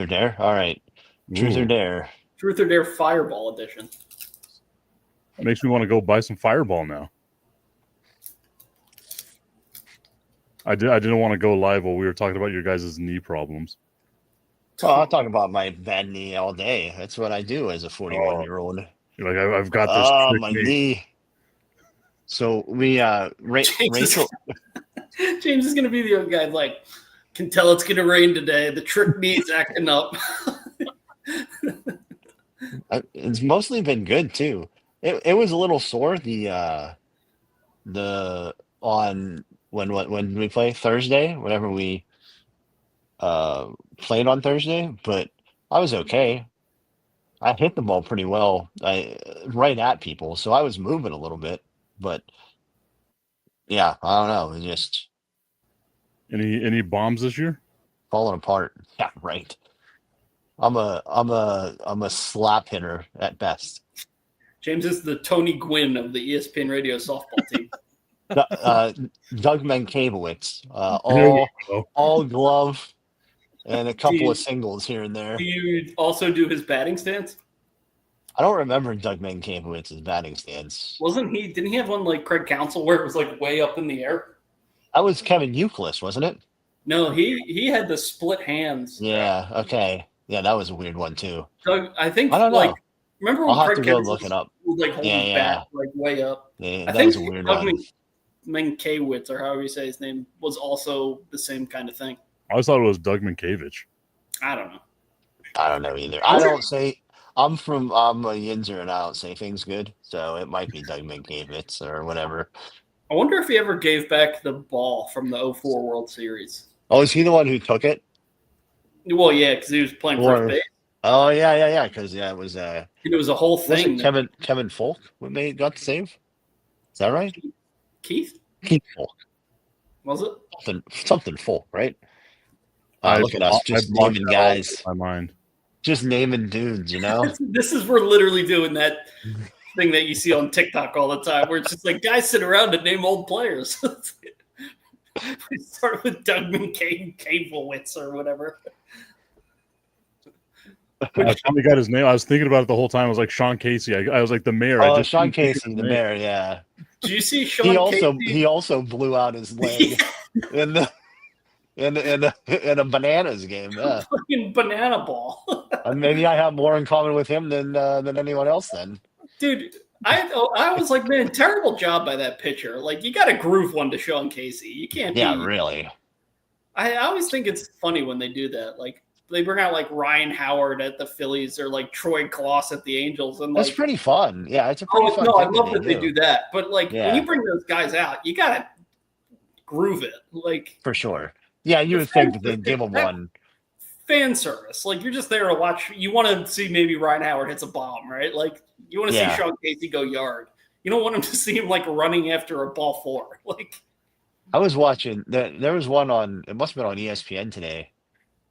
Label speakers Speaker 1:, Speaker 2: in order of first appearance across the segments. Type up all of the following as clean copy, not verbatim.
Speaker 1: or dare? All right. Truth or
Speaker 2: Ooh,
Speaker 1: dare?
Speaker 3: Truth or Dare Fireball Edition.
Speaker 2: makes me want to go buy some Fireball now. I didn't want to go live while we were talking about your guys' knee problems.
Speaker 1: Oh, I'll talk about my bad knee all day. That's what I do as a 41-year-old.
Speaker 2: You're like, I've got this
Speaker 1: Oh,
Speaker 2: trick
Speaker 1: my
Speaker 2: knee.
Speaker 1: knee. So we, Rachel.
Speaker 3: James is going to be the other guy, like, can tell it's going to rain today. The trick knee's acting up.
Speaker 1: It's mostly been good too. It was a little sore the on when we play Thursday, whenever we played on Thursday, but I was okay. I hit the ball pretty well, right at people, so I was moving a little bit, but yeah, I don't know, it just
Speaker 2: Any bombs this year?
Speaker 1: falling apart. Yeah, right. I'm a slap hitter at best.
Speaker 3: James is the Tony Gwynn of the ESPN radio softball team.
Speaker 1: Doug Mankiewicz,
Speaker 2: There we go.
Speaker 1: all glove and a couple of singles here and there.
Speaker 3: Do you also do his batting stance?
Speaker 1: I don't remember Doug Mankiewicz's batting stance.
Speaker 3: Didn't he have one like Craig Counsell where it was like way up in the air?
Speaker 1: That was Kevin Youkilis, wasn't it?
Speaker 3: No, he had the split hands.
Speaker 1: Yeah, okay. Yeah, that was a weird one too.
Speaker 3: Doug, I think
Speaker 1: I don't know.
Speaker 3: remember when
Speaker 1: I'll have
Speaker 3: Craig
Speaker 1: to go
Speaker 3: Counsell
Speaker 1: look it up.
Speaker 3: was like holding his bat like way up.
Speaker 1: Yeah,
Speaker 3: I
Speaker 1: that
Speaker 3: think
Speaker 1: was a weird
Speaker 3: Doug
Speaker 1: one.
Speaker 3: Mankiewicz, or however you say his name, was also the same kind of thing.
Speaker 2: I always thought it was Doug Mankiewicz.
Speaker 3: I don't know.
Speaker 1: I don't know either. I'm a Yinzer and I don't say things good, so it might be Doug Mankiewicz or whatever.
Speaker 3: I wonder if he ever gave back the ball from the 04 World Series.
Speaker 1: Oh, is he the one who took it?
Speaker 3: Well, yeah, because he was playing first base.
Speaker 1: Oh, yeah, because it was
Speaker 3: it was a whole thing.
Speaker 1: Kevin Folk when they got the save? Is that right?
Speaker 3: Keith
Speaker 1: Folk.
Speaker 3: Was it?
Speaker 1: Something Folk, right? Look at us, just naming guys.
Speaker 2: My mind.
Speaker 1: Just naming dudes, you know?
Speaker 3: We're literally doing that thing that you see on TikTok all the time, where it's just like guys sit around and name old players. We start with Doug Mankiewicz or whatever.
Speaker 2: I finally got his name. I was thinking about it the whole time. I was like Sean Casey. I was like the mayor.
Speaker 1: Oh, Sean Casey, the mayor. Yeah.
Speaker 3: Do you see Sean Casey?
Speaker 1: He also blew out his leg in a Bananas game. Yeah.
Speaker 3: Fucking banana ball.
Speaker 1: Maybe I have more in common with him than anyone else. Then,
Speaker 3: dude, I was like, man, terrible job by that pitcher. Like, you got to groove one to Sean Casey. You can't.
Speaker 1: Yeah, really.
Speaker 3: I always think it's funny when they do that. Like, they bring out like Ryan Howard at the Phillies or like Troy Kloss at the Angels, and
Speaker 1: that's pretty fun. Yeah, it's a pretty fun.
Speaker 3: No, I love that they do that. But like when you bring those guys out, you gotta groove it, like
Speaker 1: for sure. Yeah, you would think that they'd give them one.
Speaker 3: Fan service, like you're just there to watch. You want to see maybe Ryan Howard hits a bomb, right? Like you want to see Sean Casey go yard. You don't want him to see him like running after a ball four. Like
Speaker 1: I was watching. There was one on. It must have been on ESPN today.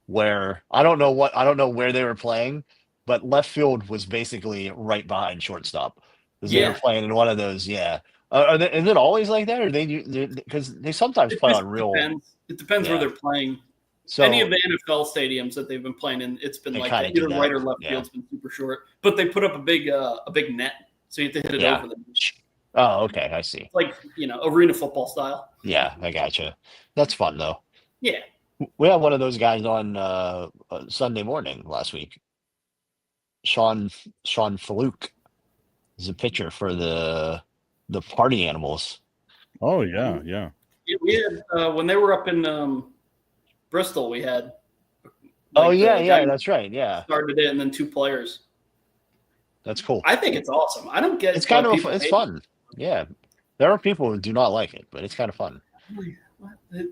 Speaker 1: Where I don't know where they were playing, but left field was basically right behind shortstop. They were playing in one of those. Yeah, is it always like that, or because they sometimes play on real?
Speaker 3: It depends where they're playing. So any of the NFL stadiums that they've been playing in, it's been like either right or left field's been super short, but they put up a big net, so you have to hit it over them.
Speaker 1: Oh, okay, I see.
Speaker 3: It's like arena football style.
Speaker 1: Yeah, I gotcha. That's fun though.
Speaker 3: Yeah.
Speaker 1: We had one of those guys on Sunday morning last week. Sean Faluke is a pitcher for the Party Animals.
Speaker 2: Oh yeah.
Speaker 3: We had when they were up in Bristol. We had.
Speaker 1: That's right. Yeah,
Speaker 3: started it and then two players.
Speaker 1: That's cool.
Speaker 3: I think it's awesome. I don't get.
Speaker 1: It's kind of it's fun. Yeah, there are people who do not like it, but it's kind of fun.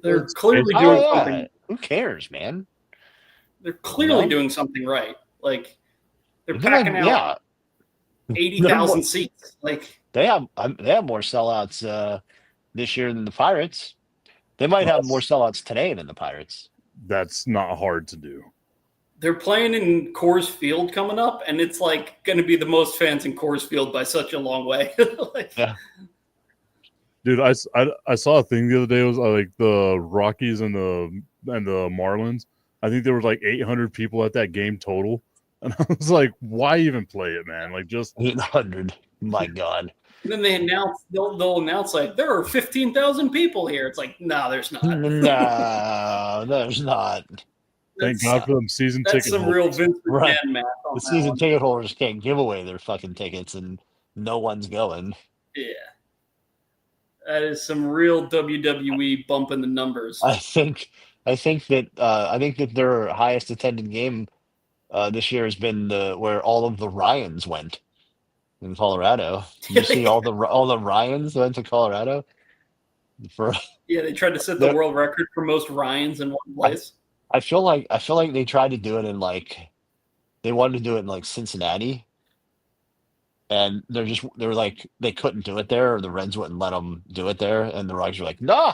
Speaker 3: They're clearly doing something.
Speaker 1: Who cares, man?
Speaker 3: They're clearly doing something right. Like they're packing out 80,000 seats. Like
Speaker 1: they have more sellouts this year than the Pirates. They might have more sellouts today than the Pirates.
Speaker 2: That's not hard to do.
Speaker 3: They're playing in Coors Field coming up, and it's like going to be the most fans in Coors Field by such a long way.
Speaker 1: Yeah.
Speaker 2: Dude, I saw a thing the other day. It was like the Rockies and the Marlins. I think there were like 800 people at that game total. And I was like, why even play it, man? Like, just
Speaker 1: 800. My God.
Speaker 3: And then they'll announce like there are 15,000 people here. It's like, no, there's not.
Speaker 1: No, there's not.
Speaker 2: thank God for them season
Speaker 3: That's
Speaker 2: ticket
Speaker 3: some
Speaker 2: holders.
Speaker 3: real Vince McMahon
Speaker 1: Right.
Speaker 3: math on
Speaker 1: The
Speaker 3: that
Speaker 1: season
Speaker 3: one.
Speaker 1: ticket holders can't give away their fucking tickets, and no one's going.
Speaker 3: Yeah. That is some real WWE bumping the numbers.
Speaker 1: I think that their highest attended game this year has been where all of the Ryans went in Colorado. You see all the Ryans went to Colorado for.
Speaker 3: Yeah, they tried to set the world record for most Ryans in one place.
Speaker 1: I feel like they tried to do it in they wanted to do it in like Cincinnati, and they were like they couldn't do it there, or the Reds wouldn't let them do it there, and the Rockies were like, "Nah,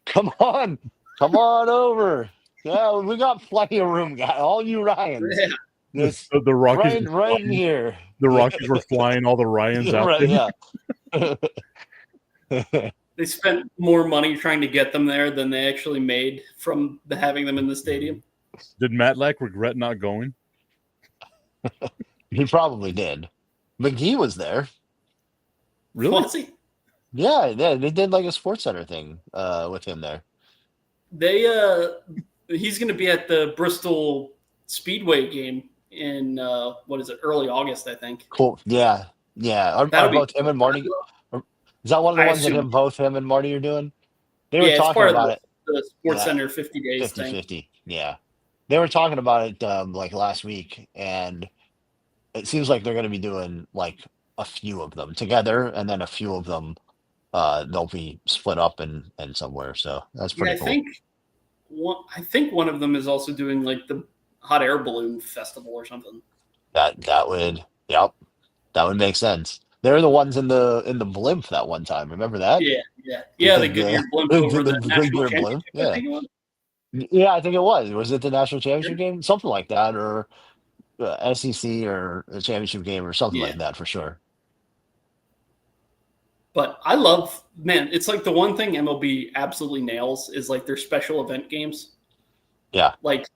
Speaker 1: come on over. Yeah, we got plenty of room, guys. All you Ryans,
Speaker 3: Yeah.
Speaker 1: just
Speaker 2: The Rockies,
Speaker 1: right in here."
Speaker 2: the Rockies were flying all the Ryans out.
Speaker 1: Right, yeah.
Speaker 3: They spent more money trying to get them there than they actually made from having them in the stadium.
Speaker 2: Did Matlack regret not going?
Speaker 1: He probably did. McGee was there.
Speaker 2: Really?
Speaker 3: Was he?
Speaker 1: Yeah, they did like a Sports Center thing with him there.
Speaker 3: He's going to be at the Bristol Speedway game in early August, I think.
Speaker 1: Cool. Yeah. Are both him and Marty? Is that one of the ones that both him and Marty are doing? They were talking about it.
Speaker 3: The Sports Center 50 days
Speaker 1: 50-50. Yeah. They were talking about it like last week, and it seems like they're going to be doing like a few of them together, and then a few of them they'll be split up and somewhere. So that's pretty cool.
Speaker 3: I think one of them is also doing like the hot air balloon festival or something.
Speaker 1: That would make sense. They're the ones in the blimp that one time. Remember that?
Speaker 3: Yeah. The Goodyear blimp over the national championship.
Speaker 1: Yeah.
Speaker 3: I think it was.
Speaker 1: Yeah, I think it was. Was it the national championship game? Something like that, or SEC or a championship game or something like that for sure.
Speaker 3: But I love, man, it's like the one thing MLB absolutely nails is like their special event games.
Speaker 1: Yeah.
Speaker 3: Like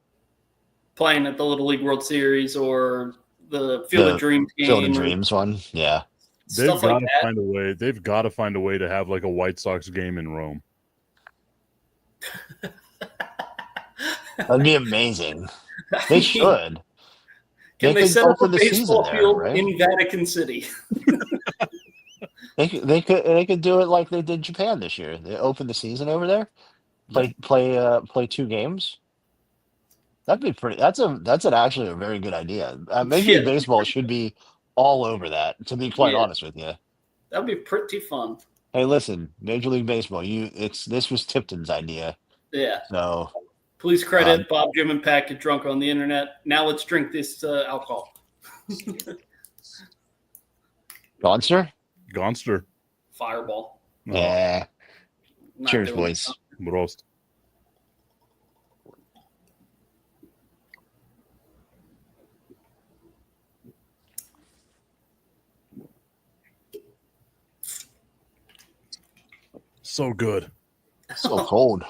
Speaker 3: playing at the Little League World Series or the Field of Dreams game.
Speaker 1: Field of Dreams one. Yeah.
Speaker 2: They've got to find a way. They've got to find a way to have like a White Sox game in Rome.
Speaker 1: That'd be amazing. They should.
Speaker 3: Can they set up a baseball field
Speaker 1: right?
Speaker 3: in Vatican City?
Speaker 1: They could do it like they did Japan this year. They opened the season over there. Play 2 games. That'd be pretty. That's actually a very good idea. Major League Baseball should be all over that. To be quite honest with you,
Speaker 3: that'd be pretty fun.
Speaker 1: Hey, listen, Major League Baseball. This was Tipton's idea.
Speaker 3: Yeah.
Speaker 1: So
Speaker 3: please credit Bob, Jim, and Pat get drunk on the internet. Now let's drink this alcohol.
Speaker 1: Gonster.
Speaker 3: Fireball.
Speaker 1: Yeah. Cheers, boys.
Speaker 2: Prost. So good.
Speaker 1: So cold.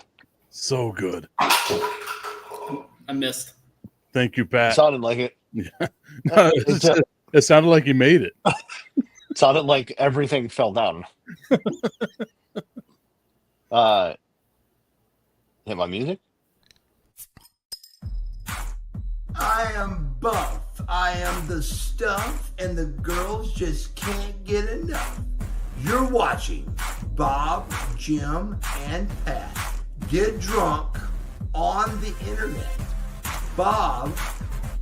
Speaker 2: So good.
Speaker 3: I missed.
Speaker 2: Thank you, Pat.
Speaker 1: It sounded like it.
Speaker 2: It sounded like you made it.
Speaker 1: It sounded like everything fell down. Hit my music.
Speaker 4: I am buff. I am the stuff, and the girls just can't get enough. You're watching Bob, Jim, and Pat get drunk on the internet. Bob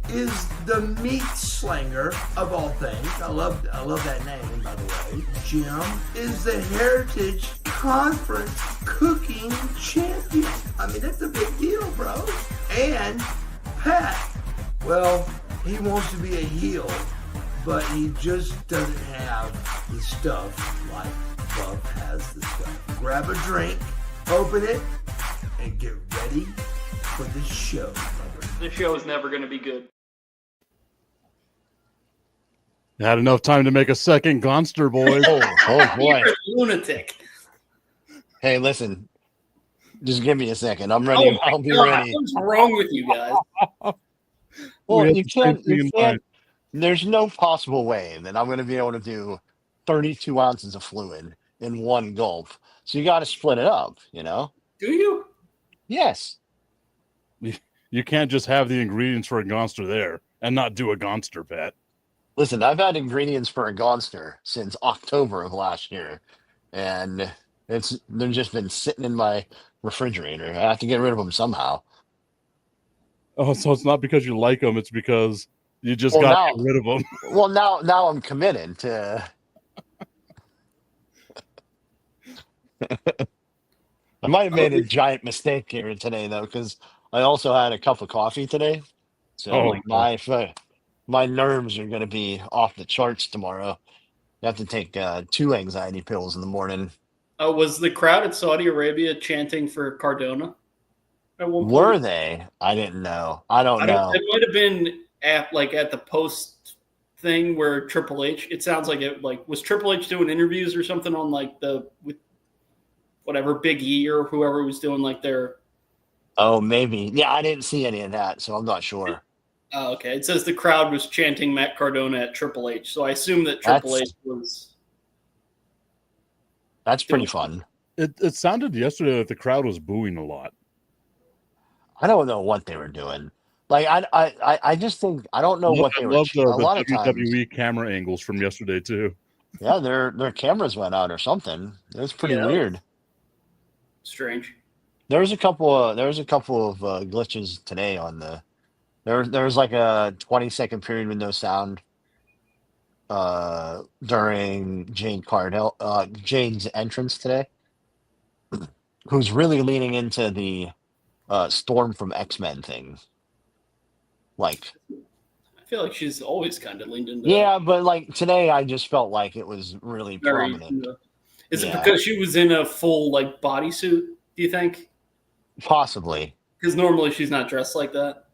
Speaker 4: is the meat slanger of all things. I love that name, by the way. Jim is the Heritage Conference cooking champion. I mean, that's a big deal, bro. And Pat, well, he wants to be a heel, but he just doesn't have the stuff like Buff has the stuff. Grab a drink, open it, and get ready for the show.
Speaker 3: This show is never going to be good.
Speaker 2: Had enough time to make a second Gonster, boys.
Speaker 1: Oh boy.
Speaker 3: You're a lunatic.
Speaker 1: Hey, listen. Just give me a second. I'm ready.
Speaker 3: my
Speaker 1: I'll be
Speaker 3: God,
Speaker 1: ready.
Speaker 3: what's wrong with you guys?
Speaker 1: Well,
Speaker 2: We had
Speaker 1: you
Speaker 2: the same
Speaker 1: can't.
Speaker 2: thing
Speaker 1: You
Speaker 2: in
Speaker 1: can't.
Speaker 2: mind.
Speaker 1: There's no possible way that I'm going to be able to do 32 ounces of fluid in one gulp. So you got to split it up. You know.
Speaker 3: Do you?
Speaker 1: Yes.
Speaker 2: You can't just have the ingredients for a Gonster there and not do a Gonster, Pat.
Speaker 1: Listen, I've had ingredients for a Gonster since October of last year, and they've just been sitting in my refrigerator. I have to get rid of them somehow.
Speaker 2: Oh, so it's not because you like them; it's because you just
Speaker 1: Well,
Speaker 2: got
Speaker 1: now-
Speaker 2: to get rid of them.
Speaker 1: Well, now I'm committed to. I might have made a giant mistake here today, though, because I also had a cup of coffee today. So
Speaker 2: Oh,
Speaker 1: my nerves are going to be off the charts tomorrow. I have to take 2 anxiety pills in the morning.
Speaker 3: Was the crowd at Saudi Arabia chanting for Cardona at one point?
Speaker 1: Were they? I didn't know. I don't know.
Speaker 3: It might have been at the post thing where Triple H. It sounds like it was Triple H doing interviews or something on with whatever Big E or whoever was doing their.
Speaker 1: Oh, maybe. Yeah, I didn't see any of that, so I'm not sure.
Speaker 3: Oh, okay. It says the crowd was chanting Matt Cardona at Triple H, so I assume that Triple H was.
Speaker 1: That's pretty fun.
Speaker 2: It sounded yesterday that the crowd was booing a lot.
Speaker 1: I don't know what they were doing. I just think I don't know what they were.
Speaker 2: Love
Speaker 1: A lot of times,
Speaker 2: WWE camera angles from yesterday too.
Speaker 1: yeah, their cameras went out or something. It was pretty
Speaker 3: Yeah.
Speaker 1: weird.
Speaker 3: Strange.
Speaker 1: There was a couple of glitches today on the. There was like a 20-second period with no sound. During Jane's entrance today, who's really leaning into the Storm from X-Men thing.
Speaker 3: I feel like she's always kind of leaned into.
Speaker 1: Yeah, but today I just felt like it was really
Speaker 3: Very,
Speaker 1: prominent.
Speaker 3: Is it
Speaker 1: Yeah.
Speaker 3: because she was in a full bodysuit? Do you think?
Speaker 1: Possibly.
Speaker 3: Because normally she's not dressed like that.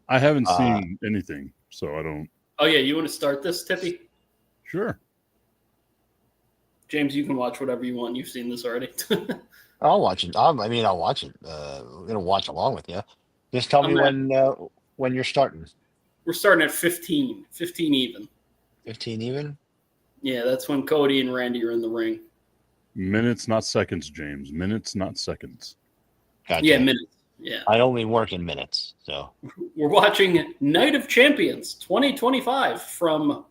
Speaker 2: I haven't seen anything, so I don't.
Speaker 3: Oh yeah, you want to start this, Tippy?
Speaker 2: Sure.
Speaker 3: James, you can watch whatever you want. You've seen this already.
Speaker 1: I'll watch it. I'll watch it. I'm gonna watch along with you. Just tell me when you're starting.
Speaker 3: We're starting at 15 even.
Speaker 1: 15 even.
Speaker 3: Yeah, that's when Cody and Randy are in the ring.
Speaker 2: Minutes, not seconds, James. Minutes, not seconds.
Speaker 1: Gotcha.
Speaker 3: Yeah, minutes. Yeah.
Speaker 1: I only work in minutes, so.
Speaker 3: We're watching Night of Champions 2025 from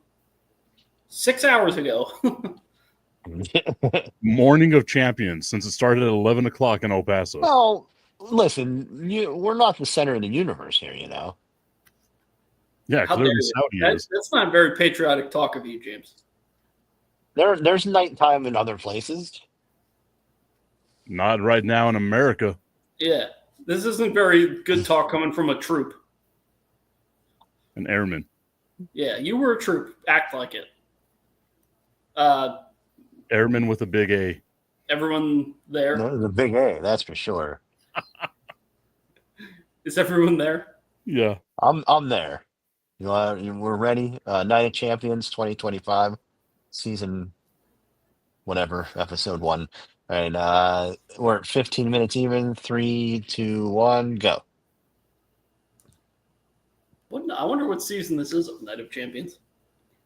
Speaker 3: 6 hours ago.
Speaker 2: Morning of Champions, since it started at 11 o'clock in El Paso.
Speaker 1: Well, listen, we're not the center of the universe here, you know.
Speaker 2: Yeah,
Speaker 3: How
Speaker 2: clearly
Speaker 3: dare you.
Speaker 2: Saudi is.
Speaker 3: That's not very patriotic talk of you, James.
Speaker 1: There's nighttime in other places.
Speaker 2: Not right now in America.
Speaker 3: Yeah. This isn't very good talk coming from a troop.
Speaker 2: An airman.
Speaker 3: Yeah, you were a troop. Act like it.
Speaker 2: Airman with a big A.
Speaker 3: Everyone there?
Speaker 1: No, the big A, that's for sure.
Speaker 3: Is everyone there?
Speaker 2: Yeah.
Speaker 1: I'm there. We're ready. Night of Champions 2025, season whatever, episode 1. And we're at 15 minutes even. 3, 2, 1, go.
Speaker 3: I wonder what season this is of Night of Champions.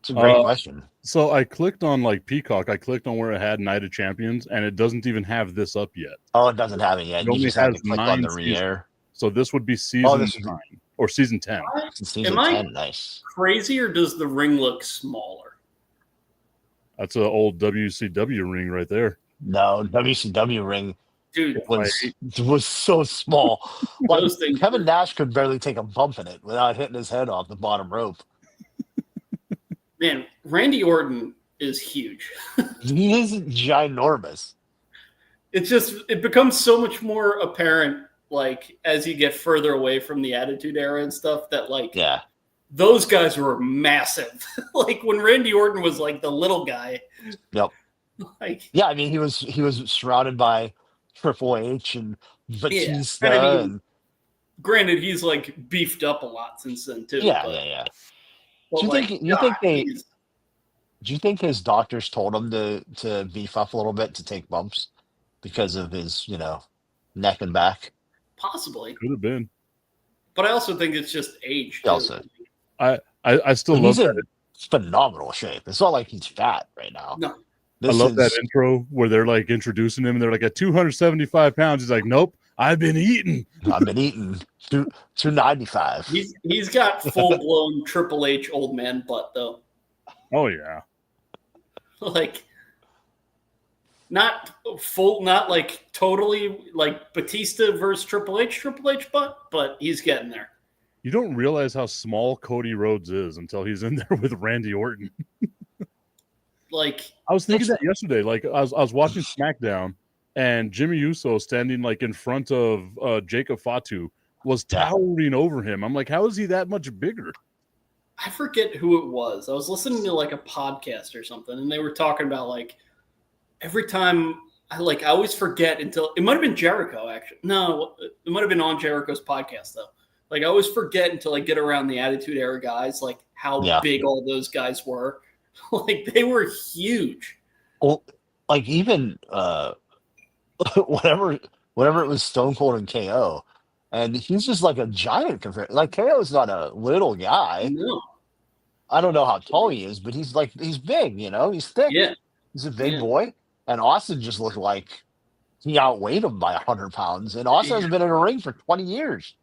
Speaker 1: It's a great question.
Speaker 2: So I clicked on Peacock. I clicked on where it had Night of Champions, and it doesn't even have this up yet.
Speaker 1: Oh, it doesn't have it yet.
Speaker 2: It
Speaker 1: You
Speaker 2: only
Speaker 1: just have to
Speaker 2: has
Speaker 1: click
Speaker 2: 9
Speaker 1: on the
Speaker 2: seasons.
Speaker 1: re-air.
Speaker 2: So this would be season
Speaker 1: this is-
Speaker 2: 9 or season 10.
Speaker 1: Season
Speaker 3: Am I
Speaker 1: 10, nice.
Speaker 3: crazy, or does the ring look smaller?
Speaker 2: That's an old WCW ring right there.
Speaker 1: No, WCW ring
Speaker 3: Dude,
Speaker 1: was so small.
Speaker 3: Those things
Speaker 1: Kevin Nash could barely take a bump in it without hitting his head off the bottom rope.
Speaker 3: man, Randy Orton is huge.
Speaker 1: He is ginormous.
Speaker 3: It becomes so much more apparent, as you get further away from the Attitude Era and stuff, that
Speaker 1: Yeah.
Speaker 3: those guys were massive. When Randy Orton was the little guy.
Speaker 1: Yep.
Speaker 3: Yeah,
Speaker 1: I mean, he was surrounded by Triple H and Batista.
Speaker 3: and I mean,
Speaker 1: and
Speaker 3: granted, he's beefed up a lot since then too.
Speaker 1: yeah,
Speaker 3: but,
Speaker 1: yeah, yeah.
Speaker 3: but,
Speaker 1: Do
Speaker 3: he's-
Speaker 1: you think his doctors told him to beef up a little bit to take bumps because of his, neck and back.
Speaker 3: Possibly,
Speaker 2: Could have been.
Speaker 3: but I also think it's just age. Too.
Speaker 1: Also,
Speaker 2: I still love
Speaker 1: he's
Speaker 2: that.
Speaker 1: in phenomenal shape. It's not like he's fat right now.
Speaker 3: No.
Speaker 1: This
Speaker 2: I love that
Speaker 1: is-
Speaker 2: intro where they're like introducing him and they're like at 275 pounds. He's like, nope, I've been eating.
Speaker 1: I've been eating 295.
Speaker 3: He's got full blown Triple H old man butt though.
Speaker 2: Oh yeah.
Speaker 3: Like not full, not like totally like Batista versus Triple H butt, but he's getting there.
Speaker 2: You don't realize how small Cody Rhodes is until he's in there with Randy Orton.
Speaker 3: Like
Speaker 2: I was thinking that yesterday. Like I was watching SmackDown and Jimmy Uso standing like in front of Jacob Fatu was towering over him. I'm like, how is he that much bigger?
Speaker 3: I forget who it was. I was listening to like a podcast or something, and they were talking about like every time I always forget until it might have been Jericho actually. No, it might have been on Jericho's podcast though. Like I always forget until I get around the Attitude Era guys, like how big all those guys were. Like they were huge.
Speaker 1: Well, like even whatever it was, Stone Cold and KO, and he's just like a giant compared. Like KO is not a little guy.
Speaker 3: No.
Speaker 1: I don't know how tall he is, but he's big. You know, he's thick.
Speaker 3: Yeah.
Speaker 1: He's a big boy. And Austin just looked like he outweighed him by 100 pounds. And Austin has been in a ring for 20 years.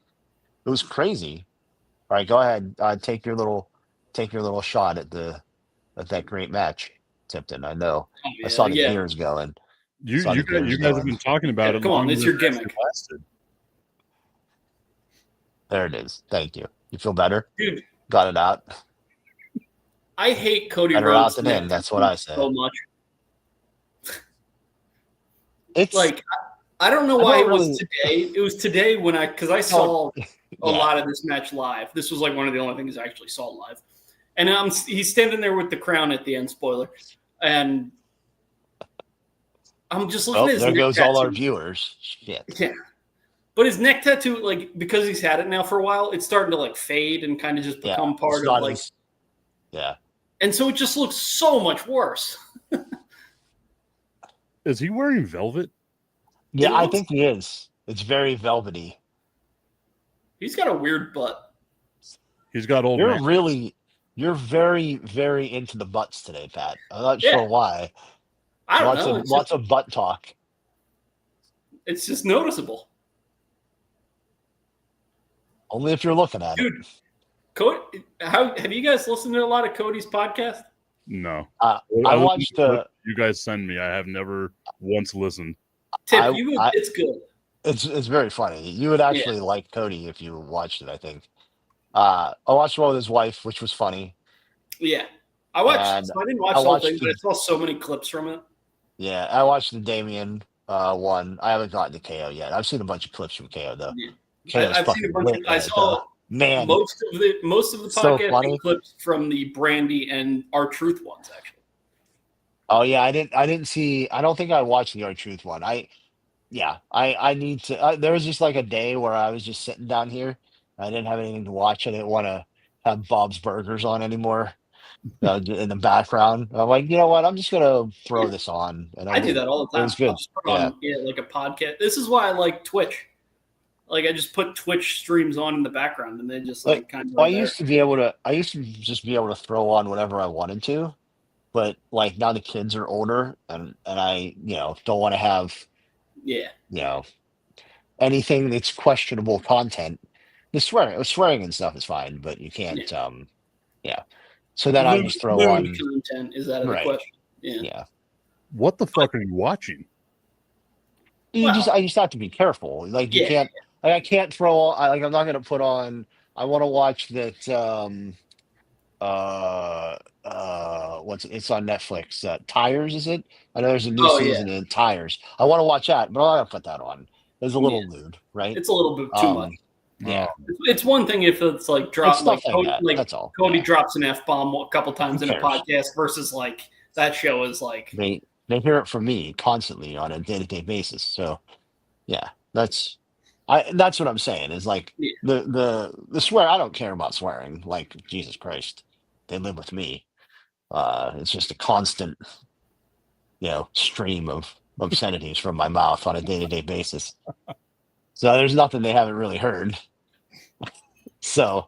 Speaker 1: It was crazy. All right, go ahead. Take your little shot at that great match, Tipton. I know.
Speaker 3: Oh,
Speaker 1: I saw the gears going.
Speaker 2: You guys have been talking about it.
Speaker 3: Come on,
Speaker 2: longer
Speaker 3: it's your
Speaker 2: than it
Speaker 3: gimmick.
Speaker 2: lasted.
Speaker 1: There it is. Thank you. You feel better?
Speaker 3: Dude,
Speaker 1: Got it out.
Speaker 3: I hate Cody
Speaker 1: Better out
Speaker 3: Rhodes
Speaker 1: than in. That's what I said.
Speaker 3: so much.
Speaker 1: It's
Speaker 3: Like I don't know why
Speaker 1: don't
Speaker 3: it was
Speaker 1: really-
Speaker 3: today. It was today when because I saw a
Speaker 1: yeah.
Speaker 3: lot of this match live. This was like one of the only things I actually saw live. And he's standing there with the crown at the end, spoiler. And I'm just looking
Speaker 1: Oh,
Speaker 3: at his
Speaker 1: there
Speaker 3: neck
Speaker 1: goes all our
Speaker 3: tattoo.
Speaker 1: viewers. Shit.
Speaker 3: Yeah. But his neck tattoo, like, because he's had it now for a while, it's starting to like fade and kind of just
Speaker 1: Yeah.
Speaker 3: become part
Speaker 1: It's
Speaker 3: of
Speaker 1: not
Speaker 3: like,
Speaker 1: as- yeah.
Speaker 3: and so it just looks so much worse.
Speaker 2: Is he wearing velvet?
Speaker 1: Yeah,
Speaker 3: It
Speaker 1: I
Speaker 3: looks-
Speaker 1: think he is. It's very velvety.
Speaker 3: He's got a weird butt.
Speaker 2: He's got old man.
Speaker 1: You're very, very into the butts today, Pat. I'm not
Speaker 3: Yeah.
Speaker 1: sure why.
Speaker 3: I don't
Speaker 1: Lots
Speaker 3: know.
Speaker 1: of
Speaker 3: It's,
Speaker 1: lots of butt talk.
Speaker 3: it's just noticeable.
Speaker 1: Only if you're looking at it.
Speaker 3: Dude, Cody, have you guys listened to a lot of Cody's podcast?
Speaker 2: No.
Speaker 1: I
Speaker 2: listened
Speaker 1: watched
Speaker 2: to what you guys send me. I have never once listened.
Speaker 3: Tip,
Speaker 1: I-
Speaker 3: it's good.
Speaker 1: It's very funny. You would actually like Cody if you watched it, I think. I watched one with his wife, which was funny.
Speaker 3: Yeah. I watched,
Speaker 1: And
Speaker 3: so I didn't watch
Speaker 1: I
Speaker 3: the whole
Speaker 1: watched
Speaker 3: thing, but I
Speaker 1: the-
Speaker 3: saw so many clips from it.
Speaker 1: Yeah, I watched the Damien one. I haven't gotten to KO yet. I've seen a bunch of clips from KO though.
Speaker 3: Yeah.
Speaker 1: KO's
Speaker 3: I've seen a
Speaker 1: fucking
Speaker 3: bunch
Speaker 1: lit
Speaker 3: of, I
Speaker 1: right
Speaker 3: saw
Speaker 1: now. Man,
Speaker 3: most of the
Speaker 1: So
Speaker 3: podcast
Speaker 1: funny.
Speaker 3: clips from the Brandy and R-Truth ones, actually.
Speaker 1: oh yeah, I didn't see. I don't think I watched the R-Truth one. I need to. There was just like a day where I was just sitting down here. I didn't have anything to watch. I didn't want to have Bob's Burgers on anymore in the background. I'm like, you know what? I'm just gonna throw this on. And
Speaker 3: I do that all the time.
Speaker 1: It was good.
Speaker 3: I'll just put on like a podcast. This is why I like Twitch. Like I just put Twitch streams on in the background, and they just like kind of.
Speaker 1: Well, I used to just be able to throw on whatever I wanted to, but like now the kids are older, and I don't want to have anything that's questionable content. The swearing and stuff is fine, but you can't. So then I just throw on.
Speaker 3: Content is out of the
Speaker 1: Right.
Speaker 3: question. Yeah.
Speaker 1: Yeah,
Speaker 2: What the fuck are you watching?
Speaker 1: I just have to be careful. Like you
Speaker 3: Yeah.
Speaker 1: can't. Like, I can't throw. I'm not going to put on. I want to watch that. It's on Netflix. Tires, is it? I know there's a new
Speaker 3: Oh, yeah.
Speaker 1: season in Tires. I want to watch that, but I'm not going to put that on. It's a little lewd, right?
Speaker 3: It's a little bit too much.
Speaker 1: Yeah,
Speaker 3: It's one thing if it's like
Speaker 1: it's
Speaker 3: drop
Speaker 1: stuff
Speaker 3: like,
Speaker 1: like
Speaker 3: Cody,
Speaker 1: that.
Speaker 3: like
Speaker 1: That's all.
Speaker 3: Cody
Speaker 1: Yeah.
Speaker 3: drops an F-bomb a couple times
Speaker 1: Who
Speaker 3: in a
Speaker 1: cares?
Speaker 3: podcast versus like that show is like
Speaker 1: They hear it from me constantly on a day-to-day basis. So yeah, that's what I'm saying is like
Speaker 3: Yeah.
Speaker 1: the swear. I don't care about swearing. Like Jesus Christ, they live with me. It's just a constant, stream of obscenities from my mouth on a day-to-day basis. So there's nothing they haven't really heard. So,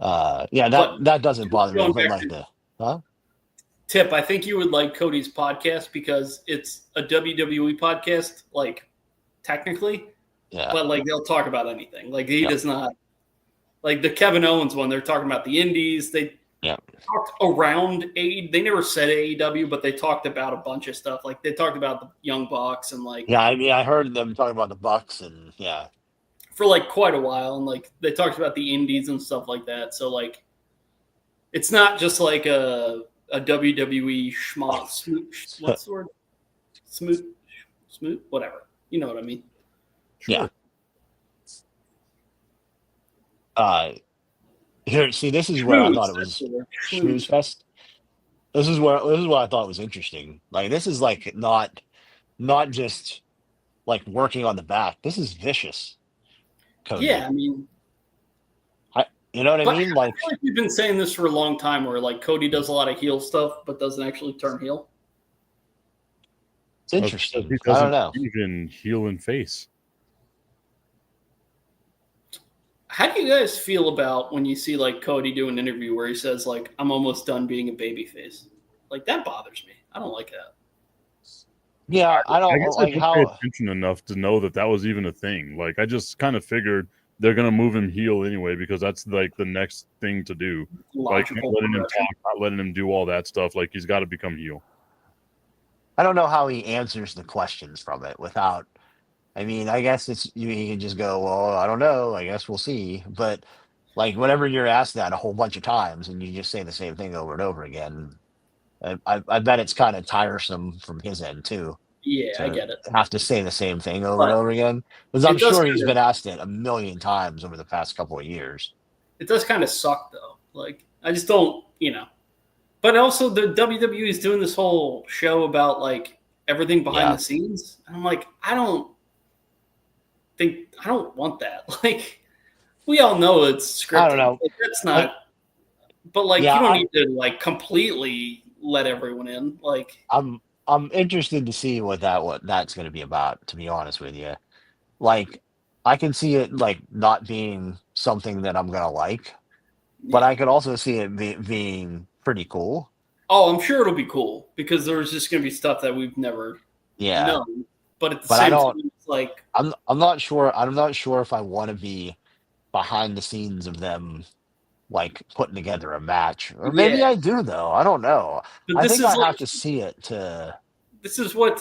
Speaker 1: yeah,
Speaker 3: But
Speaker 1: that doesn't bother me.
Speaker 3: going
Speaker 1: But
Speaker 3: back
Speaker 1: like
Speaker 3: to-
Speaker 1: the, huh?
Speaker 3: Tip, I think you would like Cody's podcast because it's a WWE podcast, like technically,
Speaker 1: Yeah,
Speaker 3: but like they'll talk about anything. Like he
Speaker 1: Yeah.
Speaker 3: does not like the Kevin Owens one. They're talking about the Indies. They
Speaker 1: Yeah.
Speaker 3: talked around AEW. They never said AEW, but they talked about a bunch of stuff. Like they talked about the Young Bucks and like
Speaker 1: yeah. I mean, I heard them talking about the Bucks, and yeah,
Speaker 3: for like quite a while, and like they talked about the Indies and stuff like that. So like, it's not just like a WWE schmuck. What's the word? Smoot, whatever. You know what I mean?
Speaker 1: Yeah. Here, see, this is where I thought it was Schmooze Fest. This is what I thought was interesting. Like, this is like not just like working on the back. This is vicious. Cody.
Speaker 3: Yeah, I mean,
Speaker 1: You know what I
Speaker 3: but
Speaker 1: mean?
Speaker 3: I
Speaker 1: Like,
Speaker 3: feel like we've been saying this for a long time, where like Cody does a lot of heel stuff, but doesn't actually turn heel.
Speaker 1: it's interesting.
Speaker 2: He
Speaker 1: I
Speaker 2: doesn't
Speaker 1: don't know.
Speaker 2: even heel and face.
Speaker 3: How do you guys feel about when you see like Cody do an interview where he says like, "I'm almost done being a babyface"? Like that bothers me. I don't like that.
Speaker 1: Yeah, I
Speaker 2: I
Speaker 1: don't
Speaker 2: guess I
Speaker 1: like
Speaker 2: didn't
Speaker 1: how.
Speaker 2: pay attention enough to know that was even a thing. Like I just kind of figured they're gonna move him heel anyway because that's like the next thing to do. Like not
Speaker 3: Logical
Speaker 2: letting him
Speaker 3: progression.
Speaker 2: talk, not letting him do all that stuff. Like he's got to become heel.
Speaker 1: I don't know how he answers the questions from it without. I mean, I guess he can just go, well, I don't know. I guess we'll see. But like, whenever you're asked that a whole bunch of times and you just say the same thing over and over again, I bet it's kind of tiresome from his end too.
Speaker 3: Yeah, I
Speaker 1: to
Speaker 3: get it.
Speaker 1: Have to say the same thing over
Speaker 3: But
Speaker 1: and over again, because I'm
Speaker 3: it does
Speaker 1: sure he's
Speaker 3: kinda-
Speaker 1: been asked it a million times over the past couple of years.
Speaker 3: It does kind of suck though. Like I just don't, But also the WWE is doing this whole show about like everything behind
Speaker 1: Yeah.
Speaker 3: the scenes. And I'm like, I don't want that. Like we all know it's scripted.
Speaker 1: I don't know.
Speaker 3: Like, that's not. But like
Speaker 1: Yeah,
Speaker 3: you don't need to like completely let everyone in. Like
Speaker 1: I'm interested to see what that's going to be about. To be honest with you, like I can see it like not being something that I'm going to like, but I could also see it being pretty cool.
Speaker 3: oh, I'm sure it'll be cool because there's just going to be stuff that we've never
Speaker 1: Yeah,
Speaker 3: known. But at the
Speaker 1: But I
Speaker 3: same
Speaker 1: don't-
Speaker 3: time, it's like
Speaker 1: I'm not sure. I'm not sure if I want to be behind the scenes of them like putting together a match, or maybe
Speaker 3: Yeah.
Speaker 1: I do though. I don't know.
Speaker 3: but
Speaker 1: I
Speaker 3: this
Speaker 1: think
Speaker 3: is
Speaker 1: I
Speaker 3: like
Speaker 1: have to see it to.
Speaker 3: this is what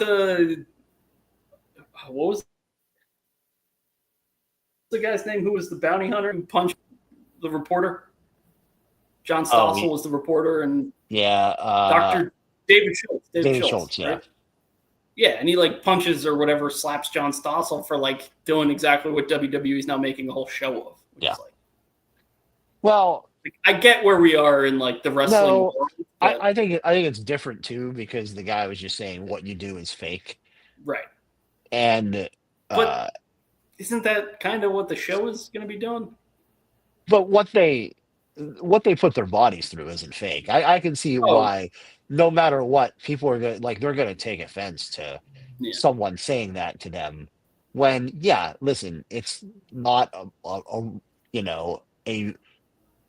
Speaker 3: was the guy's name who was the bounty hunter who punched the reporter? John Stossel
Speaker 1: he-
Speaker 3: was the reporter, and
Speaker 1: Yeah,
Speaker 3: Dr. David Schultz.
Speaker 1: David Schultz, yeah.
Speaker 3: right? Yeah, and he like punches or whatever, slaps John Stossel for like doing exactly what WWE is now making a whole show of. which is
Speaker 1: Yeah.
Speaker 3: like,
Speaker 1: Well,
Speaker 3: I get where we are in like the wrestling
Speaker 1: No,
Speaker 3: world, but-
Speaker 1: I think it's different too, because the guy was just saying what you do is fake,
Speaker 3: right.
Speaker 1: and
Speaker 3: But- Isn't that kind of what the show is going to be doing?
Speaker 1: but what they put their bodies through isn't fake. I can see
Speaker 3: Oh.
Speaker 1: why, no matter what, people are going like they're going to take offense to
Speaker 3: Yeah.
Speaker 1: someone saying that to them. When listen, it's not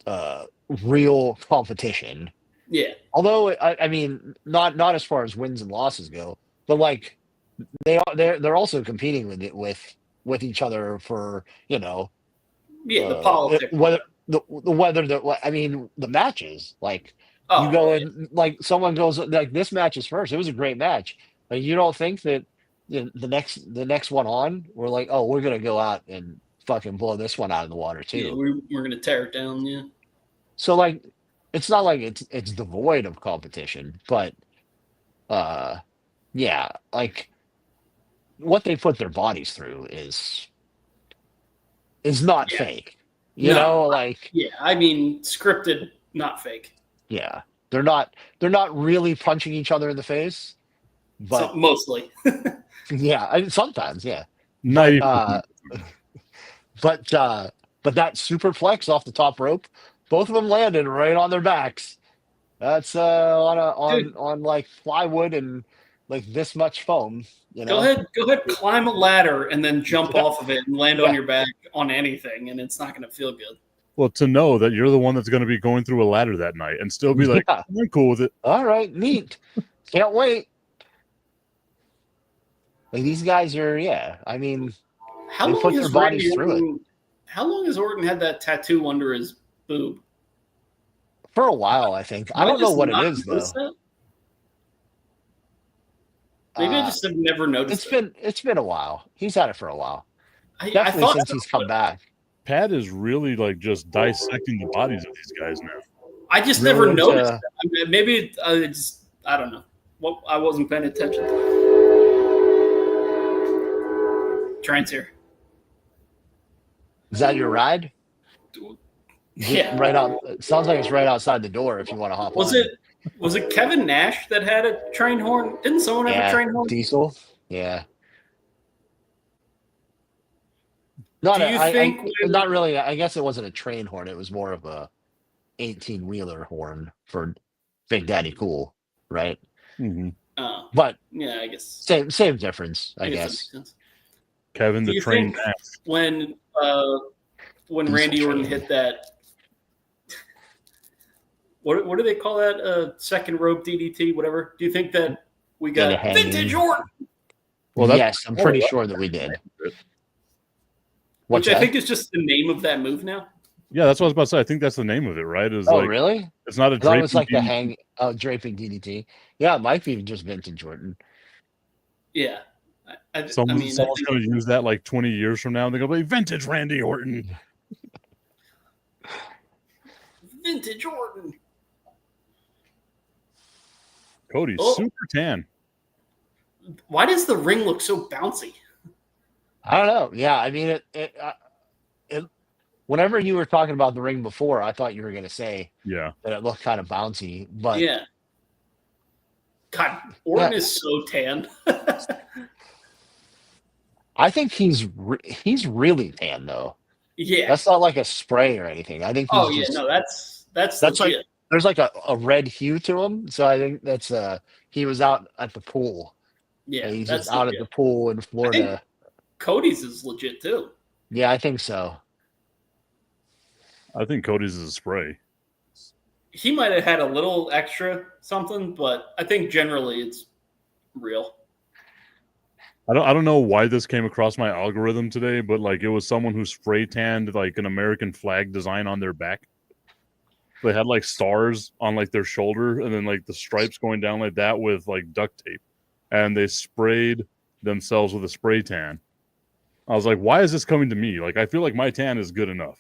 Speaker 1: a real competition.
Speaker 3: Yeah.
Speaker 1: Although I mean, not as far as wins and losses go, but like they're also competing with each other for
Speaker 3: Yeah, the politics.
Speaker 1: whether the matches, like
Speaker 3: Oh,
Speaker 1: you go in, like someone goes like this match is first. It was a great match. Like you don't think that the next one on, we're like, oh, we're gonna go out and fucking blow this one out of the water too.
Speaker 3: yeah, we're going to tear it down. Yeah.
Speaker 1: So like, it's not like it's devoid of competition, but yeah, like what they put their bodies through is not
Speaker 3: Yeah.
Speaker 1: fake. You
Speaker 3: No.
Speaker 1: know, like
Speaker 3: Yeah. I mean, scripted, not fake.
Speaker 1: yeah, they're not really punching each other in the face, but
Speaker 3: So, mostly.
Speaker 1: yeah, I mean, sometimes yeah,
Speaker 2: Not even.
Speaker 1: but that superplex off the top rope, both of them landed right on their backs. That's
Speaker 3: Dude.
Speaker 1: on like plywood and like this much foam. You know,
Speaker 3: Go ahead, climb a ladder and then jump off of it and land on
Speaker 1: Yeah.
Speaker 3: your back on anything, and it's not going to feel good.
Speaker 2: Well, to know that you're the one that's going to be going through a ladder that night and still be like,
Speaker 1: Yeah.
Speaker 2: I'm cool with it.
Speaker 1: All right, neat. Can't wait. Like these guys are, yeah. I mean,
Speaker 3: How
Speaker 1: They
Speaker 3: long
Speaker 1: put
Speaker 3: has
Speaker 1: their bodies
Speaker 3: Randy
Speaker 1: through it.
Speaker 3: Orton? How long has Orton had that tattoo under his boob?
Speaker 1: for a while, I think. I
Speaker 3: Am
Speaker 1: don't know
Speaker 3: just
Speaker 1: what it
Speaker 3: not
Speaker 1: is though.
Speaker 3: noticed that? Maybe I
Speaker 1: Uh,
Speaker 3: just have never noticed.
Speaker 1: it's been a while. He's had it for a while.
Speaker 3: I
Speaker 1: Definitely
Speaker 3: thought
Speaker 1: since
Speaker 3: so,
Speaker 1: he's come
Speaker 3: but
Speaker 1: back.
Speaker 2: Pat is really like just dissecting the bodies of these guys now.
Speaker 3: I just
Speaker 1: Really
Speaker 3: never
Speaker 1: into-
Speaker 3: noticed. That. I mean, maybe I don't know. Well, I wasn't paying attention. Train's here.
Speaker 1: Is that your ride?
Speaker 3: Yeah.
Speaker 1: Right out. It sounds like it's right outside the door if you want to hop
Speaker 3: Was
Speaker 1: on.
Speaker 3: it Kevin Nash that had a train horn? Didn't someone have a train horn?
Speaker 1: Diesel. Yeah. Not,
Speaker 3: Do you think when-
Speaker 1: not really. I guess it wasn't a train horn. It was more of a 18-wheeler horn for Big Daddy Cool, right?
Speaker 2: Mm-hmm.
Speaker 1: But
Speaker 3: Yeah, I guess.
Speaker 1: same difference, I
Speaker 3: that
Speaker 1: guess.
Speaker 3: makes sense.
Speaker 2: Kevin
Speaker 3: Do
Speaker 2: the
Speaker 3: you
Speaker 2: Train
Speaker 3: think-
Speaker 2: Nash.
Speaker 3: When
Speaker 1: Diesel
Speaker 3: Randy Orton
Speaker 1: train.
Speaker 3: hit that, what do they call that? Second rope DDT, whatever. Do you think that we
Speaker 1: Yeah,
Speaker 3: got
Speaker 1: the hanging.
Speaker 3: vintage Orton?
Speaker 2: Well, that's-
Speaker 1: Yes, I'm pretty sure that we did. What's
Speaker 3: Which I
Speaker 1: that?
Speaker 3: think is just the name of that move now.
Speaker 2: Yeah, that's what I was about to say. I think that's the name of it, right? Is
Speaker 1: Oh,
Speaker 2: like
Speaker 1: really?
Speaker 2: it's not a
Speaker 1: I thought it was like
Speaker 2: draping
Speaker 1: the
Speaker 2: DDT.
Speaker 1: draping DDT. Yeah, it might be just vintage Orton.
Speaker 3: Yeah. I
Speaker 2: Someone's
Speaker 3: mean, I
Speaker 2: going
Speaker 3: think-
Speaker 2: to use that like 20 years from now, and they're going to be vintage Randy Orton.
Speaker 3: vintage Orton.
Speaker 2: Cody's
Speaker 3: Oh.
Speaker 2: super tan.
Speaker 3: Why does the ring look so bouncy?
Speaker 1: I don't know. Yeah, I mean it. Whenever you were talking about the ring before, I thought you were going to say
Speaker 2: Yeah.
Speaker 1: that it looked kind of bouncy, but
Speaker 3: Yeah. God, Orton
Speaker 1: Yeah.
Speaker 3: is so tan.
Speaker 1: I think he's really tan though.
Speaker 3: Yeah.
Speaker 1: That's not like a spray or anything. I think he's
Speaker 3: Oh yeah,
Speaker 1: just,
Speaker 3: no, that's
Speaker 1: That's
Speaker 3: legit.
Speaker 1: there's like a red hue to him. So I think that's he was out at the pool.
Speaker 3: Yeah,
Speaker 1: He's
Speaker 3: that's
Speaker 1: just out
Speaker 3: legit.
Speaker 1: at the pool in Florida.
Speaker 3: Cody's is legit too.
Speaker 1: Yeah, I think so.
Speaker 2: I think Cody's is a spray.
Speaker 3: He might have had a little extra something, but I think generally it's real.
Speaker 2: I don't know why this came across my algorithm today, but like it was someone who spray tanned like an American flag design on their back. They had like stars on like their shoulder and then like the stripes going down like that with like duct tape. And they sprayed themselves with a spray tan. I was like, why is this coming to me? Like I feel like my tan is good enough.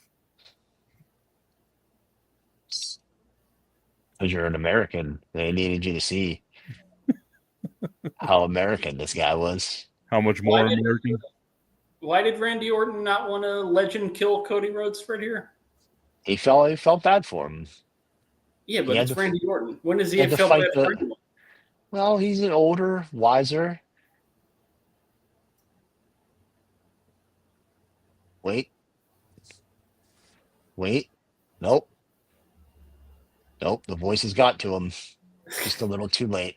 Speaker 1: Because you're an American, they needed you to see how American this guy was.
Speaker 2: How much
Speaker 3: Why
Speaker 2: more
Speaker 3: did-
Speaker 2: American?
Speaker 3: Why did Randy Orton not want to legend kill Cody Rhodes right here?
Speaker 1: He felt bad for him.
Speaker 3: Yeah, but
Speaker 1: He had
Speaker 3: it's
Speaker 1: to-
Speaker 3: Randy Orton. When does he
Speaker 1: he had
Speaker 3: have
Speaker 1: to
Speaker 3: felt
Speaker 1: fight
Speaker 3: bad for
Speaker 1: the-
Speaker 3: anyone?
Speaker 1: Well, he's an older, wiser. Wait. Nope. The voice has got to him. Just a little too late.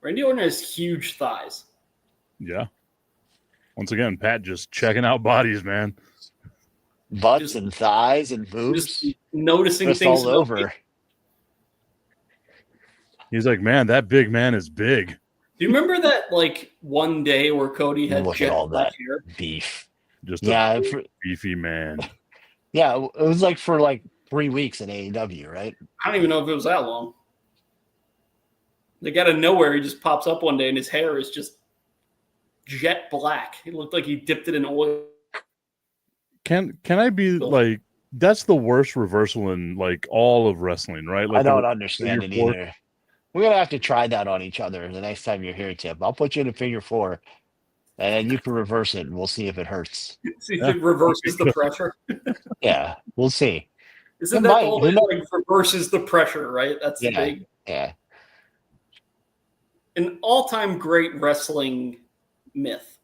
Speaker 3: Randy Orton has huge thighs.
Speaker 2: Yeah. Once again, Pat just checking out bodies, man.
Speaker 1: Butts
Speaker 3: Just-
Speaker 1: and thighs and boobs.
Speaker 3: Just noticing
Speaker 1: Just
Speaker 3: things
Speaker 1: all
Speaker 3: about
Speaker 1: over.
Speaker 3: people.
Speaker 2: He's like, man, that big man is big.
Speaker 3: Do you remember that like one day where Cody had
Speaker 1: Look at
Speaker 3: jet
Speaker 1: all
Speaker 3: black
Speaker 1: that.
Speaker 3: hair?
Speaker 1: Beef.
Speaker 2: Just
Speaker 1: Yeah,
Speaker 2: a
Speaker 1: for,
Speaker 2: beefy man.
Speaker 1: yeah. It was like for like 3 weeks in AEW, right?
Speaker 3: I don't even know if it was that long. Like out of nowhere, he just pops up one day and his hair is just jet black. It looked like he dipped it in oil.
Speaker 2: Can I be like, that's the worst reversal in like all of wrestling, right? Like
Speaker 1: I don't
Speaker 2: the-
Speaker 1: understand it
Speaker 2: figure four.
Speaker 1: either. We're gonna have to try that on each other the next time you're here, Tip. I'll put you in a figure 4, and then you can reverse it, and we'll see if it hurts.
Speaker 3: See if it reverses the pressure.
Speaker 1: Yeah, we'll see.
Speaker 3: Isn't
Speaker 1: It
Speaker 3: that
Speaker 1: might,
Speaker 3: all
Speaker 1: it
Speaker 3: that
Speaker 1: might.
Speaker 3: like reverses the pressure, right? That's the
Speaker 1: Yeah.
Speaker 3: big
Speaker 1: Yeah,
Speaker 3: an all-time great wrestling myth.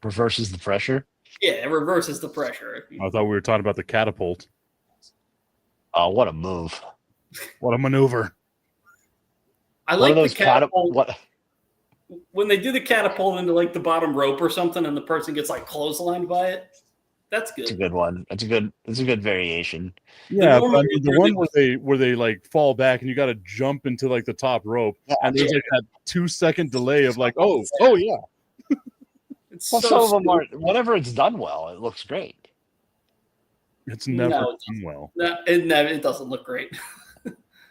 Speaker 1: reverses the pressure.
Speaker 3: Yeah, it reverses the pressure.
Speaker 2: I thought we were talking about the catapult.
Speaker 1: Oh, what a move!
Speaker 2: What a maneuver.
Speaker 3: I
Speaker 1: One
Speaker 3: like
Speaker 1: of
Speaker 3: the
Speaker 1: those
Speaker 3: catapult
Speaker 1: what?
Speaker 3: when they do the catapult into like the bottom rope or something, and the person gets like clotheslined by it. That's
Speaker 1: It's a
Speaker 3: good.
Speaker 1: good one. It's a good variation.
Speaker 2: Yeah, but
Speaker 3: normal
Speaker 2: I mean the
Speaker 3: where
Speaker 2: one
Speaker 3: they-
Speaker 2: where they like fall back and you got to jump into like the top rope,
Speaker 1: Yeah.
Speaker 2: and there's like that 2-second delay of like, oh yeah,
Speaker 3: It's
Speaker 1: Well,
Speaker 3: so
Speaker 1: some of them
Speaker 3: stupid.
Speaker 1: are. Whenever it's done well, it looks great.
Speaker 2: it's never
Speaker 3: No, it
Speaker 2: done well.
Speaker 3: It doesn't look great.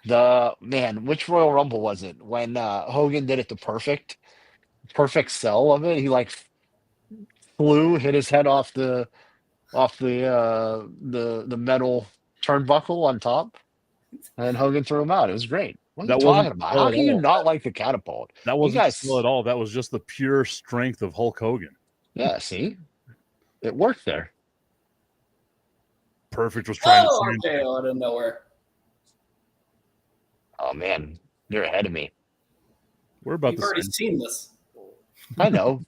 Speaker 1: Which Royal Rumble was it when Hogan did it the perfect sell of it? He like flew, hit his head off the metal turnbuckle on top, and Hogan threw him out. It was great. What are you
Speaker 2: That wasn't
Speaker 1: talking about?
Speaker 2: sell
Speaker 1: How
Speaker 2: at
Speaker 1: can you
Speaker 2: all.
Speaker 1: not like the catapult?
Speaker 2: That
Speaker 1: You
Speaker 2: wasn't
Speaker 1: guys,
Speaker 2: skill at all. That was just the pure strength of Hulk Hogan.
Speaker 1: yeah, see, it worked there.
Speaker 2: Perfect was trying
Speaker 3: Oh,
Speaker 2: to say.
Speaker 3: okay, out of nowhere.
Speaker 1: Oh man, you're ahead of me.
Speaker 2: We're about
Speaker 3: You've
Speaker 2: the
Speaker 3: already
Speaker 2: same.
Speaker 3: seen this.
Speaker 1: I know.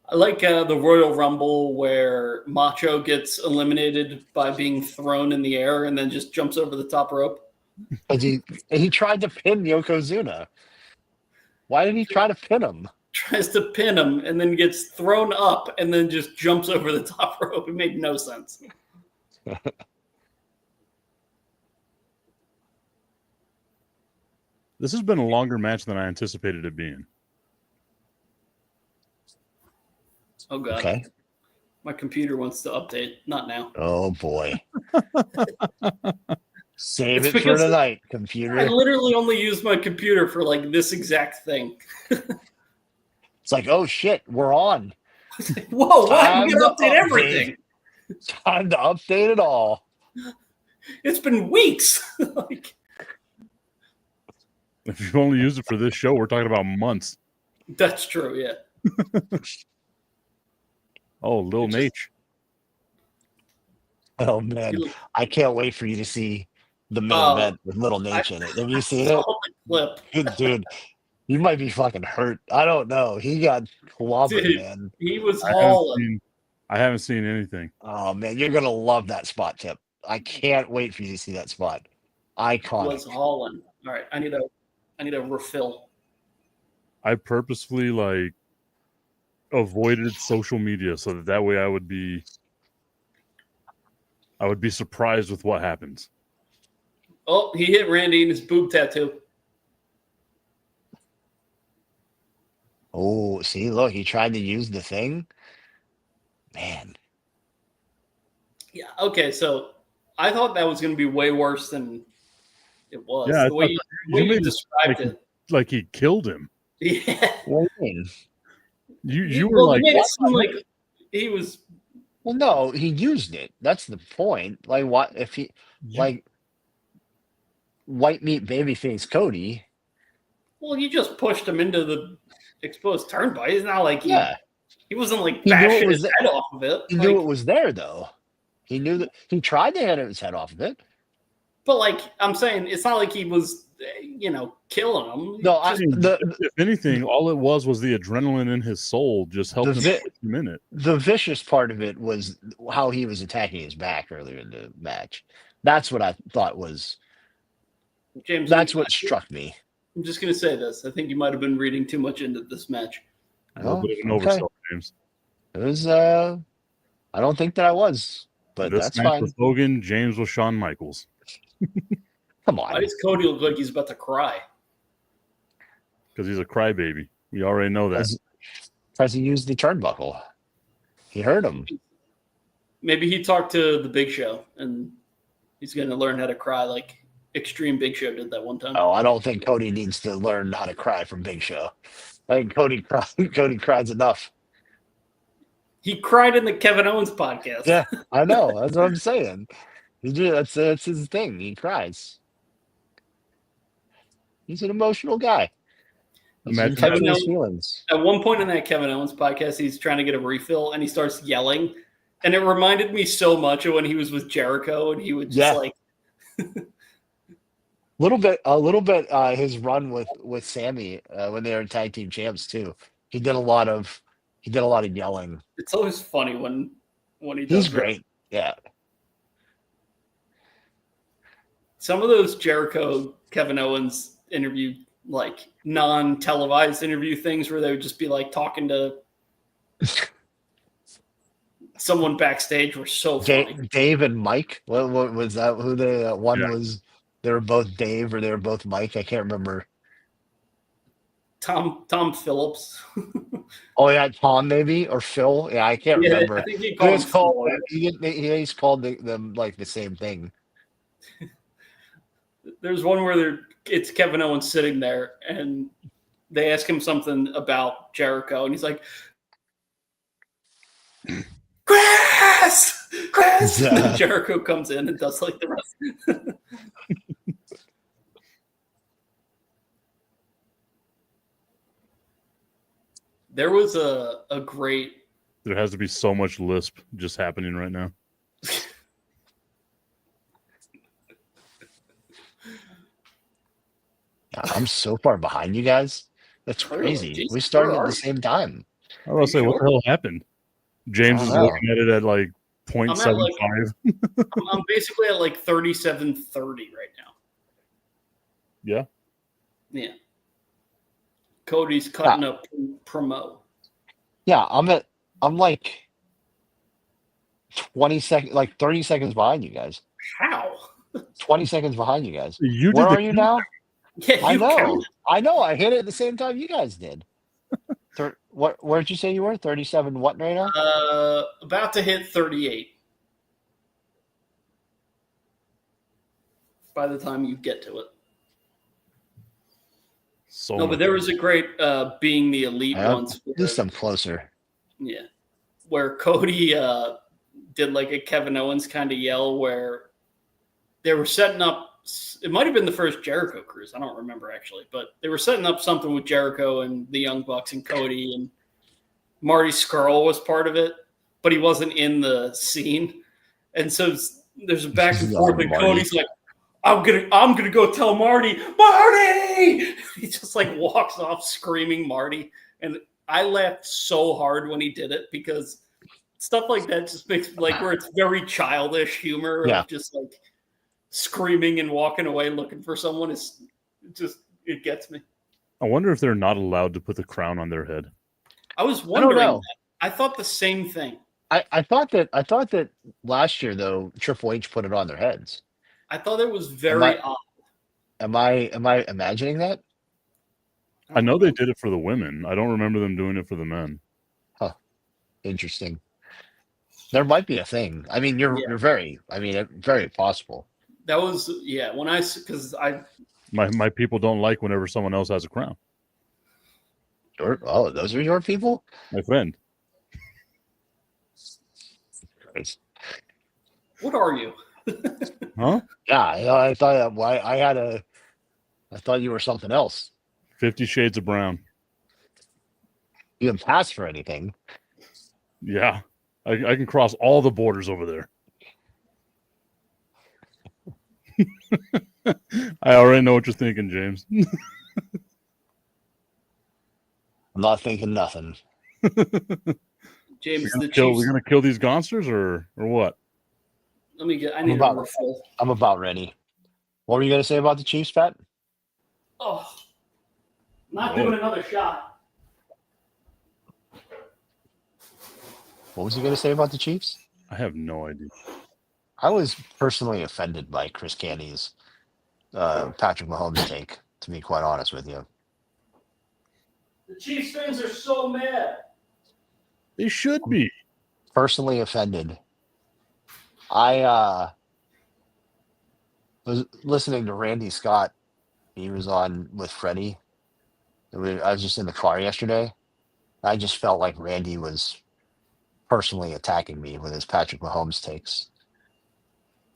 Speaker 3: I like the Royal Rumble where Macho gets eliminated by being thrown in the air and then just jumps over the top rope.
Speaker 1: But he tried to pin Yokozuna. Why did he try to pin him?
Speaker 3: Tries to pin him and then gets thrown up and then just jumps over the top rope. It made no sense.
Speaker 2: This has been a longer match than I anticipated it being.
Speaker 3: Oh god.
Speaker 1: Okay.
Speaker 3: My computer wants to update. Not now.
Speaker 1: Oh boy. Save
Speaker 3: It's
Speaker 1: it for
Speaker 3: because
Speaker 1: tonight,
Speaker 3: I
Speaker 1: computer.
Speaker 3: literally only use my computer for like this exact thing.
Speaker 1: It's like, oh shit, we're on.
Speaker 3: Whoa, what?
Speaker 1: Time
Speaker 3: We gotta
Speaker 1: to
Speaker 3: update
Speaker 1: update.
Speaker 3: everything.
Speaker 1: Time to update it all.
Speaker 3: It's been weeks. Like,
Speaker 2: If you only use it for this show, we're talking about months.
Speaker 3: that's true, yeah.
Speaker 2: Oh, Lil
Speaker 3: It just-
Speaker 2: Nate.
Speaker 1: Oh man, I can't wait for you to see the main
Speaker 3: Oh,
Speaker 1: event with Little Nate in it. Have you
Speaker 3: I
Speaker 1: seen
Speaker 3: saw
Speaker 1: it?
Speaker 3: the clip.
Speaker 1: Dude, you might be fucking hurt. I don't know. He got clobbered,
Speaker 3: Dude.
Speaker 1: man.
Speaker 3: He was
Speaker 2: I haven't
Speaker 3: hauling.
Speaker 2: seen, I haven't seen anything.
Speaker 1: Oh man, you're gonna love that spot, Tip. I can't wait for you to see that spot. Iconic.
Speaker 3: Was hauling. All right, I need a refill.
Speaker 2: I purposefully like avoided social media so that way I would be surprised with what happens.
Speaker 3: Oh, he hit Randy in his boob tattoo.
Speaker 1: Oh, see, look, he tried to use the thing. Man,
Speaker 3: Yeah. Okay, so I thought that was going to be way worse than it was.
Speaker 2: Yeah, I
Speaker 3: the way
Speaker 2: thought
Speaker 3: you,
Speaker 2: you
Speaker 3: the way you
Speaker 2: made it
Speaker 3: described
Speaker 2: like-
Speaker 3: it.
Speaker 2: Like he killed him.
Speaker 3: Yeah.
Speaker 1: what do you mean?
Speaker 2: You were
Speaker 3: Well,
Speaker 2: like,
Speaker 3: he made it seem like he was.
Speaker 1: Well, no, he used it. That's the point. Like, what if he like white meat babyface Cody?
Speaker 3: Well, you just pushed him into the exposed turnpike. It's not like
Speaker 1: Yeah,
Speaker 3: he wasn't like
Speaker 1: He knew it
Speaker 3: bashing
Speaker 1: was
Speaker 3: his head off of it.
Speaker 1: he
Speaker 3: Like,
Speaker 1: knew it was there though. He knew that he tried to hit his head off of it.
Speaker 3: but like I'm saying, it's not like he was, killing him.
Speaker 1: No, I, the
Speaker 2: if anything, all it was the adrenaline in his soul just helped
Speaker 1: The
Speaker 2: him
Speaker 1: vi-
Speaker 2: keep him in it.
Speaker 1: the vicious part of it was how he was attacking his back earlier in the match. That's what I thought was.
Speaker 3: James,
Speaker 1: That's what struck me.
Speaker 3: I'm just gonna say this. I think you might have been reading too much into this match.
Speaker 2: A little bit of an
Speaker 1: okay.
Speaker 2: oversight, James.
Speaker 1: It was. I don't think that I was, but
Speaker 2: This
Speaker 1: that's
Speaker 2: match
Speaker 1: fine.
Speaker 2: with Hogan, James was Shawn Michaels
Speaker 1: Come
Speaker 3: Why
Speaker 1: on.
Speaker 3: does Cody look like he's about to cry?
Speaker 2: because he's a crybaby. We already know that.
Speaker 1: Because he used the turnbuckle. He hurt him.
Speaker 3: Maybe he talked to the Big Show and he's going to learn how to cry like Extreme Big Show did that one time.
Speaker 1: Oh, I don't think Cody needs to learn how to cry from Big Show. I think Cody cries enough.
Speaker 3: He cried in the Kevin Owens podcast.
Speaker 1: Yeah, I know. That's what I'm saying. That's his thing. He cries. He's an emotional guy. He's in
Speaker 2: Imagine
Speaker 1: touch with
Speaker 3: that.
Speaker 1: his feelings.
Speaker 3: At one point in that Kevin Owens podcast, he's trying to get a refill and he starts yelling. And it reminded me so much of when he was with Jericho and he would just
Speaker 1: Yeah.
Speaker 3: like,
Speaker 1: A little bit. His run with Sammy when they were tag team champs too. He did a lot of yelling.
Speaker 3: it's always funny when he does
Speaker 1: He's
Speaker 3: that.
Speaker 1: great. Yeah.
Speaker 3: some of those Jericho, Kevin Owens interview, like non-televised interview things where they would just be like talking to someone backstage were so funny.
Speaker 1: Dave and Mike. What was that? Who they? One
Speaker 2: Yeah.
Speaker 1: was they were both Dave or they were both Mike. I can't remember.
Speaker 3: Tom Phillips.
Speaker 1: Oh yeah, Tom maybe or Phil. Yeah, I can't
Speaker 3: Yeah,
Speaker 1: remember.
Speaker 3: I think he
Speaker 1: But
Speaker 3: called
Speaker 1: it's
Speaker 3: him
Speaker 1: called.
Speaker 3: Phil.
Speaker 1: He's called them like the same thing.
Speaker 3: There's one where it's Kevin Owens sitting there and they ask him something about Jericho and he's like, Chris!
Speaker 1: Yeah.
Speaker 3: And then Jericho comes in and does like the rest. There was a great.
Speaker 2: There has to be so much lisp just happening right now.
Speaker 1: I'm so far behind you guys. That's
Speaker 3: Really?
Speaker 1: crazy.
Speaker 3: Jesus,
Speaker 1: We started
Speaker 3: where
Speaker 1: at
Speaker 3: are
Speaker 1: the
Speaker 3: you?
Speaker 1: same time.
Speaker 2: I was gonna say, what the hell happened? James
Speaker 1: I
Speaker 2: is
Speaker 1: don't know.
Speaker 2: looking at it at like
Speaker 3: I'm at, like,
Speaker 2: 0.75.
Speaker 3: I'm basically at like 37:30 right now.
Speaker 2: Yeah.
Speaker 3: Yeah. Cody's cutting up promo.
Speaker 1: Yeah, I'm like 20 seconds, like 30 seconds behind you guys.
Speaker 3: How?
Speaker 1: 20 seconds behind you guys.
Speaker 2: You
Speaker 1: Where
Speaker 2: did
Speaker 1: are you now?
Speaker 3: Yeah,
Speaker 1: I
Speaker 3: you
Speaker 1: know.
Speaker 3: counted.
Speaker 1: I know. I hit it at the same time you guys did. Where did you say you were? 37 what right now?
Speaker 3: About to hit 38 by the time you get to it.
Speaker 2: so
Speaker 3: No, but there was a great being the elite
Speaker 1: Yeah,
Speaker 3: once.
Speaker 1: At least I'm closer.
Speaker 3: Yeah. Where Cody did like a Kevin Owens kind of yell where they were setting up. It might have been the first Jericho cruise. I don't remember actually, but they were setting up something with Jericho and the Young Bucks and Cody, and Marty Scurll was part of it, but he wasn't in the scene. And so there's a back and forth, and
Speaker 1: Marty.
Speaker 3: Cody's like, I'm gonna go tell Marty. He just like walks off screaming Marty. And I laughed so hard when he did it because stuff like that just makes like where it's very childish humor
Speaker 1: Yeah.
Speaker 3: of just like screaming and walking away looking for someone is just it gets me.
Speaker 2: I wonder if they're not allowed to put the crown on their head.
Speaker 3: I was
Speaker 1: I don't
Speaker 3: wondering
Speaker 1: know.
Speaker 3: that. I thought the same thing.
Speaker 1: I thought that last year though Triple H put it on their heads.
Speaker 3: I thought it was very odd.
Speaker 1: Am I imagining that?
Speaker 2: I know they did it for the women. I don't remember them doing it for the men.
Speaker 1: Interesting. There might be a thing. I mean, you're very possible.
Speaker 3: That was when because I
Speaker 2: My people don't like whenever someone else has a crown.
Speaker 1: Oh, those are your people?
Speaker 2: My friend.
Speaker 1: Christ.
Speaker 3: what are you?
Speaker 2: Huh?
Speaker 1: Yeah, I thought I thought you were something else.
Speaker 2: 50 Shades of Brown.
Speaker 1: You didn't pass for anything.
Speaker 2: Yeah. I can cross all the borders over there. I already know what you're thinking, James.
Speaker 1: I'm not thinking nothing.
Speaker 3: James
Speaker 2: We're
Speaker 3: the
Speaker 2: gonna
Speaker 3: Chiefs.
Speaker 2: kill these gonsters or what?
Speaker 3: Let me get. I need a
Speaker 1: about-
Speaker 3: refill.
Speaker 1: I'm about ready. What were you gonna say about the Chiefs, Pat?
Speaker 3: Oh, not
Speaker 2: Oh.
Speaker 3: doing another shot.
Speaker 1: What was he gonna say about the Chiefs?
Speaker 2: I have no idea.
Speaker 1: I was personally offended by Chris Candy's Patrick Mahomes take, to be quite honest with you.
Speaker 3: The Chiefs fans are so mad.
Speaker 2: They should be.
Speaker 1: Personally offended. I was listening to Randy Scott. He was on with Freddie. I was just in the car yesterday. I just felt like Randy was personally attacking me with his Patrick Mahomes takes.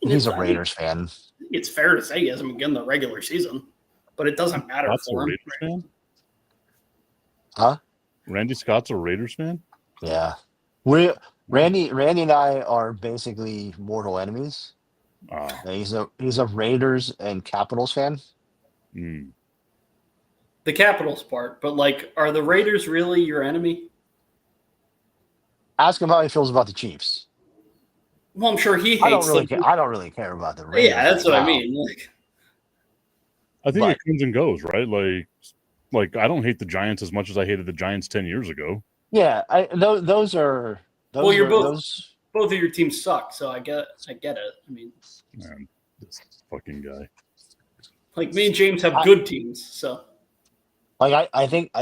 Speaker 1: He's a Raiders fan.
Speaker 3: It's fair to say he hasn't begun the regular season, but it doesn't matter
Speaker 2: Scott's a
Speaker 3: for him.
Speaker 2: Raiders fan?
Speaker 1: Huh?
Speaker 2: Randy Scott's a Raiders fan?
Speaker 1: Yeah. Randy and I are basically mortal enemies. He's a Raiders and Capitals fan.
Speaker 2: Mm.
Speaker 3: The Capitals part, but like, are the Raiders really your enemy?
Speaker 1: Ask him how he feels about the Chiefs.
Speaker 3: Well, I'm sure he hates
Speaker 1: I don't really
Speaker 3: them.
Speaker 1: care. I don't really care about the Raiders.
Speaker 3: Yeah, that's what I
Speaker 1: now.
Speaker 3: mean. Like,
Speaker 2: I think
Speaker 1: But-
Speaker 2: it comes and goes, right? Like I don't hate the Giants as much as I hated the Giants 10 years ago.
Speaker 1: Yeah, those are those.
Speaker 3: Well, you're
Speaker 1: are,
Speaker 3: both-
Speaker 1: those.
Speaker 3: Both of your teams suck, so I get it. I mean,
Speaker 2: Man, this fucking guy.
Speaker 3: like me and James have good teams, so
Speaker 1: Like I think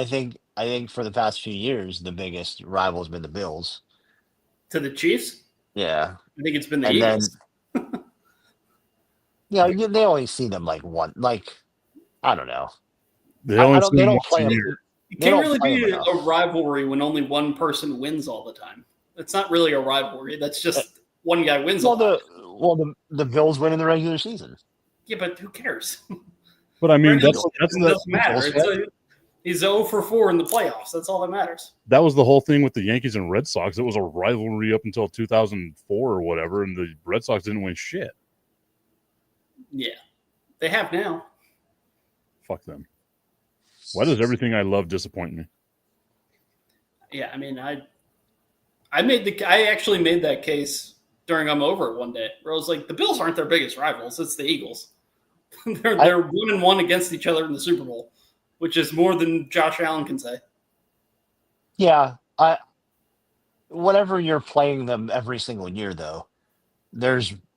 Speaker 1: for the past few years the biggest rival has been the Bills.
Speaker 3: to the Chiefs,
Speaker 1: Yeah,
Speaker 3: I think it's been the
Speaker 1: and then
Speaker 3: Eagles.
Speaker 1: they only see them like one. Like I don't know.
Speaker 2: They
Speaker 1: I
Speaker 2: only
Speaker 1: don't.
Speaker 2: see
Speaker 1: They
Speaker 2: him
Speaker 1: don't
Speaker 2: once a
Speaker 1: play them.
Speaker 2: year.
Speaker 3: It
Speaker 1: They
Speaker 3: can't
Speaker 1: don't
Speaker 3: really
Speaker 1: play
Speaker 3: be
Speaker 1: them
Speaker 3: a
Speaker 1: enough.
Speaker 3: rivalry when only one person wins all the time. It's not really a rivalry. That's just one guy wins a lot.
Speaker 1: The Bills win in the regular season.
Speaker 3: Yeah, but who cares?
Speaker 2: But I mean,
Speaker 3: Brandon
Speaker 2: that's
Speaker 3: it
Speaker 2: the
Speaker 3: doesn't matter.
Speaker 1: Bills
Speaker 3: He's 0 for 4 in the playoffs. That's all that matters.
Speaker 2: that was the whole thing with the Yankees and Red Sox. It was a rivalry up until 2004 or whatever, and the Red Sox didn't win shit.
Speaker 3: Yeah, they have now.
Speaker 2: Fuck them. Why does everything I love disappoint me?
Speaker 3: Yeah, I mean, I actually made that case during I'm Over It one day, where I was like, the Bills aren't their biggest rivals; it's the Eagles. they're 1-1 against each other in the Super Bowl, which is more than Josh Allen can say.
Speaker 1: Yeah, whenever you're playing them every single year, though,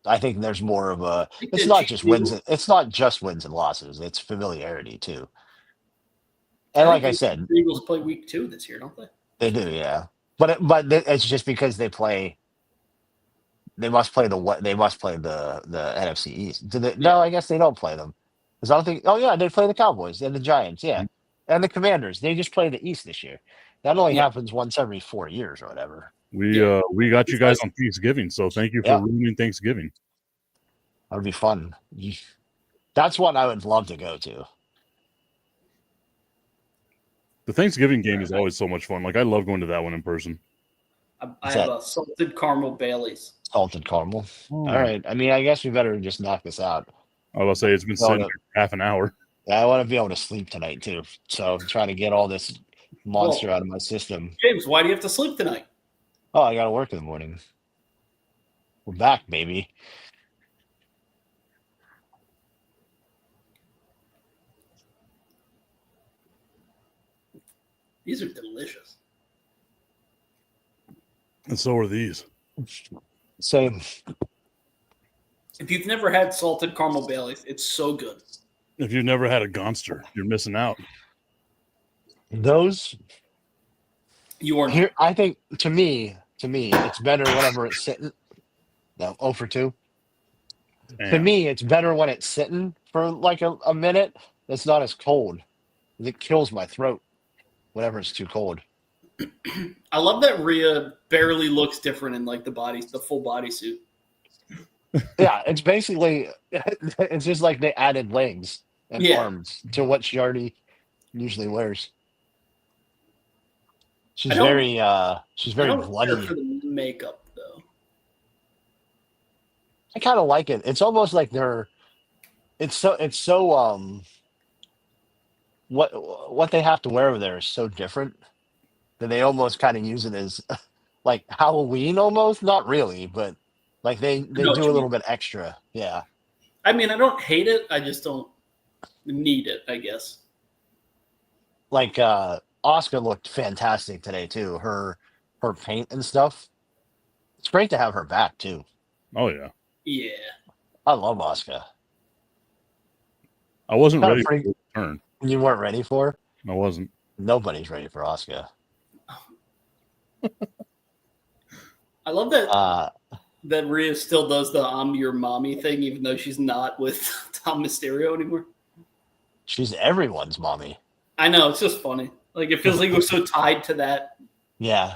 Speaker 1: I think there's more of a. It's not just wins. It's not just wins and losses. It's familiarity too. And like I said,
Speaker 3: the Eagles play week 2 this year, don't they?
Speaker 1: they do, yeah. But it's just because they play. They must play the NFC East. No, I guess they don't play them. Because I don't think. Oh yeah, they play the Cowboys and the Giants, yeah, and the Commanders. They just play the East this year. That only happens once every 4 years or whatever.
Speaker 2: We got you guys on Thanksgiving, so thank you for ruining Thanksgiving.
Speaker 1: That would be fun. That's one I would love to go to.
Speaker 2: The Thanksgiving game is always so much fun. Like I love going to that one in person.
Speaker 3: I have a salted caramel Bailey's.
Speaker 1: Salted caramel.
Speaker 2: Oh.
Speaker 1: All right. I mean, I guess we better just knock this out.
Speaker 2: I will say it's been sitting there half an hour.
Speaker 1: I want to be able to sleep tonight too. So I'm trying to get all this monster out of my system.
Speaker 3: James, why do you have to sleep tonight?
Speaker 1: Oh, I got to work in the morning. We're back, baby.
Speaker 3: These are delicious.
Speaker 2: And so are these.
Speaker 1: Same.
Speaker 3: If you've never had salted caramel Bailey's, it's so good.
Speaker 2: If you've never had a Gonster, you're missing out.
Speaker 1: Those
Speaker 3: You are
Speaker 1: here. I think to me, it's better whenever it's sitting. No, 0 for 2. To me, it's better when it's sitting for like a minute. It's not as cold. It kills my throat whenever it's too cold.
Speaker 3: I love that Rhea barely looks different in like the full bodysuit.
Speaker 1: Yeah, it's basically it's just like they added legs and arms to what she already usually wears. She's very
Speaker 3: I don't
Speaker 1: bloody.
Speaker 3: care for the makeup though.
Speaker 1: I kind of like it. It's almost like it's so what they have to wear over there is so different that they almost kind of use it as like Halloween almost, not really, but like they do a little bit extra. Yeah.
Speaker 3: I mean, I don't hate it. I just don't need it, I guess.
Speaker 1: Like Asuka looked fantastic today too. Her paint and stuff. It's great to have her back too.
Speaker 2: Oh yeah.
Speaker 3: Yeah.
Speaker 1: I love Asuka.
Speaker 2: I wasn't
Speaker 1: Kinda
Speaker 2: ready for
Speaker 1: pretty-
Speaker 2: the turn.
Speaker 1: You weren't ready for her?
Speaker 2: I wasn't.
Speaker 1: Nobody's ready for Asuka.
Speaker 3: I love that Rhea still does the "I'm your mommy" thing, even though she's not with Tom Mysterio anymore.
Speaker 1: She's everyone's mommy.
Speaker 3: I know, it's just funny. Like it feels like we're so tied to that.
Speaker 1: Yeah.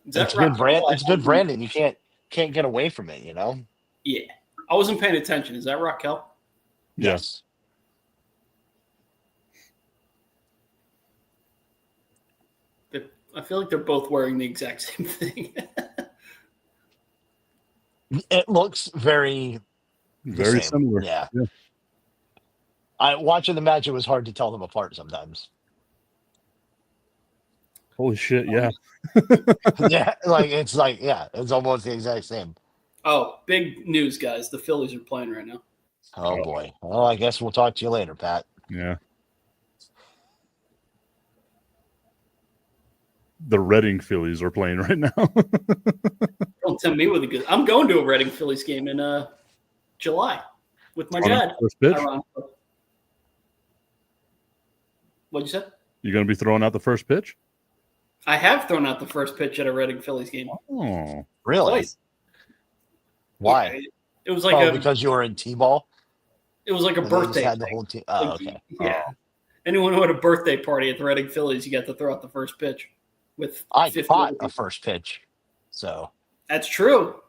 Speaker 3: Is that
Speaker 1: It's good brand.
Speaker 3: Raquel?
Speaker 1: It's good branding. You can't get away from it, you know?
Speaker 3: Yeah. I wasn't paying attention. Is that Raquel?
Speaker 2: Yes.
Speaker 3: I feel like they're both wearing the exact same thing.
Speaker 1: It looks very
Speaker 2: Very
Speaker 1: same.
Speaker 2: similar.
Speaker 1: Yeah. Watching the match, it was hard to tell them apart sometimes.
Speaker 2: Holy shit! Yeah.
Speaker 1: Yeah, it's almost the exact same.
Speaker 3: Oh, big news, guys. The Phillies are playing right now.
Speaker 1: Oh boy. Well, I guess we'll talk to you later, Pat.
Speaker 2: Yeah. The Reading Phillies are playing right now.
Speaker 3: Don't tempt me with a good. I'm going to a Reading Phillies game in July with my dad.
Speaker 2: First pitch?
Speaker 3: Ironically. What'd you say?
Speaker 2: You going to be throwing out the first pitch?
Speaker 3: I have thrown out the first pitch at a Reading Phillies game.
Speaker 2: Oh,
Speaker 1: Really?
Speaker 3: Twice.
Speaker 1: Why?
Speaker 3: Yeah, it was like
Speaker 1: Oh,
Speaker 3: a
Speaker 1: because you were in T-ball.
Speaker 3: it was like a
Speaker 1: And they just
Speaker 3: birthday.
Speaker 1: had the
Speaker 3: thing.
Speaker 1: whole team. Oh,
Speaker 3: Like,
Speaker 1: okay.
Speaker 3: Yeah. Anyone who had a birthday party at the Reading Phillies, you got to throw out the first pitch with
Speaker 1: I
Speaker 3: 50
Speaker 1: caught
Speaker 3: other
Speaker 1: a
Speaker 3: people.
Speaker 1: first pitch, so
Speaker 3: That's true.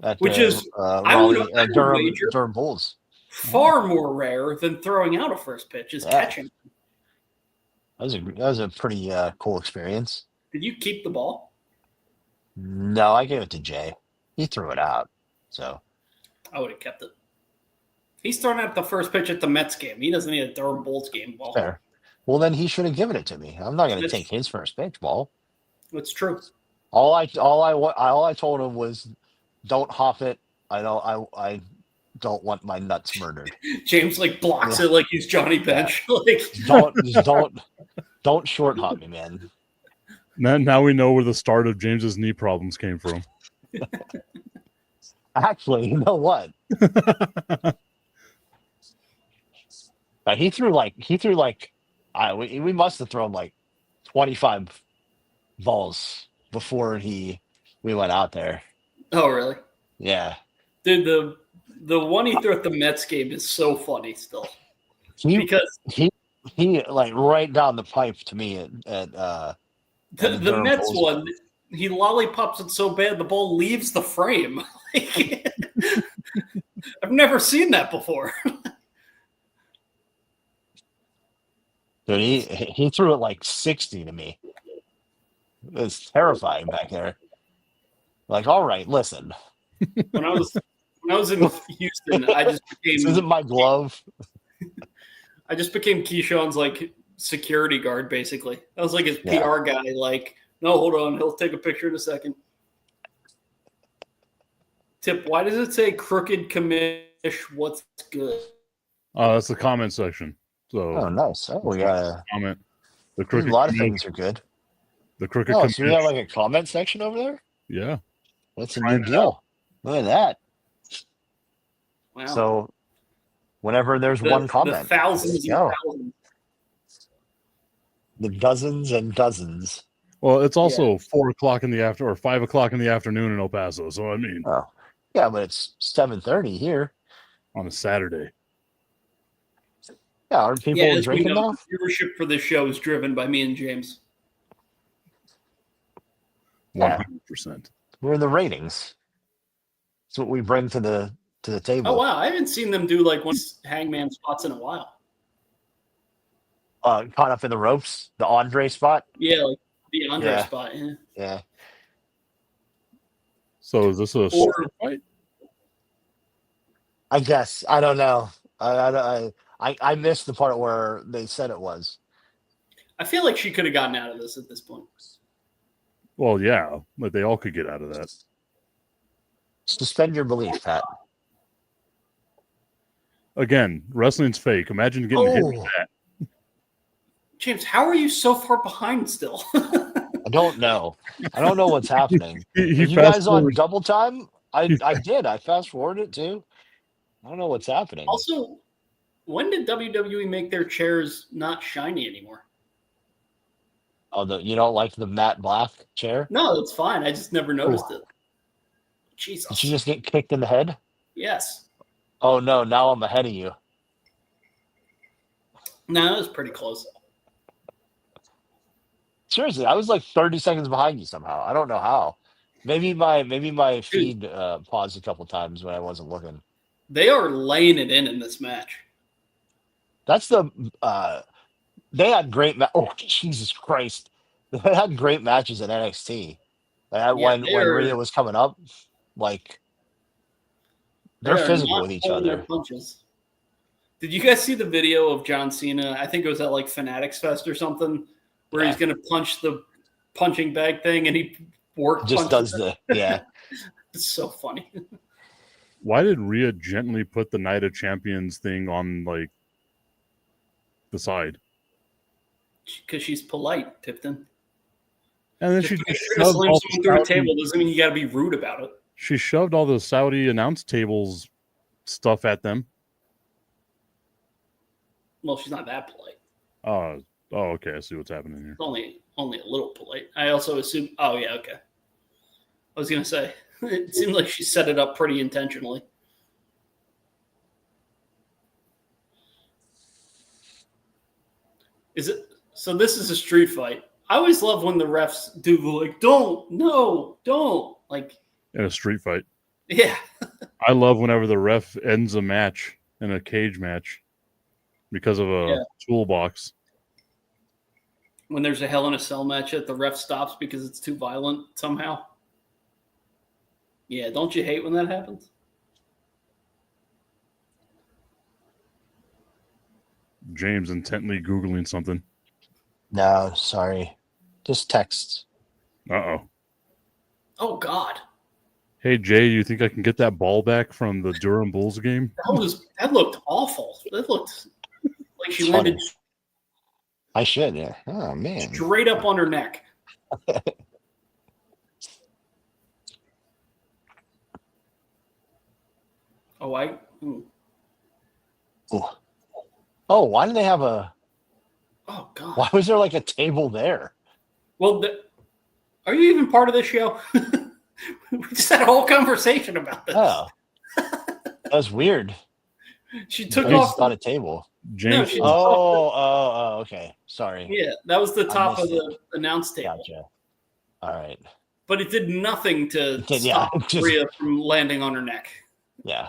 Speaker 1: at
Speaker 3: Which
Speaker 1: the,
Speaker 3: is- I would-
Speaker 1: Raleigh,
Speaker 3: I would
Speaker 1: Durham,
Speaker 3: wager-
Speaker 1: Durham Bulls.
Speaker 3: Far more rare than throwing out a first pitch is
Speaker 1: Yeah.
Speaker 3: catching.
Speaker 1: That was a pretty cool experience.
Speaker 3: Did you keep the ball?
Speaker 1: No, I gave it to Jay. He threw it out. So
Speaker 3: I would have kept it. He's thrown out the first pitch at the Mets game. He doesn't need a Durham Bulls game ball.
Speaker 1: fair. Well, then he should have given it to me. I'm not going to
Speaker 3: That's-
Speaker 1: take his first pitch ball.
Speaker 3: It's true.
Speaker 1: All I told him was, don't hop it. I don't want my nuts murdered.
Speaker 3: James like blocks
Speaker 1: Yeah.
Speaker 3: it like he's Johnny Bench. Like
Speaker 1: Don't short hop me, man.
Speaker 2: now we know where the start of James's knee problems came from.
Speaker 1: Actually, you know what? He threw like we must have thrown like 25 balls before we went out there.
Speaker 3: oh really?
Speaker 1: Yeah.
Speaker 3: Dude, the one he threw at the Mets game is so funny still.
Speaker 1: He
Speaker 3: Because
Speaker 1: he like right down the pipe to me at
Speaker 3: the
Speaker 1: and Durham
Speaker 3: Mets
Speaker 1: Bulls
Speaker 3: one, he lollipops it so bad the ball leaves the frame. Like, I've never seen that before.
Speaker 1: Dude, he threw it like 60 to me. It was terrifying back there. Like, all right, listen,
Speaker 3: When I was in Houston,
Speaker 1: this isn't my glove.
Speaker 3: I just became Keyshawn's like security guard, basically. I was like his
Speaker 1: Yeah.
Speaker 3: PR guy. Like, no, hold on, he'll take a picture in a second. Tip, why does it say crooked commish? What's good?
Speaker 2: That's the comment section. So
Speaker 1: Oh, nice. Oh, we got
Speaker 2: comment. The
Speaker 1: a
Speaker 2: crooked.
Speaker 1: lot of
Speaker 2: commish-
Speaker 1: things are good.
Speaker 2: The crooked.
Speaker 1: Oh, so we have
Speaker 2: commish.
Speaker 1: like a comment section over there?
Speaker 2: Yeah.
Speaker 1: That's a
Speaker 2: Trying
Speaker 1: new
Speaker 2: it
Speaker 1: deal. Look at that.
Speaker 3: Wow.
Speaker 1: So whenever there's one
Speaker 3: the
Speaker 1: comment,
Speaker 3: thousands
Speaker 1: there you
Speaker 3: and
Speaker 1: go.
Speaker 3: thousands.
Speaker 1: The dozens and dozens.
Speaker 2: Well, it's also 4 o'clock in the after or 5 o'clock in the afternoon in El Paso. So I mean,
Speaker 1: Oh, yeah, but it's 7:30 here.
Speaker 2: on a Saturday.
Speaker 1: Yeah, aren't people
Speaker 3: Yeah, as we
Speaker 1: drinking
Speaker 3: know,
Speaker 1: now?
Speaker 3: viewership for this show is driven by me and James.
Speaker 2: 100%.
Speaker 1: We're in the ratings. That's what we bring to the table.
Speaker 3: Oh wow, I haven't seen them do like one hangman spots in a while.
Speaker 1: Caught up in the ropes, the Andre spot.
Speaker 3: Yeah, like the Andre
Speaker 1: Yeah.
Speaker 3: spot. Yeah.
Speaker 1: Yeah.
Speaker 2: So is this a sword fight?
Speaker 1: I guess. I don't know. I missed the part where they said it was.
Speaker 3: I feel like she could have gotten out of this at this point.
Speaker 2: Well, yeah, but they all could get out of that.
Speaker 1: Suspend your belief, Pat.
Speaker 2: Again, wrestling's fake. Imagine getting hit with
Speaker 1: Oh.
Speaker 2: that.
Speaker 3: James, how are you so far behind still?
Speaker 1: I don't know. I don't know what's happening.
Speaker 2: He
Speaker 1: Are you
Speaker 2: fast
Speaker 1: guys on
Speaker 2: forward-
Speaker 1: double time? I did. I fast forwarded it too. I don't know what's happening.
Speaker 3: Also, when did WWE make their chairs not shiny anymore?
Speaker 1: Oh, you don't like the matte black chair?
Speaker 3: No, it's fine. I just never noticed it. Jesus.
Speaker 1: Did you just get kicked in the head?
Speaker 3: Yes.
Speaker 1: Oh no, now I'm ahead of you.
Speaker 3: No, it was pretty close.
Speaker 1: Seriously, I was like 30 seconds behind you somehow. I don't know how. Maybe my feed paused a couple times when I wasn't looking.
Speaker 3: They are laying it in this match.
Speaker 1: That's the they had great oh Jesus Christ. They had great matches in NXT. When
Speaker 3: they're-
Speaker 1: Rhea was coming up, like they're
Speaker 3: They are
Speaker 1: physical
Speaker 3: not
Speaker 1: with each
Speaker 3: pulling their
Speaker 1: other.
Speaker 3: punches. Did you guys see the video of John Cena? I think it was at like Fanatics Fest or something, where he's going to punch the punching bag thing and he
Speaker 1: Just does
Speaker 3: punches it.
Speaker 1: the yeah.
Speaker 3: It's so funny.
Speaker 2: Why did Rhea gently put the Night of Champions thing on like the side?
Speaker 3: Because she's polite, Tipton.
Speaker 2: And then
Speaker 3: Just
Speaker 2: she
Speaker 3: because
Speaker 2: just
Speaker 3: you're gonna
Speaker 2: shoved
Speaker 3: slam
Speaker 2: all
Speaker 3: someone through a
Speaker 2: the Saudi,
Speaker 3: table doesn't mean you got to be rude about it.
Speaker 2: she shoved all the Saudi announce tables stuff at them.
Speaker 3: Well, she's not that polite.
Speaker 2: Oh, okay. I see what's happening here.
Speaker 3: It's only a little polite. I also assume. Oh yeah, okay. I was gonna say it seemed like she set it up pretty intentionally. Is it? So this is a street fight. I always love when the refs do the like, don't, no, don't. Like,
Speaker 2: In a street fight.
Speaker 3: yeah.
Speaker 2: I love whenever the ref ends a match in a cage match because of a toolbox.
Speaker 3: When there's a Hell in a Cell match that the ref stops because it's too violent somehow. Yeah, don't you hate when that happens?
Speaker 2: James intently Googling something.
Speaker 1: No, sorry. Just texts.
Speaker 2: Uh-oh.
Speaker 3: Oh God,
Speaker 2: Hey, Jay, you think I can get that ball back from the Durham Bulls game?
Speaker 3: that looked awful. That looked like she
Speaker 1: It's
Speaker 3: landed
Speaker 1: funny. I should, yeah. Oh, man.
Speaker 3: straight up on her neck. Oh,
Speaker 1: Oh, why did they have a...
Speaker 3: oh God.
Speaker 1: Why was there like a table there?
Speaker 3: Well, are you even part of this show? We just had a whole conversation about this.
Speaker 1: Oh. That was weird.
Speaker 3: She took
Speaker 1: I
Speaker 3: off.
Speaker 1: just thought a table.
Speaker 2: James,
Speaker 3: she-
Speaker 1: Oh, okay. Sorry.
Speaker 3: Yeah, that was the
Speaker 1: I
Speaker 3: top of
Speaker 1: missed
Speaker 3: the announce table.
Speaker 1: Gotcha. All right.
Speaker 3: But it did nothing to
Speaker 1: It did, yeah,
Speaker 3: stop
Speaker 1: just-
Speaker 3: Rhea from landing on her neck.
Speaker 1: Yeah.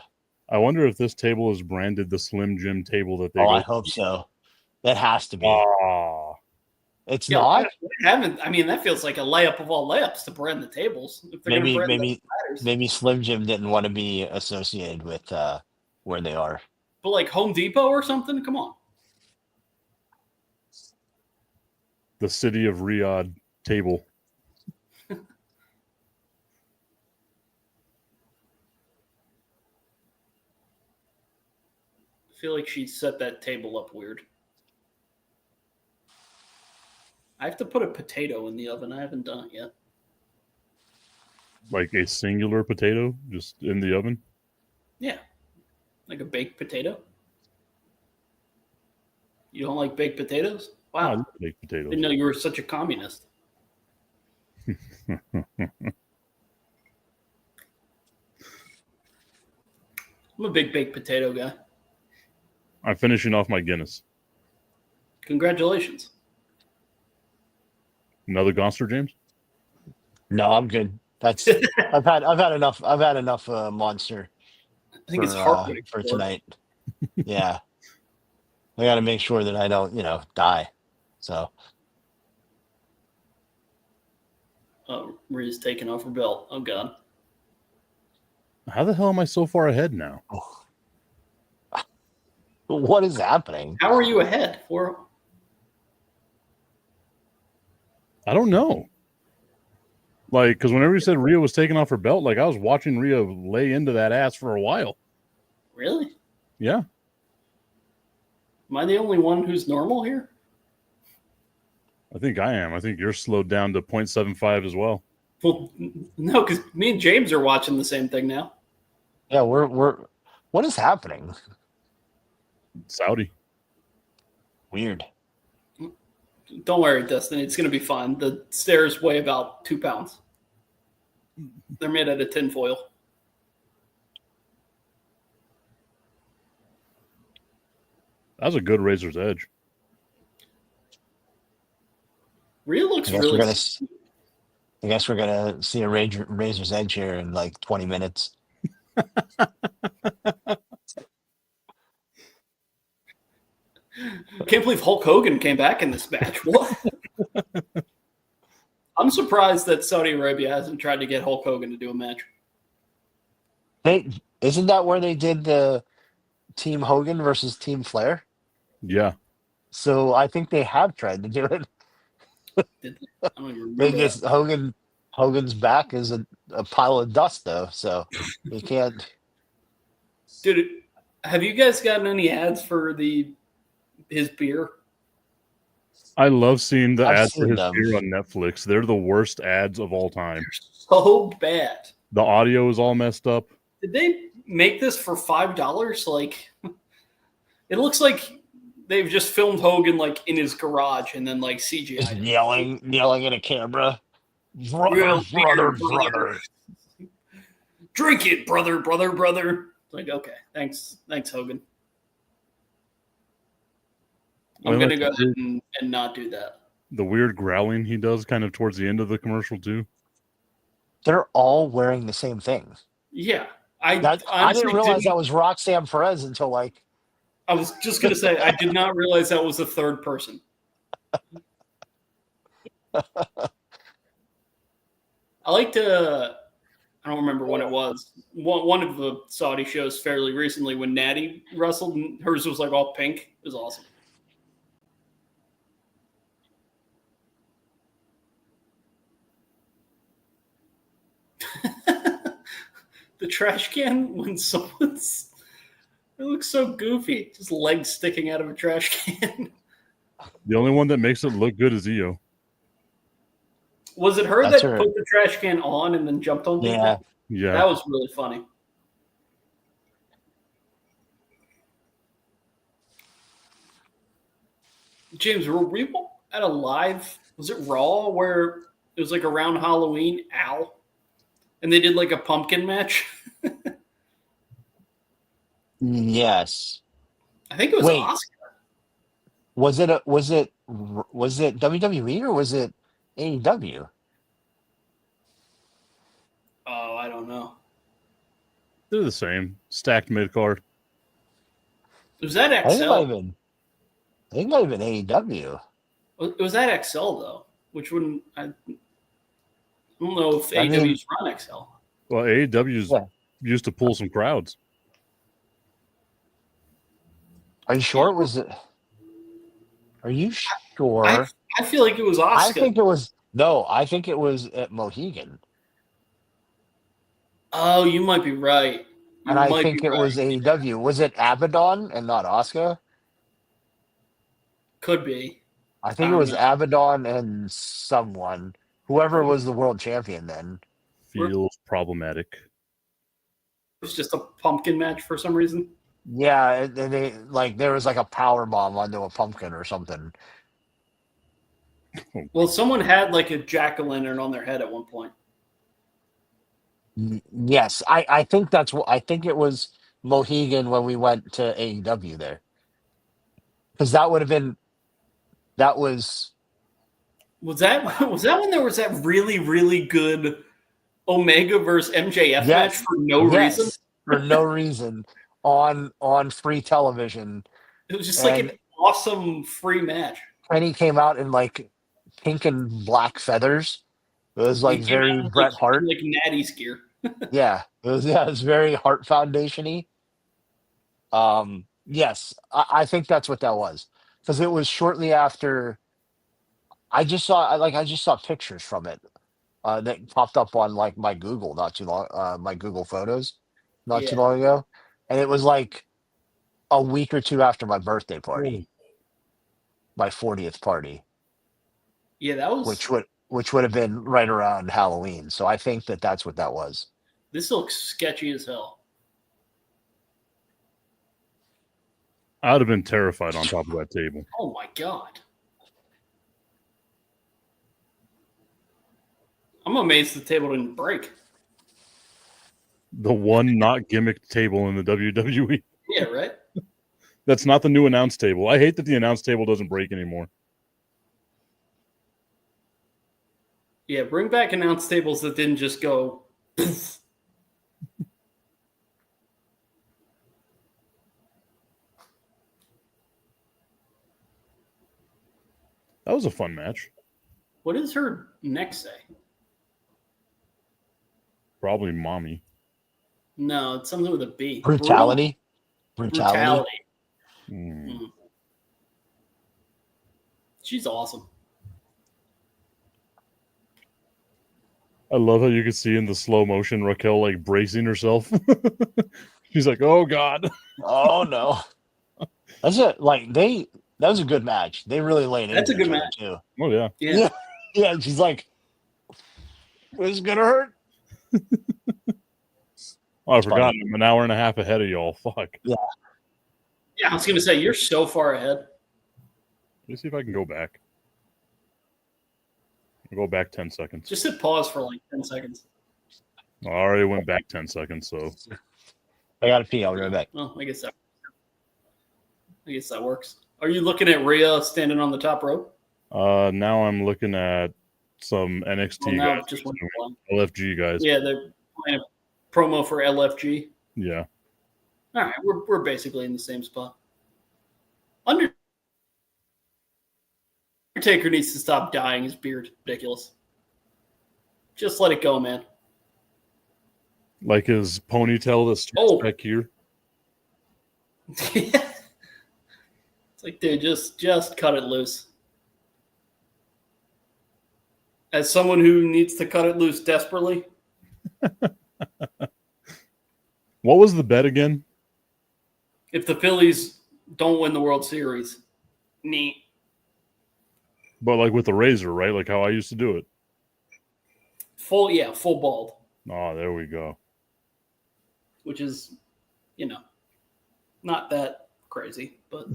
Speaker 2: I wonder if this table is branded the Slim Jim table that they
Speaker 1: Oh,
Speaker 2: go.
Speaker 1: I hope so. That has to be.
Speaker 2: Aw.
Speaker 1: It's
Speaker 3: Yeah,
Speaker 1: not.
Speaker 3: I mean, that feels like a layup of all layups to brand the tables. If they're
Speaker 1: Maybe,
Speaker 3: gonna brand
Speaker 1: maybe,
Speaker 3: the platters.
Speaker 1: maybe Slim Jim didn't want to be associated with where they are.
Speaker 3: But like Home Depot or something? Come on.
Speaker 2: The city of Riyadh table.
Speaker 3: I feel like she set that table up weird. I have to put a potato in the oven. I haven't done it yet.
Speaker 2: Like a singular potato just in the oven.
Speaker 3: Yeah. Like a baked potato. You don't like baked potatoes?
Speaker 2: I
Speaker 3: Wow.
Speaker 2: love baked potatoes.
Speaker 3: Didn't know you were such a communist. I'm a big baked potato guy.
Speaker 2: I'm finishing off my Guinness.
Speaker 3: Congratulations.
Speaker 2: Another Gonster, James?
Speaker 1: No, I'm good. That's I've had enough. I've had enough Monster
Speaker 3: I think it's
Speaker 1: for,
Speaker 3: heartbreak
Speaker 1: for tonight. Yeah, I got to make sure that I don't, die. So
Speaker 3: Rhea's taking off her belt. Oh God.
Speaker 2: How the hell am I so far ahead now?
Speaker 1: what is happening?
Speaker 3: How are you ahead?
Speaker 2: I don't know. Like, because whenever you said Rhea was taking off her belt, like I was watching Rhea lay into that ass for a while.
Speaker 3: Really?
Speaker 2: Yeah.
Speaker 3: Am I the only one who's normal here?
Speaker 2: I think I am. I think you're slowed down to 0.75 as well.
Speaker 3: Well, no, because me and James are watching the same thing now.
Speaker 1: Yeah, we're. What is happening?
Speaker 2: Saudi.
Speaker 1: Weird.
Speaker 3: Don't worry, Destiny. It's going to be fine. The stairs weigh about 2 pounds. They're made out of tinfoil.
Speaker 2: That was a good Razor's Edge.
Speaker 3: Rhea looks
Speaker 1: I guess
Speaker 3: really.
Speaker 1: we're gonna. I guess we're gonna see a Razor's Edge here in like 20 minutes.
Speaker 3: I can't believe Hulk Hogan came back in this match. What? I'm surprised that Saudi Arabia hasn't tried to get Hulk Hogan to do a match.
Speaker 1: Isn't that where they did the Team Hogan versus Team Flair?
Speaker 2: Yeah.
Speaker 1: So I think they have tried to do it.
Speaker 3: Did they? I don't even remember.
Speaker 1: They just Hogan's back is a pile of dust though, so you can't.
Speaker 3: Dude, have you guys gotten any ads for his beer?
Speaker 2: I love seeing the
Speaker 1: I've
Speaker 2: ads for
Speaker 1: seen
Speaker 2: his
Speaker 1: them.
Speaker 2: beer on Netflix. They're the worst ads of all time.
Speaker 3: So bad.
Speaker 2: The audio is all messed up.
Speaker 3: Did they make this for $5? Like, it looks like they've just filmed Hogan like in his garage and then like CGI.
Speaker 1: Just yelling at a camera.
Speaker 3: Real
Speaker 1: Brother.
Speaker 3: Drink it, brother. Like, okay, thanks, Hogan. I'm gonna go ahead and not do that.
Speaker 2: The weird growling he does kind of towards the end of the commercial too.
Speaker 1: They're all wearing the same thing.
Speaker 3: Yeah,
Speaker 1: I didn't realize that was Roxanne Perez until like.
Speaker 3: I was just gonna say I did not realize that was a third person. I like to. I don't remember when it was. One of the Saudi shows fairly recently when Natty wrestled, and hers was like all pink. It was awesome. The trash can when someone's. It looks so goofy. Just legs sticking out of a trash can.
Speaker 2: The only one that makes it look good is Io.
Speaker 3: Was it her
Speaker 1: That's
Speaker 3: that
Speaker 1: her.
Speaker 3: put the trash can on and then jumped on people?
Speaker 1: Yeah.
Speaker 2: Yeah.
Speaker 3: That was really funny. James, were we at a live? Was it Raw where it was like around Halloween? Ow. And they did like a pumpkin match?
Speaker 1: Yes.
Speaker 3: I think it was
Speaker 1: Wait.
Speaker 3: Oscar.
Speaker 1: Was it WWE or was it AEW?
Speaker 3: Oh, I don't know.
Speaker 2: They're the same. Stacked mid card.
Speaker 3: Was that
Speaker 1: I think it might have
Speaker 3: XL?
Speaker 1: been. I think it might have been AEW.
Speaker 3: It was that XL though, which wouldn't. I don't know if
Speaker 1: I mean-
Speaker 3: AEW's run XL.
Speaker 2: Well, AEW's
Speaker 1: Yeah.
Speaker 2: used to pull some crowds.
Speaker 1: Are you sure it was? Are you sure?
Speaker 3: I feel like it was
Speaker 1: I
Speaker 3: Oscar.
Speaker 1: think it was. No, I think it was at Mohegan,
Speaker 3: Oh, you might be right. You
Speaker 1: and I
Speaker 3: might
Speaker 1: think
Speaker 3: be
Speaker 1: it
Speaker 3: right.
Speaker 1: was AEW. Was it Abaddon and not Asuka?
Speaker 3: Could be.
Speaker 1: I think
Speaker 3: I
Speaker 1: it was
Speaker 3: don't
Speaker 1: Abaddon and someone, whoever was the world champion then.
Speaker 2: Feels problematic.
Speaker 3: It was just a pumpkin match for some reason.
Speaker 1: Yeah, and they like there was like a power bomb onto a pumpkin or something.
Speaker 3: Well, someone had like a jack-o'-lantern on their head at one point.
Speaker 1: Yes, I think that's what I think it was Mohegan when we went to AEW there, because that would have been that was
Speaker 3: Was that when there was that really, really good Omega versus MJF match for no
Speaker 1: yes,
Speaker 3: reason?
Speaker 1: for no reason on free television.
Speaker 3: It was just like
Speaker 1: And-
Speaker 3: an awesome free match.
Speaker 1: Kenny came out in like pink and black feathers. It was like
Speaker 3: He came
Speaker 1: very
Speaker 3: out with,
Speaker 1: Bret Hart.
Speaker 3: like Natty's gear.
Speaker 1: Yeah, it was very Hart Foundation-y. Yes, I think that's what that was because it was shortly after. I just saw pictures from it that popped up on like my Google not too long my Google Photos not too
Speaker 3: Yeah.
Speaker 1: long ago, and it was like a week or two after my birthday party, my 40th party,
Speaker 3: Yeah, that was.
Speaker 1: which would have been right around Halloween. So I think that that's what that was.
Speaker 3: This looks sketchy as hell.
Speaker 2: I'd have been terrified on top of that table.
Speaker 3: Oh my god. I'm amazed the table didn't break.
Speaker 2: The one not gimmicked table in the WWE.
Speaker 3: Yeah, right?
Speaker 2: That's not the new announce table. I hate that the announce table doesn't break anymore.
Speaker 3: Yeah, bring back announce tables that didn't just go poof.
Speaker 2: That was a fun match.
Speaker 3: What does her neck say?
Speaker 2: Probably mommy.
Speaker 3: No, it's something with a B.
Speaker 1: Brutality.
Speaker 3: Brutality.
Speaker 2: Hmm.
Speaker 3: She's awesome.
Speaker 2: I love how you can see in the slow motion Raquel like bracing herself. She's like, oh God.
Speaker 1: Oh no. That's it. Like that was a good match. They really laid
Speaker 3: That's
Speaker 1: into
Speaker 3: a good
Speaker 1: each other,
Speaker 3: match.
Speaker 1: too.
Speaker 2: Oh yeah.
Speaker 3: Yeah.
Speaker 1: Yeah. She's like, "This is gonna hurt."
Speaker 2: Oh, I
Speaker 1: It's
Speaker 2: forgot.
Speaker 1: funny.
Speaker 2: I'm an hour and a half ahead of y'all. Fuck.
Speaker 3: Yeah, I was gonna say you're so far ahead.
Speaker 2: Let me see if I can go back. I'll go back 10 seconds.
Speaker 3: Just hit pause for like 10 seconds.
Speaker 2: I already went back 10 seconds, so
Speaker 1: I gotta pee. I'll be right back.
Speaker 3: Well, I guess that works. Are you looking at Rhea standing on the top rope?
Speaker 2: now I'm looking at some NXT
Speaker 3: Well, now
Speaker 2: guys,
Speaker 3: it just went blank.
Speaker 2: LFG guys.
Speaker 3: Yeah, they're playing a promo for LFG.
Speaker 2: Yeah.
Speaker 3: All right, we're basically in the same spot. Undertaker needs to stop dyeing his beard. Ridiculous. Just let it go, man.
Speaker 2: Like his ponytail that starts
Speaker 3: Oh.
Speaker 2: back here.
Speaker 3: It's like, dude, just cut it loose. As someone who needs to cut it loose desperately,
Speaker 2: What was the bet again?
Speaker 3: if the Phillies don't win the World Series, neat.
Speaker 2: But like with the razor, right? Like how I used to do it.
Speaker 3: Full bald,
Speaker 2: Oh, there we go.
Speaker 3: which is, not that crazy, but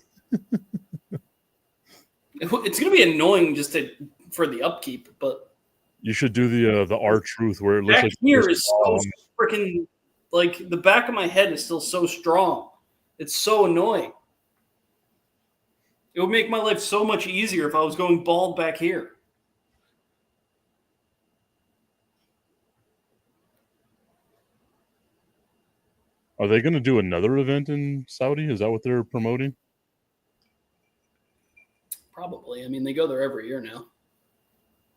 Speaker 3: it's going to be annoying for the upkeep. But
Speaker 2: You should do the R-Truth where it looks
Speaker 3: back
Speaker 2: like
Speaker 3: here is so
Speaker 2: um,
Speaker 3: freaking, like, the back of my head is still so strong. It's so annoying. It would make my life so much easier if I was going bald back here.
Speaker 2: Are they going to do another event in Saudi? Is that what they're promoting?
Speaker 3: Probably. I mean, they go there every year now.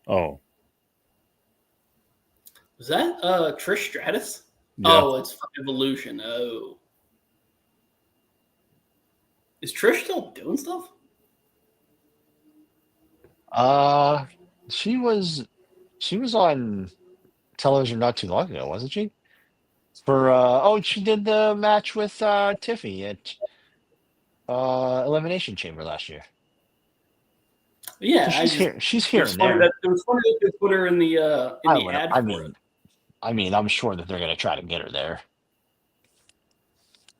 Speaker 2: Oh,
Speaker 3: Was that Trish Stratus?
Speaker 2: yeah.
Speaker 3: Oh, it's Evolution. Oh. Is Trish still doing stuff?
Speaker 1: She was on television not too long ago, wasn't she? She did the match with Tiffy at Elimination Chamber last year.
Speaker 3: Yeah,
Speaker 1: So she's
Speaker 3: it
Speaker 1: here
Speaker 3: was
Speaker 1: and
Speaker 3: funny
Speaker 1: there.
Speaker 3: that they put her in the ad for it.
Speaker 1: I mean, I'm sure that they're gonna try to get her there.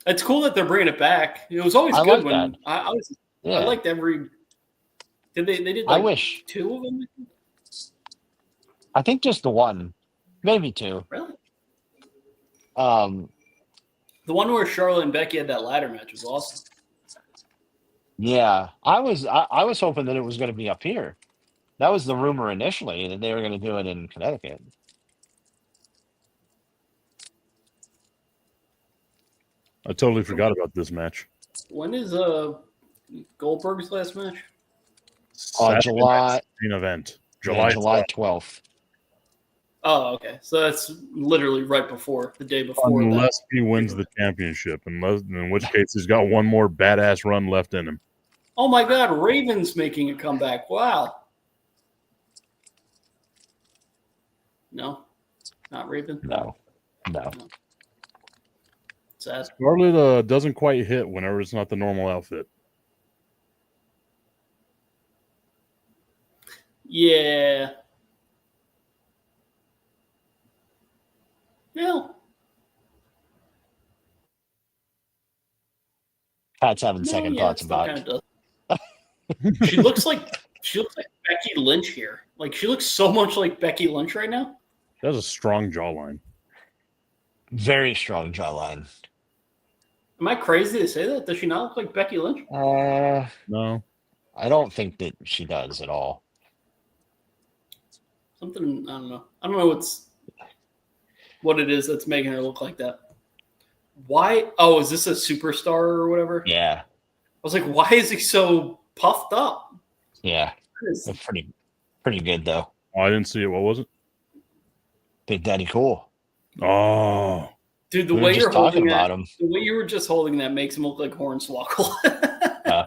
Speaker 3: It's cool that they're bringing it back. It was always
Speaker 1: I
Speaker 3: good
Speaker 1: like
Speaker 3: when
Speaker 1: that.
Speaker 3: I
Speaker 1: Yeah,
Speaker 3: liked every. Did they did
Speaker 1: I
Speaker 3: like
Speaker 1: wish.
Speaker 3: 2 of them?
Speaker 1: I think just the one, maybe two.
Speaker 3: Really?
Speaker 1: Um,
Speaker 3: The one where Charlotte and Becky had that ladder match was awesome.
Speaker 1: yeah, I was hoping that it was going to be up here. That was the rumor initially that they were going to do it in Connecticut.
Speaker 2: I totally forgot about this match.
Speaker 3: When is Goldberg's last match?
Speaker 2: Saturday
Speaker 1: July-
Speaker 2: night's main event.
Speaker 1: July
Speaker 2: July
Speaker 1: 12th.
Speaker 3: Oh, okay. So that's literally right before the day before.
Speaker 2: unless he wins the championship, in which case he's got one more badass run left in him.
Speaker 3: Oh my God, Raven's making a comeback! Wow. No, not Raven.
Speaker 1: No.
Speaker 3: Sad.
Speaker 2: Scarlett doesn't quite hit whenever it's not the normal outfit.
Speaker 3: Yeah. Well,
Speaker 1: Pat's having
Speaker 3: no,
Speaker 1: second
Speaker 3: yeah,
Speaker 1: thoughts
Speaker 3: it still
Speaker 1: about it.
Speaker 3: kinda does. She looks like Becky Lynch here. Like she looks so much like Becky Lynch right now.
Speaker 2: She has a strong jawline.
Speaker 1: Very strong jawline.
Speaker 3: Am I crazy to say that? Does she not look like Becky Lynch?
Speaker 2: No.
Speaker 1: I don't think that she does at all.
Speaker 3: Something I don't know. I don't know what it is that's making her look like that. Why? Oh, is this a superstar or whatever?
Speaker 1: Yeah.
Speaker 3: I was like, why is he so puffed up?
Speaker 1: Yeah. That's pretty good though.
Speaker 2: Oh, I didn't see it. What was it?
Speaker 1: Big Daddy Cool.
Speaker 2: Oh.
Speaker 3: Dude, the
Speaker 1: We
Speaker 3: way
Speaker 1: were
Speaker 3: you're
Speaker 1: just talking
Speaker 3: holding
Speaker 1: about
Speaker 3: that,
Speaker 1: him.
Speaker 3: the way you were just holding that makes him look like Hornswoggle.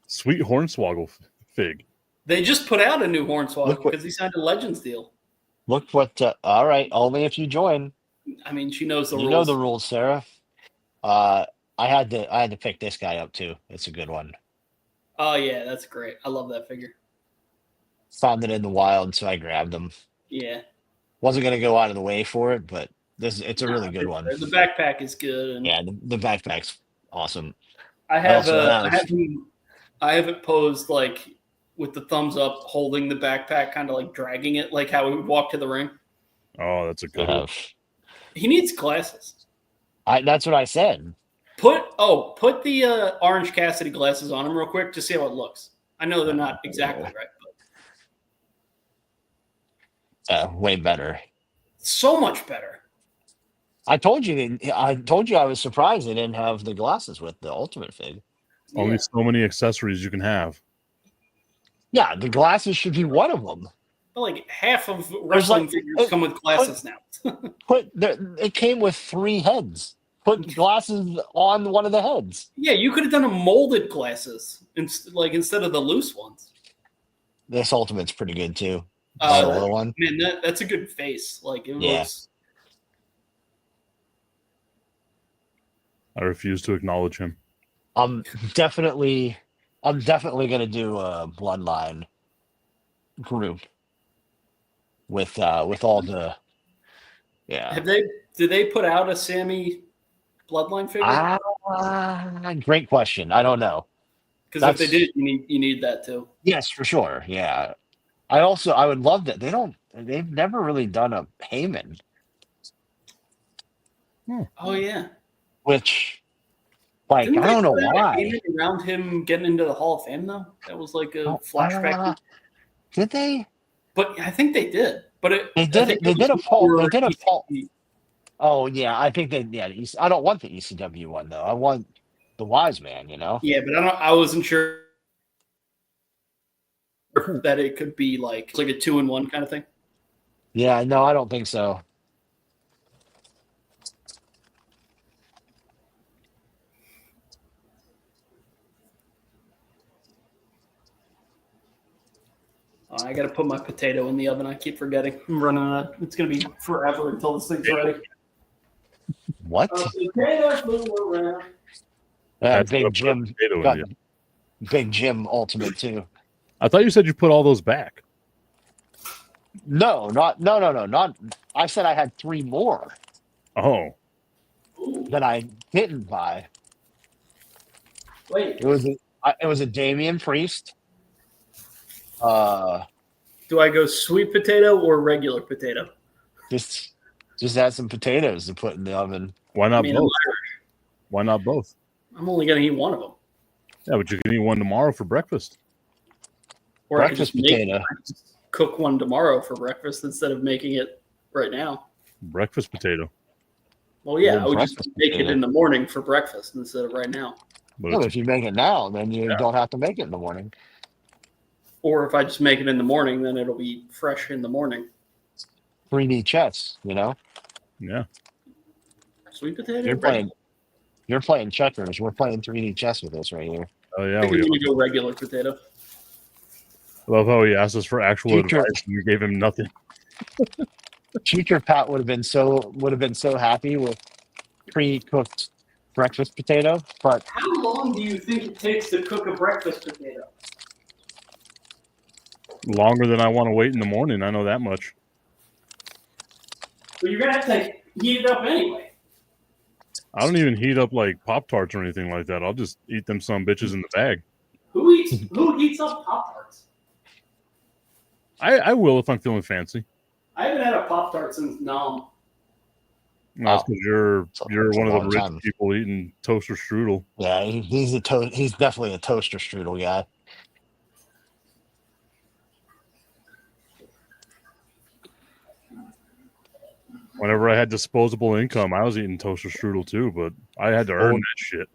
Speaker 2: Sweet Hornswoggle fig.
Speaker 3: They just put out a new Hornswoggle
Speaker 1: Look what-
Speaker 3: because he signed a Legends deal.
Speaker 1: Look what. All right, only if you join.
Speaker 3: I mean, she knows the
Speaker 1: You
Speaker 3: rules.
Speaker 1: know the rules, Sarah. I had to pick this guy up too. It's a good one.
Speaker 3: Oh yeah, that's great. I love that figure.
Speaker 1: Found it in the wild, so I grabbed him.
Speaker 3: Yeah,
Speaker 1: Wasn't gonna go out of the way for it, but it's a really good one.
Speaker 3: the backpack is good, and
Speaker 1: Yeah, the backpack's awesome.
Speaker 3: I have
Speaker 1: also
Speaker 3: I have it posed like with the thumbs up, holding the backpack, kind of like dragging it, like how we would walk to the ring.
Speaker 2: Oh, that's a
Speaker 1: I
Speaker 2: good one.
Speaker 1: have.
Speaker 3: He needs glasses.
Speaker 1: That's what I said.
Speaker 3: Put the Orange Cassidy glasses on him real quick to see how it looks. I know they're not exactly right, but
Speaker 1: Way better.
Speaker 3: so much better.
Speaker 1: I told you. I was surprised they didn't have the glasses with the Ultimate Fig.
Speaker 2: Only
Speaker 3: Yeah.
Speaker 2: so many accessories you can have.
Speaker 1: Yeah, the glasses should be one of them.
Speaker 3: But like half of wrestling figures come with glasses now.
Speaker 1: It came with 3 heads. Put glasses on one of the heads.
Speaker 3: Yeah, you could have done a molded glasses instead of the loose ones.
Speaker 1: This Ultimate's pretty good too.
Speaker 3: Oh,
Speaker 1: The little one.
Speaker 3: Man, that's a good face. Like it
Speaker 1: Yeah.
Speaker 3: looks.
Speaker 2: I refuse to acknowledge him.
Speaker 1: I'm definitely gonna do a Bloodline group with all the
Speaker 3: Did they put out a Sammy Bloodline figure?
Speaker 1: Great question. I don't know.
Speaker 3: Because if they did, you need that too.
Speaker 1: Yes, for sure. Yeah. I would love that. They've never really done a Heyman,
Speaker 3: Oh yeah.
Speaker 1: which like
Speaker 3: Didn't
Speaker 1: I don't
Speaker 3: they
Speaker 1: know
Speaker 3: put out a
Speaker 1: why.
Speaker 3: payment around him getting into the Hall of Fame though? That was like a flashback.
Speaker 1: Did they?
Speaker 3: But I think they did. But
Speaker 1: They did.
Speaker 3: I think
Speaker 1: They
Speaker 3: it
Speaker 1: did a
Speaker 3: was
Speaker 1: poll.
Speaker 3: more
Speaker 1: They did a poll.
Speaker 3: ECW.
Speaker 1: Oh yeah, I think they. Yeah, I don't want the ECW one though. I want the Wise Man. You know.
Speaker 3: Yeah, but I wasn't sure that it could be like a 2-in-1 kind of thing.
Speaker 1: Yeah. No, I don't think so.
Speaker 3: I got to put my potato in the oven. I keep forgetting. I'm running out. It's going to be forever until this thing's ready.
Speaker 1: What?
Speaker 3: Potato flew around.
Speaker 2: That's
Speaker 1: Big
Speaker 2: what I
Speaker 1: Jim.
Speaker 2: put a potato in
Speaker 1: Got
Speaker 2: you.
Speaker 1: Big Jim Ultimate too.
Speaker 2: I thought you said you put all those back.
Speaker 1: No, not. I said I had 3 more
Speaker 2: Oh,
Speaker 1: that I didn't buy.
Speaker 3: Wait,
Speaker 1: It was a Damian Priest.
Speaker 3: do I go sweet potato or regular potato?
Speaker 1: Just add some potatoes to put in the oven.
Speaker 2: why not
Speaker 3: I mean,
Speaker 2: both? Why not both?
Speaker 3: I'm only going to eat one of them.
Speaker 2: Yeah, but you can eat one tomorrow for breakfast.
Speaker 3: Or I could
Speaker 1: Breakfast
Speaker 3: just
Speaker 1: potato.
Speaker 3: cook one tomorrow for breakfast instead of making it right now.
Speaker 2: Breakfast potato.
Speaker 3: Well, yeah,
Speaker 1: Well,
Speaker 3: I would just
Speaker 1: breakfast
Speaker 3: make it
Speaker 1: potato.
Speaker 3: in the morning for breakfast instead of right now.
Speaker 2: But
Speaker 1: Well,
Speaker 2: it's,
Speaker 1: if you make it now, then you don't have to make it in the morning.
Speaker 3: Or if I just make it in the morning, then it'll be fresh in the morning.
Speaker 1: 3D chess, you know.
Speaker 2: yeah.
Speaker 3: Sweet potato?
Speaker 1: You're playing checkers. We're playing 3D chess with this right here.
Speaker 2: Oh
Speaker 3: I
Speaker 2: yeah.
Speaker 3: think I'm
Speaker 2: We
Speaker 3: going to go regular potato.
Speaker 2: love how he asked us for actual
Speaker 1: Future-
Speaker 2: advice and we gave him nothing.
Speaker 1: Future Pat would have been so happy with pre-cooked breakfast potato, but
Speaker 3: How long do you think it takes to cook a breakfast potato?
Speaker 2: Longer than I want to wait in the morning. I know that much.
Speaker 3: Well, you're going to have to heat it up anyway.
Speaker 2: I don't even heat up like Pop Tarts or anything like that. I'll just eat them some bitches in the bag.
Speaker 3: Who heats up Pop-Tarts?
Speaker 2: I will if I'm feeling fancy.
Speaker 3: I haven't had a Pop-Tart since Nom.
Speaker 2: No, that's because you're
Speaker 1: It's a
Speaker 2: one of the
Speaker 1: long
Speaker 2: rich
Speaker 1: time.
Speaker 2: people eating toaster strudel.
Speaker 1: yeah, he's definitely a toaster strudel guy.
Speaker 2: Whenever I had disposable income, I was eating toaster strudel too, but I had to earn that shit.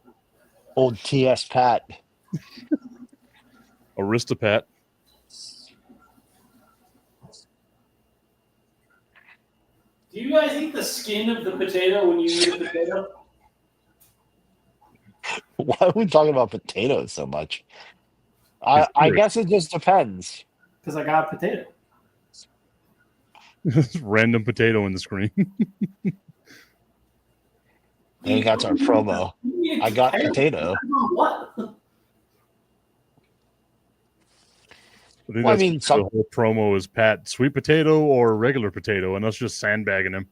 Speaker 1: Old TS Pat.
Speaker 2: Aristopat.
Speaker 3: Do you guys eat the skin of the potato when you eat a potato?
Speaker 1: Why are we talking about potatoes so much? I guess it just depends.
Speaker 3: Because I got a potato.
Speaker 2: Random potato in the screen.
Speaker 1: And that's our promo. I got potato.
Speaker 3: What?
Speaker 2: I think
Speaker 1: Well, I
Speaker 2: that's
Speaker 1: mean,
Speaker 2: the
Speaker 1: some
Speaker 2: whole promo is Pat sweet potato or regular potato, and us just sandbagging him.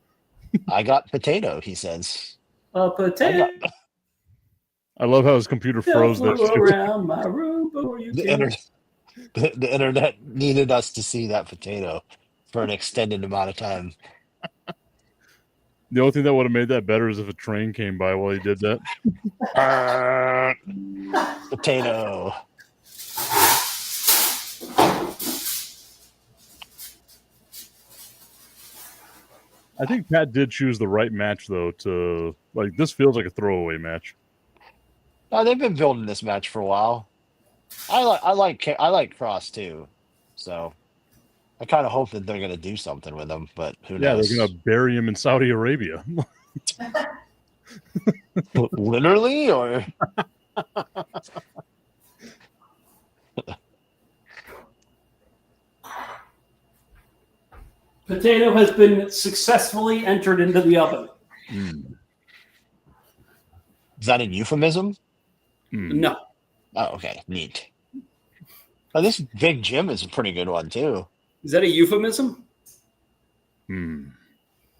Speaker 1: I got potato. He says.
Speaker 3: A
Speaker 1: I
Speaker 3: potato
Speaker 1: got
Speaker 2: I love how his computer froze there.
Speaker 3: flew
Speaker 2: too.
Speaker 3: around my room before you
Speaker 1: the
Speaker 3: came.
Speaker 1: internet. The internet needed us to see that potato for an extended amount of time.
Speaker 2: The only thing that would have made that better is if a train came by while he did that.
Speaker 1: Potato.
Speaker 2: I think Pat did choose the right match though. To like, this feels like a throwaway match.
Speaker 1: They've been building this match for a while. I like Cross too, so I kind of hope that they're gonna do something with him. But who
Speaker 2: Yeah,
Speaker 1: knows?
Speaker 2: they're gonna bury him in Saudi Arabia.
Speaker 1: Literally, or
Speaker 3: Potato has been successfully entered into the oven.
Speaker 1: is that a euphemism?
Speaker 3: No.
Speaker 1: Oh, okay, neat. Oh, this Big Jim is a pretty good one too.
Speaker 3: Is that a euphemism?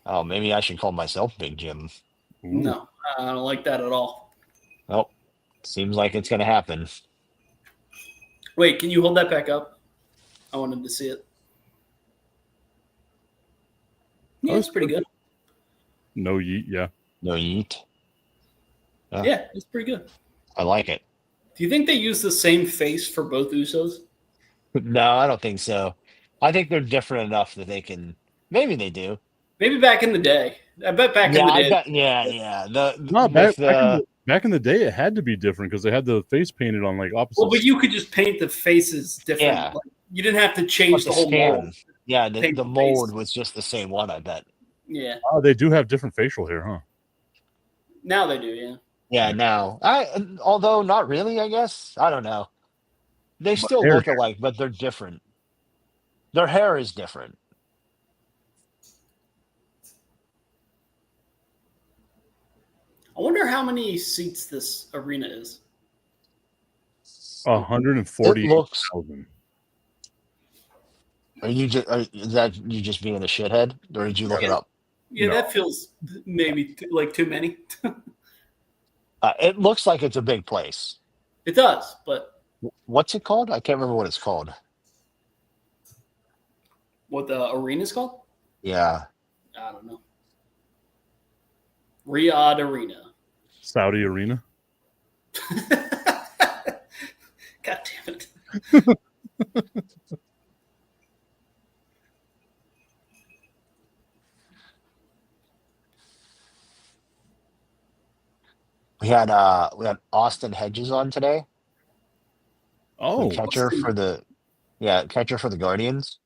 Speaker 1: Oh, maybe I should call myself Big Jim.
Speaker 2: Ooh.
Speaker 3: No. I don't like that at all.
Speaker 1: Well, seems like it's gonna happen.
Speaker 3: Wait, can you hold that back up? I wanted to see it. Yeah,
Speaker 2: Oh,
Speaker 3: it's pretty good.
Speaker 2: No yeet, yeah.
Speaker 1: No yeet.
Speaker 3: Yeah, it's pretty good.
Speaker 1: I like it.
Speaker 3: Do you think they use the same face for both Usos?
Speaker 1: No, I don't think so. I think they're different enough that they can. Maybe they do.
Speaker 3: Maybe back in the day. I bet back
Speaker 1: Yeah,
Speaker 3: in the
Speaker 1: I
Speaker 3: day.
Speaker 1: bet. Yeah.
Speaker 2: No, back in the day, it had to be different because they had the face painted on like opposite.
Speaker 3: Well, but you could just paint the faces different.
Speaker 1: Yeah.
Speaker 3: Like, you didn't have to change the whole mold.
Speaker 1: Yeah,
Speaker 3: Paint
Speaker 1: the
Speaker 3: the
Speaker 1: mold
Speaker 3: face.
Speaker 1: was just the same one. I bet.
Speaker 3: Yeah.
Speaker 2: Oh, they do have different facial hair, huh?
Speaker 3: Now they do, yeah.
Speaker 1: Yeah. Now, although not really. I guess I don't know. They still
Speaker 2: hair-
Speaker 1: look alike, but they're different. Their hair is different.
Speaker 3: I wonder how many seats this arena is.
Speaker 2: 140,000.
Speaker 1: Are you just? Is that you just being a shithead, or did you look it up?
Speaker 3: Yeah,
Speaker 2: No.
Speaker 3: that feels maybe like too many.
Speaker 1: It looks like it's a big place.
Speaker 3: It does, but
Speaker 1: What's it called? I can't remember what it's called.
Speaker 3: what the arena's called?
Speaker 1: Yeah.
Speaker 3: I don't know. Riyadh Arena.
Speaker 2: Saudi Arena.
Speaker 3: God damn it.
Speaker 1: We had Austin Hedges on today.
Speaker 2: Oh,
Speaker 1: Catcher for the Guardians.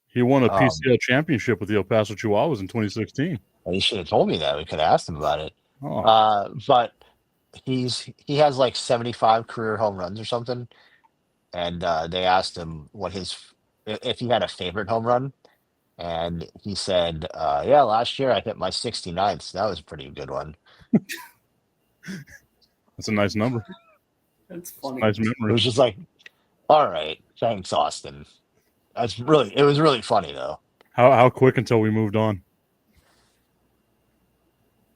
Speaker 2: he won a
Speaker 1: Um,
Speaker 2: PCL championship with the El Paso Chihuahuas in 2016.
Speaker 1: Well, you should have told me that. We could have asked him about it.
Speaker 2: Oh,
Speaker 1: But he has like 75 career home runs or something, and they asked him if he had a favorite home run, and he said, "Yeah, last year I hit my 69th. So that was a pretty good one."
Speaker 2: that's a nice number.
Speaker 3: That's funny.
Speaker 2: Nice
Speaker 1: It
Speaker 2: memory.
Speaker 1: was just like, "All right, thanks, Austin." It was really funny though.
Speaker 2: How quick until we moved on?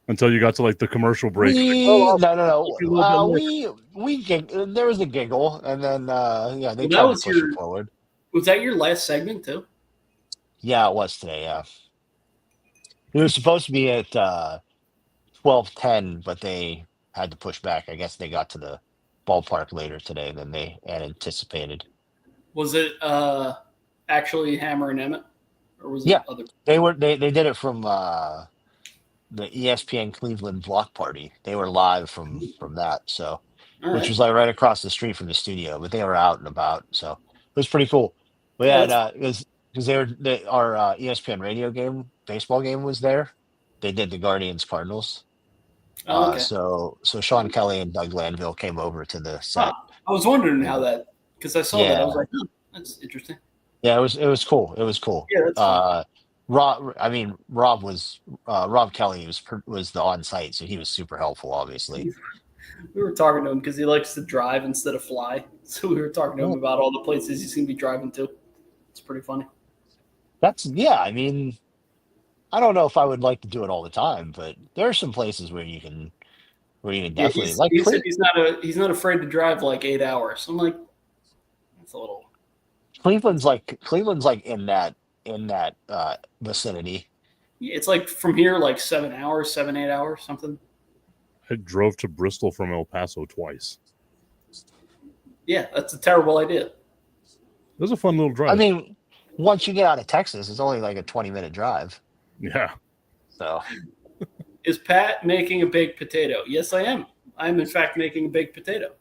Speaker 2: Until you got to like the commercial break.
Speaker 1: No.
Speaker 3: little
Speaker 1: There was a giggle, and then they
Speaker 3: Well, that
Speaker 1: tried to
Speaker 3: was
Speaker 1: push
Speaker 3: your-
Speaker 1: it forward.
Speaker 3: Was that your last segment too?
Speaker 1: Yeah, it was today. Yeah, it was supposed to be at 12:10, but they had to push back. I guess they got to the ballpark later today than they had anticipated.
Speaker 3: Was it actually Hammer and Emmett? Or was it
Speaker 1: Yeah.
Speaker 3: other?
Speaker 1: They did it from the ESPN Cleveland block party. They were live from that, so
Speaker 3: All
Speaker 1: which
Speaker 3: right.
Speaker 1: was like right across the street from the studio, but they were out and about, so it was pretty cool. We
Speaker 3: Yeah,
Speaker 1: had because our ESPN radio baseball game was there. They did the Guardians Cardinals.
Speaker 3: Oh, okay.
Speaker 1: So Sean Kelly and Doug Glanville came over to the set.
Speaker 3: I was wondering how that, because I saw that. I was
Speaker 1: Yeah.
Speaker 3: like, oh, that's interesting.
Speaker 1: Yeah, it was cool. It was cool.
Speaker 3: Yeah, that's fun.
Speaker 1: Rob Kelly was the on site, so he was super helpful, obviously.
Speaker 3: We were talking to him because he likes to drive instead of fly. So we were talking to him about all the places he's going to be driving to. It's pretty funny.
Speaker 1: I mean, I don't know if I would like to do it all the time, but there are some places where you can definitely
Speaker 3: he said he's not afraid to drive like 8 hours. I'm like, that's a little.
Speaker 1: Cleveland's like in that vicinity.
Speaker 3: Yeah, it's like from here like 7 hours, 8 hours, something.
Speaker 2: I drove to Bristol from El Paso twice.
Speaker 3: Yeah, that's a terrible idea.
Speaker 2: It was a fun little drive.
Speaker 1: I mean, once you get out of Texas, it's only like a 20-minute drive.
Speaker 2: Yeah.
Speaker 1: So,
Speaker 3: is Pat making a baked potato? Yes, I am. I'm in fact making a baked potato.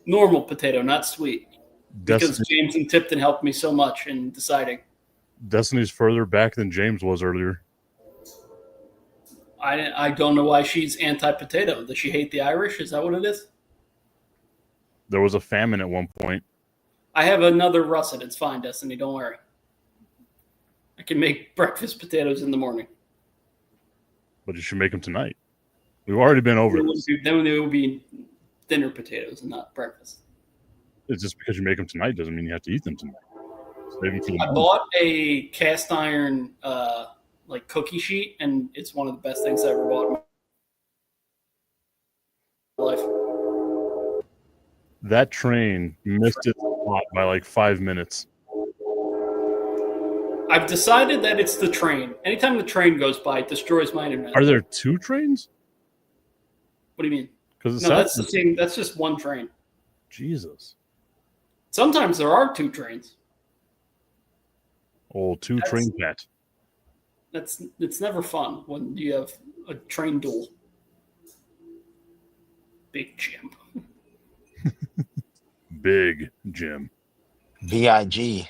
Speaker 3: Normal potato, not sweet. Because James and Tipton helped me so much in deciding.
Speaker 2: Destiny's further back than James was earlier.
Speaker 3: I don't know why she's anti-potato. Does she hate the Irish? Is that what it is?
Speaker 2: There was a famine at one point.
Speaker 3: I have another russet. It's fine, Destiny. Don't worry. I can make breakfast potatoes in the morning.
Speaker 2: But you should make them tonight. We've already been over this.
Speaker 3: Then it would be dinner potatoes and not breakfast.
Speaker 2: It's just because you make them tonight doesn't mean you have to eat them tonight.
Speaker 3: I bought a cast iron like cookie sheet, and it's one of the best things I ever bought in my life.
Speaker 2: That train missed its spot by like 5 minutes.
Speaker 3: I've decided that it's the train. Anytime the train goes by, it destroys my internet.
Speaker 2: Are there 2 trains?
Speaker 3: What do you mean?
Speaker 2: Because
Speaker 3: no, that's the same. That's just one train.
Speaker 2: Jesus.
Speaker 3: Sometimes there are 2 trains.
Speaker 2: Oh, train pet.
Speaker 3: It's never fun when you have a train duel. Big Jim.
Speaker 2: Big Jim.
Speaker 1: BIG.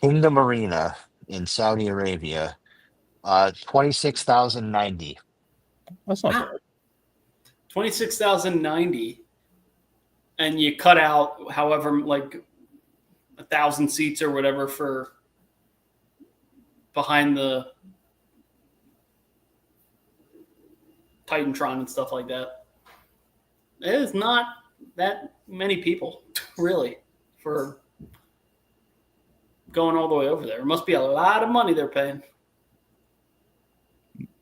Speaker 1: Kingdom Arena in Saudi Arabia. 26,090.
Speaker 2: That's not bad.
Speaker 3: 26,090. And you cut out however like 1,000 seats or whatever for behind the Titantron and stuff like that. It is not that many people, really, for going all the way over there. It must be a lot of money they're paying.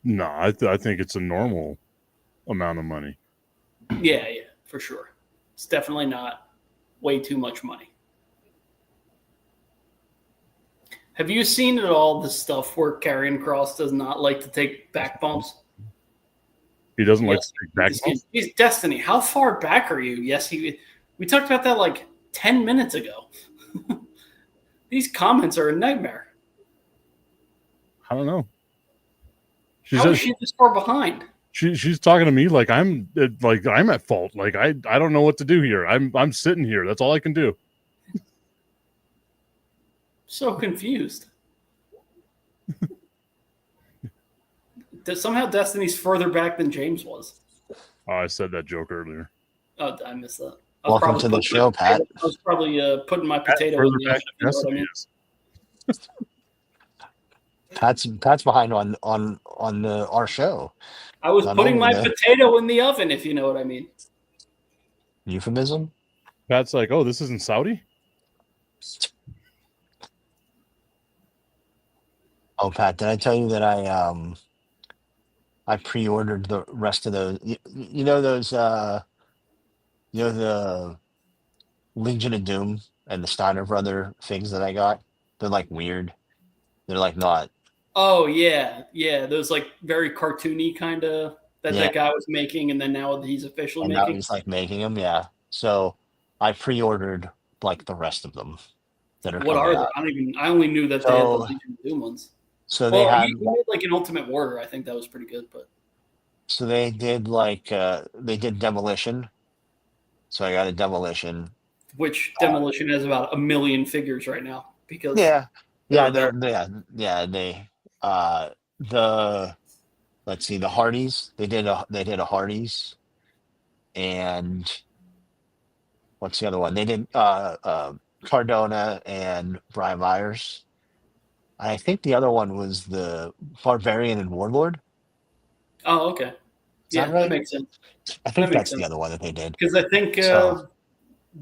Speaker 2: No, I think it's a normal amount of money.
Speaker 3: Yeah, for sure. It's definitely not way too much money. Have you seen at all the stuff where Karrion Kross does not like to take back bumps?
Speaker 2: He doesn't like to take back bumps?
Speaker 3: He's Destiny. How far back are you? Yes, we talked about that like 10 minutes ago. These comments are a nightmare.
Speaker 2: I don't know.
Speaker 3: How is she this far behind?
Speaker 2: She's talking to me like I'm at fault. Like I don't know what to do here. I'm sitting here. That's all I can do.
Speaker 3: So confused. Somehow Destiny's further back than James was.
Speaker 2: Oh, I said that joke earlier.
Speaker 3: Oh, I missed that.
Speaker 1: Welcome to the show, Pat.
Speaker 3: I was probably putting my potato in the oven. You know what I mean?
Speaker 1: Pat's behind on our show.
Speaker 3: I was putting my potato in the oven, if you know what I mean.
Speaker 1: Euphemism?
Speaker 2: Pat's like, oh, this isn't Saudi?
Speaker 1: Oh, Pat, did I tell you that I pre-ordered the rest of those? You know those the Legion of Doom and the Steiner Brother things that I got? They're like weird. They're like not.
Speaker 3: Oh yeah. Those like very cartoony kind of that guy was making, and then now he's officially making.
Speaker 1: Now he's like making them, yeah. So I pre-ordered like the rest of them that are.
Speaker 3: What are they? I only knew that they had the Legion of Doom ones.
Speaker 1: So they had
Speaker 3: he made like an Ultimate Warrior. I think that was pretty good, but.
Speaker 1: So they did they did Demolition. So I got a Demolition.
Speaker 3: Which Demolition has about 1 million figures right now because.
Speaker 1: They let's see, the Hardys. They did a Hardys, and what's the other one? They did Cardona and Brian Myers, I think the other one was the Barbarian and Warlord.
Speaker 3: Oh, okay. Yeah,
Speaker 1: that right?
Speaker 3: that makes sense.
Speaker 1: I think
Speaker 3: That makes
Speaker 1: that's the
Speaker 3: sense.
Speaker 1: other one that they did.
Speaker 3: Because I think
Speaker 1: So-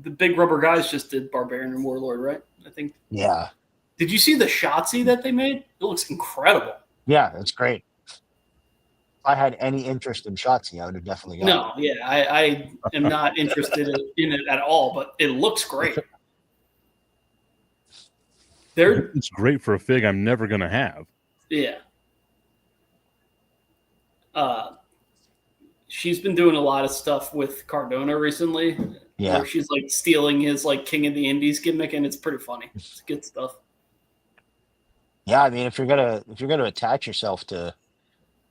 Speaker 3: the Big Rubber Guys just did Barbarian and Warlord, right? I think.
Speaker 1: Yeah.
Speaker 3: Did you see the Shotzi that they made? It looks incredible.
Speaker 1: Yeah, it's great. If I had any interest in Shotzi, I would have definitely got
Speaker 3: No, yeah, I am not interested in it at all, but it looks great. They're
Speaker 2: It's great for a fig I'm never gonna have.
Speaker 3: yeah. She's been doing a lot of stuff with Cardona recently,
Speaker 1: Yeah.
Speaker 3: where she's like stealing his like King of the Indies gimmick, and it's pretty funny. It's good stuff.
Speaker 1: Yeah, I mean, if you're gonna attach yourself to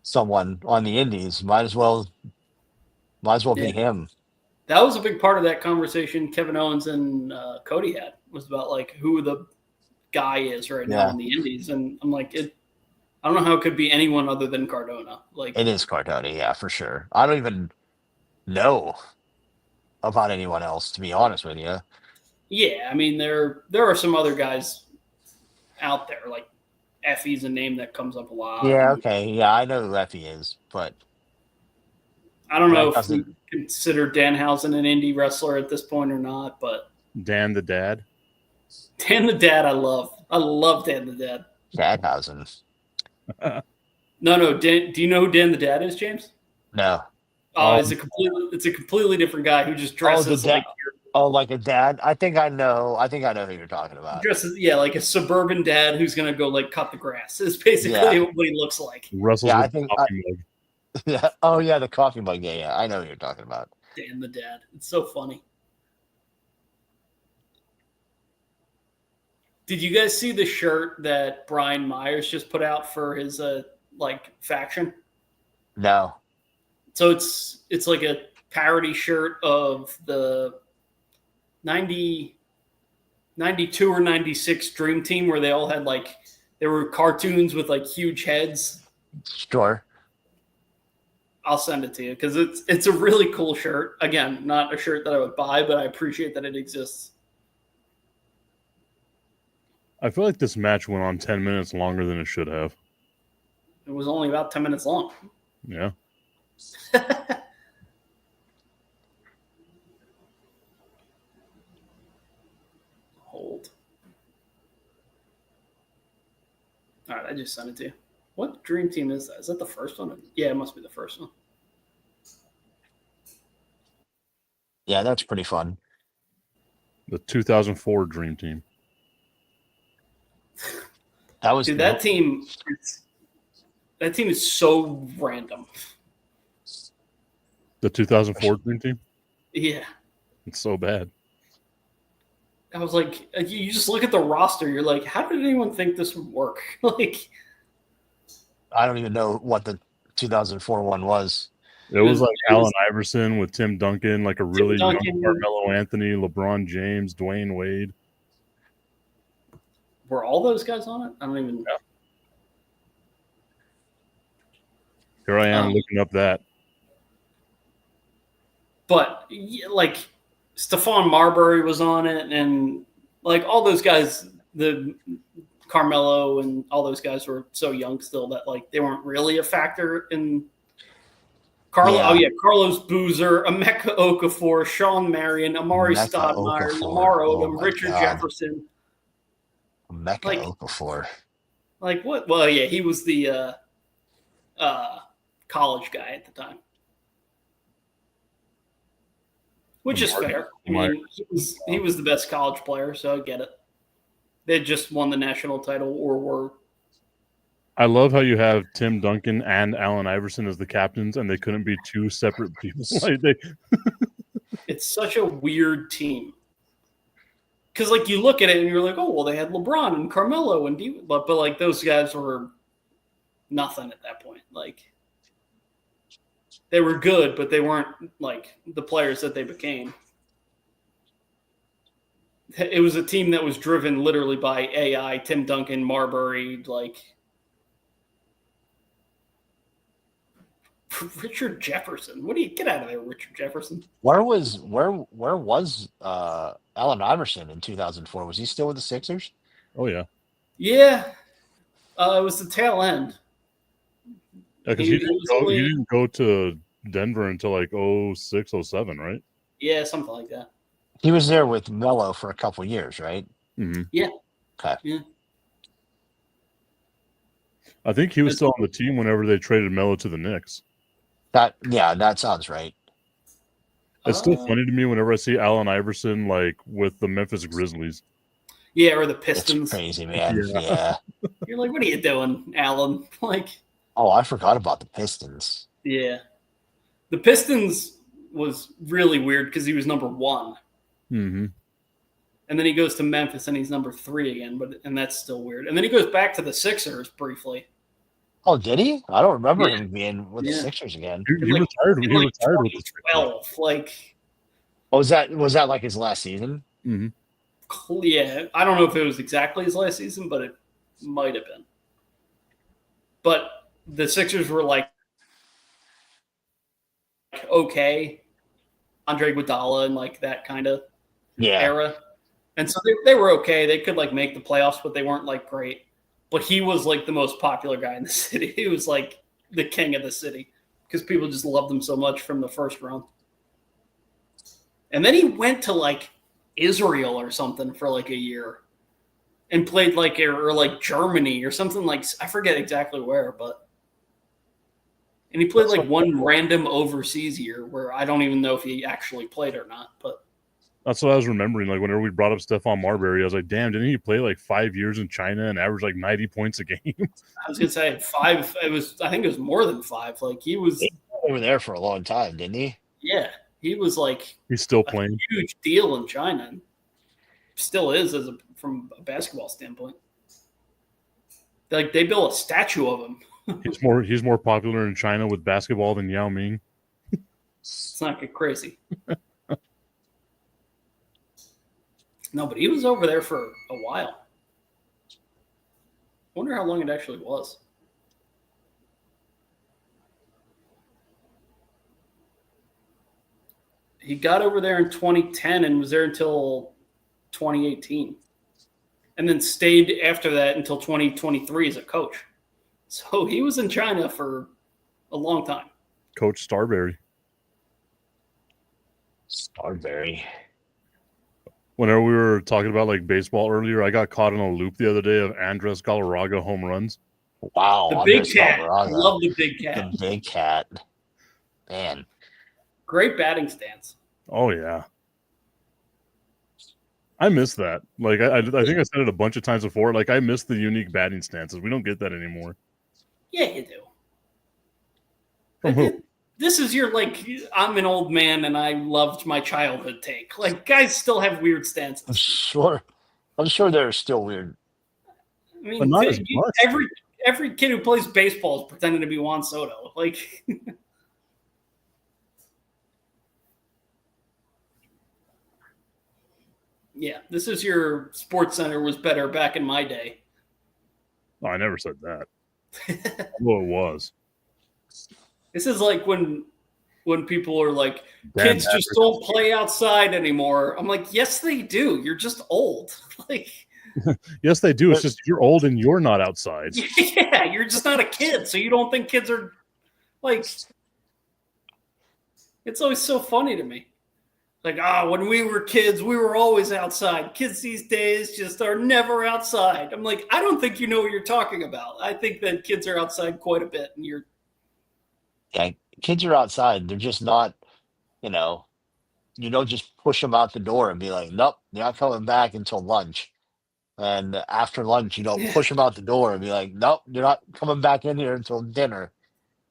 Speaker 1: someone on the Indies, might as well be
Speaker 3: Yeah.
Speaker 1: him.
Speaker 3: That was a big part of that conversation Kevin Owens and Cody had, was about like who the guy is right now
Speaker 1: Yeah.
Speaker 3: in the Indies, and I'm like, I don't know how it could be anyone other than Cardona. Like,
Speaker 1: It is Cardona, yeah, for sure. I don't even know about anyone else, to be honest with you.
Speaker 3: yeah, I mean there are some other guys out there. Like Effie's a name that comes up a lot.
Speaker 1: Yeah, okay, yeah, I know who Effie is, but
Speaker 3: I don't know
Speaker 1: That
Speaker 3: if we consider Danhausen an indie wrestler at this point or not, but
Speaker 2: Dan the Dad.
Speaker 3: Dan the Dad, I love. I love Dan the Dad.
Speaker 1: Dadhausen.
Speaker 3: No, Dan, do you know who Dan the Dad is, James?
Speaker 1: No.
Speaker 3: Oh, it's a completely different guy who just dresses
Speaker 1: dad.
Speaker 3: like
Speaker 1: Oh, like a dad? I think I know who you're talking about.
Speaker 3: dresses, yeah, like a suburban dad who's gonna go like cut the grass. Is basically
Speaker 1: Yeah.
Speaker 3: what he looks like.
Speaker 2: Wrestles
Speaker 1: Yeah, I
Speaker 2: with
Speaker 1: think
Speaker 2: coffee mug.
Speaker 1: Yeah. Oh yeah, the coffee mug. Yeah, I know who you're talking about.
Speaker 3: Dan the Dad. It's so funny. Did you guys see the shirt that Brian Myers just put out for his like faction?
Speaker 1: No.
Speaker 3: So it's like a parody shirt of the 92 or 96 Dream Team, where they all had like, there were cartoons with like huge heads.
Speaker 1: Sure.
Speaker 3: I'll send it to you because it's a really cool shirt. Again, not a shirt that I would buy, but I appreciate that it exists.
Speaker 2: I feel like this match went on 10 minutes longer than it should have.
Speaker 3: It was only about 10 minutes long.
Speaker 2: Yeah.
Speaker 3: Hold. All right, I just sent it to you. What Dream Team is that? Is that the first one? Yeah, it must be the first one.
Speaker 1: Yeah, that's pretty fun.
Speaker 2: The 2004 Dream Team.
Speaker 1: That was
Speaker 3: Dude,
Speaker 1: cool.
Speaker 3: that team is so random.
Speaker 2: The 2004 Dream Team?
Speaker 3: Yeah.
Speaker 2: It's so bad.
Speaker 3: I was like, you just look at the roster, you're like, how did anyone think this would work? Like,
Speaker 1: I don't even know what the 2004 one was.
Speaker 2: It was like
Speaker 3: it was-
Speaker 2: Allen Iverson with Tim Duncan, like a really young
Speaker 3: Duncan.
Speaker 2: Carmelo Anthony, LeBron James, Dwayne Wade.
Speaker 3: were all those guys on it? I don't even know.
Speaker 2: Here I am
Speaker 3: Um,
Speaker 2: looking up that.
Speaker 3: But yeah, like Stephon Marbury was on it, and like all those guys, the Carmelo and all those guys were so young still that like they weren't really a factor in
Speaker 1: Yeah.
Speaker 3: Oh yeah, Carlos Boozer, Emeka Okafor, Sean Marion, Amari
Speaker 1: Emeka
Speaker 3: Stoudemire,
Speaker 1: Okafor.
Speaker 3: Lamar
Speaker 1: Oh
Speaker 3: Odom,
Speaker 1: my
Speaker 3: Richard
Speaker 1: God.
Speaker 3: Jefferson.
Speaker 1: Mecca
Speaker 3: Like-
Speaker 1: Okafor.
Speaker 3: Like what? Well, yeah, he was the college guy at the time, which is fair. I mean, he was the best college player, so I get it. They had just won the national title, or were
Speaker 2: I love how you have Tim Duncan and Allen Iverson as the captains, and they couldn't be two separate people. Like
Speaker 3: it's such a weird team. Because like you look at it and you're like, oh well, they had LeBron and Carmelo and but like those guys were nothing at that point. Like they were good, but they weren't like the players that they became. It was a team that was driven literally by AI, Tim Duncan, Marbury, like Richard Jefferson. What do you get out of there, Richard Jefferson?
Speaker 1: Where was Allen Iverson in 2004? Was he still with the Sixers?
Speaker 2: oh yeah,
Speaker 3: Yeah, It was the tail end.
Speaker 2: Because
Speaker 3: He
Speaker 2: he,
Speaker 3: was
Speaker 2: he
Speaker 3: only-
Speaker 2: didn't go to Denver until like 06, 07, right?
Speaker 3: Yeah, something like that.
Speaker 1: He was there with Melo for a couple years, right?
Speaker 2: Mm-hmm.
Speaker 3: Yeah.
Speaker 2: I think he was still on the team whenever they traded Melo to the Knicks.
Speaker 1: That sounds right.
Speaker 2: It's still
Speaker 3: Uh,
Speaker 2: funny to me whenever I see Allen Iverson like with the Memphis Grizzlies.
Speaker 3: Yeah, or the
Speaker 1: It's
Speaker 3: Pistons.
Speaker 1: crazy, man.
Speaker 2: Yeah.
Speaker 1: Yeah.
Speaker 3: You're like, what are you doing, Allen? Like,
Speaker 1: Oh, I forgot about the Pistons.
Speaker 3: yeah. The Pistons was really weird because he was number 1.
Speaker 2: Mm-hmm.
Speaker 3: And then he goes to Memphis and he's number 3 again, and that's still weird. And then he goes back to the Sixers briefly.
Speaker 1: Oh, did he? I don't remember
Speaker 3: Yeah.
Speaker 1: him being with the
Speaker 3: Yeah.
Speaker 1: Sixers again.
Speaker 2: He
Speaker 3: Like-
Speaker 2: retired. He
Speaker 3: In, like,
Speaker 2: retired with the Sixers.
Speaker 3: 2012. Like,
Speaker 1: Oh, was that like his last season?
Speaker 2: Mm-hmm.
Speaker 3: yeah, I don't know if it was exactly his last season, but it might have been. But the Sixers were like okay, Andre Iguodala and like that kind of
Speaker 1: Yeah.
Speaker 3: era, and so they were okay. They could like make the playoffs, but they weren't like great. But he was like the most popular guy in the city. He was like the king of the city because people just loved him so much from the first round. And then he went to like Israel or something for like a year and played like or like Germany or something, like I forget exactly where, but and he played like one random overseas year where I don't even know if he actually played or not. But
Speaker 2: That's what I was remembering. Like whenever we brought up Stephon Marbury, I was like, "Damn, didn't he play like 5 years in China and average like 90 points a game?"
Speaker 3: I was gonna say 5. I think it was more than 5. Like he was,
Speaker 1: They were there for a long time, didn't he?
Speaker 3: yeah, he was like
Speaker 2: He's still
Speaker 3: a
Speaker 2: playing.
Speaker 3: huge deal in China. And still is from a basketball standpoint. Like they built a statue of him.
Speaker 2: He's more popular in China with basketball than Yao Ming.
Speaker 3: Let's not get crazy. No, but he was over there for a while. Wonder how long it actually was. He got over there in 2010 and was there until 2018. And then stayed after that until 2023 as a coach. So he was in China for a long time.
Speaker 2: Coach Starberry.
Speaker 1: Starberry.
Speaker 2: Whenever we were talking about like baseball earlier, I got caught in a loop the other day of Andres Galarraga home runs.
Speaker 1: Wow.
Speaker 3: The
Speaker 1: Andres
Speaker 3: big cat. I
Speaker 1: Galarraga.
Speaker 3: love the big cat.
Speaker 1: The big cat. Man.
Speaker 3: Great batting stance.
Speaker 2: Oh yeah, I miss that. Like I think I said it a bunch of times before. Like I miss the unique batting stances. We don't get that anymore.
Speaker 3: Yeah, you do.
Speaker 2: From who?
Speaker 3: This is your like I'm an old man and I loved my childhood take. Like guys still have weird
Speaker 1: I'm
Speaker 3: stances.
Speaker 1: sure. They're still weird.
Speaker 3: I mean,
Speaker 2: But not as much.
Speaker 3: every kid who plays baseball is pretending to be Juan Soto. Like yeah, this is your Sports Center was better back in my day.
Speaker 2: Oh, I never said that. Well, it was.
Speaker 3: This is like when people are like,
Speaker 2: Dan
Speaker 3: kids just don't play outside anymore. I'm like, yes, they do. You're just old. Like,
Speaker 2: Yes, they do. It's just you're old and you're not outside.
Speaker 3: yeah, you're just not a kid, so you don't think kids are like. It's always so funny to me. Like, when we were kids, we were always outside. Kids these days just are never outside. I'm like, I don't think you know what you're talking about. I think that kids are outside quite a bit, and you're
Speaker 1: Yeah, kids are outside. They're just not, you don't just push them out the door and be like, nope, you're not coming back until lunch. And after lunch, you don't
Speaker 3: Yeah.
Speaker 1: push them out the door and be like, nope, you're not coming back in here until dinner.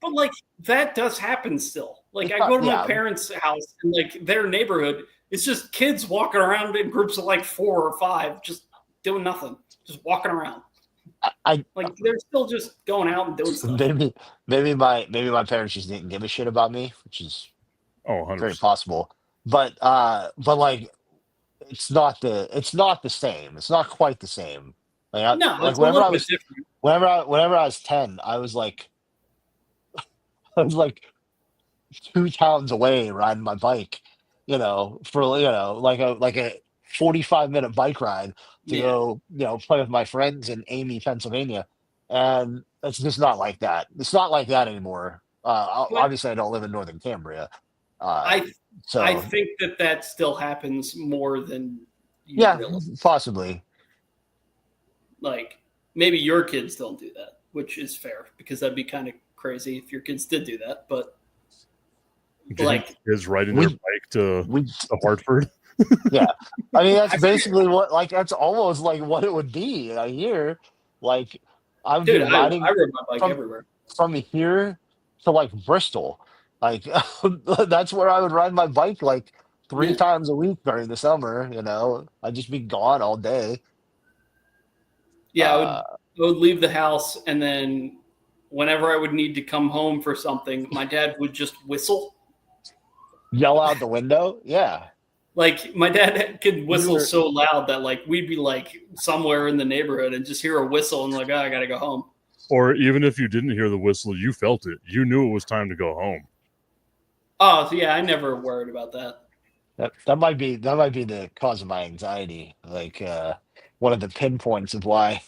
Speaker 3: But like that does happen still. Like I
Speaker 1: Yeah,
Speaker 3: go to my
Speaker 1: yeah.
Speaker 3: parents' house and like their neighborhood, it's just kids walking around in groups of like 4 or 5, just doing nothing, just walking around.
Speaker 1: I
Speaker 3: Like they're still just going out and doing stuff.
Speaker 1: maybe my parents just didn't give a shit about me, which is
Speaker 2: Oh,
Speaker 1: very
Speaker 2: 100%.
Speaker 1: possible. But like it's not the same. It's not quite the same. Like,
Speaker 3: No,
Speaker 1: like
Speaker 3: it's a little bit different.
Speaker 1: whenever I was 10, I was like 2 towns away riding my bike, for like a 45-minute bike ride to
Speaker 3: Yeah.
Speaker 1: go, play with my friends in Amy, Pennsylvania. and it's just not like that. It's not like that anymore. Obviously, I don't live in Northern Cambria, so
Speaker 3: I think that still happens more than you
Speaker 1: yeah,
Speaker 3: realize.
Speaker 1: possibly.
Speaker 3: Like maybe your kids don't do that, which is fair because that'd be kind of crazy if your kids did do that. But like,
Speaker 2: is riding their bike to Hartford.
Speaker 1: Yeah, I mean that's basically what that's almost like what it would be. I hear, like I would
Speaker 3: dude,
Speaker 1: be riding
Speaker 3: I ride my bike everywhere.
Speaker 1: from here to like Bristol. Like that's where I would ride my bike like 3 times a week during the summer. I'd just be gone all day.
Speaker 3: Yeah, I would leave the house, and then whenever I would need to come home for something, my dad would just whistle.
Speaker 1: Yell out the window. Yeah.
Speaker 3: Like my dad could whistle so loud that like we'd be like somewhere in the neighborhood and just hear a whistle and like, oh, I gotta go home.
Speaker 2: Or even if you didn't hear the whistle, you felt it. You knew it was time to go home.
Speaker 3: Oh, so yeah, I never worried about that.
Speaker 1: That might be the cause of my anxiety. Like one of the pinpoints of why,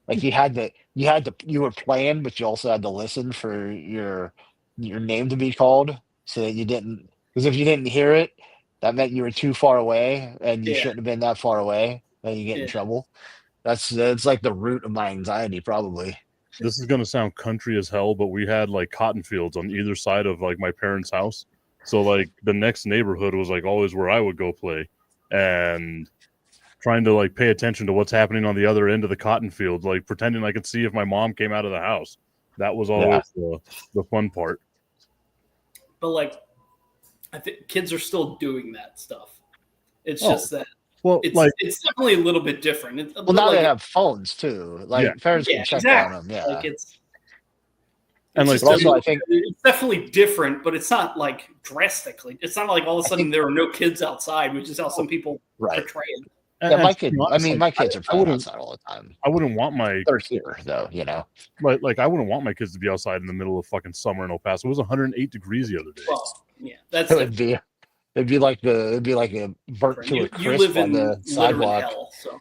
Speaker 1: like you were playing, but you also had to listen for your name to be called, so that you didn't. Because if you didn't hear it, that meant you were too far away, and you shouldn't have been that far away. Then you get in trouble. That's like the root of my anxiety, probably.
Speaker 2: This is gonna sound country as hell, but we had like cotton fields on either side of like my parents' house. So like the next neighborhood was like always where I would go play, and trying to like pay attention to what's happening on the other end of the cotton field, like pretending I could see if my mom came out of the house. That was always the fun part.
Speaker 3: But like, I think kids are still doing that stuff. It's just that it's definitely a little bit different.
Speaker 1: Well, now they have phones too. Like parents can check on them. Yeah,
Speaker 3: like
Speaker 2: and like
Speaker 1: also, I think
Speaker 3: it's definitely different, but it's not like drastically. It's not like all of a sudden there are no kids outside, which is how some people portray it.
Speaker 1: Yeah, my kids. I mean, my kids are playing outside all the time.
Speaker 2: I wouldn't want my.
Speaker 1: They're here though,
Speaker 2: Like I wouldn't want my kids to be outside in the middle of fucking summer in El Paso. It was 108 degrees the other day.
Speaker 3: Well, yeah, that's
Speaker 1: it'd be like a burnt to a crisp on the sidewalk.
Speaker 3: Hell, so.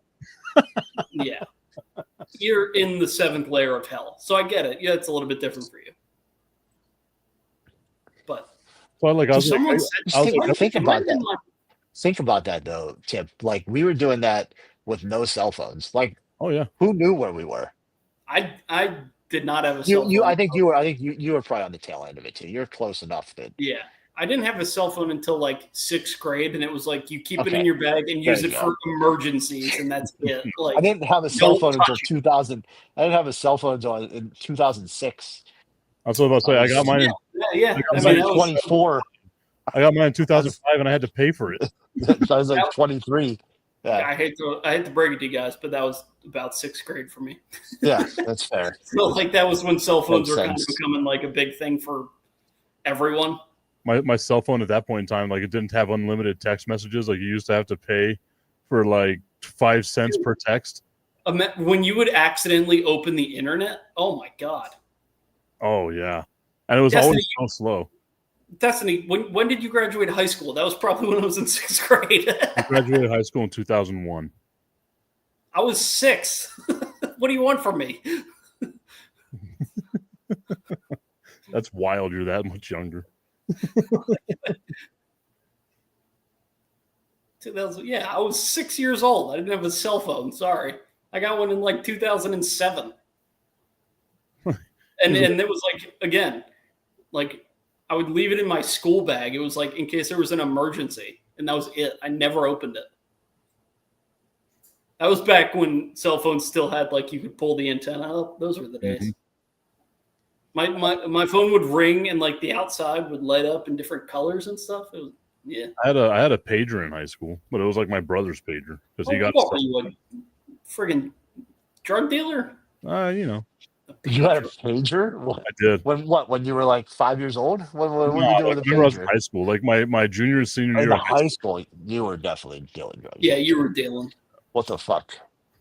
Speaker 3: Yeah, you're in the 7th layer of hell, so I get it. Yeah, it's a little bit different for you, but
Speaker 2: like I was
Speaker 1: think about that. Think about that though, Tip. Like we were doing that with no cell phones. Like,
Speaker 2: oh yeah,
Speaker 1: who knew where we were?
Speaker 3: I did not have a cell phone.
Speaker 1: I think you were probably on the tail end of it too. You're close enough that.
Speaker 3: Yeah, I didn't have a cell phone until like 6th grade, and it was like you keep it in your bag and use it for emergencies, and that's it. Like
Speaker 1: I didn't have a cell phone until 2000. I didn't have a cell phone until in 2006.
Speaker 2: That's what I was about to say. I got mine.
Speaker 3: Yeah.
Speaker 1: I was like 24.
Speaker 2: I got mine in 2005, and I had to pay for it.
Speaker 1: So I was like 23. Yeah.
Speaker 3: I hate to break it to you guys, but that was about 6th grade for me.
Speaker 1: Yeah, that's fair.
Speaker 3: So like that was when cell phones were kind of becoming like a big thing for everyone.
Speaker 2: My cell phone at that point in time, like it didn't have unlimited text messages. Like you used to have to pay for like 5 cents per text.
Speaker 3: When you would accidentally open the internet, oh my god.
Speaker 2: Oh yeah, and it was always so slow.
Speaker 3: Destiny, when did you graduate high school? That was probably when I was in 6th grade.
Speaker 2: I graduated high school in 2001.
Speaker 3: I was 6. What do you want from me?
Speaker 2: That's wild. You're that much younger.
Speaker 3: 2000, yeah, I was 6 years old. I didn't have a cell phone. Sorry. I got one in like 2007. and it was like, again, like, I would leave it in my school bag. It was like in case there was an emergency, and that was it. I never opened it. That was back when cell phones still had like you could pull the antenna up. Those were the days. My phone would ring and like the outside would light up in different colors and stuff. It was
Speaker 2: I had a pager in high school, but it was like my brother's pager because he got.
Speaker 3: What were you, a friggin' drug dealer?
Speaker 1: You had a pager? What?
Speaker 2: I did.
Speaker 1: When you were like 5 years old? What were you doing with a pager?
Speaker 2: I was in high school, like my junior and senior year.
Speaker 1: In high school, you were definitely dealing drugs.
Speaker 3: Yeah, you were dealing.
Speaker 1: What the fuck?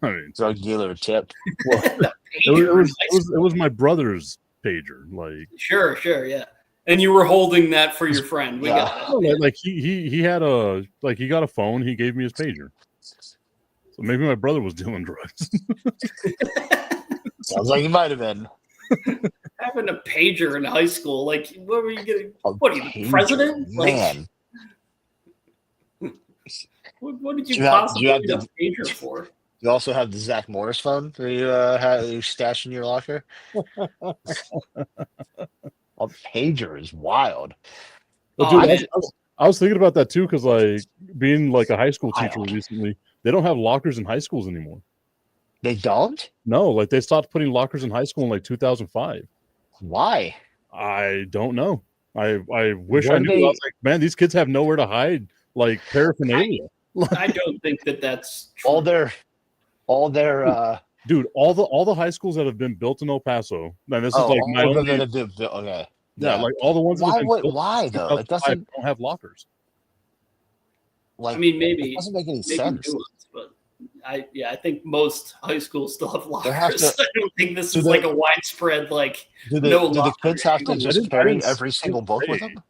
Speaker 2: I mean,
Speaker 1: drug dealer Tip.
Speaker 2: Well, it was my brother's pager. Like
Speaker 3: sure, yeah. And you were holding that for your friend. We got it.
Speaker 2: Like he had he got a phone. He gave me his pager. So maybe my brother was dealing drugs.
Speaker 1: Sounds like you might have been.
Speaker 3: Having a pager in high school, like, what were you getting?
Speaker 1: A
Speaker 3: What are you, the
Speaker 1: pager,
Speaker 3: president? Like,
Speaker 1: man.
Speaker 3: what did
Speaker 1: Do
Speaker 3: you
Speaker 1: you have-
Speaker 3: possibly
Speaker 1: do you have
Speaker 3: need a
Speaker 1: the-
Speaker 3: pager for?
Speaker 1: You also have the Zach Morris phone where you stash in your locker. A pager is wild.
Speaker 2: But
Speaker 3: Oh,
Speaker 2: dude,
Speaker 3: man.
Speaker 2: I was thinking about that too, because like being like a high school teacher
Speaker 1: Wild.
Speaker 2: recently, they don't have lockers in high schools anymore.
Speaker 1: They don't?
Speaker 2: No, like they stopped putting lockers in high school in like 2005.
Speaker 1: Why?
Speaker 2: I don't know. I wish
Speaker 1: What
Speaker 2: I
Speaker 1: do
Speaker 2: knew. I was like, man, these kids have nowhere to hide like paraphernalia.
Speaker 3: I don't think that's true.
Speaker 1: all their
Speaker 2: Dude, all the high schools that have been built in El Paso, and this is like my
Speaker 1: all of
Speaker 2: only,
Speaker 1: them that have been- okay.
Speaker 2: yeah, like all the ones that have been built
Speaker 1: Why
Speaker 2: in
Speaker 1: though?
Speaker 2: 2005
Speaker 1: It doesn't
Speaker 2: don't have lockers.
Speaker 1: like
Speaker 3: I mean,
Speaker 1: it
Speaker 3: maybe
Speaker 1: doesn't make any
Speaker 3: maybe
Speaker 1: sense.
Speaker 3: nuance, but I think most high schools still have
Speaker 1: They have
Speaker 3: lockers.
Speaker 1: to-
Speaker 3: I don't think this
Speaker 1: do
Speaker 3: is
Speaker 1: they-
Speaker 3: like a widespread like.
Speaker 1: Do
Speaker 3: No
Speaker 1: the
Speaker 3: locker
Speaker 1: kids have to
Speaker 3: anymore.
Speaker 1: just
Speaker 2: I didn't
Speaker 1: carry
Speaker 2: say-
Speaker 1: every single book with them?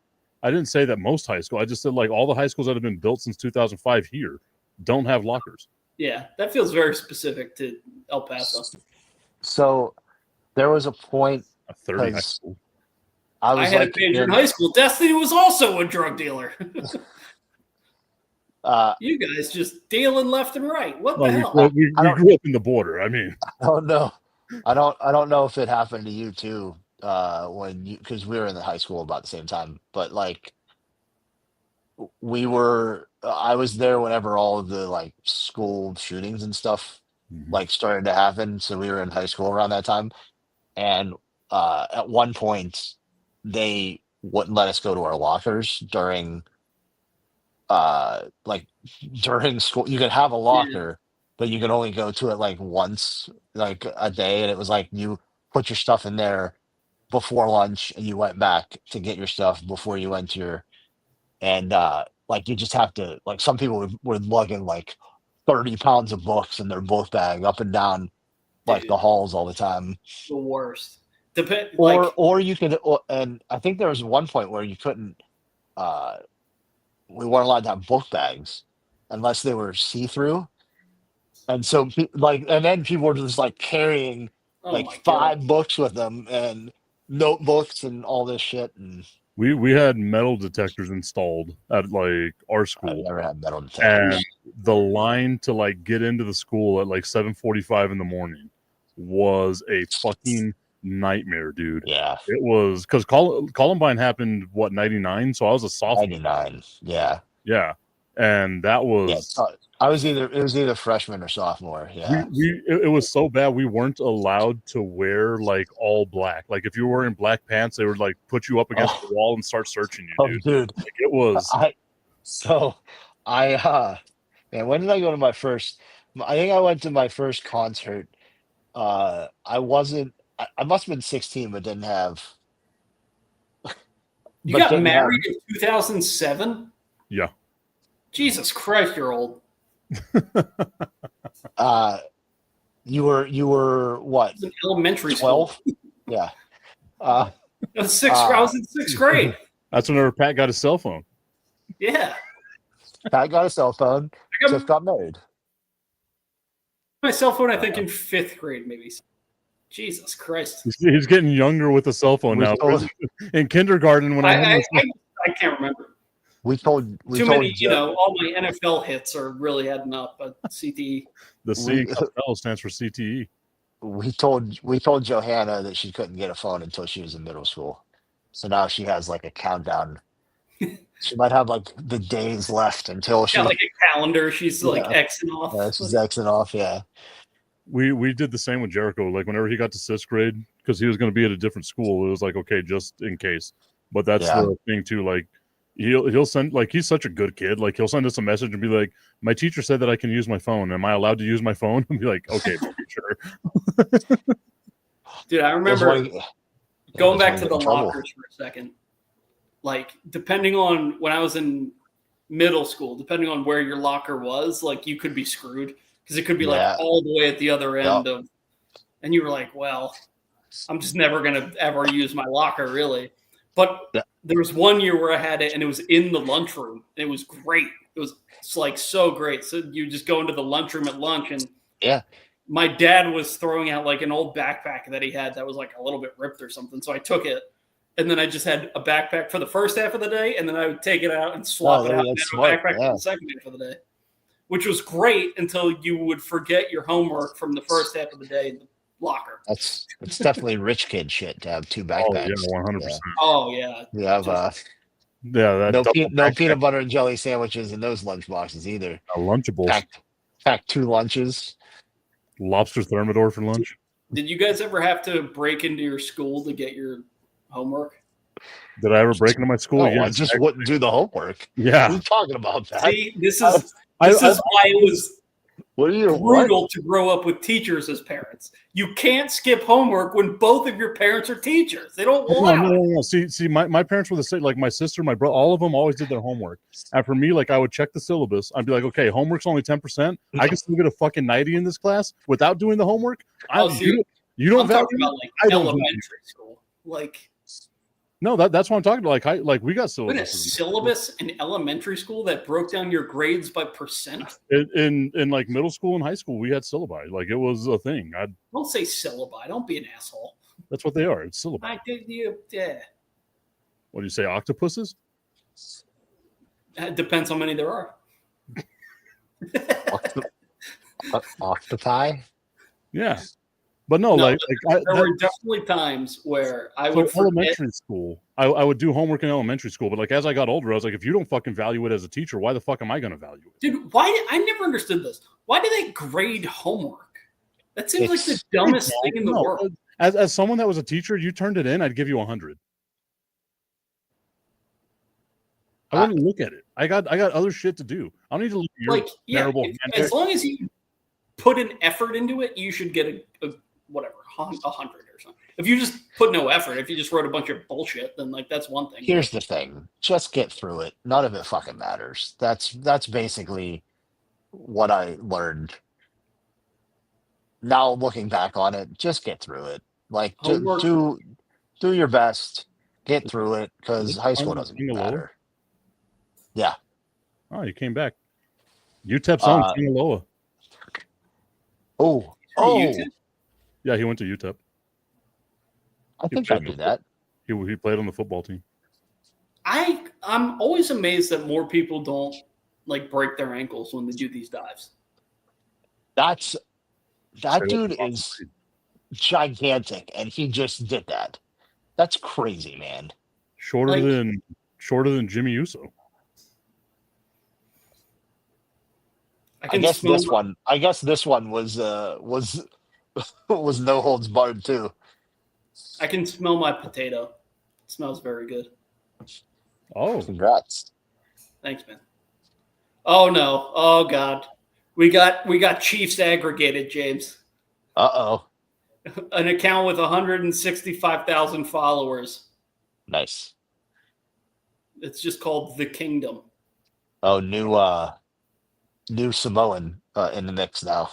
Speaker 2: I didn't say that most high school. I just said like all the high schools that have been built since 2005 here don't have lockers.
Speaker 3: Yeah, that feels very specific to El Paso.
Speaker 1: So there was a point
Speaker 2: A 30 high
Speaker 1: Because-
Speaker 2: school.
Speaker 1: I
Speaker 3: I
Speaker 1: was
Speaker 3: had
Speaker 1: like
Speaker 3: a pager in high school. Destiny was also a drug dealer. You guys just dealing left and right. What the
Speaker 2: Well,
Speaker 3: hell?
Speaker 2: we
Speaker 1: I don't-
Speaker 2: grew up in the border. I mean,
Speaker 1: I don't know. I don't know if it happened to you too, when you because we were in the high school about the same time. But like, I was there whenever all of the like school shootings and stuff like started to happen. So we were in high school around that time, and at one point they wouldn't let us go to our lockers during during school. You could have a locker, but you could only go to it like once like a day, and it was like you put your stuff in there before lunch and you went back to get your stuff before you went to your and like you just have to like some people were lugging like 30 pounds of books in their book bag up and down like
Speaker 3: Dude.
Speaker 1: the halls all the time.
Speaker 3: The worst. Depend
Speaker 1: Or
Speaker 3: like
Speaker 1: or you could and I think there was one point where you couldn't we weren't allowed to have book bags unless they were see-through. And so and then people were just like carrying
Speaker 3: oh
Speaker 1: like
Speaker 3: my God.
Speaker 1: 5 books with them and notebooks and all this shit. And
Speaker 2: we had metal detectors installed at like our
Speaker 1: I've
Speaker 2: school,
Speaker 1: never had metal detectors.
Speaker 2: and the line to like get into the school at like 7:45 in the morning was a fucking nightmare, dude.
Speaker 1: Yeah,
Speaker 2: It was because Columbine happened what 99, so I was a sophomore.
Speaker 1: 99. Yeah,
Speaker 2: Yeah, and that was
Speaker 1: yeah. It was either freshman or sophomore. Yeah,
Speaker 2: it was so bad we weren't allowed to wear like all black. Like if you were wearing black pants, they would like put you up against
Speaker 1: Oh.
Speaker 2: the wall and start searching you,
Speaker 1: oh,
Speaker 2: dude.
Speaker 1: dude.
Speaker 2: Like, it was
Speaker 1: Man, when did I go to my first? I think I went to my first concert. I wasn't. I must have been 16, but didn't have.
Speaker 3: You
Speaker 1: but
Speaker 3: got
Speaker 1: didn't have-
Speaker 3: married in 2007?
Speaker 2: Yeah.
Speaker 3: Jesus Christ, you're old.
Speaker 1: You were what?
Speaker 3: I was in elementary school.
Speaker 1: 12? Yeah.
Speaker 3: I was I was in sixth grade.
Speaker 2: That's whenever Pat got his cell phone.
Speaker 3: Yeah.
Speaker 1: Pat got a cell phone.
Speaker 3: I got
Speaker 1: Just got married.
Speaker 3: my cell phone, I think, in 5th grade, maybe. Jesus Christ.
Speaker 2: He's getting younger with a cell phone
Speaker 1: We
Speaker 2: now.
Speaker 1: told-
Speaker 2: In kindergarten, when
Speaker 3: I can't remember.
Speaker 1: We told
Speaker 3: Too many, all my NFL hits are really heading up at CTE.
Speaker 2: the C Costello stands for CTE.
Speaker 1: we told Johanna that she couldn't get a phone until she was in middle school. So now she has like a countdown. She might have like the days left until she
Speaker 3: Got like a calendar. She's like
Speaker 1: Yeah.
Speaker 3: Xing off.
Speaker 1: she's Xing off. Yeah.
Speaker 2: We did the same with Jericho. Like whenever he got to 6th grade, because he was going to be at a different school, it was like, okay, just in case. But that's
Speaker 1: Yeah.
Speaker 2: the thing too. Like he'll send, like, he's such a good kid. Like he'll send us a message and be like, my teacher said that I can use my phone. Am I allowed to use my phone? And be like, okay, sure.
Speaker 3: Dude, I
Speaker 1: That's
Speaker 3: remember
Speaker 1: why-
Speaker 3: going
Speaker 1: that's
Speaker 3: back
Speaker 1: why
Speaker 3: to
Speaker 1: you
Speaker 3: the
Speaker 1: get in trouble.
Speaker 3: lockers for a second. Like, depending on when I was in middle school, depending on where your locker was, like you could be screwed because it could be
Speaker 1: Yeah.
Speaker 3: like all the way at the other end
Speaker 1: Yep.
Speaker 3: of, and you were like, well, I'm just never gonna ever use my locker, really. But
Speaker 1: Yeah.
Speaker 3: there was one year where I had it, and it was in the lunchroom. It was great. It was like so great. So you just go into the lunchroom at lunch, and
Speaker 1: Yeah.
Speaker 3: my dad was throwing out like an old backpack that he had that was like a little bit ripped or something. So I took it, and then I just had a backpack for the first half of the day, and then I would take it out and swap it out and have a backpack for the second half of the day, which was great until you would forget your homework from the first half of the day in the locker.
Speaker 1: It's definitely rich kid shit to have two
Speaker 2: Oh
Speaker 1: backpacks.
Speaker 2: yeah, 100%.
Speaker 3: Oh yeah,
Speaker 1: You have
Speaker 2: Yeah, that
Speaker 1: no
Speaker 2: double backpack,
Speaker 1: peanut butter and jelly sandwiches in those lunch boxes either.
Speaker 2: Lunchables,
Speaker 1: Pack 2 lunches.
Speaker 2: lobster thermidor for lunch.
Speaker 3: Did you guys ever have to break into your school to get your homework?
Speaker 2: Did I ever break into my school?
Speaker 1: I just wouldn't do the homework.
Speaker 2: Yeah.
Speaker 1: What are you talking about that?
Speaker 3: See, this is why it was
Speaker 1: What are you
Speaker 3: brutal to grow up with teachers as parents. You can't skip homework when both of your parents are teachers. They don't allow it.
Speaker 2: No. See, my parents were the same. Like my sister, my brother, all of them always did their homework. And for me, like I would check the syllabus. I'd be like, okay, homework's only 10%. I can still get a fucking 90 in this class without doing the homework. You don't
Speaker 3: I'm
Speaker 2: value
Speaker 3: talking about like
Speaker 2: I don't
Speaker 3: elementary school. Like
Speaker 2: No, that's what I'm talking about. Like we got
Speaker 3: a
Speaker 2: syllabus
Speaker 3: syllabus in elementary school that broke down your grades by percent.
Speaker 2: in like middle school and high school. We had syllabi. Like it was a thing.
Speaker 3: Don't say syllabi. Don't be an asshole.
Speaker 2: That's what they are. It's syllabi.
Speaker 3: I did you. Yeah.
Speaker 2: What do you say? Octopuses?
Speaker 3: It depends how many there are.
Speaker 1: Octopi?
Speaker 2: Yeah. But no,
Speaker 3: There
Speaker 2: that,
Speaker 3: were definitely times where I
Speaker 2: so
Speaker 3: would forget.
Speaker 2: elementary school. I would do homework in elementary school, but like as I got older, I was like, if you don't fucking value it as a teacher, why the fuck am I going to value it?
Speaker 3: Dude, I never understood this. Why do they grade homework? That seems like the dumbest thing in the world.
Speaker 2: As someone that was a teacher, you turned it in, I'd give you 100. I wouldn't look at it. I got other shit to do. I don't need to look at your
Speaker 3: Like, yeah,
Speaker 2: terrible.
Speaker 3: as long as you put an effort into it, you should get a whatever 100 or something. If you just put no effort, if you just wrote a bunch of bullshit, then like that's one thing.
Speaker 1: Here's the thing. Just get through it. None of it fucking matters. That's basically what I learned. Now looking back on it, just get through it. Like do your best. Get through it because high school doesn't matter. Yeah.
Speaker 2: Oh, you came back. UTEP's on Sinaloa.
Speaker 1: Oh.
Speaker 2: Yeah, he went to UTEP.
Speaker 1: I think I knew that.
Speaker 2: He played on the football team.
Speaker 3: I'm always amazed that more people don't like break their ankles when they do these dives.
Speaker 1: That dude is gigantic, and he just did that. That's crazy, man.
Speaker 2: Shorter than Jimmy Uso.
Speaker 1: I guess this one was was no holds barred too.
Speaker 3: I can smell my potato. It smells very good.
Speaker 2: Oh,
Speaker 1: congrats!
Speaker 3: Thanks, man. Oh no! Oh god, we got Chiefs aggregated, James.
Speaker 1: Uh-oh.
Speaker 3: An account with 165,000 followers.
Speaker 1: Nice.
Speaker 3: It's just called The Kingdom.
Speaker 1: Oh, new Samoan in the mix now,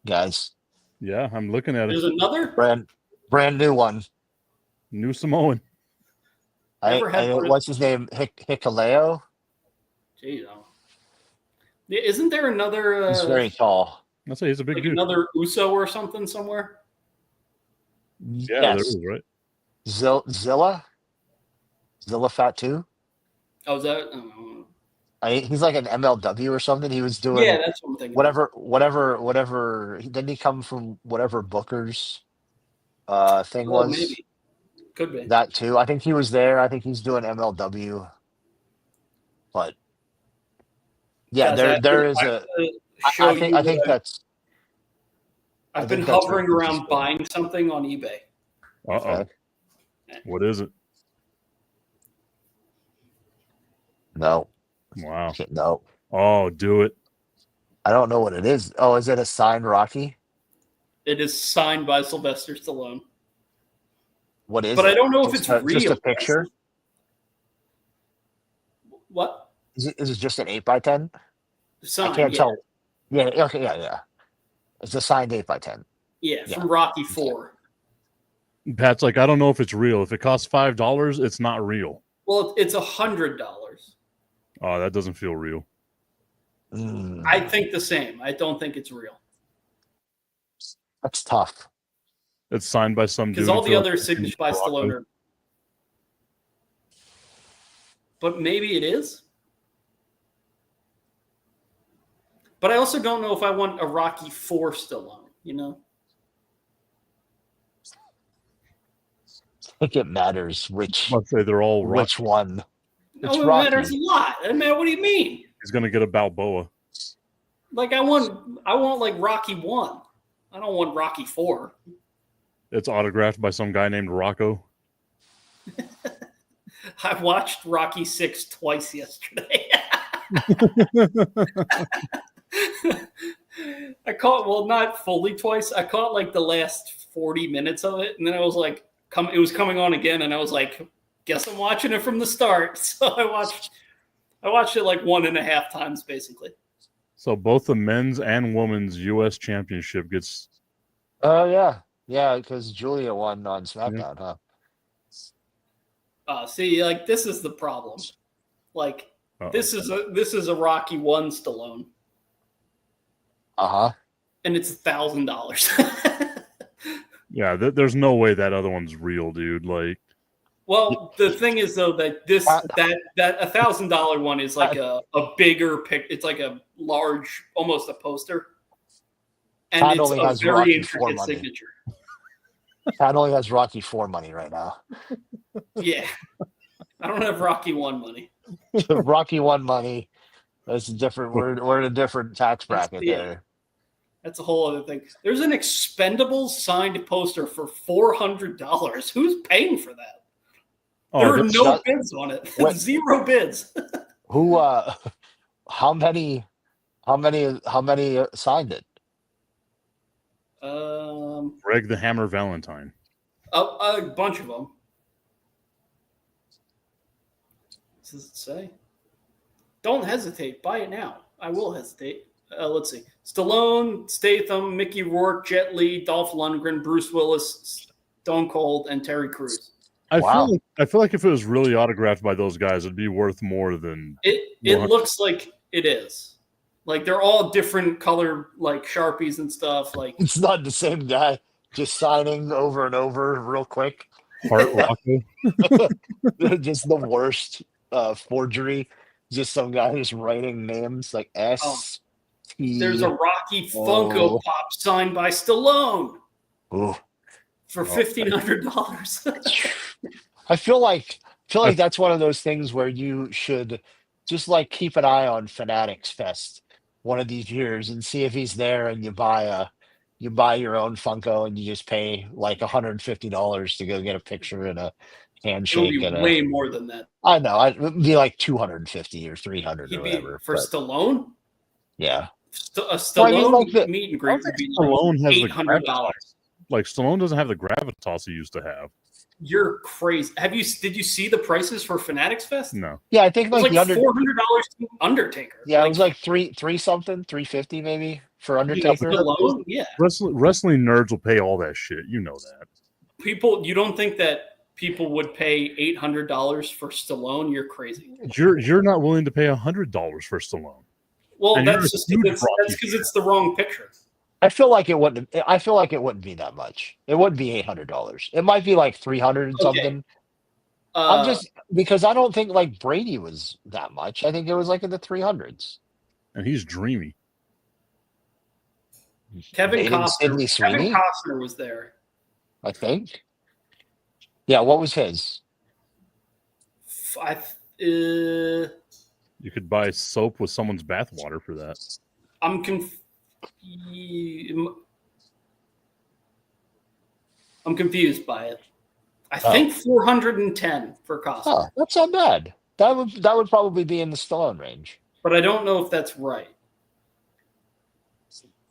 Speaker 1: guys.
Speaker 2: Yeah, I'm looking at
Speaker 3: There's
Speaker 2: it.
Speaker 3: another
Speaker 1: brand new one.
Speaker 2: New Samoan.
Speaker 1: What's his name? Hikaleo?
Speaker 3: Jeez, isn't there another?
Speaker 1: He's very tall.
Speaker 2: I'll say he's a big dude.
Speaker 3: Another Uso or something somewhere.
Speaker 2: Yeah,
Speaker 1: Yes.
Speaker 2: there is, right?
Speaker 1: Zilla Fat 2.
Speaker 3: Oh, is that?
Speaker 1: He's like an MLW or something. He was doing
Speaker 3: that's what I'm thinking.
Speaker 1: Whatever. Didn't he come from whatever Booker's thing was?
Speaker 3: Maybe. Could be.
Speaker 1: That too. I think he was there. I think he's doing MLW. But yeah, there is a. I think that's.
Speaker 3: I've been hovering around buying something on eBay.
Speaker 2: Uh-oh. What is it?
Speaker 1: No.
Speaker 2: Wow.
Speaker 1: No.
Speaker 2: Oh, do it.
Speaker 1: I don't know what it is. Oh, is it a signed Rocky?
Speaker 3: It is signed by Sylvester Stallone.
Speaker 1: What is
Speaker 3: but
Speaker 1: it?
Speaker 3: I don't know if it's real.
Speaker 1: Just a picture?
Speaker 3: What?
Speaker 1: Is it just an 8x10?
Speaker 3: Signed,
Speaker 1: I can't tell. Yeah, okay, yeah. It's a signed 8x10.
Speaker 3: Yeah, from Rocky 4.
Speaker 2: Pat's like, I don't know if it's real. If it costs $5, it's not real.
Speaker 3: Well, it's $100.
Speaker 2: Oh, that doesn't feel real.
Speaker 3: I think the same. I don't think it's real.
Speaker 1: That's tough.
Speaker 2: It's signed by some dude.
Speaker 3: Because all the
Speaker 2: who-
Speaker 3: other signatures by Stallone are. But maybe it is. But I also don't know if I want a Rocky IV Stallone, you know?
Speaker 1: I think it matters which
Speaker 2: Let's say they're all rock.
Speaker 1: which one. It's
Speaker 3: No, it
Speaker 1: Rocky.
Speaker 3: matters a lot. I mean, what do you mean?
Speaker 2: He's gonna get a Balboa.
Speaker 3: Like I want like Rocky 1. I don't want Rocky 4.
Speaker 2: It's autographed by some guy named Rocco.
Speaker 3: I watched Rocky 6 twice yesterday. I caught, well, not fully twice. I caught like the last 40 minutes of it, and then I was like, it was coming on again, and I was like, guess I'm watching it from the start. So I watched it like 1.5 times basically.
Speaker 2: So both the men's and women's U.S. championship gets.
Speaker 1: Oh yeah, because Julia won on SmackDown, huh?
Speaker 3: See, like this is the problem. Like
Speaker 2: Uh-oh.
Speaker 3: this is a Rocky 1 Stallone,
Speaker 1: Uh-huh.
Speaker 3: and it's $1,000.
Speaker 2: Yeah, there's no way that other one's real, dude. Like,
Speaker 3: Well, the thing is though that that $1,000 one is like a bigger pic. It's like a large, almost a poster, and
Speaker 1: Todd
Speaker 3: it's
Speaker 1: only
Speaker 3: a
Speaker 1: has
Speaker 3: very
Speaker 1: Rocky IV
Speaker 3: intricate
Speaker 1: money.
Speaker 3: signature.
Speaker 1: Pat only has Rocky IV money right now.
Speaker 3: Yeah, I don't have Rocky 1 money.
Speaker 1: Rocky I money. That's a different. We're in a different tax bracket
Speaker 3: Yeah.
Speaker 1: there.
Speaker 3: That's a whole other thing. There's an Expendables signed poster for $400. Who's paying for that? There are
Speaker 2: that's
Speaker 3: no
Speaker 1: not-
Speaker 3: bids on it.
Speaker 1: What-
Speaker 3: 0 bids.
Speaker 1: Who? How many signed it?
Speaker 2: Greg the Hammer Valentine.
Speaker 3: A bunch of them. What does it say? Don't hesitate. Buy it now. I will hesitate. Let's see. Stallone, Statham, Mickey Rourke, Jet Li, Dolph Lundgren, Bruce Willis, Stone Cold, and Terry Crews.
Speaker 1: Wow.
Speaker 2: I feel like if it was really autographed by those guys, it'd be worth more than.
Speaker 3: It looks like it is. Like they're all different color, like Sharpies and stuff. Like
Speaker 1: It's not the same guy just signing over and over real quick.
Speaker 2: Heart Rocco.
Speaker 1: Just the worst forgery. Just some guy just writing names like S. T.
Speaker 3: there's a Rocky Funko Pop signed by Stallone
Speaker 1: Ooh.
Speaker 3: for $1,500.
Speaker 1: I feel like that's one of those things where you should just like keep an eye on Fanatics Fest one of these years and see if he's there, and you buy your own Funko and you just pay like $150 to go get a picture and a
Speaker 3: It would
Speaker 1: handshake.
Speaker 3: be
Speaker 1: And
Speaker 3: way more than that.
Speaker 1: I know it'd be like 250 or 300
Speaker 3: He'd
Speaker 1: or
Speaker 3: be
Speaker 1: whatever.
Speaker 3: for
Speaker 1: but
Speaker 3: Stallone.
Speaker 1: Yeah,
Speaker 3: A
Speaker 1: Well, I
Speaker 3: Stallone
Speaker 1: mean, like the-
Speaker 3: meet and
Speaker 2: I
Speaker 3: greet
Speaker 2: don't
Speaker 3: would
Speaker 2: think
Speaker 3: be
Speaker 2: Stallone
Speaker 3: like
Speaker 2: has the
Speaker 3: $800.
Speaker 2: gravitas. Like Stallone doesn't have the gravitas he used to have.
Speaker 3: You're crazy. Did you see the prices for Fanatics Fest?
Speaker 2: No.
Speaker 1: yeah. I think
Speaker 3: It was
Speaker 1: like
Speaker 3: like
Speaker 1: the
Speaker 3: $400 to Undertaker.
Speaker 1: Yeah, it was like three something, 350 maybe for Undertaker.
Speaker 3: Stallone? Yeah.
Speaker 2: Wrestling nerds will pay all that shit. You know that.
Speaker 3: People, you don't think that people would pay $800 for Stallone? You're crazy.
Speaker 2: You're not willing to pay $100 for Stallone.
Speaker 3: Well,
Speaker 2: And you're
Speaker 3: that's
Speaker 2: a
Speaker 3: just
Speaker 2: huge
Speaker 3: because
Speaker 2: Rocky
Speaker 3: it's the wrong picture.
Speaker 1: I feel like it wouldn't be that much. It wouldn't be $800. It might be like 300 and
Speaker 3: Okay.
Speaker 1: something. I'm just because I don't think like Brady was that much. I think it was like in the 300s.
Speaker 2: And he's dreamy.
Speaker 3: Kevin
Speaker 1: Dated Sidney
Speaker 3: Costner. Kevin
Speaker 1: Sweeney,
Speaker 3: Costner was there.
Speaker 1: I think. Yeah, what was his?
Speaker 2: You could buy soap with someone's bathwater for that.
Speaker 3: I'm confused by it. I think 410 for Costner,
Speaker 1: Oh, that's not bad. That would probably be in the Stallone range.
Speaker 3: but I don't know if that's right.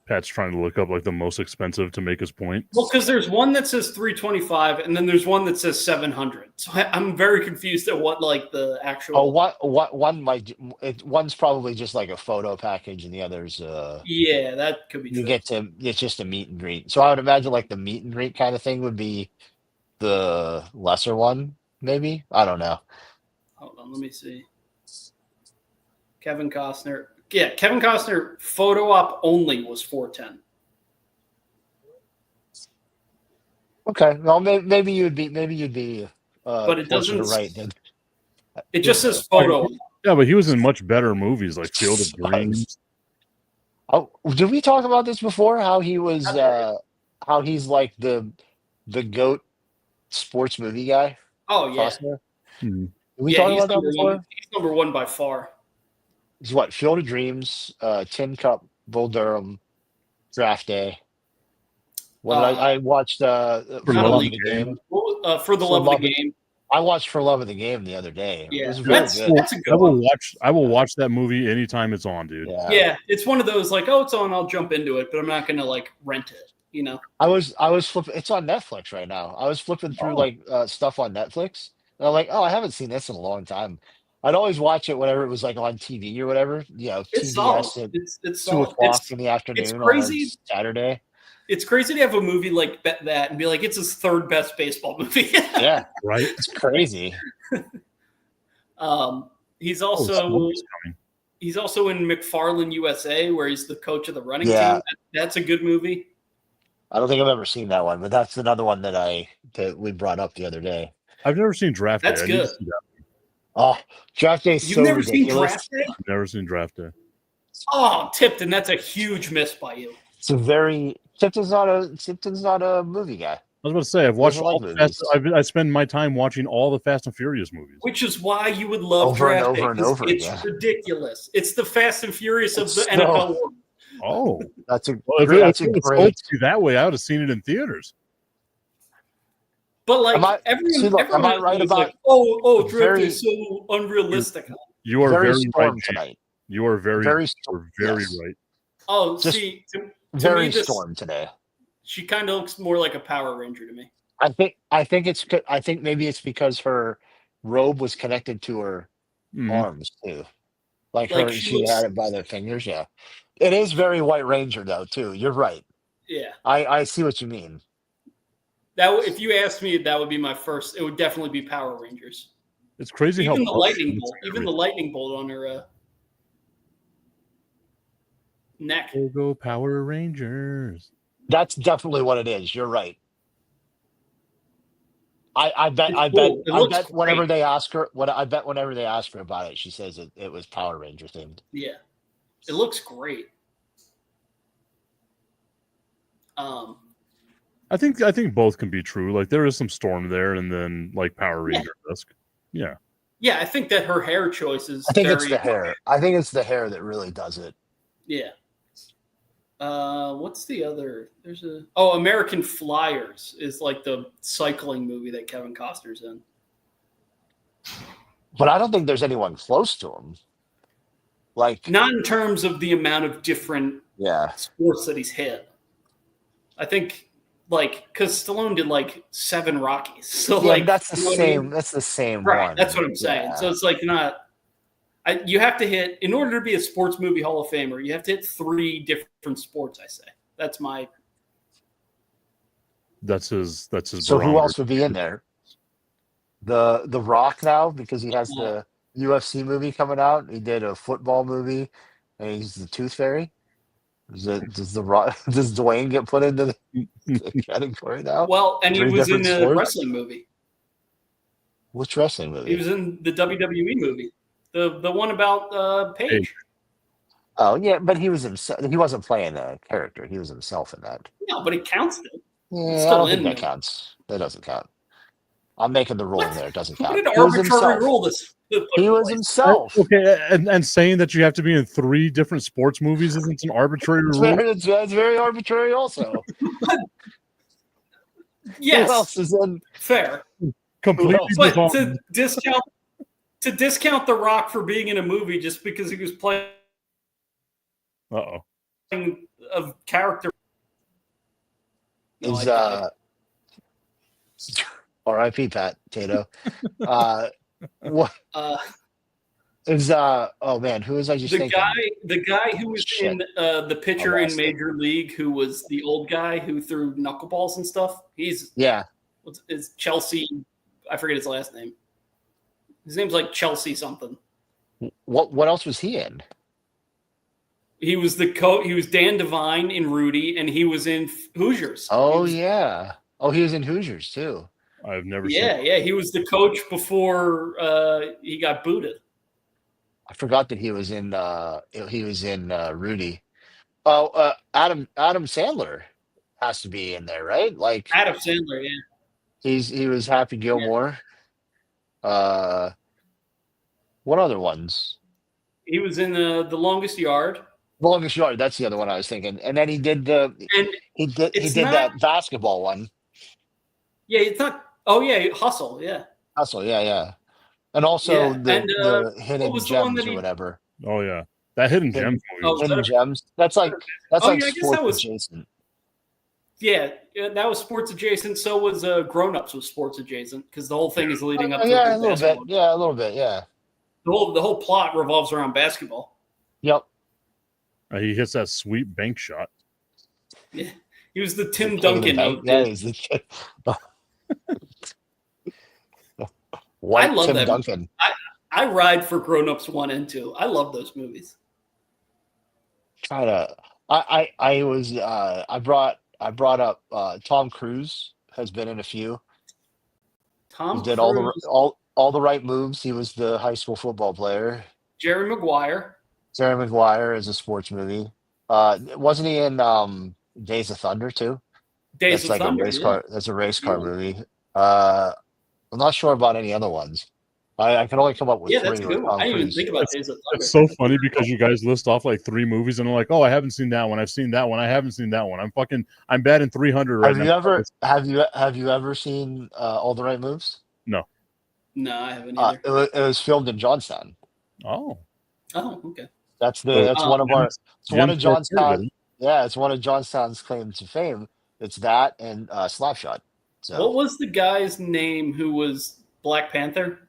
Speaker 2: Pat's trying to look up like the most expensive to make his point.
Speaker 3: Well, because there's one that says 325, and then there's one that says 700. So I'm very confused at what like the actual.
Speaker 1: Oh, one's probably just like a photo package, and the other's
Speaker 3: Yeah, that could be true.
Speaker 1: it's just a meet and greet. So I would imagine like the meet and greet kind of thing would be the lesser one, maybe. I don't know.
Speaker 3: Hold on, let me see. Kevin Costner. Yeah, Kevin Costner photo op only was 410.
Speaker 1: Okay, well, maybe you'd be
Speaker 3: But it
Speaker 1: closer to
Speaker 3: doesn't.
Speaker 1: right than.
Speaker 3: It just says photo.
Speaker 2: Yeah, but he was in much better movies like Field of Dreams.
Speaker 1: Oh, did we talk about this before? How he was,
Speaker 3: Not very.
Speaker 1: how he's like the goat sports movie guy.
Speaker 3: Oh yeah,
Speaker 1: Costner.
Speaker 2: Hmm.
Speaker 1: Did we
Speaker 3: yeah.
Speaker 1: talk
Speaker 3: He's
Speaker 1: about that
Speaker 3: number
Speaker 1: before?
Speaker 3: one. He's number one by far.
Speaker 1: It's what Field of Dreams, Tin Cup, Bull Durham, Draft Day. What did I watched? For
Speaker 2: Love
Speaker 1: Love
Speaker 2: of
Speaker 1: of
Speaker 2: the
Speaker 1: the Game.
Speaker 3: For the love of the game.
Speaker 1: I watched For Love of the Game the other day. It
Speaker 3: Yeah,
Speaker 1: was very
Speaker 3: that's
Speaker 1: good.
Speaker 3: that's a
Speaker 2: I
Speaker 3: good
Speaker 2: will
Speaker 3: one.
Speaker 2: watch. I will watch that movie anytime it's on, dude.
Speaker 3: Yeah, it's one of those like, oh, it's on, I'll jump into it, but I'm not gonna like rent it. You know?
Speaker 1: I was flipping. It's on Netflix right now. I was flipping through like stuff on Netflix, and I'm like, oh, I haven't seen this in a long time. I'd always watch it whenever it was like on TV or whatever. You know,
Speaker 3: It's
Speaker 1: TBS
Speaker 3: solid.
Speaker 1: at
Speaker 3: It's
Speaker 1: 2
Speaker 3: solid.
Speaker 1: o'clock in the afternoon on
Speaker 3: crazy.
Speaker 1: a Saturday.
Speaker 3: It's crazy to have a movie like that and be like, it's his third best baseball movie.
Speaker 1: Yeah,
Speaker 2: Right.
Speaker 1: it's crazy.
Speaker 3: He's
Speaker 2: Oh,
Speaker 3: also
Speaker 2: Smokey's coming.
Speaker 3: he's also in McFarland USA, where he's the coach of the running
Speaker 1: Yeah.
Speaker 3: team. That's a good movie.
Speaker 1: I don't think I've ever seen that one, but that's another one that we brought up the other day.
Speaker 2: I've never seen Draft Day.
Speaker 3: That's
Speaker 2: I need to
Speaker 3: good.
Speaker 2: see that.
Speaker 1: Oh, Draft Day's
Speaker 3: You've
Speaker 1: so
Speaker 3: never seen
Speaker 1: ridiculous.
Speaker 3: Draft Day?
Speaker 2: I've never seen Draft Day.
Speaker 3: Oh, Tipton, that's a huge miss by you.
Speaker 1: It's a very Tipton's not a movie guy.
Speaker 2: I was about to say I've watched
Speaker 1: Doesn't like
Speaker 2: all the Fast. I spend my time watching all the Fast and Furious movies.
Speaker 3: Which is why you would love
Speaker 1: Over and
Speaker 3: Draft Day.
Speaker 1: over and
Speaker 3: 'cause
Speaker 1: over
Speaker 3: it's
Speaker 1: again.
Speaker 3: ridiculous. It's the Fast and Furious of the
Speaker 1: It's
Speaker 3: NFL world.
Speaker 2: Oh,
Speaker 1: That's a
Speaker 2: well, if
Speaker 1: that's a
Speaker 2: it was
Speaker 1: great.
Speaker 2: sold to me that way, I would have seen it in theaters.
Speaker 3: But like
Speaker 1: Am I-
Speaker 3: everyone,
Speaker 1: see, look, am
Speaker 3: everyone
Speaker 1: I right
Speaker 3: is
Speaker 1: about-
Speaker 3: like, oh, Draft
Speaker 1: very-
Speaker 3: Day is so unrealistic.
Speaker 2: You are
Speaker 1: very
Speaker 2: very right.
Speaker 1: storm
Speaker 2: James.
Speaker 1: tonight.
Speaker 2: You are very,
Speaker 1: Very
Speaker 2: you're very
Speaker 1: yes.
Speaker 2: right.
Speaker 3: Oh,
Speaker 1: Just
Speaker 3: see, to
Speaker 1: Very
Speaker 3: me, this,
Speaker 1: storm today.
Speaker 3: she kind of looks more like a Power Ranger to me.
Speaker 1: I think maybe it's because her robe was connected to her
Speaker 2: Mhm.
Speaker 1: arms too. Like
Speaker 3: Like
Speaker 1: her,
Speaker 3: she
Speaker 1: she
Speaker 3: looks-
Speaker 1: had it by their fingers. Yeah, it is very White Ranger though too. You're right.
Speaker 3: Yeah,
Speaker 1: I see what you mean.
Speaker 3: if you asked me, that would be my first. It would definitely be Power Rangers.
Speaker 2: It's crazy
Speaker 3: Even
Speaker 2: how
Speaker 3: the lightning bolt, on her neck.
Speaker 2: Go Power Rangers.
Speaker 1: That's definitely what it is. You're right. I bet
Speaker 3: It's
Speaker 1: I
Speaker 3: cool.
Speaker 1: bet
Speaker 3: It
Speaker 1: I
Speaker 3: looks
Speaker 1: bet whenever
Speaker 3: great.
Speaker 1: they ask her whenever they ask her about it, she says it was Power Ranger themed.
Speaker 3: Yeah, it looks great.
Speaker 2: I think both can be true. Like there is some storm there, and then like Power Ranger esque. Yeah.
Speaker 3: Yeah, I think that her hair choice is.
Speaker 1: I think it's
Speaker 3: very-
Speaker 1: the hair. I think it's the hair that really does it.
Speaker 3: Yeah. What's the other? There's American Flyers is like the cycling movie that Kevin Costner's in.
Speaker 1: But I don't think there's anyone close to him. Like,
Speaker 3: Not in terms of the amount of different
Speaker 1: yeah,
Speaker 3: sports that he's hit. I think because Stallone did like 7 Rockies, so
Speaker 1: yeah,
Speaker 3: like
Speaker 1: that's the
Speaker 3: you know what I
Speaker 1: same.
Speaker 3: mean?
Speaker 1: That's the same
Speaker 3: Right,
Speaker 1: one.
Speaker 3: that's what I'm saying.
Speaker 1: Yeah.
Speaker 3: So it's like not. You have to hit in order to be a sports movie Hall of Famer. You have to hit 3 different sports. I say that's my.
Speaker 2: That's his.
Speaker 1: So who
Speaker 2: barometer.
Speaker 1: else would be in there? The Rock now because he has the UFC movie coming out. He did a football movie, and he's the Tooth Fairy. Does Dwayne get put into the category now?
Speaker 3: Well, and he
Speaker 1: 3
Speaker 3: was in
Speaker 1: different
Speaker 3: a
Speaker 1: sports?
Speaker 3: wrestling movie.
Speaker 1: Which wrestling movie?
Speaker 3: He was in the WWE movie, the one about Paige.
Speaker 1: Oh yeah, but he was himself. He wasn't playing a character. He was himself in that.
Speaker 3: No, but it counts.
Speaker 1: Yeah, I
Speaker 3: Still
Speaker 1: don't think
Speaker 3: in
Speaker 1: that
Speaker 3: there.
Speaker 1: counts. That doesn't count. I'm making the rule
Speaker 3: What?
Speaker 1: there. It doesn't
Speaker 3: What
Speaker 1: count.
Speaker 3: an
Speaker 1: He was
Speaker 3: arbitrary
Speaker 1: himself.
Speaker 3: rule this.
Speaker 1: He was himself.
Speaker 2: Okay, and saying that you have to be in 3 different sports movies isn't an arbitrary
Speaker 1: It's
Speaker 2: rule.
Speaker 1: very, it's very arbitrary. Also,
Speaker 3: Yes,
Speaker 1: who else is in?
Speaker 3: fair.
Speaker 2: Completely
Speaker 3: But
Speaker 2: devolved.
Speaker 3: to discount The Rock for being in a movie just because he was playing
Speaker 2: Uh-oh.
Speaker 3: a character. No,
Speaker 1: Is
Speaker 3: I
Speaker 1: R.I.P. Pat Tato. What
Speaker 3: Uh,
Speaker 1: is oh man, who was I just
Speaker 3: the
Speaker 1: thinking?
Speaker 3: guy who was
Speaker 1: Shit.
Speaker 3: in the pitcher
Speaker 1: I
Speaker 3: in
Speaker 1: lost it.
Speaker 3: Major League, who was the old guy who threw knuckleballs and stuff. He's
Speaker 1: Yeah,
Speaker 3: is Chelsea. I forget his last name. His name's like Chelsea something.
Speaker 1: what else was he in?
Speaker 3: He was the coach. He was Dan Devine in Rudy, and he was in Hoosiers.
Speaker 1: Oh
Speaker 3: He was-
Speaker 1: yeah, Oh, he was in Hoosiers too.
Speaker 2: I've never seen.
Speaker 3: Yeah. He was the coach before he got booted.
Speaker 1: I forgot that he was in Rudy. Oh, Adam Sandler has to be in there, right? Like
Speaker 3: Adam Sandler, yeah.
Speaker 1: he was Happy Gilmore. What other ones?
Speaker 3: He was in The Longest Yard.
Speaker 1: Longest Yard. That's the other one I was thinking. And then he did
Speaker 3: And
Speaker 1: he did
Speaker 3: it's
Speaker 1: that basketball one.
Speaker 3: yeah, it's not. Oh yeah, Hustle. Yeah.
Speaker 1: Hustle, yeah. And also
Speaker 3: Yeah,
Speaker 1: the
Speaker 3: and,
Speaker 1: Hidden
Speaker 3: was the one
Speaker 1: Gems
Speaker 3: that
Speaker 1: or
Speaker 3: he-
Speaker 1: whatever.
Speaker 2: Oh yeah, that Hidden
Speaker 1: Hidden-
Speaker 2: Gems movie.
Speaker 3: Oh,
Speaker 2: was-
Speaker 3: was that
Speaker 1: Hidden
Speaker 3: a-
Speaker 1: Gems. That's like
Speaker 3: Oh, yeah, I guess
Speaker 1: sports
Speaker 3: that was-
Speaker 1: adjacent.
Speaker 3: Yeah, that was sports adjacent. So was Grown Ups was sports adjacent because the whole thing is leading up to
Speaker 1: Yeah,
Speaker 3: the
Speaker 1: a little bit.
Speaker 3: basketball.
Speaker 1: Yeah, a little bit. Yeah.
Speaker 3: The whole plot revolves around basketball.
Speaker 1: Yep.
Speaker 2: He hits that sweet bank shot.
Speaker 3: He was the Tim
Speaker 1: The king of the
Speaker 3: Duncan.
Speaker 1: bank.
Speaker 3: of
Speaker 1: Yeah,
Speaker 3: the-
Speaker 1: he's the kid. White
Speaker 3: love
Speaker 1: Tim
Speaker 3: that.
Speaker 1: Duncan.
Speaker 3: I ride for Grown Ups 1 and 2. I love those movies.
Speaker 1: I brought up Tom Cruise has been in a few.
Speaker 3: Tom
Speaker 1: He did
Speaker 3: Cruise,
Speaker 1: all the right moves. He was the high school football player.
Speaker 3: Jerry Maguire.
Speaker 1: Jerry Maguire is a sports movie. Wasn't he in Days of Thunder too?
Speaker 3: Days
Speaker 1: That's
Speaker 3: of
Speaker 1: like
Speaker 3: Thunder.
Speaker 1: a race
Speaker 3: yeah.
Speaker 1: car. That's a race car
Speaker 3: Yeah.
Speaker 1: movie. I'm not sure about any other ones. I can only come up with
Speaker 3: Yeah,
Speaker 1: three.
Speaker 3: that's a
Speaker 1: with
Speaker 3: good one.
Speaker 1: Tom
Speaker 3: I didn't even
Speaker 1: Cruise.
Speaker 3: think about Days of Thunder.
Speaker 2: It's so funny because you guys list off like 3 movies and are like, "Oh, I haven't seen that one. I've seen that one. I haven't seen that one." I'm batting 300 right
Speaker 1: Have
Speaker 2: now.
Speaker 1: you ever seen All the Right Moves?
Speaker 3: No, I haven't either.
Speaker 1: It was filmed in Johnstown.
Speaker 2: Oh,
Speaker 3: Oh, okay.
Speaker 1: That's
Speaker 3: Oh,
Speaker 1: one of our. It's one of
Speaker 2: Jim's
Speaker 1: Johnstown. Yeah, it's one of Johnstown's claims to fame. It's that and Slapshot. So
Speaker 3: What was the guy's name who was Black Panther?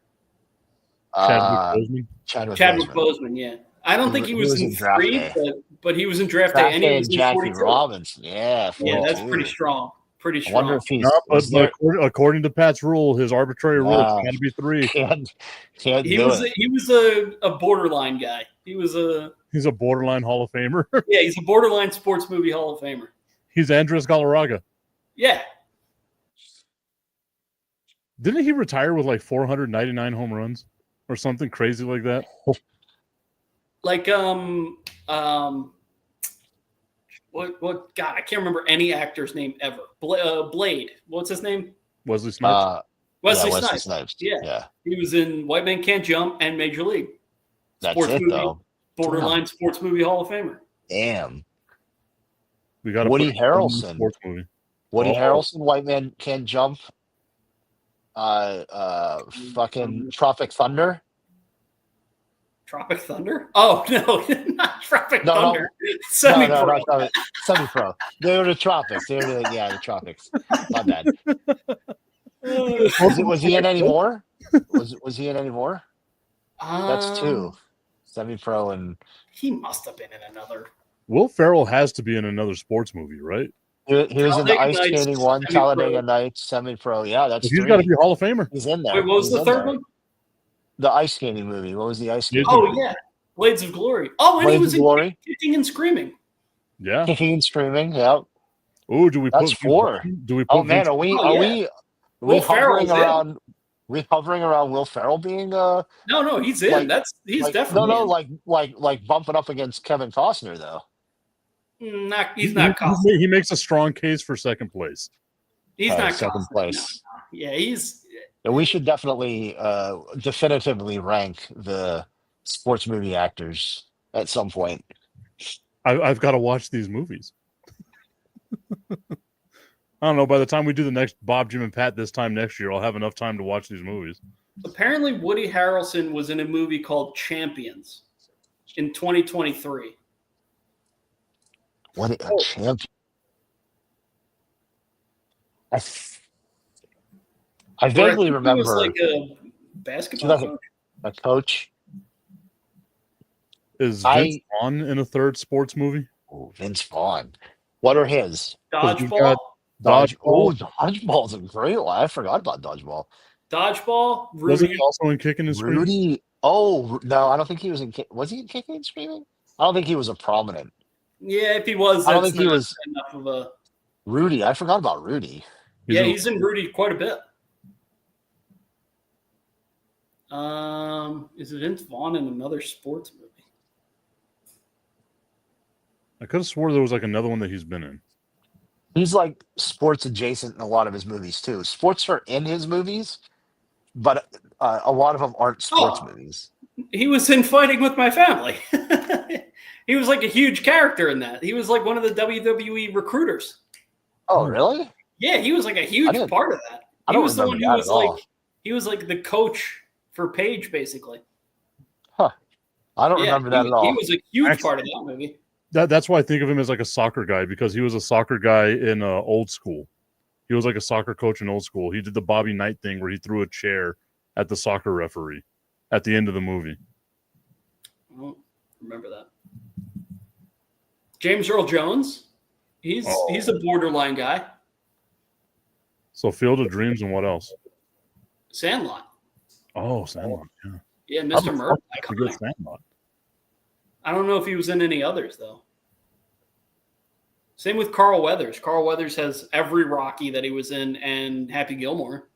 Speaker 2: Chadwick Boseman.
Speaker 3: Chadwick
Speaker 1: Boseman.
Speaker 3: Boseman, yeah. I don't think he was in
Speaker 1: Draft
Speaker 3: 3,
Speaker 1: Day.
Speaker 3: but he was in Draft Day,
Speaker 1: Draft
Speaker 3: and he
Speaker 1: Day
Speaker 3: was
Speaker 1: and
Speaker 3: in
Speaker 1: Jackie
Speaker 3: 42.
Speaker 1: Robinson. Yeah,
Speaker 3: Yeah, that's
Speaker 1: 42.
Speaker 3: pretty strong. Pretty
Speaker 1: I
Speaker 3: strong.
Speaker 1: wonder if he's
Speaker 2: No, but
Speaker 1: was there-
Speaker 2: according to Pat's rule, his arbitrary rule,
Speaker 1: Nah.
Speaker 2: it's got to be 3.
Speaker 1: can't
Speaker 3: He
Speaker 1: do
Speaker 3: was
Speaker 1: it.
Speaker 3: he was a borderline guy. He was
Speaker 2: He's a borderline Hall of Famer.
Speaker 3: he's a borderline sports movie Hall of Famer.
Speaker 2: He's Andres Galarraga.
Speaker 3: Yeah.
Speaker 2: Didn't he retire with like 499 home runs or something crazy like that?
Speaker 3: Like what God, I can't remember any actor's name ever. Blade. What's his name?
Speaker 2: Wesley Snipes.
Speaker 3: Wesley
Speaker 1: yeah,
Speaker 3: Snipes.
Speaker 1: Snipes.
Speaker 3: Yeah.
Speaker 1: Yeah.
Speaker 3: He was in White Man Can't Jump and Major League.
Speaker 1: That's
Speaker 3: Sports
Speaker 1: it
Speaker 3: movie.
Speaker 1: though.
Speaker 3: Borderline sports movie Hall of Famer.
Speaker 1: Damn.
Speaker 2: We got
Speaker 1: Woody Harrelson.
Speaker 2: Sports movie.
Speaker 1: Woody
Speaker 2: Oh.
Speaker 1: Harrelson, White Man Can't Jump. Fucking Tropic Thunder.
Speaker 3: Tropic Thunder? Oh no, not Tropic
Speaker 1: No, no.
Speaker 3: Thunder. Semi-pro.
Speaker 1: No, not semi-pro. They were the tropics. The tropics. Not bad. Was he in any more? Was he in any more? That's 2. Semi-pro and
Speaker 3: He must have been in another.
Speaker 2: Will Ferrell has to be in another sports movie, right?
Speaker 1: he was in the
Speaker 3: Talladega
Speaker 1: ice
Speaker 3: Nights,
Speaker 1: skating one,
Speaker 3: semi-pro.
Speaker 1: Talladega Nights, semi-pro. Yeah, that's
Speaker 2: He's
Speaker 1: 3.
Speaker 2: got to be a Hall of Famer.
Speaker 1: He's in there.
Speaker 3: Wait, what was
Speaker 1: He's
Speaker 3: the
Speaker 1: in
Speaker 3: third
Speaker 1: there.
Speaker 3: one?
Speaker 1: The ice skating movie. What was the ice skating?
Speaker 3: Oh yeah, Blades of Glory. Oh, and he
Speaker 1: Blades
Speaker 3: was
Speaker 1: of
Speaker 3: in
Speaker 1: Glory.
Speaker 3: Kicking and Screaming.
Speaker 2: Yeah.
Speaker 1: Kicking and screaming. Yeah.
Speaker 2: Oh, do we
Speaker 1: That's
Speaker 2: put
Speaker 1: 4.
Speaker 2: Do we put
Speaker 1: Oh man,
Speaker 2: Vince-
Speaker 1: are we
Speaker 3: Oh, yeah.
Speaker 1: we
Speaker 3: Will Ferrell's
Speaker 1: hovering
Speaker 3: in.
Speaker 1: around? We hovering around Will Ferrell being
Speaker 3: No, he's in.
Speaker 1: Like-
Speaker 3: He's
Speaker 1: like,
Speaker 3: definitely in.
Speaker 1: like bumping up against Kevin Costner though.
Speaker 3: He's not cost.
Speaker 2: he makes a strong case for second place.
Speaker 3: He's not
Speaker 1: second
Speaker 3: Costner,
Speaker 1: place.
Speaker 3: no. Yeah, he's
Speaker 1: And we should definitely definitively rank the sports movie actors at some point.
Speaker 2: I've got to watch these movies. I don't know. By the time we do the next Bob, Jim, and Pat this time next year, I'll have enough time to watch these movies.
Speaker 3: apparently Woody Harrelson was in a movie called Champions in 2023.
Speaker 1: What a champion! I
Speaker 3: Where I
Speaker 1: vaguely
Speaker 3: think he
Speaker 1: remember
Speaker 3: was like a basketball
Speaker 1: Like a-
Speaker 3: coach.
Speaker 1: a coach.
Speaker 2: Is
Speaker 1: I-
Speaker 2: Vince Vaughn in a third sports movie?
Speaker 1: Oh, Vince Vaughn. What are his?
Speaker 2: we've
Speaker 3: Dodgeball.
Speaker 2: got-
Speaker 1: Oh,
Speaker 2: Dodgeball.
Speaker 1: Dodgeball's a great one. I forgot about Dodgeball.
Speaker 3: Dodgeball.
Speaker 2: Wasn't
Speaker 3: Rudy.
Speaker 2: he also in Kicking and Screaming?
Speaker 1: Rudy. Oh no, I don't think he was in. Was he in Kicking and Screaming? I don't think he was a prominent.
Speaker 3: Yeah, if he was,
Speaker 1: I don't
Speaker 3: that's
Speaker 1: think he
Speaker 3: not
Speaker 1: was-
Speaker 3: enough of a.
Speaker 1: Rudy. I forgot about Rudy.
Speaker 3: He's in Rudy quite a bit. Is it Vince Vaughn in another sports movie?
Speaker 2: I could have swore there was like another one that he's been in.
Speaker 1: He's like sports adjacent in a lot of his movies too. Sports are in his movies, but a lot of them aren't sports movies.
Speaker 3: He was in Fighting with My Family. He was like a huge character in that. He was like one of the WWE recruiters.
Speaker 1: Oh, really?
Speaker 3: Yeah, he was like a huge part of that.
Speaker 1: I
Speaker 3: He
Speaker 1: don't
Speaker 3: was the one
Speaker 1: remember
Speaker 3: who
Speaker 1: that
Speaker 3: was
Speaker 1: at all.
Speaker 3: like he was like the coach for Paige, basically.
Speaker 1: I don't remember that at all.
Speaker 3: He was a huge part of that movie.
Speaker 2: That's why I think of him as like a soccer guy, because he was a soccer guy in Old School. He was like a soccer coach in Old School. He did the Bobby Knight thing where he threw a chair at the soccer referee at the end of the movie.
Speaker 3: I don't remember that. James Earl Jones. He's a borderline guy.
Speaker 2: So Field of Dreams and what else?
Speaker 3: Sandlot.
Speaker 2: Oh, Sandlot. Yeah.
Speaker 3: Yeah, Mr. Murphy.
Speaker 2: That's a good Sandlot.
Speaker 3: I don't know if he was in any others, though. Same with Carl Weathers. Carl Weathers has every Rocky that he was in and Happy Gilmore.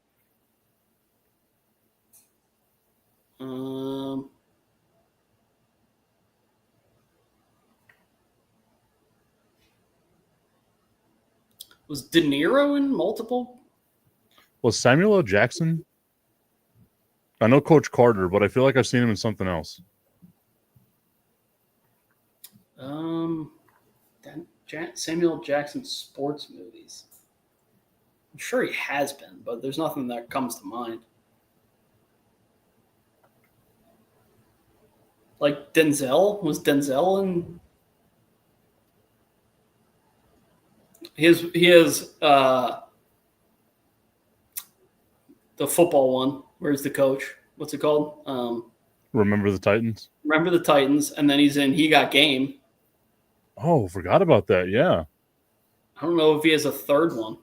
Speaker 3: Was De Niro in multiple?
Speaker 2: Was Samuel L. Jackson? I know Coach Carter, but I feel like I've seen him in something else.
Speaker 3: Samuel Jackson sports movies. I'm sure he has been, but there's nothing that comes to mind. Like Denzel? Was Denzel in? He has the football one. Where's the coach? What's it called?
Speaker 2: Remember the Titans?
Speaker 3: Remember the Titans, and then he's in He Got Game.
Speaker 2: Oh, forgot about that. Yeah.
Speaker 3: I don't know if he has a third one.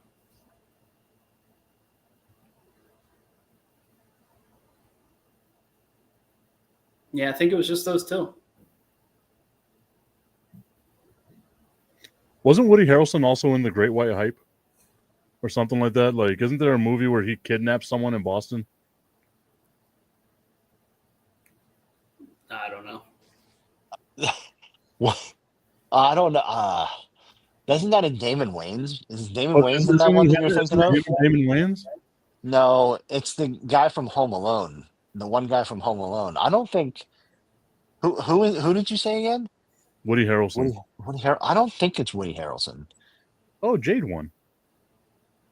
Speaker 3: Yeah, I think it was just those two.
Speaker 2: Wasn't Woody Harrelson also in The Great White Hype? Or something like that? Like, isn't there a movie where he kidnaps someone in Boston?
Speaker 3: I don't know.
Speaker 1: What? I don't know. Isn't that in Damon Wayans? Is Damon Wayans in that one that you're thinking of?
Speaker 2: Damon Wayans?
Speaker 1: No, it's the guy from Home Alone. The one guy from Home Alone. I don't think. Who did you say again?
Speaker 2: Woody Harrelson.
Speaker 1: I don't think it's Woody Harrelson.
Speaker 2: Oh, Jade won.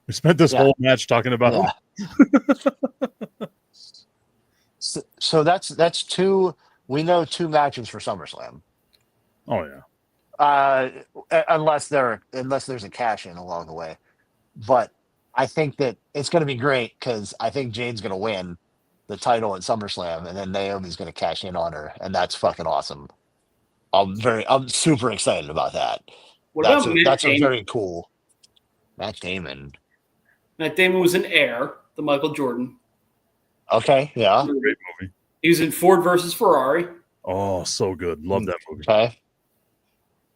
Speaker 2: We spent this whole match talking about him.
Speaker 1: So that's two. We know two matches for SummerSlam.
Speaker 2: Oh yeah.
Speaker 1: Unless there's a cash in along the way, but I think that it's going to be great because I think Jade's going to win the title at SummerSlam, and then Naomi's going to cash in on her, and that's fucking awesome. I'm super excited about that. That's a very cool. Matt Damon.
Speaker 3: Matt Damon was in Air, the Michael Jordan.
Speaker 1: Okay, yeah.
Speaker 2: Great movie.
Speaker 3: He was in Ford versus Ferrari.
Speaker 2: Oh, so good. Love that movie.
Speaker 1: Okay.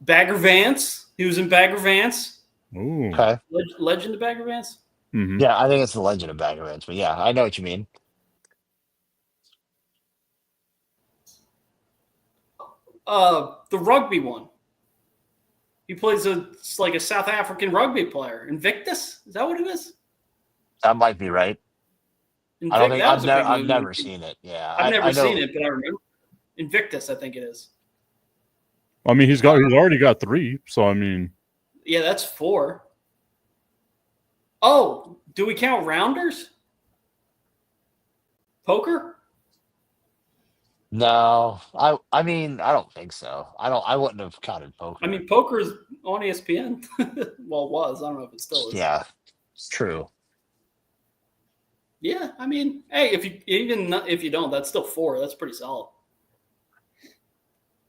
Speaker 3: Bagger Vance. He was in Bagger Vance.
Speaker 2: Ooh.
Speaker 1: Okay.
Speaker 3: Legend of Bagger Vance.
Speaker 2: Mm-hmm.
Speaker 1: Yeah, I think it's the Legend of Bagger Vance, but yeah, I know what you mean.
Speaker 3: The rugby one. He plays like a South African rugby player. Invictus? Is that what it is?
Speaker 1: That might be right. I don't think I've never seen it. Yeah,
Speaker 3: I've never seen it, but I remember Invictus. I think it is.
Speaker 2: I mean, he's already got 3. So I mean,
Speaker 3: yeah, that's 4. Oh, do we count rounders? Poker?
Speaker 1: No, I mean, I don't think so. I wouldn't have counted poker.
Speaker 3: I mean, poker is on ESPN. Well, it was. I don't know if it still is.
Speaker 1: Yeah, it's true.
Speaker 3: Yeah, I mean, hey, if you don't, that's still 4. That's pretty solid.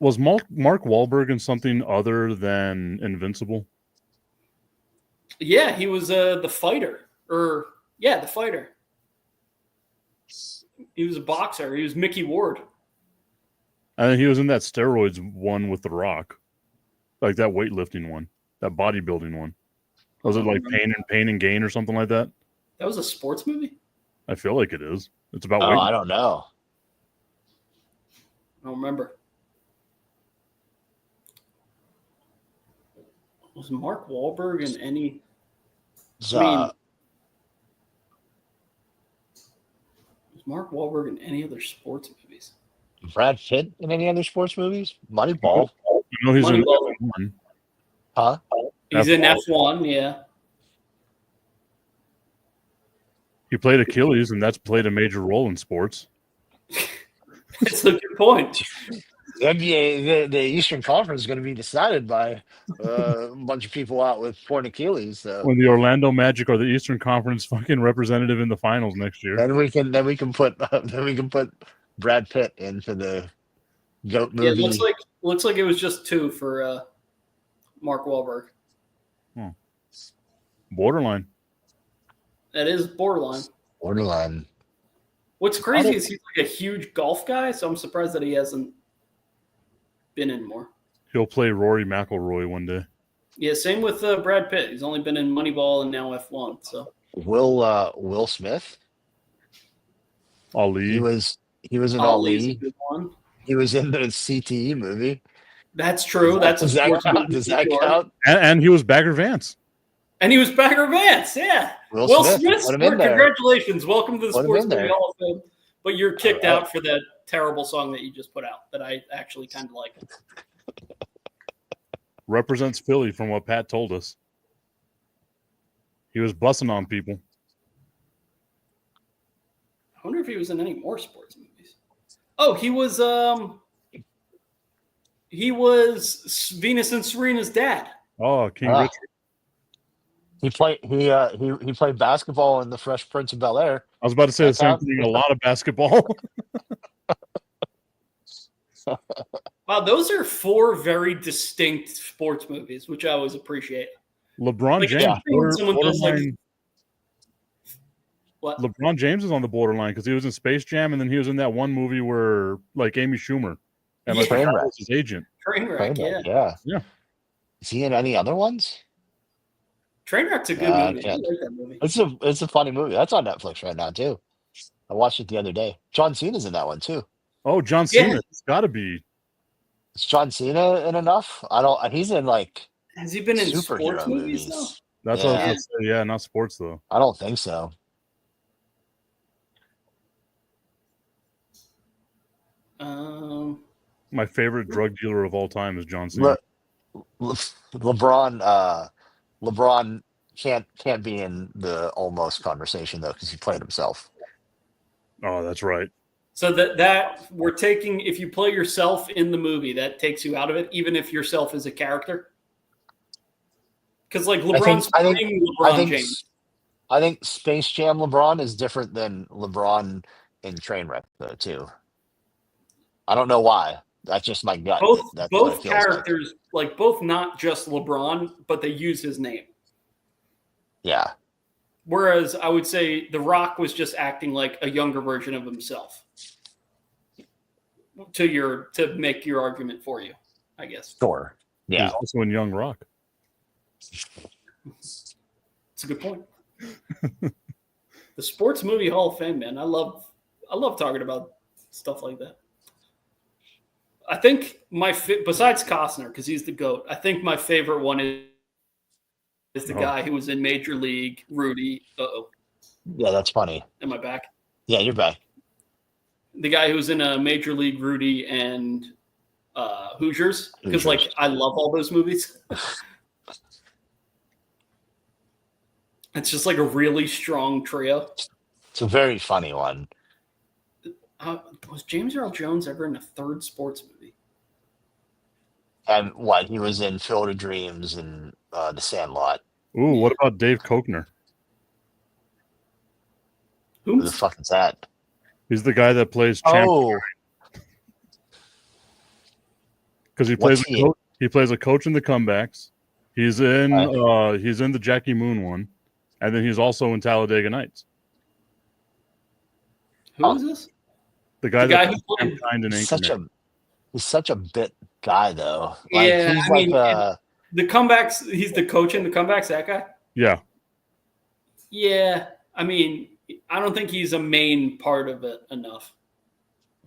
Speaker 2: was Mark Wahlberg in something other than Invincible?
Speaker 3: Yeah, he was the fighter. The fighter. He was a boxer. He was Mickey Ward.
Speaker 2: And he was in that steroids one with The Rock, like that weightlifting one, that bodybuilding one. Was it like Pain and Gain or something like that?
Speaker 3: That was a sports movie?
Speaker 2: I feel like it is. It's about
Speaker 1: Oh,
Speaker 2: weight.
Speaker 1: I don't know.
Speaker 3: I don't remember. Was Mark Wahlberg in any?
Speaker 1: It's,
Speaker 3: I mean, was Mark Wahlberg in any other sports movies?
Speaker 1: Brad Pitt in any other sports movies? Moneyball,
Speaker 2: You know he's in
Speaker 3: Moneyball.
Speaker 2: F1.
Speaker 1: huh?
Speaker 3: He's in
Speaker 2: F1.
Speaker 3: F1, yeah.
Speaker 2: He played Achilles, and that's played a major role in sports.
Speaker 3: It's a good point.
Speaker 1: The NBA, the Eastern Conference is going to be decided by a bunch of people out with torn Achilles. So
Speaker 2: When the Orlando Magic are the Eastern Conference fucking representative in the finals next year.
Speaker 1: then we can put Brad Pitt into the GOAT
Speaker 3: Yeah,
Speaker 1: movie.
Speaker 3: it looks like it was just 2 for Mark Wahlberg.
Speaker 2: Borderline.
Speaker 3: That is borderline.
Speaker 1: Borderline.
Speaker 3: What's crazy is he's like a huge golf guy, so I'm surprised that he hasn't been in more.
Speaker 2: He'll play Rory McIlroy one day.
Speaker 3: Yeah, same with Brad Pitt. He's only been in Moneyball and now F1. So
Speaker 1: Will Smith.
Speaker 2: Ali.
Speaker 1: He was in
Speaker 3: Ali's a
Speaker 1: Ali.
Speaker 3: good one.
Speaker 1: He was in the CTE movie.
Speaker 3: That's true. That's a
Speaker 1: Does that
Speaker 3: sports
Speaker 1: count?
Speaker 3: movie
Speaker 1: Does
Speaker 3: for
Speaker 1: that
Speaker 3: sure.
Speaker 1: count?
Speaker 2: And he was Bagger Vance.
Speaker 3: And he was Bagger Vance. Yeah.
Speaker 1: Will
Speaker 3: Will
Speaker 1: Smith.
Speaker 3: Smith.
Speaker 1: Put him in there.
Speaker 3: Congratulations. Welcome to the
Speaker 1: Put him
Speaker 3: Sports
Speaker 1: in
Speaker 3: Movie
Speaker 1: there.
Speaker 3: Hall of Fame. But you're kicked
Speaker 1: All right.
Speaker 3: out for that terrible song that you just put out that I actually kind of like.
Speaker 2: Represents Philly from what Pat told us. He was bussing on people.
Speaker 3: I wonder if he was in any more sports movies. Oh, he was Venus and Serena's dad.
Speaker 2: Oh, King
Speaker 1: Ah.
Speaker 2: Richard.
Speaker 1: He played basketball in the Fresh Prince of Bel Air.
Speaker 2: I was about to say the
Speaker 1: That's
Speaker 2: same
Speaker 1: out.
Speaker 2: thing. A lot of basketball.
Speaker 3: Wow, those are 4 very distinct sports movies, which I always appreciate.
Speaker 2: LeBron
Speaker 3: Like,
Speaker 2: James.
Speaker 3: when someone does, like-
Speaker 2: borderline-
Speaker 3: What?
Speaker 2: LeBron James is on the borderline because he was in Space Jam, and then he was in that one movie where like Amy Schumer and like
Speaker 1: Yeah.
Speaker 2: the guy was his agent.
Speaker 3: Trainwreck, yeah.
Speaker 1: Yeah.
Speaker 2: Yeah.
Speaker 1: Is he in any other ones?
Speaker 3: Trainwreck's a good
Speaker 1: Yeah,
Speaker 3: movie. I
Speaker 1: yeah.
Speaker 3: like that movie.
Speaker 1: It's a funny movie. That's on Netflix right now too. I watched it the other day. John Cena's in that one too.
Speaker 2: Oh, John
Speaker 3: Yeah.
Speaker 2: Cena. It's got to be.
Speaker 1: Is John Cena in enough? I don't. He's in like
Speaker 3: Has he been in
Speaker 1: superhero
Speaker 3: sports movies, though?
Speaker 1: movies.
Speaker 2: That's what I was
Speaker 1: Yeah.
Speaker 2: going to say. Yeah, not sports though.
Speaker 1: I don't think so.
Speaker 2: My favorite drug dealer of all time is John Cena.
Speaker 1: LeBron can't be in the almost conversation though because he played himself.
Speaker 2: Oh, that's right.
Speaker 3: So that we're taking, if you play yourself in the movie, that takes you out of it, even if yourself is a character. Because like LeBron's playing LeBron James.
Speaker 1: I think Space Jam LeBron is different than LeBron in Trainwreck though too. I don't know why. That's just my gut. That's what it
Speaker 3: Both
Speaker 1: feels like.
Speaker 3: characters, like both not just LeBron, but they use his name.
Speaker 1: Yeah.
Speaker 3: Whereas I would say The Rock was just acting like a younger version of himself. To make your argument for you, I guess.
Speaker 1: Sure.
Speaker 2: He
Speaker 1: Yeah.
Speaker 2: was also in Young Rock.
Speaker 3: It's a good point. The Sports Movie Hall of Fame, man. I love talking about stuff like that. I think besides Costner, because he's the GOAT, I think my favorite one is the guy who was in Major League, Rudy.
Speaker 1: Yeah, that's funny.
Speaker 3: Am I back?
Speaker 1: Yeah, you're back.
Speaker 3: The guy who was in a Major League, Rudy, and Hoosiers, because like I love all those movies. It's just like a really strong trio.
Speaker 1: It's a very funny one.
Speaker 3: Was James Earl Jones ever in a third sports movie?
Speaker 1: And what he was in Field of Dreams and The Sandlot.
Speaker 2: Ooh, what about Dave Koechner?
Speaker 1: Who the fuck is that?
Speaker 2: He's the guy that plays Champ.
Speaker 1: Oh,
Speaker 2: Because he plays he plays a coach in the Comebacks. He's in the Jackie Moon one, and then he's also in Talladega Nights.
Speaker 3: Who is this?
Speaker 2: The guy
Speaker 3: The guy
Speaker 2: that
Speaker 3: who played-
Speaker 2: kind in Anchorman.
Speaker 1: he's such a bit guy though.
Speaker 3: Yeah,
Speaker 1: he's
Speaker 3: I mean,
Speaker 1: like
Speaker 3: the comebacks. He's the coach in the comebacks. That guy.
Speaker 2: Yeah.
Speaker 3: Yeah, I mean, I don't think he's a main part of it enough.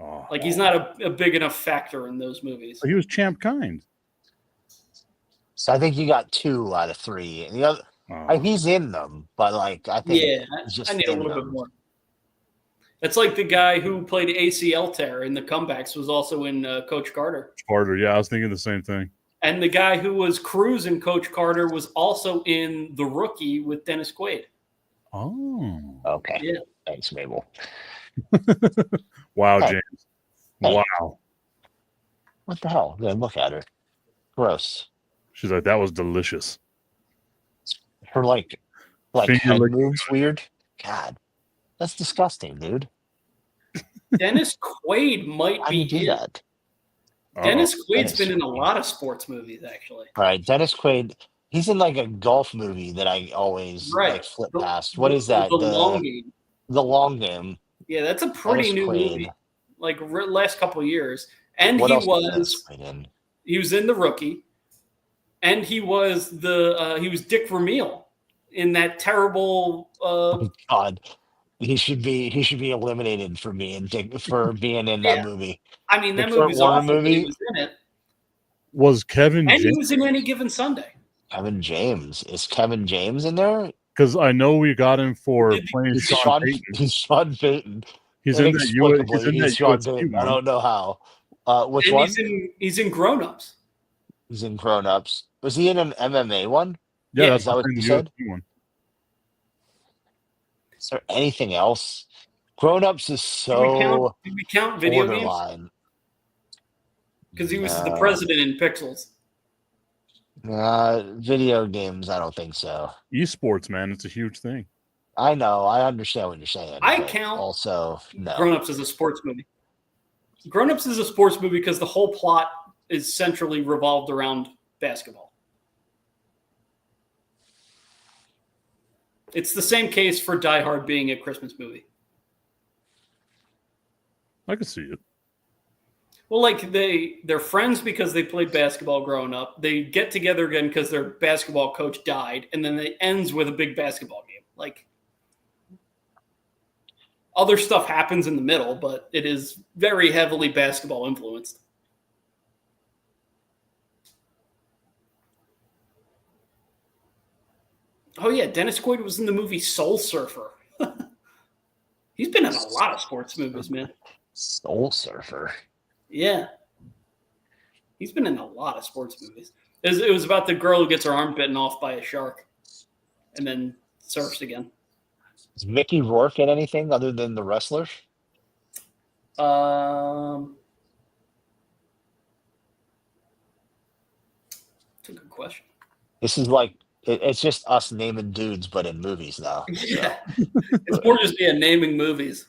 Speaker 2: Oh,
Speaker 3: Like, he's not a big enough factor in those movies.
Speaker 2: he was Champ Kind.
Speaker 1: So I think you got 2 out of 3. And the other,
Speaker 2: Oh.
Speaker 1: he's in them, but like I think
Speaker 3: Yeah,
Speaker 1: he's
Speaker 3: I
Speaker 1: just
Speaker 3: need a
Speaker 1: in
Speaker 3: little bit
Speaker 1: them.
Speaker 3: more. It's like the guy who played ACL tear in the comebacks was also in Coach Carter.
Speaker 2: Carter. Yeah, I was thinking the same thing.
Speaker 3: And the guy who was Cruz in Coach Carter was also in The Rookie with Dennis Quaid.
Speaker 2: Oh.
Speaker 1: Okay.
Speaker 3: Yeah.
Speaker 1: Thanks, Mabel.
Speaker 2: Wow,
Speaker 1: Hey.
Speaker 2: James.
Speaker 1: Hey.
Speaker 2: Wow.
Speaker 1: What the hell? Then look at her. Gross.
Speaker 2: She's like, that was delicious.
Speaker 1: Her like
Speaker 2: Finger
Speaker 1: head
Speaker 2: licking
Speaker 1: moves weird. God, that's disgusting, dude.
Speaker 3: Dennis Quaid might
Speaker 1: Why do you
Speaker 3: be
Speaker 1: do
Speaker 3: in.
Speaker 1: that?
Speaker 3: Dennis Quaid's
Speaker 1: Dennis
Speaker 3: been in a
Speaker 1: Quaid.
Speaker 3: lot of sports movies, actually.
Speaker 1: All right, Dennis Quaid. He's in like a golf movie that I always
Speaker 3: Right.
Speaker 1: like flip past. What is that?
Speaker 3: The Long Game.
Speaker 1: The Long Game.
Speaker 3: Yeah, that's a pretty
Speaker 1: Dennis
Speaker 3: new
Speaker 1: Quaid.
Speaker 3: movie. Like last couple of years. And
Speaker 1: What
Speaker 3: he
Speaker 1: else is Dennis
Speaker 3: was
Speaker 1: Quaid in?
Speaker 3: he was in The Rookie. And he was Dick Vermeil in that terrible
Speaker 1: God, he should be eliminated for being in
Speaker 3: Yeah.
Speaker 1: that movie.
Speaker 3: I mean,
Speaker 1: The
Speaker 3: that
Speaker 1: Kurt
Speaker 3: movie's
Speaker 1: Warner
Speaker 3: awful, but he
Speaker 1: movie?
Speaker 3: was in it.
Speaker 2: Was Kevin
Speaker 3: And he
Speaker 2: James?
Speaker 3: was in Any Given Sunday.
Speaker 1: Kevin James. Is Kevin James in there?
Speaker 2: Because I know we got him for
Speaker 3: Did-
Speaker 2: playing
Speaker 1: He's
Speaker 2: Sean Payton.
Speaker 1: He's Sean Payton.
Speaker 2: He's in that
Speaker 1: Inexplicably,
Speaker 2: he's in
Speaker 1: he's
Speaker 2: that
Speaker 1: Sean
Speaker 2: UFC
Speaker 1: Payton. I
Speaker 2: one.
Speaker 1: don't know how. Which
Speaker 3: And
Speaker 1: one?
Speaker 3: he's in Grown Ups.
Speaker 1: He's in Grown Ups. Was he in an MMA one?
Speaker 2: Yeah,
Speaker 3: Yeah,
Speaker 2: that's
Speaker 1: is that what
Speaker 2: the
Speaker 1: you said?
Speaker 2: UFC one.
Speaker 1: Is there anything else? Grown Ups is
Speaker 3: Did we count video games?
Speaker 1: borderline.
Speaker 3: Because he was the
Speaker 1: No.
Speaker 3: president in Pixels.
Speaker 1: Video games, I don't think so.
Speaker 2: Esports, man, it's a huge thing.
Speaker 1: I know. I understand what you're saying.
Speaker 3: I
Speaker 1: but
Speaker 3: count
Speaker 1: Also, no.
Speaker 3: Grown Ups is a sports movie. Grown Ups is a sports movie because the whole plot is centrally revolved around basketball. It's the same case for Die Hard being a Christmas movie.
Speaker 2: I could see it.
Speaker 3: Well, like they're friends because they played basketball growing up. They get together again because their basketball coach died, and then it ends with a big basketball game. Like other stuff happens in the middle, but it is very heavily basketball influenced. Oh yeah, Dennis Quaid was in the movie Soul Surfer. He's been in a lot of sports movies, man.
Speaker 1: Soul Surfer.
Speaker 3: Yeah. He's been in a lot of sports movies. It was about the girl who gets her arm bitten off by a shark and then surfs again.
Speaker 1: Is Mickey Rourke in anything other than The Wrestler?
Speaker 3: That's a good question.
Speaker 1: This is like it's just us naming dudes, but in movies now.
Speaker 3: Yeah. It's more just naming movies.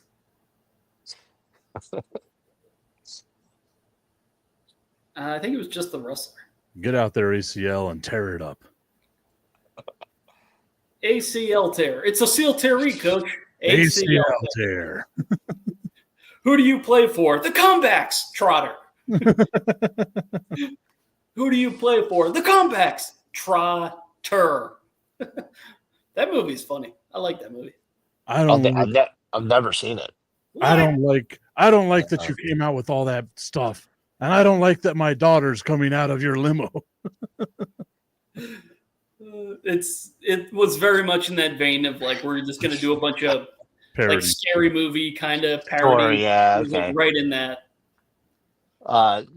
Speaker 3: I think it was just The Wrestler.
Speaker 2: Get out there, ACL, and tear it up.
Speaker 3: ACL tear. It's a seal tear, coach.
Speaker 2: ACL tear.
Speaker 3: Who do you play for? The Comebacks, Trotter. Who do you play for? The Comebacks, Trotter. That movie's funny. I like that movie.
Speaker 2: I don't.
Speaker 1: I've never seen it.
Speaker 2: I don't like that you came out with all that stuff, and I don't like that my daughter's coming out of your limo.
Speaker 3: It was very much in that vein of like we're just going to do a bunch of
Speaker 2: Parody.
Speaker 3: like scary movie kind of parody.
Speaker 1: Sure, yeah,
Speaker 3: It was, like,
Speaker 1: okay.
Speaker 3: right in that.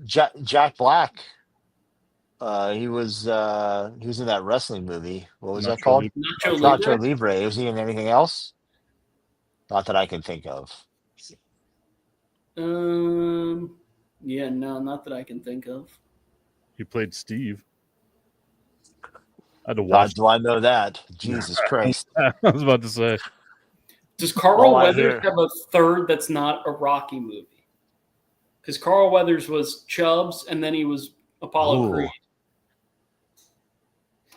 Speaker 1: Jack Black. He was in that wrestling movie. What was that
Speaker 2: Nacho
Speaker 1: called?
Speaker 3: Nacho
Speaker 1: Nacho
Speaker 3: Libre.
Speaker 1: Libre. Was he in anything else? Not that I can think of.
Speaker 3: Yeah, no, not that I can think of.
Speaker 2: He played Steve. I had to
Speaker 1: God,
Speaker 2: watch.
Speaker 1: do I know that? Jesus Christ.
Speaker 2: I was about to say.
Speaker 3: Does Carl
Speaker 1: All I
Speaker 3: Weathers
Speaker 1: hear-
Speaker 3: have a third that's not a Rocky movie? Because Carl Weathers was Chubbs, and then he was Apollo
Speaker 1: Ooh.
Speaker 3: Creed.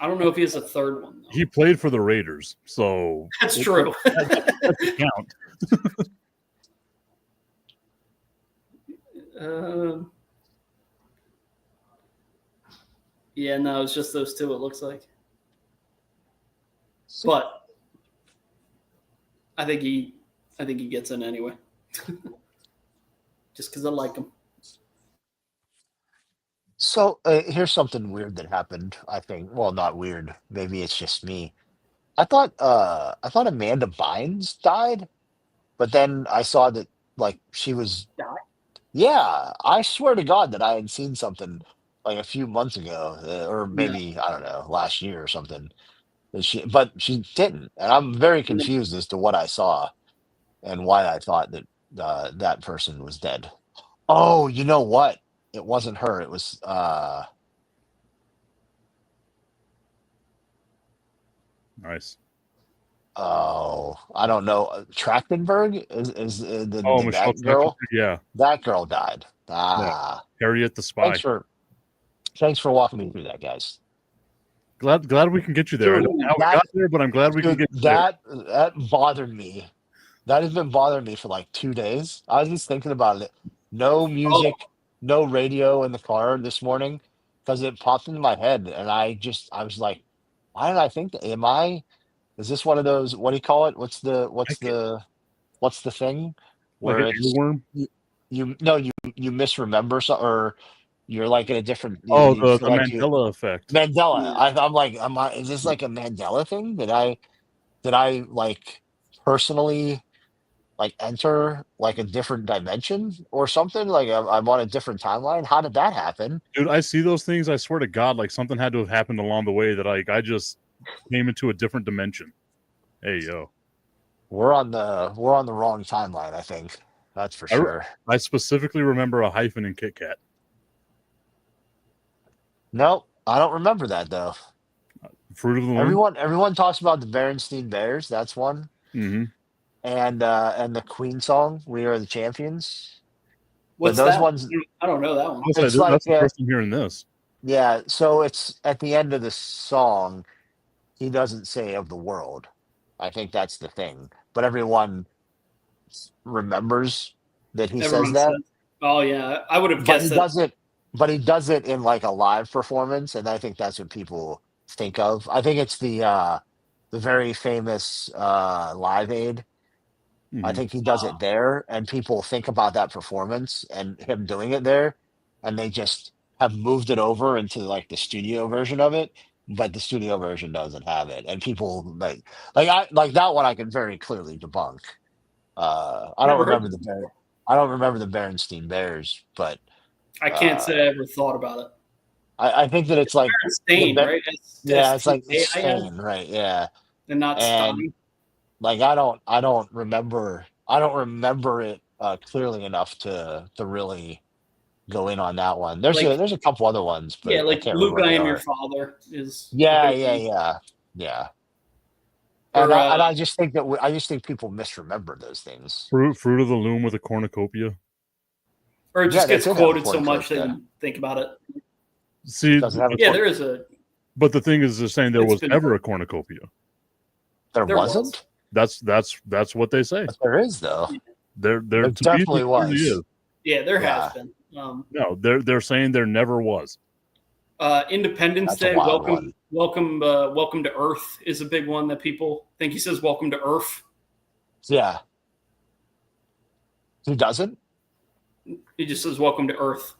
Speaker 3: I don't know if he has a third one, though.
Speaker 2: He played for the Raiders, so
Speaker 3: That's true.
Speaker 2: that could count.
Speaker 3: Yeah, no, it's just those two, it looks like. but I think he gets in anyway, just because I like him.
Speaker 1: So here's something weird that happened. I think, well, not weird. Maybe it's just me. I thought Amanda Bynes died, but then I saw that like she was.
Speaker 3: Die?
Speaker 1: Yeah, I swear to God that I had seen something like a few months ago, or maybe I don't know, last year or something. But she didn't, and I'm very confused as to what I saw and why I thought that that person was dead. Oh, you know what? It wasn't her. It was
Speaker 2: Nice.
Speaker 1: oh, I don't know. Trachtenberg is
Speaker 2: Oh,
Speaker 1: the
Speaker 2: Michelle
Speaker 1: that girl.
Speaker 2: Trachtenberg, yeah.
Speaker 1: That girl died.
Speaker 2: Yeah.
Speaker 1: Ah,
Speaker 2: Harriet the Spy.
Speaker 1: thanks for walking me through that, guys.
Speaker 2: Glad we can get you there. I don't know how we got there, but I'm glad we can
Speaker 1: Dude,
Speaker 2: get you there.
Speaker 1: that bothered me. That has been bothering me for like 2 days. I was just thinking about it. No music, no radio in the car this morning because it popped into my head, and I was like, why did I think that? Is this one of those? What do you call it? What's the thing
Speaker 2: Like
Speaker 1: where
Speaker 2: an
Speaker 1: it's
Speaker 2: earworm.
Speaker 1: you misremember something, or you're like in a different.
Speaker 2: Oh,
Speaker 1: You
Speaker 2: the
Speaker 1: feel like
Speaker 2: Mandela effect.
Speaker 1: Mandela. I'm like, is this like a Mandela thing? Did I like personally like enter like a different dimension or something? Like I'm on a different timeline. How did that happen?
Speaker 2: Dude, I see those things. I swear to God, like something had to have happened along the way that I just came into a different dimension. Hey, yo.
Speaker 1: We're on the wrong timeline, I think. That's for sure.
Speaker 2: I specifically remember a hyphen in Kit Kat.
Speaker 1: Nope, I don't remember that though.
Speaker 2: Fruit of the Loom.
Speaker 1: Everyone talks about the Berenstain Bears. That's one.
Speaker 2: Mm-hmm.
Speaker 1: And the Queen song, "We Are the Champions."
Speaker 3: What's
Speaker 1: those
Speaker 3: that?
Speaker 1: ones-
Speaker 3: I don't know that one.
Speaker 2: That's
Speaker 1: It's
Speaker 2: the
Speaker 1: like,
Speaker 2: first time hearing this.
Speaker 1: Yeah, so it's at the end of the song. He doesn't say "of the world." I think that's the thing. But everyone remembers that he
Speaker 3: Everyone
Speaker 1: says that.
Speaker 3: says- oh yeah, I would have
Speaker 1: But
Speaker 3: guessed
Speaker 1: he
Speaker 3: that.
Speaker 1: does it. But he does it in like a live performance, and I think that's what people think of. I think it's the very famous Live Aid. I
Speaker 2: Mhm.
Speaker 1: think he does it there, and people think about that performance and him doing it there, and they just have moved it over into like the studio version of it, but the studio version doesn't have it, and people like that one I can very clearly debunk. I don't
Speaker 3: Never heard
Speaker 1: remember I don't remember the Berenstain Bears, but
Speaker 3: I can't say I ever thought about it.
Speaker 1: I think that it's like
Speaker 3: Stain,
Speaker 1: the-
Speaker 3: right?
Speaker 1: yeah, it's like
Speaker 3: S-T-A-I-N,
Speaker 1: Stain, right? Yeah.
Speaker 3: and not
Speaker 1: And-
Speaker 3: Stein.
Speaker 1: Like I don't remember it clearly enough to really go in on that one. There's
Speaker 3: Like-
Speaker 1: there's a couple other ones, but
Speaker 3: Yeah,
Speaker 1: I
Speaker 3: like
Speaker 1: can't
Speaker 3: Luke,
Speaker 1: remember
Speaker 3: I
Speaker 1: what
Speaker 3: Am
Speaker 1: they
Speaker 3: Your
Speaker 1: are.
Speaker 3: Father is.
Speaker 1: Yeah.
Speaker 3: a big one.
Speaker 1: And
Speaker 3: Or,
Speaker 1: I just think that people misremember those things.
Speaker 2: Fruit of the Loom with a cornucopia.
Speaker 3: Or it
Speaker 1: Yeah,
Speaker 3: just
Speaker 1: that
Speaker 3: gets
Speaker 1: did have
Speaker 3: quoted
Speaker 1: a
Speaker 3: so much that
Speaker 1: cornucopia.
Speaker 3: you think about it.
Speaker 2: See,
Speaker 1: Doesn't have a
Speaker 3: Yeah, there is a.
Speaker 2: but the thing is, they're saying there
Speaker 3: It's
Speaker 2: was
Speaker 3: been-
Speaker 2: never a cornucopia.
Speaker 1: There
Speaker 3: There was.
Speaker 1: wasn't.
Speaker 2: That's what they say.
Speaker 1: But there is though.
Speaker 2: There
Speaker 1: There
Speaker 2: to me,
Speaker 1: definitely
Speaker 2: there
Speaker 1: was.
Speaker 2: really is.
Speaker 3: Yeah, there
Speaker 1: Yeah.
Speaker 3: has been.
Speaker 2: No, they're saying there never was.
Speaker 3: Independence
Speaker 1: That's a
Speaker 3: Day,
Speaker 1: wild
Speaker 3: welcome to Earth is a big one that people think he says welcome to Earth.
Speaker 1: Yeah. Who doesn't?
Speaker 3: He just says welcome to Earth.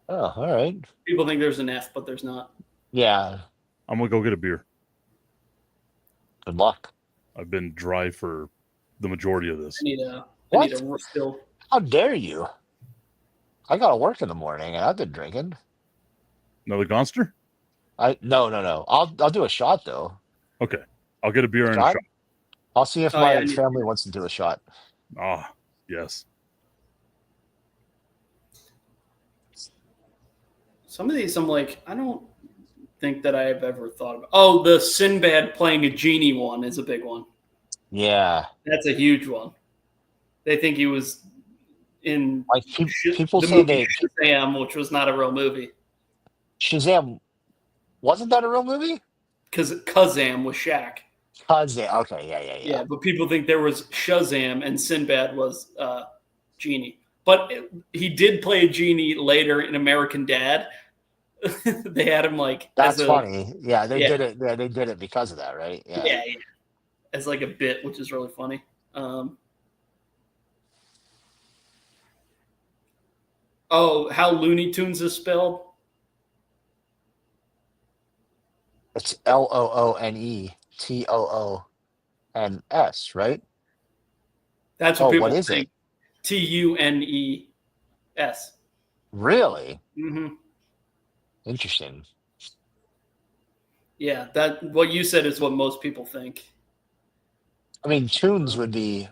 Speaker 1: Oh, all right.
Speaker 3: People think there's an F, but there's not.
Speaker 1: Yeah.
Speaker 2: I'm gonna go get a beer.
Speaker 1: Good luck.
Speaker 2: I've been dry for the majority of this.
Speaker 3: I need a
Speaker 1: What?
Speaker 3: refill.
Speaker 1: How dare you? I gotta work in the morning, and I've been drinking.
Speaker 2: Another Gonster?
Speaker 1: No. I'll do a shot though.
Speaker 2: Okay, I'll get a beer and a
Speaker 1: Shot?
Speaker 2: shot.
Speaker 1: I'll see if
Speaker 3: Oh,
Speaker 1: my
Speaker 3: yeah, I need-
Speaker 1: family wants to do a shot.
Speaker 2: Ah, yes.
Speaker 3: Some of these, I'm like, I don't think that I have ever thought about. Oh, the Sinbad playing a genie one is a big one.
Speaker 1: Yeah,
Speaker 3: That's a huge one. They think he was in
Speaker 1: like people
Speaker 3: the
Speaker 1: say
Speaker 3: movie
Speaker 1: they
Speaker 3: Shazam, which was not a real movie,
Speaker 1: Shazam. Wasn't that a real movie?
Speaker 3: because Kazam was Shaq.
Speaker 1: Shazam. Okay, yeah.
Speaker 3: Yeah, but people think there was Shazam and Sinbad was Genie. But he did play a genie later in American Dad. They had him like
Speaker 1: That's
Speaker 3: as a,
Speaker 1: funny. Yeah, they
Speaker 3: Yeah.
Speaker 1: did it. Yeah, they did it because of that, right?
Speaker 3: yeah. as like a bit, which is really funny. How Looney Tunes is spelled?
Speaker 1: It's LOONETOONS, right?
Speaker 3: That's what
Speaker 1: Oh,
Speaker 3: people
Speaker 1: what is
Speaker 3: think.
Speaker 1: it?
Speaker 3: TUNES.
Speaker 1: Really?
Speaker 3: Mm-hmm.
Speaker 1: Interesting.
Speaker 3: Yeah, that what you said is what most people think.
Speaker 1: I mean, tunes would be.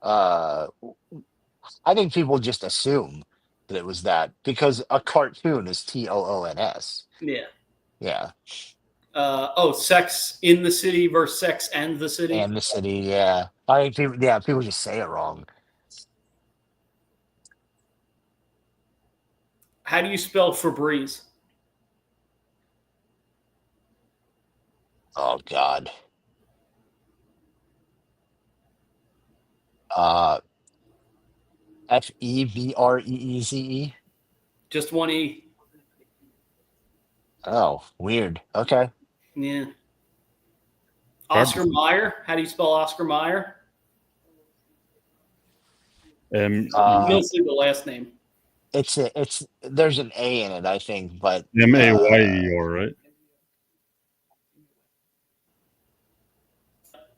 Speaker 1: I think people just assume that it was that because a cartoon is TOONS.
Speaker 3: Yeah.
Speaker 1: Yeah,
Speaker 3: Sex in the City versus Sex and the City.
Speaker 1: and the city. Yeah, I think people. Yeah, people just say it wrong.
Speaker 3: How do you spell Febreze?
Speaker 1: Oh God. Uh, FEBREEZE.
Speaker 3: Just one E.
Speaker 1: Oh, weird. Okay.
Speaker 3: Yeah. Oscar Mayer. How do you spell Oscar Mayer? Mostly the last name.
Speaker 1: It's there's an A in it, I think, but
Speaker 2: Mayer, right?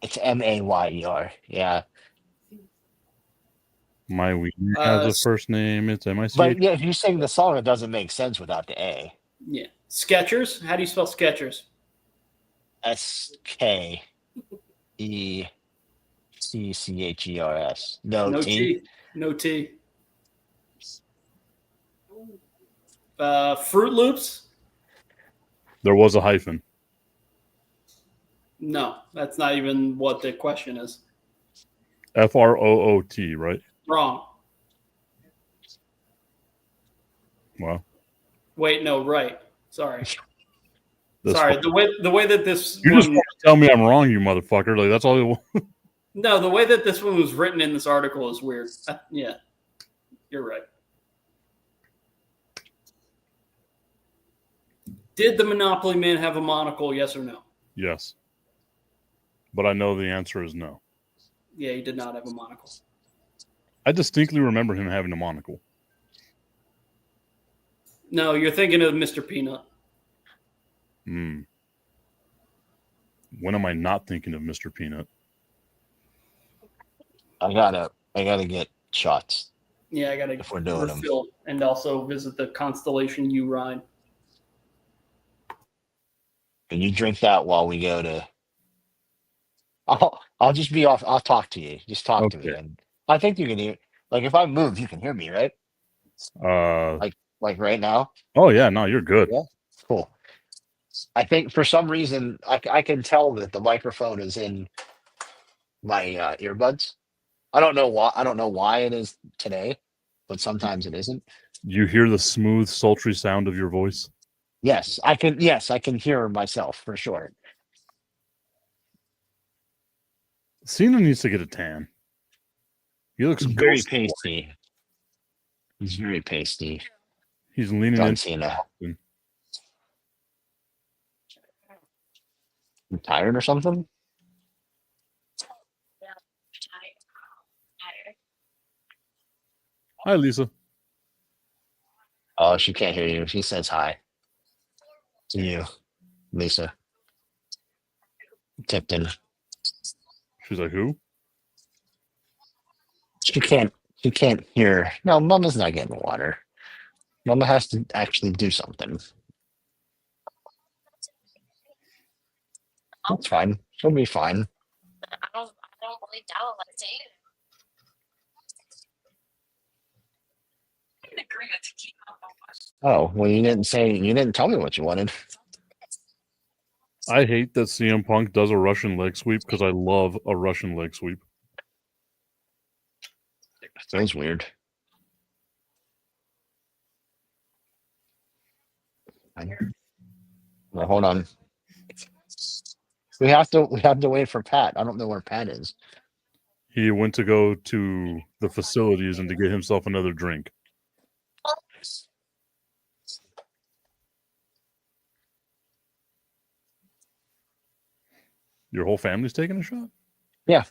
Speaker 1: it's Mayer. Yeah.
Speaker 2: My weed has a first name. It's MIC.
Speaker 1: But yeah, if you sing the song, it doesn't make sense without the A.
Speaker 3: Yeah. Skechers. How do you spell Skechers?
Speaker 1: SKECCHERS. No,
Speaker 3: No
Speaker 1: T.
Speaker 3: T. No T. Fruit Loops.
Speaker 2: There was a hyphen.
Speaker 3: No, that's not even what the question is.
Speaker 2: FROOT, right?
Speaker 3: Wrong.
Speaker 2: Wow.
Speaker 3: Wait, no, right. Sorry.
Speaker 2: This
Speaker 3: Sorry.
Speaker 2: fucker.
Speaker 3: The way that this
Speaker 2: You just want to tell me I'm wrong, you motherfucker. Like that's all you want.
Speaker 3: No, the way that this one was written in this article is weird. Yeah. You're right. Did the Monopoly Man have a monocle, yes or no?
Speaker 2: Yes. But I know the answer is no.
Speaker 3: Yeah, he did not have a monocle.
Speaker 2: I distinctly remember him having a monocle.
Speaker 3: No, you're thinking of Mr. Peanut.
Speaker 2: When am I not thinking of Mr. Peanut?
Speaker 1: I gotta get shots.
Speaker 3: Yeah, I gotta
Speaker 1: If we're doing them.
Speaker 3: refill and also visit the Constellation U ride.
Speaker 1: Can you drink that while we go to? I'll just be off. I'll talk to you. Just talk to me,
Speaker 2: Okay.
Speaker 1: and I think you can hear. Like if I move, you can hear me, right? Like right now.
Speaker 2: Oh yeah, no, you're good.
Speaker 1: Yeah. Cool. I think for some reason I can tell that the microphone is in my earbuds. I don't know why. I don't know why it is today, but sometimes it isn't.
Speaker 2: You hear the smooth, sultry sound of your voice.
Speaker 1: Yes, I can. Yes, I can hear myself for sure.
Speaker 2: Cena needs to get a tan. He looks
Speaker 1: He's very
Speaker 2: ghostly.
Speaker 1: pasty. He's very pasty.
Speaker 2: He's leaning
Speaker 1: John
Speaker 2: in.
Speaker 1: Cena. You tired or something?
Speaker 2: Hi, Lisa.
Speaker 1: Oh, she can't hear you. She says hi to you, Lisa. Tipton.
Speaker 2: She's like, who?
Speaker 1: She can't. She can't hear. No, Mama's not getting water. Mama has to actually do something. That's fine. She'll be fine.
Speaker 5: I don't really doubt it.
Speaker 1: Oh, well, you didn't tell me what you wanted.
Speaker 2: I hate that CM Punk does a Russian leg sweep because I love a Russian leg sweep.
Speaker 1: Sounds weird. Well, hold on. We have to wait for Pat. I don't know where Pat is.
Speaker 2: He went to go to the facilities and to get himself another drink. Your whole family's taking a shot?
Speaker 1: Yeah.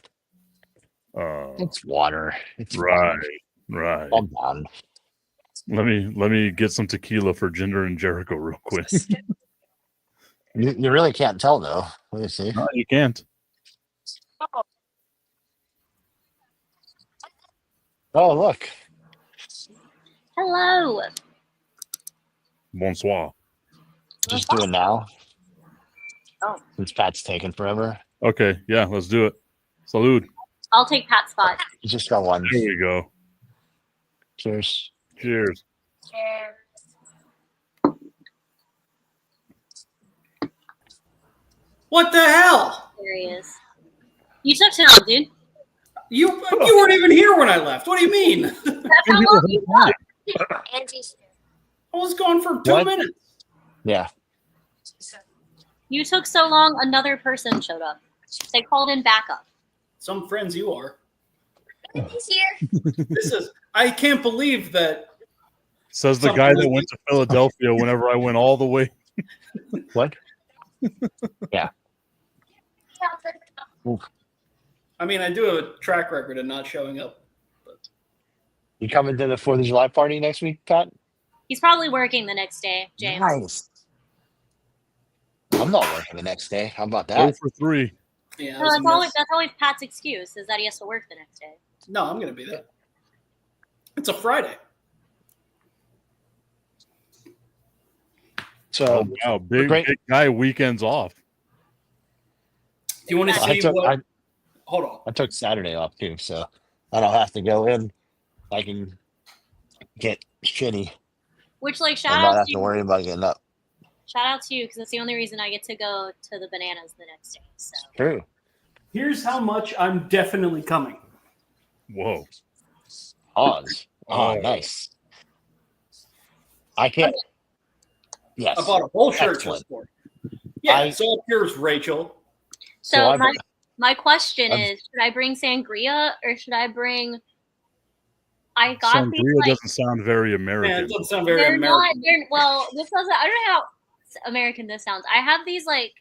Speaker 2: Uh,
Speaker 1: It's water. It's
Speaker 2: right,
Speaker 1: fine.
Speaker 2: right.
Speaker 1: Calm down.
Speaker 2: Let me get some tequila for Jinder and Jericho real quick.
Speaker 1: You really can't tell though. Let me see.
Speaker 2: No, you can't.
Speaker 1: Oh look.
Speaker 5: Hello.
Speaker 2: Bonsoir.
Speaker 1: Just do it now.
Speaker 5: Oh.
Speaker 1: Since Pat's taking forever.
Speaker 2: Okay, yeah, let's do it. Salud.
Speaker 5: I'll take Pat's spot.
Speaker 1: You just got one.
Speaker 2: Here we go.
Speaker 1: Cheers.
Speaker 2: Cheers.
Speaker 3: What the hell?
Speaker 5: There he is. You took too long, dude.
Speaker 3: You weren't even here when I left. What do you mean?
Speaker 5: That's how long you took.
Speaker 1: Andy's
Speaker 3: I was gone for 2
Speaker 1: What?
Speaker 3: minutes.
Speaker 1: Yeah.
Speaker 5: You took so long, another person showed up. They called in backup.
Speaker 3: Some friends you are.
Speaker 5: He's here.
Speaker 3: I can't believe that.
Speaker 2: Says the
Speaker 3: Something
Speaker 2: guy that
Speaker 3: like
Speaker 2: went to Philadelphia whenever I went all the way.
Speaker 1: What?
Speaker 3: I mean, I do have a track record of not showing up.
Speaker 1: You coming to the 4th of July party next week, Pat?
Speaker 5: He's probably working the next day, James.
Speaker 1: Nice. I'm not working the next day. How about
Speaker 2: 0
Speaker 1: that?
Speaker 2: for 3.
Speaker 3: Yeah,
Speaker 5: No, that's always Pat's excuse, is that he has to work the next day.
Speaker 3: No, I'm going to be there. It's a Friday.
Speaker 1: So
Speaker 2: Oh wow, big guy weekends off.
Speaker 3: Do you want to
Speaker 1: I
Speaker 3: see
Speaker 1: took,
Speaker 3: what? Hold on.
Speaker 1: I took Saturday off too, so I don't have to go in. I can get shitty
Speaker 5: Which, like,
Speaker 1: and
Speaker 5: shout
Speaker 1: not
Speaker 5: out
Speaker 1: have
Speaker 5: to
Speaker 1: to
Speaker 5: you.
Speaker 1: worry about getting up.
Speaker 5: Shout out to you, because it's the only reason I get to go to the Bananas the next day. So
Speaker 1: True.
Speaker 3: Here's how much I'm definitely coming.
Speaker 2: Whoa.
Speaker 1: Pause. Oh,
Speaker 2: Oh.
Speaker 1: nice. I can't. Yes.
Speaker 3: I bought a whole shirt
Speaker 1: Excellent.
Speaker 3: just for it. Yeah,
Speaker 1: I-
Speaker 3: it's all yours, Rachel.
Speaker 1: So I've-
Speaker 5: my question
Speaker 1: I've-
Speaker 5: is, should I bring sangria or should I bring? I got these
Speaker 2: Sangria
Speaker 5: like
Speaker 2: doesn't sound very
Speaker 3: Yeah,
Speaker 2: American.
Speaker 3: it doesn't sound very
Speaker 5: they're
Speaker 3: American.
Speaker 5: not. They're well. This doesn't. I don't know how American this sounds. I have these like.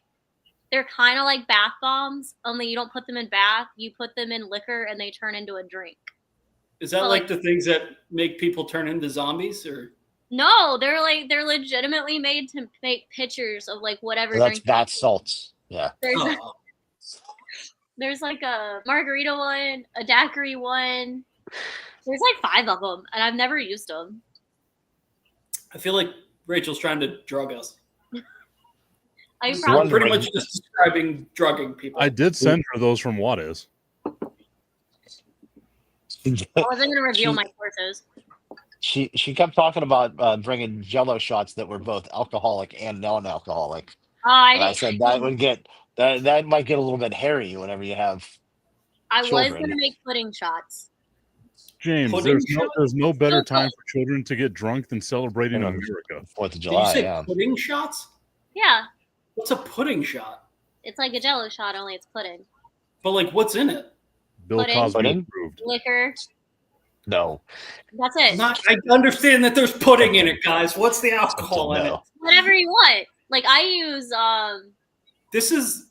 Speaker 5: They're kind of like bath bombs, only you don't put them in bath. You put them in liquor, and they turn into a drink.
Speaker 3: Is that
Speaker 5: Well,
Speaker 3: like the things that make people turn into zombies? Or
Speaker 5: No, they're legitimately made to make pictures of like whatever
Speaker 1: Well, that's
Speaker 5: drink.
Speaker 1: bath salts. Yeah.
Speaker 3: Oh,
Speaker 5: There's like a margarita one, a daiquiri one. There's like 5 of them, and I've never used them.
Speaker 3: I feel like Rachel's trying to drug us.
Speaker 5: I
Speaker 1: One-
Speaker 5: probably
Speaker 3: Pretty
Speaker 1: Right.
Speaker 3: much just describing drugging people.
Speaker 2: I did send her those from Juarez.
Speaker 5: wasn't gonna reveal my sources.
Speaker 1: She kept talking about bringing Jello shots that were both alcoholic and non-alcoholic.
Speaker 5: Oh, I
Speaker 1: And I
Speaker 5: didn't.
Speaker 1: said that would get that might get a little bit hairy whenever you have.
Speaker 5: I was
Speaker 1: children.
Speaker 5: gonna make pudding shots.
Speaker 2: James,
Speaker 3: Pudding
Speaker 2: there's no better
Speaker 5: Still
Speaker 2: time for children to get drunk than celebrating America.
Speaker 1: 4th of
Speaker 3: Did
Speaker 1: July.
Speaker 3: you say
Speaker 1: Yeah.
Speaker 3: pudding shots?
Speaker 5: Yeah,
Speaker 3: What's a pudding shot?
Speaker 5: it's like a Jello shot, only it's pudding,
Speaker 3: But like, what's in it?
Speaker 2: Bill
Speaker 5: Pudding.
Speaker 2: Cosby
Speaker 1: Pudding?
Speaker 2: approved.
Speaker 5: liquor.
Speaker 1: No.
Speaker 5: That's it.
Speaker 3: I understand that there's pudding in it, guys. What's the alcohol in it?
Speaker 1: No.
Speaker 5: Whatever you want. Like I use
Speaker 3: This is.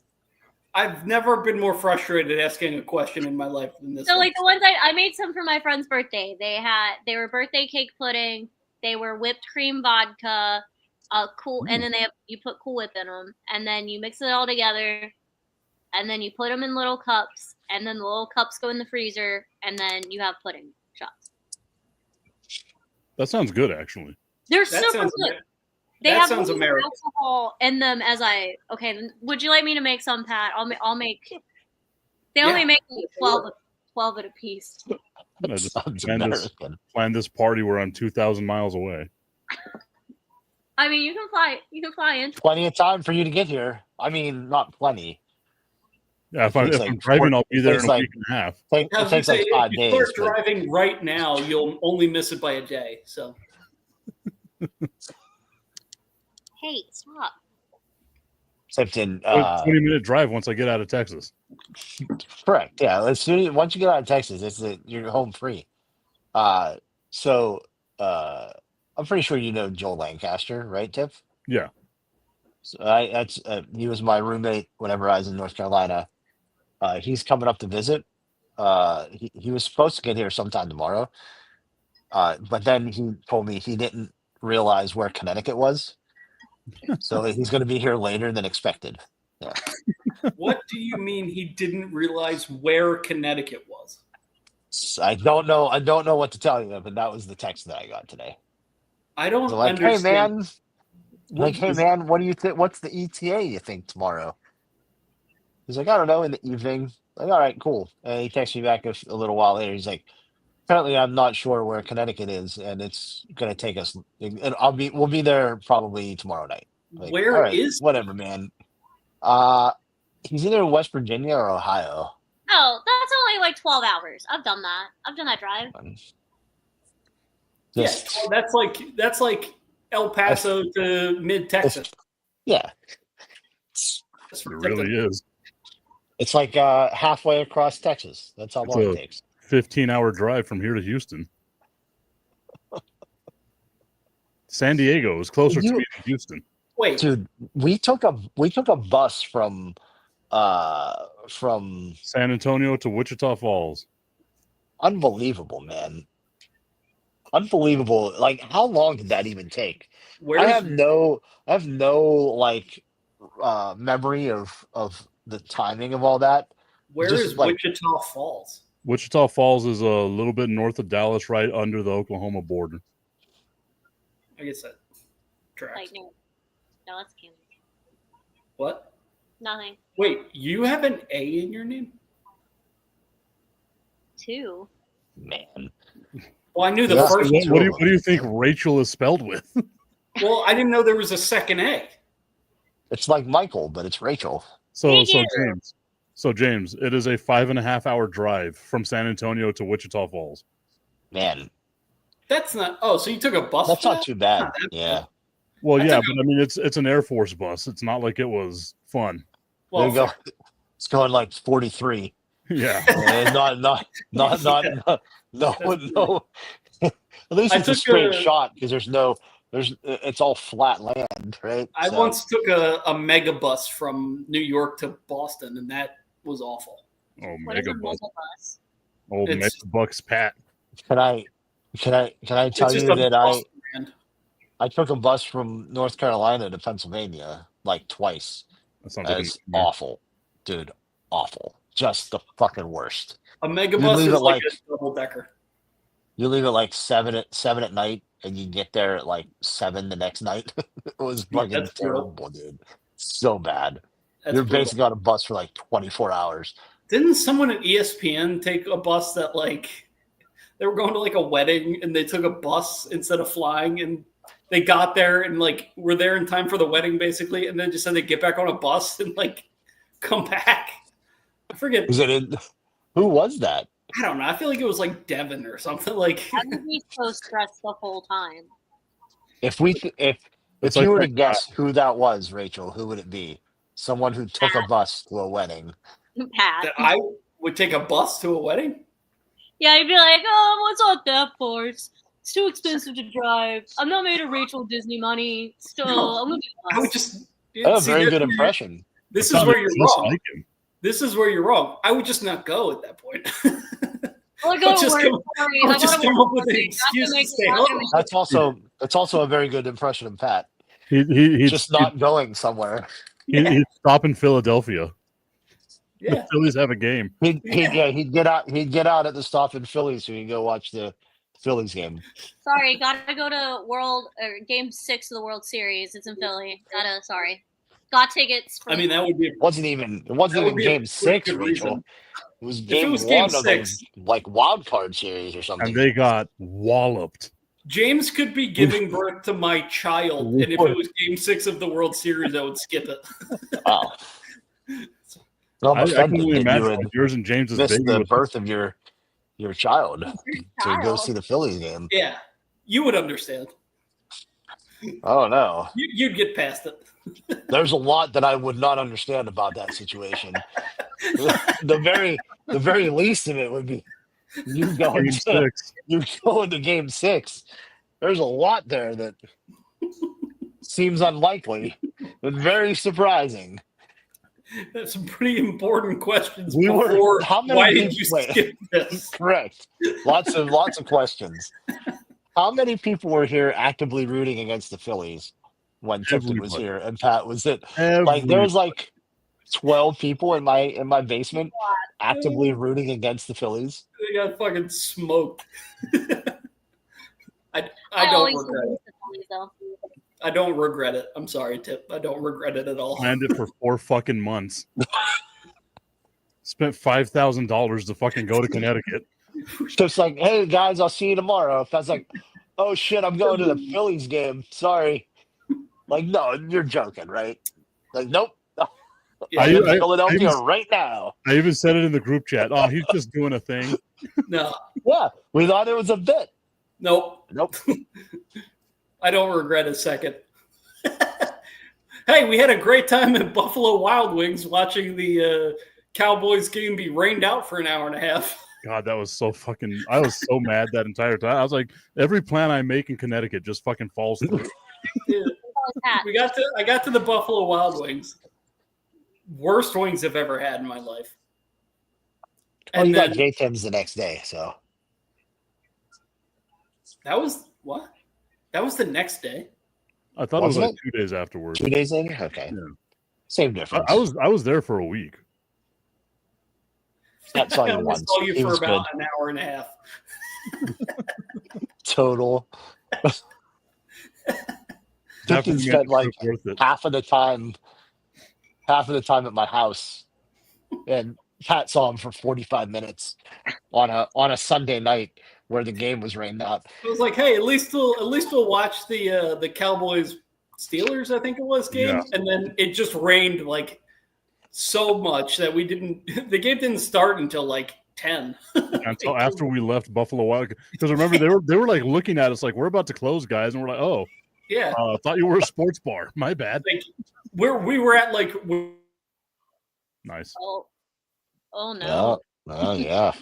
Speaker 3: I've never been more frustrated asking a question in my life than this.
Speaker 5: So
Speaker 3: one.
Speaker 5: like the ones I made some for my friend's birthday. They were birthday cake pudding. They were whipped cream vodka, and then you put Cool Whip in them, and then you mix it all together, and then you put them in little cups, and then the little cups go in the freezer, and then you have pudding shots.
Speaker 2: That sounds good, actually.
Speaker 5: They're
Speaker 3: That
Speaker 5: super
Speaker 3: sounds
Speaker 5: good.
Speaker 3: Amer-
Speaker 5: They
Speaker 3: that
Speaker 5: have
Speaker 3: sounds
Speaker 5: more
Speaker 3: American.
Speaker 5: alcohol in them as okay. Then would you like me to make some, Pat? I'll make. They
Speaker 3: Yeah.
Speaker 5: only make like 12 at a piece.
Speaker 2: I just
Speaker 1: Sounds
Speaker 2: planned
Speaker 1: American.
Speaker 2: this party where I'm 2,000 miles away.
Speaker 5: I mean, you can fly. You can fly in.
Speaker 1: Plenty of time for you to get here. I mean, not plenty.
Speaker 2: Yeah, if
Speaker 1: It's
Speaker 2: I'm
Speaker 1: like
Speaker 2: driving, I'll be there in
Speaker 1: it's
Speaker 2: a
Speaker 1: like-
Speaker 2: week and a half.
Speaker 3: I
Speaker 1: It
Speaker 3: was gonna
Speaker 1: takes
Speaker 3: say,
Speaker 1: like 5
Speaker 3: if you
Speaker 1: days.
Speaker 3: start
Speaker 1: but-
Speaker 3: driving right now, you'll only miss it by a day. So
Speaker 5: Hey, stop.
Speaker 1: Except in
Speaker 2: 20-minute drive once I get out of Texas.
Speaker 1: correct, yeah. Once you get out of Texas, you're home free. So I'm pretty sure you know Joel Lancaster, right, Tiff?
Speaker 2: Yeah.
Speaker 1: So he was my roommate whenever I was in North Carolina. He's coming up to visit. He was supposed to get here sometime tomorrow, but then he told me he didn't realize where Connecticut was, so he's going to be here later than expected. Yeah.
Speaker 3: What do you mean he didn't realize where Connecticut was?
Speaker 1: I don't know. I don't know what to tell you, but that was the text that I got today.
Speaker 3: I don't
Speaker 1: So like,
Speaker 3: understand.
Speaker 1: hey man, what do you think? What's the ETA you think tomorrow? He's like, I don't know, in the evening. Like, all right, cool. And he texts me back a little while later. He's like, apparently I'm not sure where Connecticut is, and it's gonna take us. And we'll be there probably tomorrow night. Like,
Speaker 3: Where
Speaker 1: all right,
Speaker 3: is-
Speaker 1: whatever, man? He's either in West Virginia or Ohio.
Speaker 5: Oh, that's only like 12 hours. I've done that. I've done that drive.
Speaker 1: Just,
Speaker 3: Yeah, that's like El Paso to mid Texas.
Speaker 1: yeah,
Speaker 3: That's
Speaker 2: It
Speaker 3: ridiculous.
Speaker 2: really is.
Speaker 1: it's like halfway across Texas. That's how
Speaker 2: It's
Speaker 1: long
Speaker 2: a-
Speaker 1: it takes.
Speaker 2: 15-hour drive from here to Houston. San Diego is closer to
Speaker 1: You-
Speaker 2: me than Houston.
Speaker 3: Wait,
Speaker 1: Dude, we took a bus from
Speaker 2: San Antonio to Wichita Falls.
Speaker 1: unbelievable, man. Unbelievable. Like, how long did that even take? I
Speaker 3: where's
Speaker 1: have no like memory of the timing of all that.
Speaker 3: where
Speaker 1: just
Speaker 3: is
Speaker 1: like-
Speaker 3: Wichita Falls?
Speaker 2: Wichita Falls is a little bit north of Dallas, right under the Oklahoma border.
Speaker 3: I guess that tracks.
Speaker 5: Like, no, that's Kansas.
Speaker 3: What?
Speaker 5: Nothing.
Speaker 3: Wait, you have an A in your name?
Speaker 5: 2.
Speaker 1: Man.
Speaker 3: Well, I knew the
Speaker 1: Yeah.
Speaker 3: first.
Speaker 2: What do you think Rachel is spelled with?
Speaker 3: Well, I didn't know there was a second A.
Speaker 1: It's like Michael, but it's Rachel.
Speaker 2: So
Speaker 5: Thank
Speaker 2: James, it is a 5.5-hour drive from San Antonio to Wichita Falls.
Speaker 1: Man,
Speaker 3: That's not. Oh, so you took a bus?
Speaker 1: that's
Speaker 3: for
Speaker 1: not
Speaker 3: that?
Speaker 1: too bad.
Speaker 3: Not that
Speaker 1: Yeah.
Speaker 2: Well,
Speaker 3: I
Speaker 2: yeah,
Speaker 3: took
Speaker 2: but I mean, it's an Air Force bus. It's not like it was fun.
Speaker 1: There
Speaker 3: Well,
Speaker 1: you go. It's going like 43.
Speaker 2: Yeah,
Speaker 1: Not no. At least
Speaker 3: I
Speaker 1: it's a
Speaker 3: took
Speaker 1: straight
Speaker 3: a-
Speaker 1: shot because it's all flat land, right?
Speaker 3: I
Speaker 1: So,
Speaker 3: once took a mega bus from New York to Boston, and that was awful.
Speaker 2: oh
Speaker 5: What is a
Speaker 2: mega bus,
Speaker 5: mobile bus?
Speaker 2: old
Speaker 3: It's-
Speaker 2: mega bucks Pat.
Speaker 1: can I tell
Speaker 3: It's
Speaker 1: you
Speaker 3: just a
Speaker 1: that
Speaker 3: bus brand.
Speaker 1: I took a bus from North Carolina to Pennsylvania like twice.
Speaker 2: That sounds like
Speaker 1: It's
Speaker 2: an-
Speaker 1: awful, dude. Awful. Just the fucking worst.
Speaker 3: A mega
Speaker 1: You
Speaker 3: bus
Speaker 1: leave
Speaker 3: is
Speaker 1: it
Speaker 3: like
Speaker 1: like-
Speaker 3: a double decker.
Speaker 1: You leave at like seven at night, and you get there at like 7 the next night. It was fucking
Speaker 3: That's brutal.
Speaker 1: terrible, dude. So bad.
Speaker 3: That's
Speaker 1: You're
Speaker 3: brutal.
Speaker 1: basically on a bus for like 24 hours.
Speaker 3: Didn't someone at ESPN take a bus that like they were going to like a wedding and they took a bus instead of flying and they got there and like were there in time for the wedding basically and then just said they get back on a bus and like come back. I forget.
Speaker 1: Is it in, who was that?
Speaker 3: I don't know. I feel like it was like Devon or something. Like
Speaker 5: I would be so stressed the whole time.
Speaker 1: If
Speaker 2: It's
Speaker 1: you
Speaker 2: like
Speaker 1: were to
Speaker 2: that-
Speaker 1: guess who that was, Rachel, who would it be? Someone who took a bus to a wedding.
Speaker 5: Pat.
Speaker 3: that I would take a bus to a wedding.
Speaker 5: Yeah, you'd be like, oh, what's not that far? It's too expensive to drive. I'm not made of Rachel Disney money. Still,
Speaker 3: No,
Speaker 5: I'm gonna do
Speaker 3: I would
Speaker 5: bus.
Speaker 3: just.
Speaker 1: That's a
Speaker 3: See,
Speaker 1: very
Speaker 3: that's
Speaker 1: good
Speaker 3: where you're-
Speaker 1: impression.
Speaker 3: This is
Speaker 2: sounded
Speaker 3: where you're
Speaker 2: just
Speaker 3: wrong.
Speaker 2: like him.
Speaker 3: This is where you're wrong. I would just not go at that point.
Speaker 5: I'll go to
Speaker 3: just
Speaker 5: work.
Speaker 3: come-
Speaker 5: Sorry,
Speaker 3: I'll
Speaker 5: I
Speaker 3: just
Speaker 5: gotta
Speaker 3: come
Speaker 5: work
Speaker 3: up with an
Speaker 5: Monday.
Speaker 3: excuse to
Speaker 5: Not
Speaker 3: stay
Speaker 5: gonna
Speaker 3: home.
Speaker 5: make it.
Speaker 1: That's also a very good impression of Pat.
Speaker 2: He'd
Speaker 1: Just not going somewhere.
Speaker 2: he'd stop in Philadelphia.
Speaker 3: Yeah.
Speaker 2: The Phillies have a game.
Speaker 1: He'd get out at the stop in Philly so he can go watch the Phillies game.
Speaker 5: Sorry, gotta go to Game 6 of the World Series. It's in Philly. Sorry. Got tickets. For
Speaker 3: I mean, that would be.
Speaker 1: It wasn't even
Speaker 3: That would be a
Speaker 1: game
Speaker 3: pretty
Speaker 1: 6,
Speaker 3: good
Speaker 1: Rachel.
Speaker 3: reason.
Speaker 1: It was
Speaker 3: If it
Speaker 1: game
Speaker 3: was
Speaker 1: 1
Speaker 3: game
Speaker 1: of the
Speaker 3: 6.
Speaker 1: like wild card series or something.
Speaker 2: And they got walloped.
Speaker 3: James could be giving birth to my child, and if it was Game 6 of the World Series, I would skip it.
Speaker 1: Wow.
Speaker 2: I
Speaker 1: Almost
Speaker 2: can
Speaker 1: offended
Speaker 2: only
Speaker 1: that you
Speaker 2: imagine
Speaker 1: would
Speaker 2: like yours and James's
Speaker 1: miss
Speaker 2: baby
Speaker 1: the
Speaker 2: was
Speaker 1: birth of your child to go
Speaker 5: Child.
Speaker 1: see the Phillies game.
Speaker 3: Yeah, you would understand.
Speaker 1: Oh no.
Speaker 3: You'd get past it.
Speaker 1: There's a lot that I would not understand about that situation. the very least of it would be you going
Speaker 2: Game
Speaker 1: to
Speaker 2: 6.
Speaker 1: you going to game 6. There's a lot there that seems unlikely, but very surprising.
Speaker 3: That's some pretty important questions.
Speaker 1: We were-
Speaker 3: Before,
Speaker 1: how many
Speaker 3: why did
Speaker 1: people-
Speaker 3: you
Speaker 1: wait.
Speaker 3: skip this?
Speaker 1: Correct. Lots of questions. How many people were here actively rooting against the Phillies when Tipton was
Speaker 2: Everybody.
Speaker 1: here and Pat was it? Like
Speaker 2: Every-
Speaker 1: there's like 12 people in my basement actively rooting against the Phillies.
Speaker 3: They got fucking smoked. I
Speaker 5: I
Speaker 3: don't
Speaker 5: always
Speaker 3: regret it.
Speaker 5: lose the Phillies, though.
Speaker 3: I don't regret it. I'm sorry, Tip. I don't regret it at all.
Speaker 2: planned it for 4 fucking months. Spent $5,000 to fucking go to Connecticut.
Speaker 1: Just like, hey guys, I'll see you tomorrow. If I was like, oh shit, I'm going to the Phillies game. Sorry. Like, no, you're joking, right? Like, nope.
Speaker 3: Yeah,
Speaker 1: I'm in
Speaker 2: I-
Speaker 1: Philadelphia
Speaker 2: I-
Speaker 1: right now.
Speaker 2: I even said it in the group chat. Oh, he's just doing a thing.
Speaker 3: no,
Speaker 1: Yeah, we thought it was a bit.
Speaker 3: nope.
Speaker 1: Nope.
Speaker 3: I don't regret a second. Hey, we had a great time at Buffalo Wild Wings watching the Cowboys game be rained out for an hour and a half.
Speaker 2: God, that was so fucking. I was so mad that entire time. I was like, every plan I make in Connecticut just fucking falls through.
Speaker 3: Yeah.
Speaker 5: Always hat.
Speaker 3: I got to the Buffalo Wild Wings. Worst wings I've ever had in my life.
Speaker 1: Oh,
Speaker 3: And
Speaker 1: you got
Speaker 3: then
Speaker 1: J-Tims the next day, so
Speaker 3: that was what? That was the next day.
Speaker 2: I thought it was
Speaker 1: Wasn't
Speaker 2: like 2 days afterwards.
Speaker 1: 2 days later. Okay,
Speaker 2: Yeah.
Speaker 1: same difference.
Speaker 2: I was there for a week.
Speaker 1: That's all
Speaker 3: I
Speaker 1: you
Speaker 3: only
Speaker 1: want.
Speaker 3: saw you
Speaker 1: It
Speaker 3: for
Speaker 1: was
Speaker 3: about an hour and a half.
Speaker 1: total. Tipton
Speaker 2: Definitely
Speaker 1: spent like
Speaker 2: worth it.
Speaker 1: half of the time at my house, and Pat saw him for 45 minutes on a Sunday night where the game was rained out.
Speaker 3: I was like, hey, at least we'll watch the Cowboys Steelers, I think it was, game.
Speaker 2: Yeah.
Speaker 3: And then it just rained like so much that we didn't the game didn't start until like 10.
Speaker 2: Until after we left Buffalo Wild, because remember they were like looking at us like we're about to close, guys, and we're like, oh,
Speaker 3: Yeah.
Speaker 2: I thought you were a sports bar. My bad.
Speaker 3: Like we were at like
Speaker 2: Nice.
Speaker 5: Oh no.
Speaker 1: Oh yeah.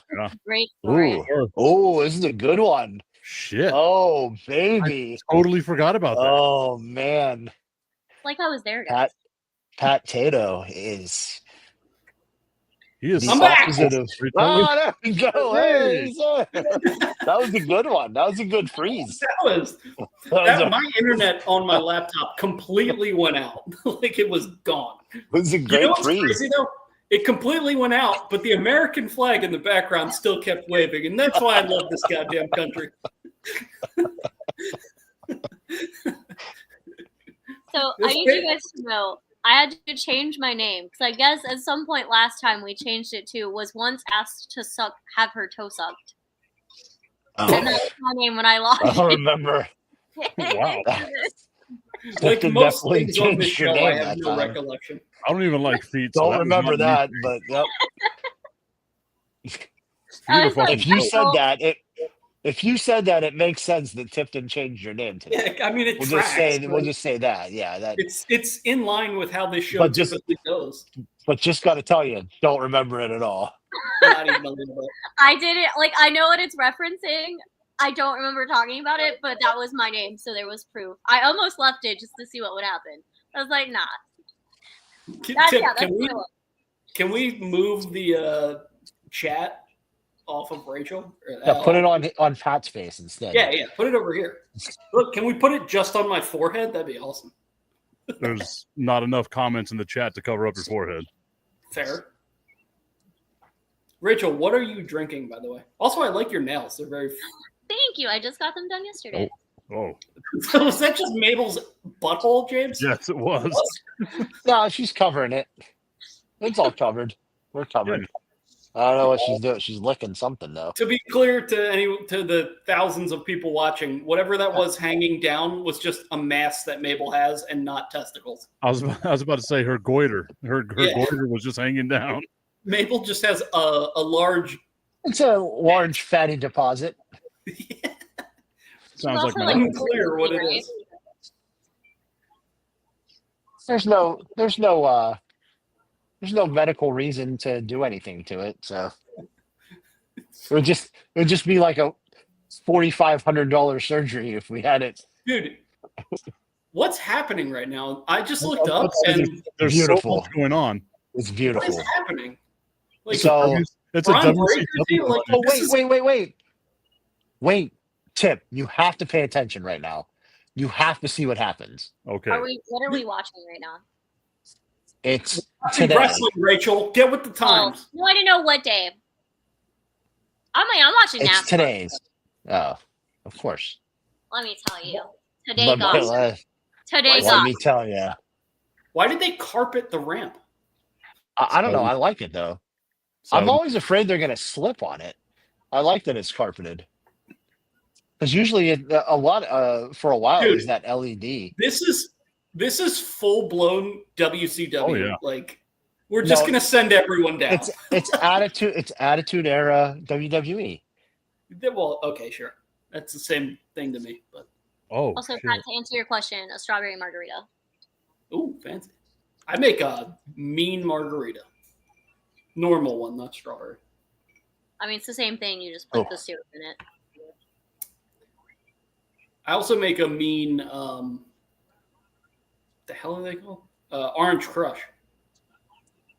Speaker 5: Great story.
Speaker 1: Ooh. Oh, this is a good one.
Speaker 2: Shit.
Speaker 1: Oh baby.
Speaker 2: Totally forgot about that.
Speaker 1: Oh man.
Speaker 5: Like I was there. guys.
Speaker 1: Pat Tato is
Speaker 2: He is.
Speaker 1: the
Speaker 3: I'm back.
Speaker 1: opposite of. Oh, there we go. Hey, he's there. That was a good one. That was a good freeze.
Speaker 3: My internet on my laptop completely went out. Like it was gone.
Speaker 1: Was a
Speaker 3: You
Speaker 1: great
Speaker 3: know what's
Speaker 1: freeze.
Speaker 3: crazy though? It completely went out, but the American flag in the background still kept waving, and that's why I love this goddamn country.
Speaker 5: So
Speaker 3: This
Speaker 5: I need
Speaker 3: kid-
Speaker 5: you guys to know I had to change my name because I guess at some point last time we changed it to was once asked to have her toe sucked. And
Speaker 1: Oh,
Speaker 5: that's my name when I logged
Speaker 1: I
Speaker 5: in.
Speaker 1: remember.
Speaker 2: Wow.
Speaker 3: Like
Speaker 1: Tipton
Speaker 3: most
Speaker 1: definitely
Speaker 3: things on this
Speaker 1: changed your
Speaker 3: show, I
Speaker 1: name
Speaker 3: have
Speaker 1: that
Speaker 3: no
Speaker 1: time.
Speaker 3: recollection.
Speaker 2: I don't even like feet. so
Speaker 1: Don't
Speaker 2: was
Speaker 1: remember
Speaker 2: not me.
Speaker 1: that, but yep.
Speaker 2: Feet
Speaker 5: I
Speaker 2: are
Speaker 5: was like,
Speaker 2: fucking
Speaker 1: If you
Speaker 2: dope.
Speaker 1: said that, it makes sense that Tipton changed your name today.
Speaker 3: Yeah, I mean it
Speaker 1: We'll
Speaker 3: tracks.
Speaker 1: just say that. Yeah, that.
Speaker 3: It's in line with how this show
Speaker 1: But just-
Speaker 3: typically goes.
Speaker 1: But just got to tell you, don't remember it at all.
Speaker 3: Not even a little bit.
Speaker 5: I did it. Like I know what it's referencing. I don't remember talking about it, but that was my name, so there was proof. I almost left it just to see what would happen. I was like, nah.
Speaker 3: Tim,
Speaker 5: That's
Speaker 3: can we
Speaker 5: cool.
Speaker 3: can we move the chat off of Rachel? Or,
Speaker 1: Yeah, put it on Pat's face instead.
Speaker 3: Yeah, put it over here. Look, can we put it just on my forehead? That'd be awesome.
Speaker 2: There's not enough comments in the chat to cover up your forehead.
Speaker 3: Fair. Rachel, what are you drinking, by the way? Also, I like your nails. They're very.
Speaker 5: Thank you. I just got them done yesterday.
Speaker 2: Oh,
Speaker 3: So is that just Mabel's butthole, James?
Speaker 2: yes, it was.
Speaker 1: No, she's covering it. It's all covered. We're covered. I don't know what she's doing. She's licking something though.
Speaker 3: To be clear to the thousands of people watching, whatever that was hanging down was just a mass that Mabel has and not testicles.
Speaker 2: I was about to say her goiter. Her
Speaker 3: Yeah.
Speaker 2: goiter was just hanging down.
Speaker 3: Mabel just has a large.
Speaker 1: It's a large fatty deposit.
Speaker 2: Sounds like
Speaker 5: also,
Speaker 2: my
Speaker 3: like- Unclear what it
Speaker 5: right?
Speaker 3: is.
Speaker 1: There's no medical reason to do anything to it. So it would just be like a $4,500 surgery if we had it.
Speaker 3: Dude, what's happening right now? I just looked up
Speaker 2: There's
Speaker 3: and
Speaker 2: so
Speaker 1: Beautiful.
Speaker 2: much going on.
Speaker 1: It's
Speaker 3: What
Speaker 1: beautiful.
Speaker 3: is happening? Like,
Speaker 1: So,
Speaker 2: It's a
Speaker 3: Brian
Speaker 2: WCW.
Speaker 3: Breaker's here, like,
Speaker 1: oh
Speaker 3: this is-
Speaker 1: wait, Tip, you have to pay attention right now. You have to see what happens.
Speaker 2: Okay.
Speaker 5: What are we watching right now?
Speaker 1: It's
Speaker 3: watching
Speaker 1: today.
Speaker 3: wrestling, Rachel. Get with the times.
Speaker 5: Oh, I didn't know what day. I'm watching
Speaker 1: It's
Speaker 5: NASCAR.
Speaker 1: today's. Oh, of course.
Speaker 5: Let me tell you. Today
Speaker 1: Let,
Speaker 5: got Today
Speaker 3: Why-
Speaker 5: got
Speaker 1: me tell you.
Speaker 3: Why did they carpet the ramp?
Speaker 1: I don't know. I like it though. I'm
Speaker 2: So,
Speaker 1: always afraid they're going to slip on it. I like that it's carpeted. Because usually, a lot for a while,
Speaker 3: Dude.
Speaker 1: is that LED.
Speaker 3: This is full blown WCW.
Speaker 2: Oh, yeah.
Speaker 3: Like, we're just
Speaker 1: No,
Speaker 3: gonna send everyone down.
Speaker 1: It's attitude era WWE.
Speaker 3: Well, okay, sure. That's the same thing to me. But
Speaker 5: Also,
Speaker 2: shit.
Speaker 5: Pat, to answer your question, a strawberry margarita.
Speaker 3: ooh, fancy. I make a mean margarita. Normal one, not strawberry.
Speaker 5: I mean, it's the same thing. You just put
Speaker 1: Oh.
Speaker 5: the syrup in it.
Speaker 3: I also make a mean the hell are they called? Orange Crush.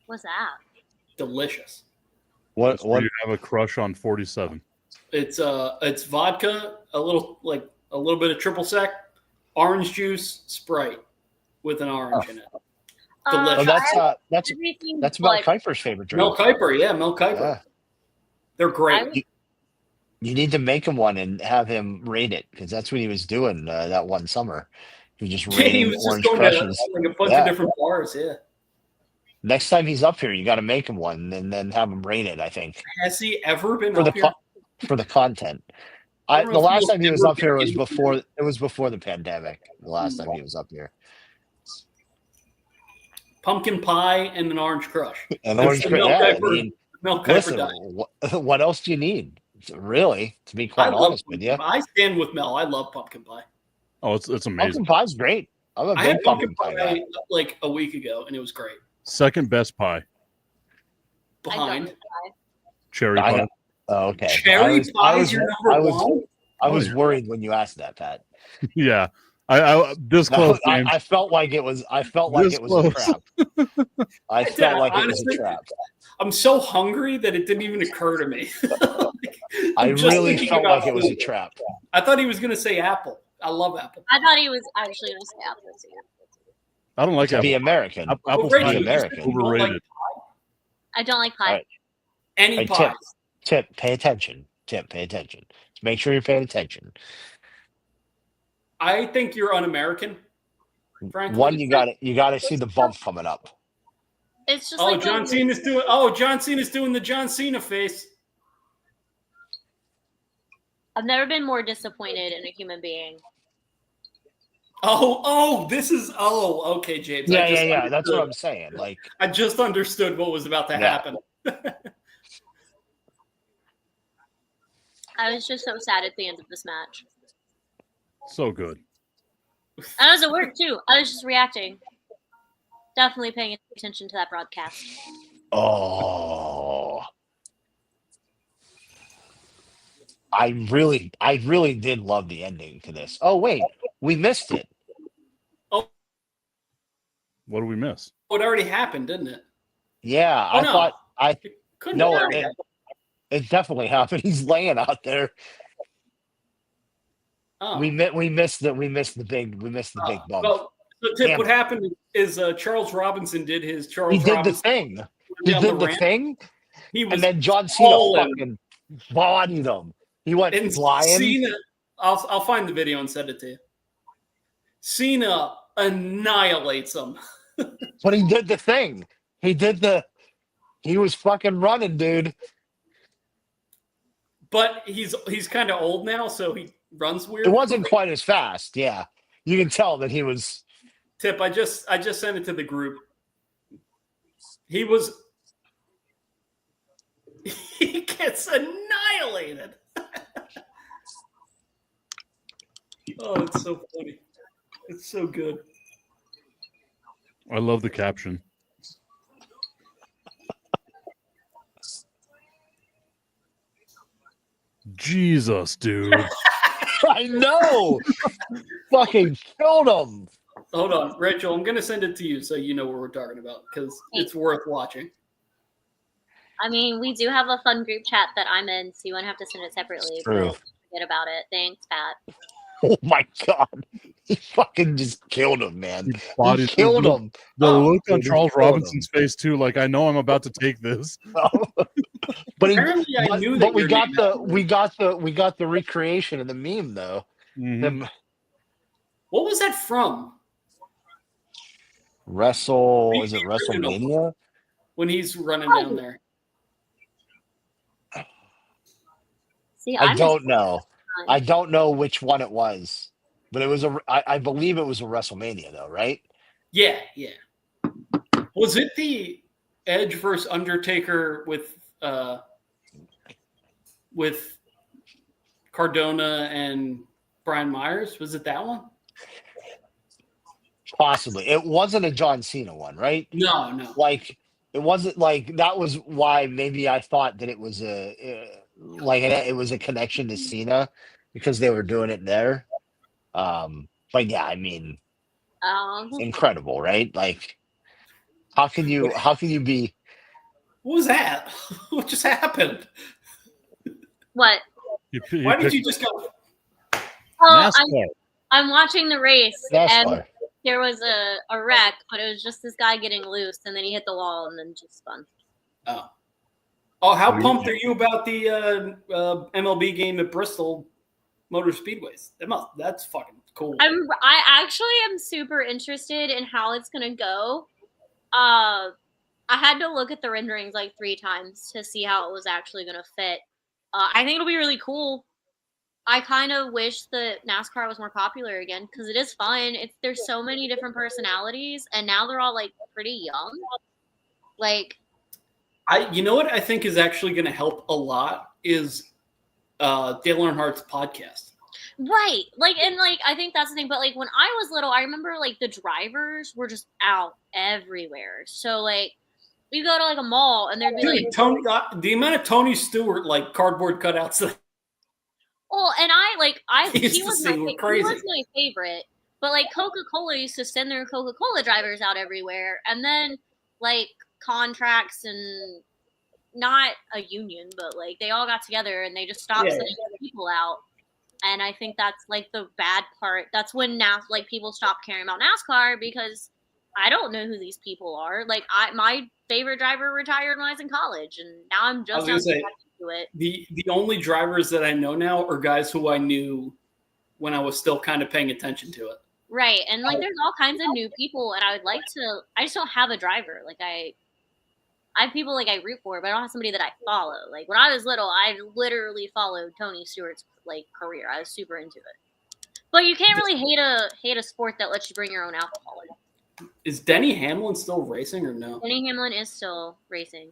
Speaker 5: What's that?
Speaker 3: Delicious.
Speaker 1: What?
Speaker 2: That's where you have a crush on 47.
Speaker 3: It's vodka, a little bit of triple sec, orange juice, Sprite with an orange in it. Delicious.
Speaker 1: Oh, that's
Speaker 5: Everything
Speaker 1: that's Mel
Speaker 5: but-
Speaker 1: Kiper's favorite drink.
Speaker 3: Mel Kiper, yeah, Mel Kiper.
Speaker 1: Yeah.
Speaker 3: They're great.
Speaker 5: I-
Speaker 1: You need to make him one and have him rate it because that's what he was doing that one summer. He was just
Speaker 3: Yeah, he
Speaker 1: rating
Speaker 3: was just
Speaker 1: orange
Speaker 3: going to
Speaker 1: crushes.
Speaker 3: like a bunch
Speaker 1: Yeah.
Speaker 3: of different bars. Yeah.
Speaker 1: Next time he's up here, you got to make him one and then have him rate it. I think
Speaker 3: Has he ever been
Speaker 1: for
Speaker 3: up here?
Speaker 1: for the content.
Speaker 3: I don't
Speaker 1: The
Speaker 3: know if
Speaker 1: last
Speaker 3: he's
Speaker 1: time he was
Speaker 3: ever
Speaker 1: up here was
Speaker 3: been
Speaker 1: before the pandemic. The last time he was up here.
Speaker 3: Pumpkin pie and an orange crush.
Speaker 1: And
Speaker 3: There's
Speaker 1: orange
Speaker 3: the
Speaker 1: crush.
Speaker 3: Mel
Speaker 1: Yeah, I
Speaker 3: Kiper-
Speaker 1: mean,
Speaker 3: Mel Kiper
Speaker 1: listen,
Speaker 3: diet.
Speaker 1: what else do you need? Really, to be
Speaker 3: I
Speaker 1: quite
Speaker 3: love
Speaker 1: honest with you,
Speaker 3: pumpkin pie. I stand with Mel. I love pumpkin pie.
Speaker 2: Oh, it's amazing.
Speaker 1: pumpkin pie's great. I'm a
Speaker 3: I
Speaker 1: big
Speaker 3: had pumpkin
Speaker 1: pumpkin
Speaker 3: pie
Speaker 1: pie guy.
Speaker 3: like a week ago, and it was great.
Speaker 2: Second best pie,
Speaker 5: I don't
Speaker 3: Behind
Speaker 5: like pie.
Speaker 2: cherry
Speaker 1: I
Speaker 2: pie.
Speaker 1: know. Oh, okay.
Speaker 3: cherry pie is your number
Speaker 1: I was-
Speaker 3: one.
Speaker 1: I
Speaker 2: Oh,
Speaker 1: was
Speaker 2: yeah.
Speaker 1: worried when you asked that, Pat.
Speaker 2: Yeah, I this
Speaker 1: No,
Speaker 2: close. James.
Speaker 1: I felt like it was. I felt like
Speaker 2: This
Speaker 1: it was a
Speaker 2: close.
Speaker 1: trap. I
Speaker 3: did,
Speaker 1: felt like it
Speaker 3: honestly.
Speaker 1: was a trap.
Speaker 3: I'm so hungry that it didn't even occur to me.
Speaker 1: I
Speaker 3: I'm just
Speaker 1: really
Speaker 3: thinking
Speaker 1: felt
Speaker 3: about
Speaker 1: like it was a
Speaker 3: food.
Speaker 1: trap.
Speaker 3: I thought he was going to say apple. I love apple.
Speaker 5: I thought he was actually going to say apple too.
Speaker 2: I don't like
Speaker 1: To be
Speaker 2: apple.
Speaker 1: American.
Speaker 2: Apple
Speaker 3: Rachel,
Speaker 2: pie
Speaker 3: you
Speaker 2: is
Speaker 3: just
Speaker 1: American.
Speaker 3: don't like
Speaker 2: overrated.
Speaker 5: I don't like pie.
Speaker 1: All right.
Speaker 3: Any
Speaker 1: Hey,
Speaker 3: pies.
Speaker 1: Tip, pay attention. Tip, pay attention. Just make sure you're paying attention.
Speaker 3: I think you're un-American. Frankly.
Speaker 1: One, you got to see the bump coming up.
Speaker 5: It's just
Speaker 3: Oh,
Speaker 5: like
Speaker 3: John Cena's doing. John Cena's doing the John Cena face.
Speaker 5: I've never been more disappointed in a human being.
Speaker 3: This is. Oh, okay, James.
Speaker 1: Yeah,
Speaker 3: I just
Speaker 1: yeah. That's what I'm
Speaker 3: understood.
Speaker 1: saying. Like,
Speaker 3: I just understood what was about to
Speaker 1: Yeah.
Speaker 3: happen.
Speaker 5: I was just so sad at the end of this match.
Speaker 2: So good.
Speaker 5: I was at work too. I was just reacting. Definitely paying attention to that broadcast.
Speaker 1: oh, I really did love the ending to this. Oh wait, we missed it.
Speaker 2: What do we miss?
Speaker 3: It already happened, didn't it?
Speaker 1: Yeah,
Speaker 3: Oh,
Speaker 1: I
Speaker 3: no.
Speaker 1: thought
Speaker 3: Couldn't
Speaker 1: no,
Speaker 3: have
Speaker 1: it,
Speaker 3: happened.
Speaker 1: it definitely happened. He's laying out there.
Speaker 3: Oh.
Speaker 1: We missed the big bump.
Speaker 3: Well, so Tip,
Speaker 1: Damn
Speaker 3: what
Speaker 1: it.
Speaker 3: happened is Charles Robinson did his Charles
Speaker 1: He did the
Speaker 3: Robinson
Speaker 1: thing. He
Speaker 3: down
Speaker 1: did the
Speaker 3: ramp.
Speaker 1: thing,
Speaker 3: He was
Speaker 1: and then John Cena
Speaker 3: falling.
Speaker 1: fucking bodied him. He went
Speaker 3: and
Speaker 1: flying.
Speaker 3: Cena. I'll find the video and send it to you. Cena annihilates him.
Speaker 1: But he did the thing. He was fucking running, dude.
Speaker 3: But he's kind of old now, so he runs weird.
Speaker 1: It wasn't quite as fast. Yeah. You can tell that he was.
Speaker 3: Tip, I just sent it to the group. He gets annihilated. Oh, it's so funny. It's so good.
Speaker 2: I love the caption. Jesus, dude.
Speaker 1: I know. Fucking killed him.
Speaker 3: hold on, Rachel. I'm gonna send it to you so you know what we're talking about because it's worth watching.
Speaker 5: I mean, we do have a fun group chat that I'm in, so you won't have to send it separately.
Speaker 1: True.
Speaker 5: But forget about it. Thanks, Pat.
Speaker 1: Oh my god. He fucking just killed him, man.
Speaker 2: He
Speaker 1: He
Speaker 2: bodied
Speaker 1: killed
Speaker 2: the,
Speaker 1: him.
Speaker 2: The
Speaker 3: Oh,
Speaker 2: look on
Speaker 1: dude, he
Speaker 2: Charles
Speaker 1: killed
Speaker 2: Robinson's face too, like I know I'm about to take this.
Speaker 1: But, he,
Speaker 3: Apparently, I knew that
Speaker 1: but we
Speaker 3: your
Speaker 1: got
Speaker 3: name
Speaker 1: we got the recreation of the meme though.
Speaker 2: Mhm.
Speaker 1: Him
Speaker 3: What was that from?
Speaker 1: is it
Speaker 3: The original.
Speaker 1: WrestleMania?
Speaker 3: When he's running down there.
Speaker 5: See,
Speaker 1: I
Speaker 5: I'm
Speaker 1: don't know.
Speaker 5: just-
Speaker 1: I don't know which one it was, but it was I believe it was a WrestleMania though, right?
Speaker 3: Yeah. Was it the Edge versus Undertaker with Cardona and Brian Myers? Was it that one?
Speaker 1: Possibly. It wasn't a John Cena one, right?
Speaker 3: No.
Speaker 1: Like it wasn't like that was why maybe I thought that it was it was a connection to Cena because they were doing it there. But yeah, I mean, incredible, right? Like how can you be
Speaker 3: What was that? What just happened?
Speaker 5: what?
Speaker 2: He
Speaker 3: Why did
Speaker 2: picked
Speaker 3: you just go?
Speaker 5: Oh,
Speaker 2: NASCAR.
Speaker 5: I'm watching the race, and
Speaker 1: NASCAR?
Speaker 5: there was a wreck, but it was just this guy getting loose, and then he hit the wall, and then just spun.
Speaker 3: Oh, how pumped are you about the MLB game at Bristol Motor Speedways? That's fucking cool.
Speaker 5: I actually am super interested in how it's gonna go. I had to look at the renderings like 3 times to see how it was actually gonna fit. I think it'll be really cool. I kind of wish that NASCAR was more popular again because it is fun. There's so many different personalities, and now they're all like pretty young. Like,
Speaker 3: You know what I think is actually going to help a lot is Dale Earnhardt's podcast.
Speaker 5: right? Like, and like I think that's the thing. But like when I was little, I remember like the drivers were just out everywhere. So like you go to like a mall and there'd be like,
Speaker 3: Dude, Tony, the amount of Tony Stewart like cardboard cutouts.
Speaker 5: oh, and
Speaker 3: Used
Speaker 5: he
Speaker 3: to
Speaker 5: was
Speaker 3: see
Speaker 5: my
Speaker 3: were
Speaker 5: he
Speaker 3: crazy.
Speaker 5: was my favorite. But like Coca-Cola used to send their Coca-Cola drivers out everywhere, and then like contracts and not a union, but like they all got together and they just stopped sending people out. And I think that's like the bad part. That's when now like people stop caring about NASCAR because I don't know who these people are. Like my favorite driver retired when I was in college, and now I'm just
Speaker 3: I was gonna say,
Speaker 5: to it.
Speaker 3: the only drivers that I know now are guys who I knew when I was still kind of paying attention to it.
Speaker 5: Right. And like there's all kinds of new people, and I would like to I just don't have a driver. Like I have people like I root for, but I don't have somebody that I follow. Like when I was little, I literally followed Tony Stewart's like career. I was super into it. But you can't really hate a sport that lets you bring your own alcohol in.
Speaker 3: Is Denny Hamlin still racing or no?
Speaker 5: Denny Hamlin is still racing.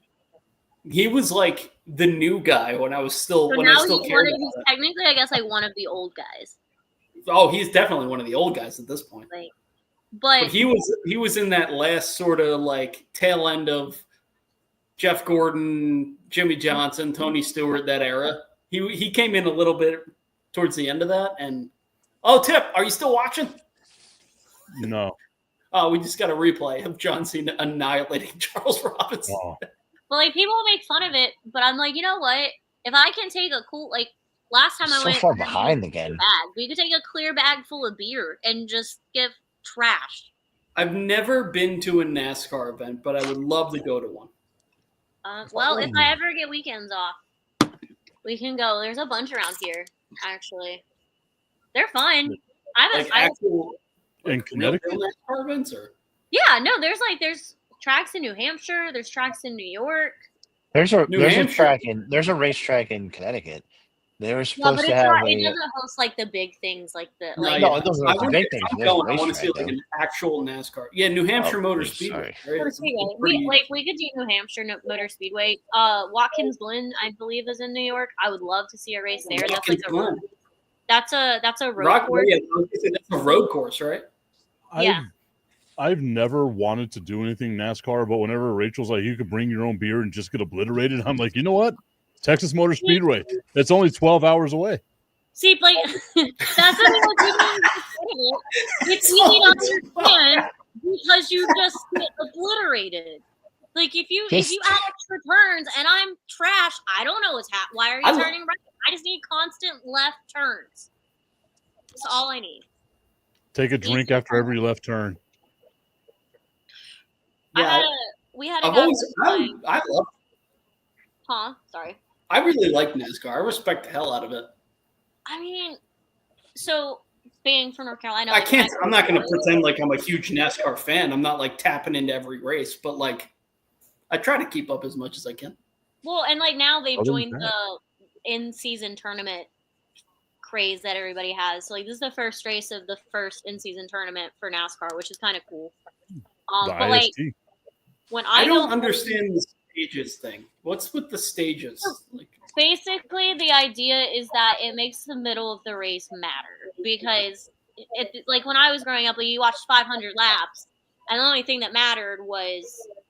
Speaker 3: He was like the new guy when I was still
Speaker 5: So
Speaker 3: when
Speaker 5: now
Speaker 3: I still
Speaker 5: he's
Speaker 3: cared about it.
Speaker 5: technically, I guess, like one of the old guys.
Speaker 3: Oh, he's definitely one of the old guys at this point.
Speaker 5: Like,
Speaker 3: But
Speaker 5: but
Speaker 3: he was in that last sort of like tail end of Jeff Gordon, Jimmy Johnson, Tony Stewart, that era. He came in a little bit towards the end of that. And Tip, are you still watching?
Speaker 2: No.
Speaker 3: Oh, we just got a replay of John Cena annihilating Charles Robinson.
Speaker 2: Oh.
Speaker 5: but like people make fun of it, but I'm like, you know what? If I can take a cool like last time I
Speaker 1: So
Speaker 5: went
Speaker 1: far behind again.
Speaker 5: bag, we could take a clear bag full of beer and just give trash.
Speaker 3: I've never been to a NASCAR event, but I would love to go to one.
Speaker 5: Well, if I ever get weekends off, we can go. There's a bunch around here, actually. They're fun.
Speaker 3: Like actual
Speaker 2: In Connecticut?
Speaker 3: real NASCAR events, or
Speaker 5: Yeah, no, there's tracks in New Hampshire, there's tracks in New York.
Speaker 1: There's a
Speaker 3: Hampshire.
Speaker 1: racetrack in Connecticut. They were
Speaker 5: Yeah,
Speaker 1: supposed
Speaker 5: but
Speaker 1: to
Speaker 5: it's
Speaker 1: have
Speaker 5: not, it doesn't host like the big things like the like
Speaker 1: No, it doesn't
Speaker 3: I
Speaker 1: have the
Speaker 3: want
Speaker 1: big
Speaker 3: to-
Speaker 1: things.
Speaker 3: I'm
Speaker 1: There's a
Speaker 3: going. I want to see
Speaker 1: racetrack,
Speaker 3: like
Speaker 1: though.
Speaker 3: an actual NASCAR. Yeah, New Hampshire
Speaker 1: Oh,
Speaker 3: Motor
Speaker 1: please,
Speaker 3: Speedway.
Speaker 1: sorry.
Speaker 3: Right?
Speaker 5: Motor
Speaker 3: It's
Speaker 5: Speedway.
Speaker 3: pretty-
Speaker 5: We could do New Hampshire Motor Speedway. Watkins Glen, I believe, is in New York. I would love to see a race there. That's like that's a road
Speaker 3: Rock,
Speaker 5: course.
Speaker 3: yeah, that's a road course, right?
Speaker 5: Yeah.
Speaker 2: I've never wanted to do anything NASCAR, but whenever Rachel's like, you could bring your own beer and just get obliterated, I'm like, you know what? Texas Motor Speedway. It's only 12 hours away.
Speaker 5: See, like that's what people it, it's easy to understand because you just get obliterated. Like if you add extra turns and I'm trash, I don't know what's happening. Why are you turning right? I just need constant left turns. That's all I need.
Speaker 2: Take a drink after every left turn.
Speaker 3: Yeah,
Speaker 5: We had a
Speaker 3: I've
Speaker 5: guy
Speaker 3: always, I love.
Speaker 5: Huh? Sorry.
Speaker 3: I really like NASCAR. I respect the hell out of it.
Speaker 5: I mean, so being from North Carolina,
Speaker 3: I can't. I'm not going to pretend like I'm a huge NASCAR fan. I'm not like tapping into every race, but like, I try to keep up as much as I can.
Speaker 5: Well, and like now they've
Speaker 2: Other than
Speaker 5: joined the in-season tournament craze that everybody has. So like this is the first race of the first in-season tournament for NASCAR, which is kind of cool.
Speaker 2: The
Speaker 5: But like
Speaker 2: IST.
Speaker 5: when
Speaker 3: I
Speaker 5: go
Speaker 3: don't understand the stages thing. What's with the stages? Like,
Speaker 5: basically the idea is that it makes the middle of the race matter because it like when I was growing up, like, you watched 500 laps, and the only thing that mattered was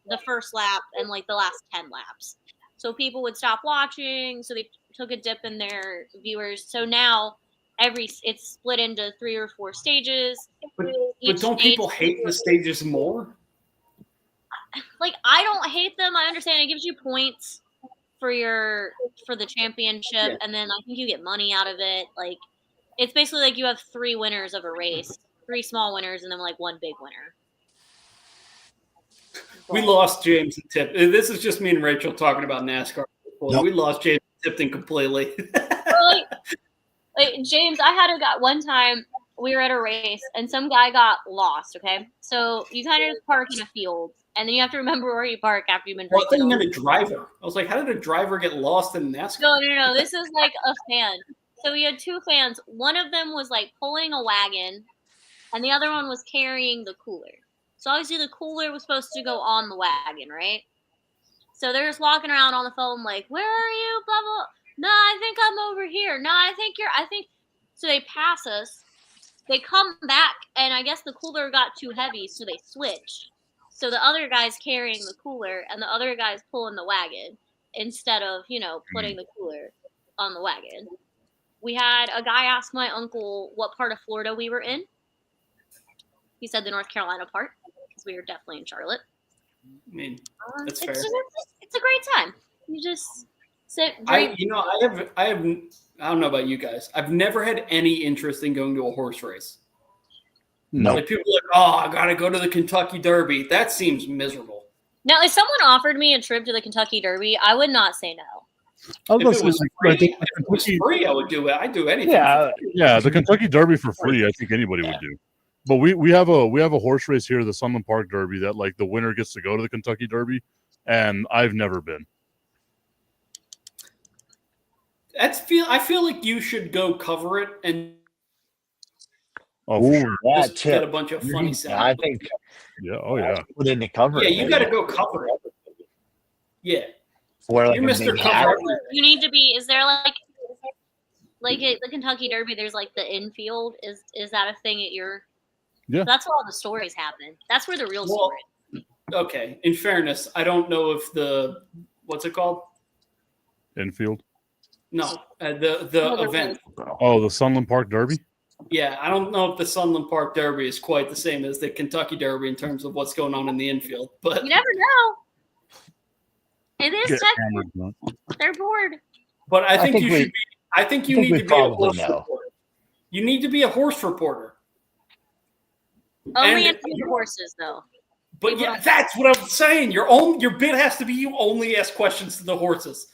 Speaker 5: the first lap and like the last 10 laps. So people would stop watching, so they took a dip in their viewers. So now it's split into 3 or 4 stages.
Speaker 3: but don't people hate the stages more?
Speaker 5: Like I don't hate them. I understand it gives you points for the championship, and then I think you get money out of it. Like it's basically like you have 3 winners of a race, 3 small winners, and then like 1 big winner.
Speaker 3: We lost James and Tip. This is just me and Rachel talking about NASCAR.
Speaker 1: Nope.
Speaker 3: We lost James and Tipton completely.
Speaker 5: like James, I had a guy one time. We were at a race, and some guy got lost. Okay, so you kind of park in a field, and then you have to remember where you park after you've been
Speaker 3: Well, I thought
Speaker 5: drinking.
Speaker 3: you meant a driver. I was like, how did a driver get lost in NASCAR?
Speaker 5: No. This is like a fan. So we had 2 fans. One of them was like pulling a wagon, and the other one was carrying the cooler. So obviously the cooler was supposed to go on the wagon, right? So they're just walking around on the phone like, where are you? Blah, blah. No, I think I'm over here. No, I think. So they pass us. They come back, and I guess the cooler got too heavy, so they switched. So the other guy's carrying the cooler, and the other guy's pulling the wagon instead of, putting the cooler on the wagon. We had a guy ask my uncle what part of Florida we were in. He said the North Carolina part, because we were definitely in Charlotte.
Speaker 3: I mean, that's fair.
Speaker 5: It's a great time. You just sit.
Speaker 3: I don't know about you guys. I've never had any interest in going to a horse race.
Speaker 1: No.
Speaker 3: Like people are like, oh, I gotta go to the Kentucky Derby. That seems miserable.
Speaker 5: Now, if someone offered me a trip to the Kentucky Derby, I would not say no.
Speaker 2: I
Speaker 3: If it was free, I would do it. I'd do anything.
Speaker 2: Yeah, the Kentucky Derby for free. I think anybody would do. But we have a horse race here, the Sunland Park Derby, that like the winner gets to go to the Kentucky Derby, and I've never been.
Speaker 3: I feel like you should go cover it and
Speaker 2: For sure.
Speaker 1: That
Speaker 3: just get a bunch of funny sounds.
Speaker 1: I think.
Speaker 2: Yeah. Oh yeah.
Speaker 1: Put in the cover.
Speaker 3: Yeah, you got to go cover it. Yeah,
Speaker 1: Wear like
Speaker 3: you're
Speaker 1: a
Speaker 3: Mr.
Speaker 1: big hat.
Speaker 3: Cover.
Speaker 5: You need to be. Is there like at the Kentucky Derby? There's like the infield. Is that a thing at your?
Speaker 2: Yeah.
Speaker 5: That's where all the stories happen. That's where the real
Speaker 3: Well,
Speaker 5: story.
Speaker 3: Okay. In fairness, I don't know if the what's it called?
Speaker 2: Infield.
Speaker 3: No, the
Speaker 5: No,
Speaker 3: event.
Speaker 2: Oh, the Sunland Park Derby.
Speaker 3: Yeah, I don't know if the Sunland Park Derby is quite the same as the Kentucky Derby in terms of what's going on in the infield, but
Speaker 5: You never know. It is
Speaker 2: Get
Speaker 5: technically.
Speaker 2: hammered, man.
Speaker 5: They're bored.
Speaker 3: I think you
Speaker 1: we-
Speaker 3: should be. I think you
Speaker 1: I think
Speaker 3: need
Speaker 1: we
Speaker 3: to be a
Speaker 1: probably
Speaker 3: horse
Speaker 1: know.
Speaker 3: reporter. You need to be a horse reporter.
Speaker 5: Only
Speaker 3: And-
Speaker 5: in the horses, though.
Speaker 3: But yeah, that's what I'm saying. Your bid has to be you only ask questions to the horses.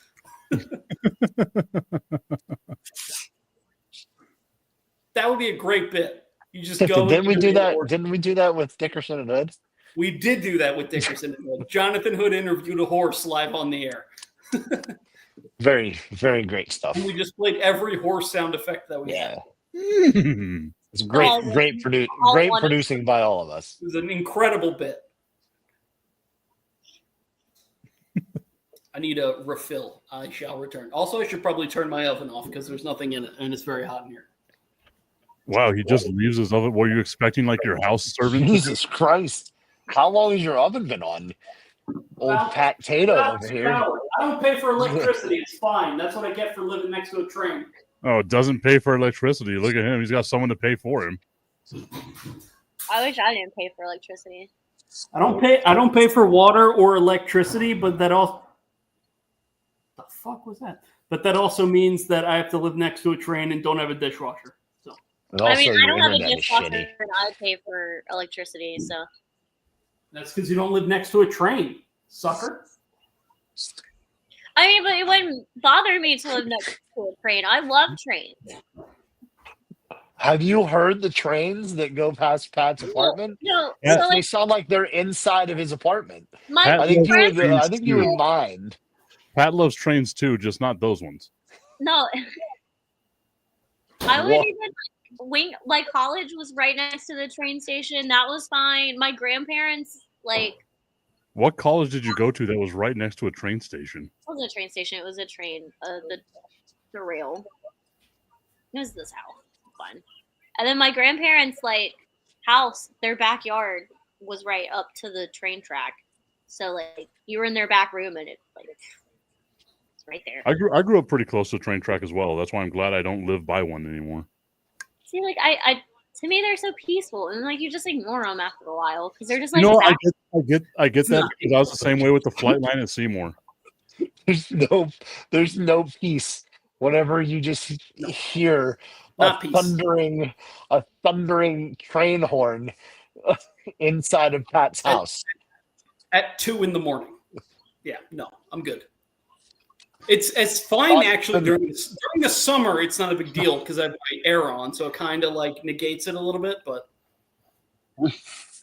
Speaker 3: That would be a great bit. You just go.
Speaker 1: Didn't we
Speaker 3: and
Speaker 1: do
Speaker 3: interview the
Speaker 1: that?
Speaker 3: horse.
Speaker 1: Didn't we do that with Dickerson and Hood?
Speaker 3: We did do that with Dickerson and Hood. Jonathan Hood interviewed a horse live on the air.
Speaker 1: Very, very great stuff.
Speaker 3: And we just played every horse sound effect that we had.
Speaker 1: Yeah, it's great,
Speaker 5: All
Speaker 1: great
Speaker 5: one-
Speaker 1: producing by all of us.
Speaker 3: It was an incredible bit. I need a refill. I shall return. Also, I should probably turn my oven off because there's nothing in it and it's very hot in here.
Speaker 2: Wow, he just leaves his oven. Were you expecting like your house servant?
Speaker 1: Jesus Christ! How long has your oven been on? Old Pat Tato over here.
Speaker 3: I don't pay for electricity. It's fine. That's what I get for living next to a train.
Speaker 2: Oh, doesn't pay for electricity. Look at him. He's got someone to pay for him.
Speaker 5: I wish I didn't pay for electricity.
Speaker 3: I don't pay for water or electricity, but that also the fuck was that? But that also means that I have to live next to a train and don't have a dishwasher. So
Speaker 1: And also,
Speaker 5: I mean, I
Speaker 1: your
Speaker 5: don't have a
Speaker 1: internet is
Speaker 5: dishwasher
Speaker 1: shitty.
Speaker 5: and I pay for electricity, so.
Speaker 3: that's because you don't live next to a train, sucker.
Speaker 5: I mean, but it wouldn't bother me to live next to a train. I love trains.
Speaker 1: Have you heard the trains that go past Pat's apartment?
Speaker 5: No,
Speaker 2: Yeah.
Speaker 5: so
Speaker 1: They
Speaker 5: like
Speaker 1: sound like they're inside of his apartment.
Speaker 5: my
Speaker 2: Pat
Speaker 1: I think you
Speaker 5: friend,
Speaker 1: would. I think you would mind.
Speaker 2: Pat loves trains too, just not those ones.
Speaker 5: no, I would
Speaker 1: What?
Speaker 5: even like college was right next to the train station. That was fine. My grandparents like
Speaker 2: What college did you go to that was right next to a train station?
Speaker 5: it wasn't a train station. It was a train. The rail. It was this house. Fun. And then my grandparents' like house, their backyard was right up to the train track. So like you were in their back room and it's like it's right there.
Speaker 2: I grew up pretty close to a train track as well. That's why I'm glad I don't live by one anymore.
Speaker 5: See, like I to me they're so peaceful and like you just ignore them after a while because they're just like
Speaker 2: You know,
Speaker 5: back-
Speaker 2: I get that because I was the same way with the flight line at Seymour.
Speaker 1: There's no peace whenever you just hear
Speaker 3: Not
Speaker 1: a
Speaker 3: peace.
Speaker 1: thundering train horn inside of Pat's house.
Speaker 3: At 2 a.m. Yeah, no, I'm good. It's fine actually during the summer. It's not a big deal because I have my air on, so it kind of like negates it a little bit. But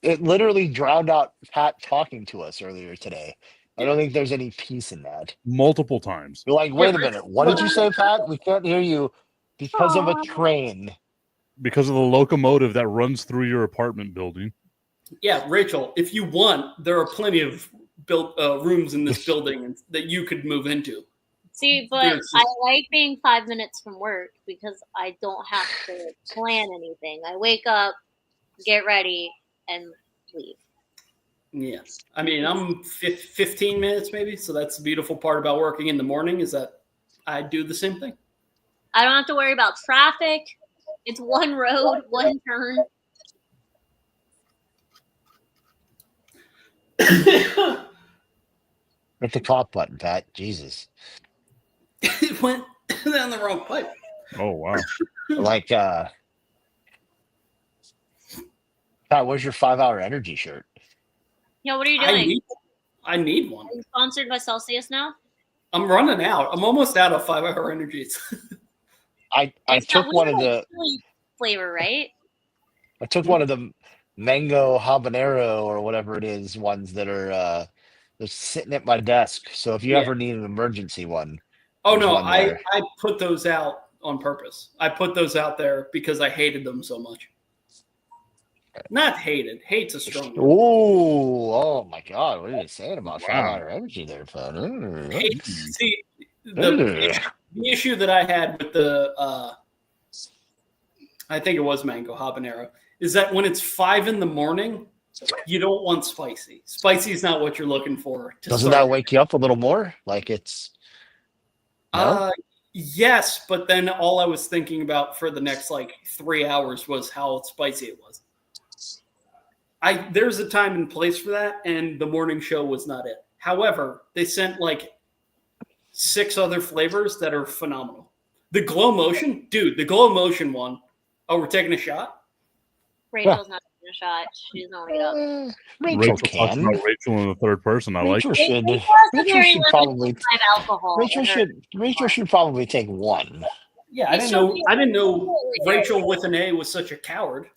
Speaker 1: It literally drowned out Pat talking to us earlier today. I don't think there's any peace in that.
Speaker 2: Multiple times.
Speaker 1: You're like, wait a minute, what did you say, Pat? We can't hear you because of a train.
Speaker 2: Because of the locomotive that runs through your apartment building.
Speaker 3: yeah, Rachel, if you want, there are plenty of rooms in this building that you could move into.
Speaker 5: See, but
Speaker 3: There's-
Speaker 5: I like being 5 minutes from work because I don't have to plan anything. I wake up, get ready, and leave.
Speaker 3: Yeah, I mean, I'm 15 minutes maybe, so that's the beautiful part about working in the morning is that I do the same thing.
Speaker 5: I don't have to worry about traffic. It's one road, one turn.
Speaker 1: Hit the clock button, Pat. Jesus.
Speaker 3: It went down the wrong pipe.
Speaker 2: Oh wow.
Speaker 1: Like, Pat, where's your 5-hour energy shirt?
Speaker 5: Yeah, what are you
Speaker 3: I
Speaker 5: doing?
Speaker 3: need one.
Speaker 5: Are you sponsored by Celsius now?
Speaker 3: I'm running out. I'm almost out of 5-hour energies.
Speaker 1: I
Speaker 5: It's
Speaker 1: took
Speaker 5: got
Speaker 1: one of
Speaker 5: little
Speaker 1: the
Speaker 5: chili flavor, right?
Speaker 1: I took one of the mango habanero or whatever it is ones that are they're sitting at my desk. So if you
Speaker 3: Yeah.
Speaker 1: ever need an emergency one,
Speaker 3: Oh
Speaker 1: There's
Speaker 3: no,
Speaker 1: one
Speaker 3: I
Speaker 1: there.
Speaker 3: put those out on purpose. I put those out there because I hated them so much. Not hated. Hate's a strong word.
Speaker 1: oh my God, what are you saying about
Speaker 2: Wow.
Speaker 1: 5-hour energy there, Pat?
Speaker 3: Hate. See, the issue that I had with the I think it was mango habanero is that when it's 5 a.m, you don't want spicy. Spicy is not what you're looking for.
Speaker 1: Doesn't that wake you up a little more? Like it's no?
Speaker 3: Yes, but then all I was thinking about for the next like 3 hours was how spicy it was. There's a time and place for that, and the morning show was not it. However, they sent like 6 other flavors that are phenomenal. The Glow Motion, dude, the Glow Motion one. Oh, we're taking a shot?
Speaker 5: Rachel's not taking a shot. She's not it up.
Speaker 1: Rachel
Speaker 2: talks
Speaker 1: can.
Speaker 2: about Rachel in the third person. I like
Speaker 1: Rachel
Speaker 2: it.
Speaker 1: should.
Speaker 5: Rachel has a
Speaker 1: Rachel
Speaker 5: very
Speaker 1: should
Speaker 5: limited
Speaker 1: probably.
Speaker 5: supply of alcohol.
Speaker 1: Rachel
Speaker 5: in her-
Speaker 1: should. Rachel should probably take one.
Speaker 3: Yeah, I didn't know Rachel with an A was such a coward.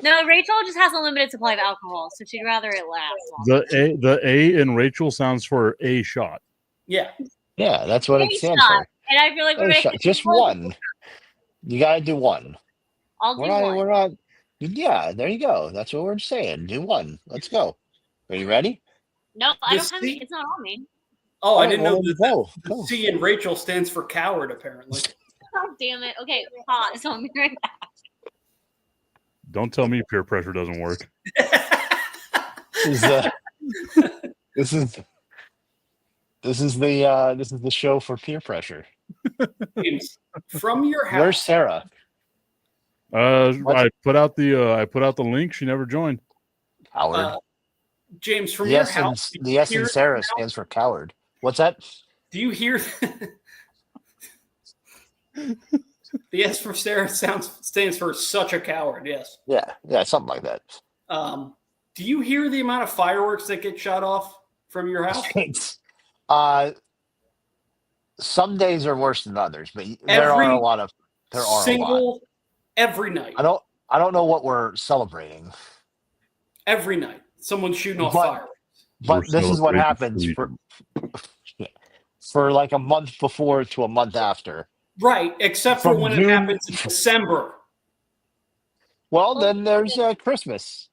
Speaker 5: No, Rachel just has a limited supply of alcohol, so she'd rather it last longer.
Speaker 2: The A in Rachel sounds for a shot.
Speaker 3: Yeah.
Speaker 1: Yeah, that's what it
Speaker 5: A
Speaker 1: stands
Speaker 5: shot.
Speaker 1: for.
Speaker 5: And I feel like we're
Speaker 1: A
Speaker 5: making
Speaker 1: shot. Just one. You gotta do one.
Speaker 5: I'll do
Speaker 1: We're not.
Speaker 5: one.
Speaker 1: We're not. Yeah, there you go. That's what we're saying. Do one. Let's go. Are you ready?
Speaker 5: No, I
Speaker 3: The
Speaker 5: don't have
Speaker 3: C-
Speaker 5: any. It's not on me.
Speaker 3: Oh, I didn't know
Speaker 1: that.
Speaker 3: that
Speaker 1: Go.
Speaker 3: C in Rachel stands for coward, apparently.
Speaker 5: God damn it. Okay, pause. I'll be right back.
Speaker 2: Don't tell me peer pressure doesn't work.
Speaker 1: This is this is the show for peer pressure.
Speaker 3: James, from your
Speaker 1: Where's
Speaker 3: house,
Speaker 1: Sarah?
Speaker 2: I put out the link. She never joined.
Speaker 1: Coward.
Speaker 3: James, from
Speaker 1: The
Speaker 3: your
Speaker 1: S
Speaker 3: house,
Speaker 1: in, the S in Sarah stands for coward. What's that?
Speaker 3: do you hear? The S for Sarah stands for such a coward. Yes.
Speaker 1: Yeah, something like that.
Speaker 3: Do you hear the amount of fireworks that get shot off from your house?
Speaker 1: It's, some days are worse than others, but there are a lot.
Speaker 3: Every night.
Speaker 1: I don't know what we're celebrating.
Speaker 3: Every night, someone's shooting off
Speaker 1: But-
Speaker 3: fireworks.
Speaker 1: But
Speaker 2: We're
Speaker 1: this is what
Speaker 2: celebrating
Speaker 1: happens for like a month before to a month after.
Speaker 3: Right, except for
Speaker 1: From
Speaker 3: when
Speaker 1: June-
Speaker 3: it happens in December.
Speaker 1: Well, then there's Christmas.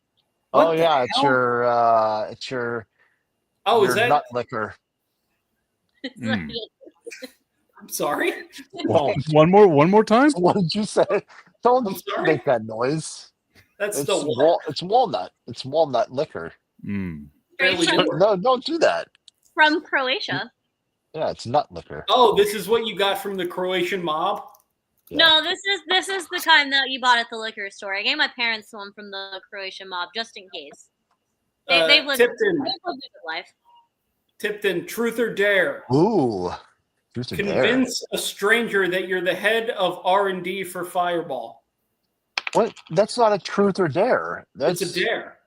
Speaker 3: What
Speaker 1: Oh
Speaker 3: the
Speaker 1: yeah,
Speaker 3: hell?
Speaker 1: it's your
Speaker 3: Oh,
Speaker 1: your
Speaker 3: is that?
Speaker 1: nut liquor.
Speaker 2: Mm.
Speaker 3: I'm sorry.
Speaker 1: Oh,
Speaker 2: One more time.
Speaker 1: what did you say?
Speaker 3: I'm
Speaker 1: Don't
Speaker 3: sorry?
Speaker 1: make that noise.
Speaker 3: That's
Speaker 1: It's
Speaker 3: the what?
Speaker 1: it's walnut. It's walnut liquor.
Speaker 2: Mm.
Speaker 3: Barely
Speaker 5: From,
Speaker 3: do it.
Speaker 1: No, don't do that.
Speaker 5: from Croatia.
Speaker 1: Yeah, it's nut liquor.
Speaker 3: Oh, this is what you got from the Croatian mob.
Speaker 1: Yeah.
Speaker 5: No, this is the kind that you bought at the liquor store. I gave my parents one from the Croatian mob just in case. They've lived a good life.
Speaker 3: Tipton, truth or dare?
Speaker 1: Ooh, truth or dare.
Speaker 3: Convince a stranger that you're the head of R&D for Fireball.
Speaker 1: What? That's not a truth or dare. That's
Speaker 3: It's a dare.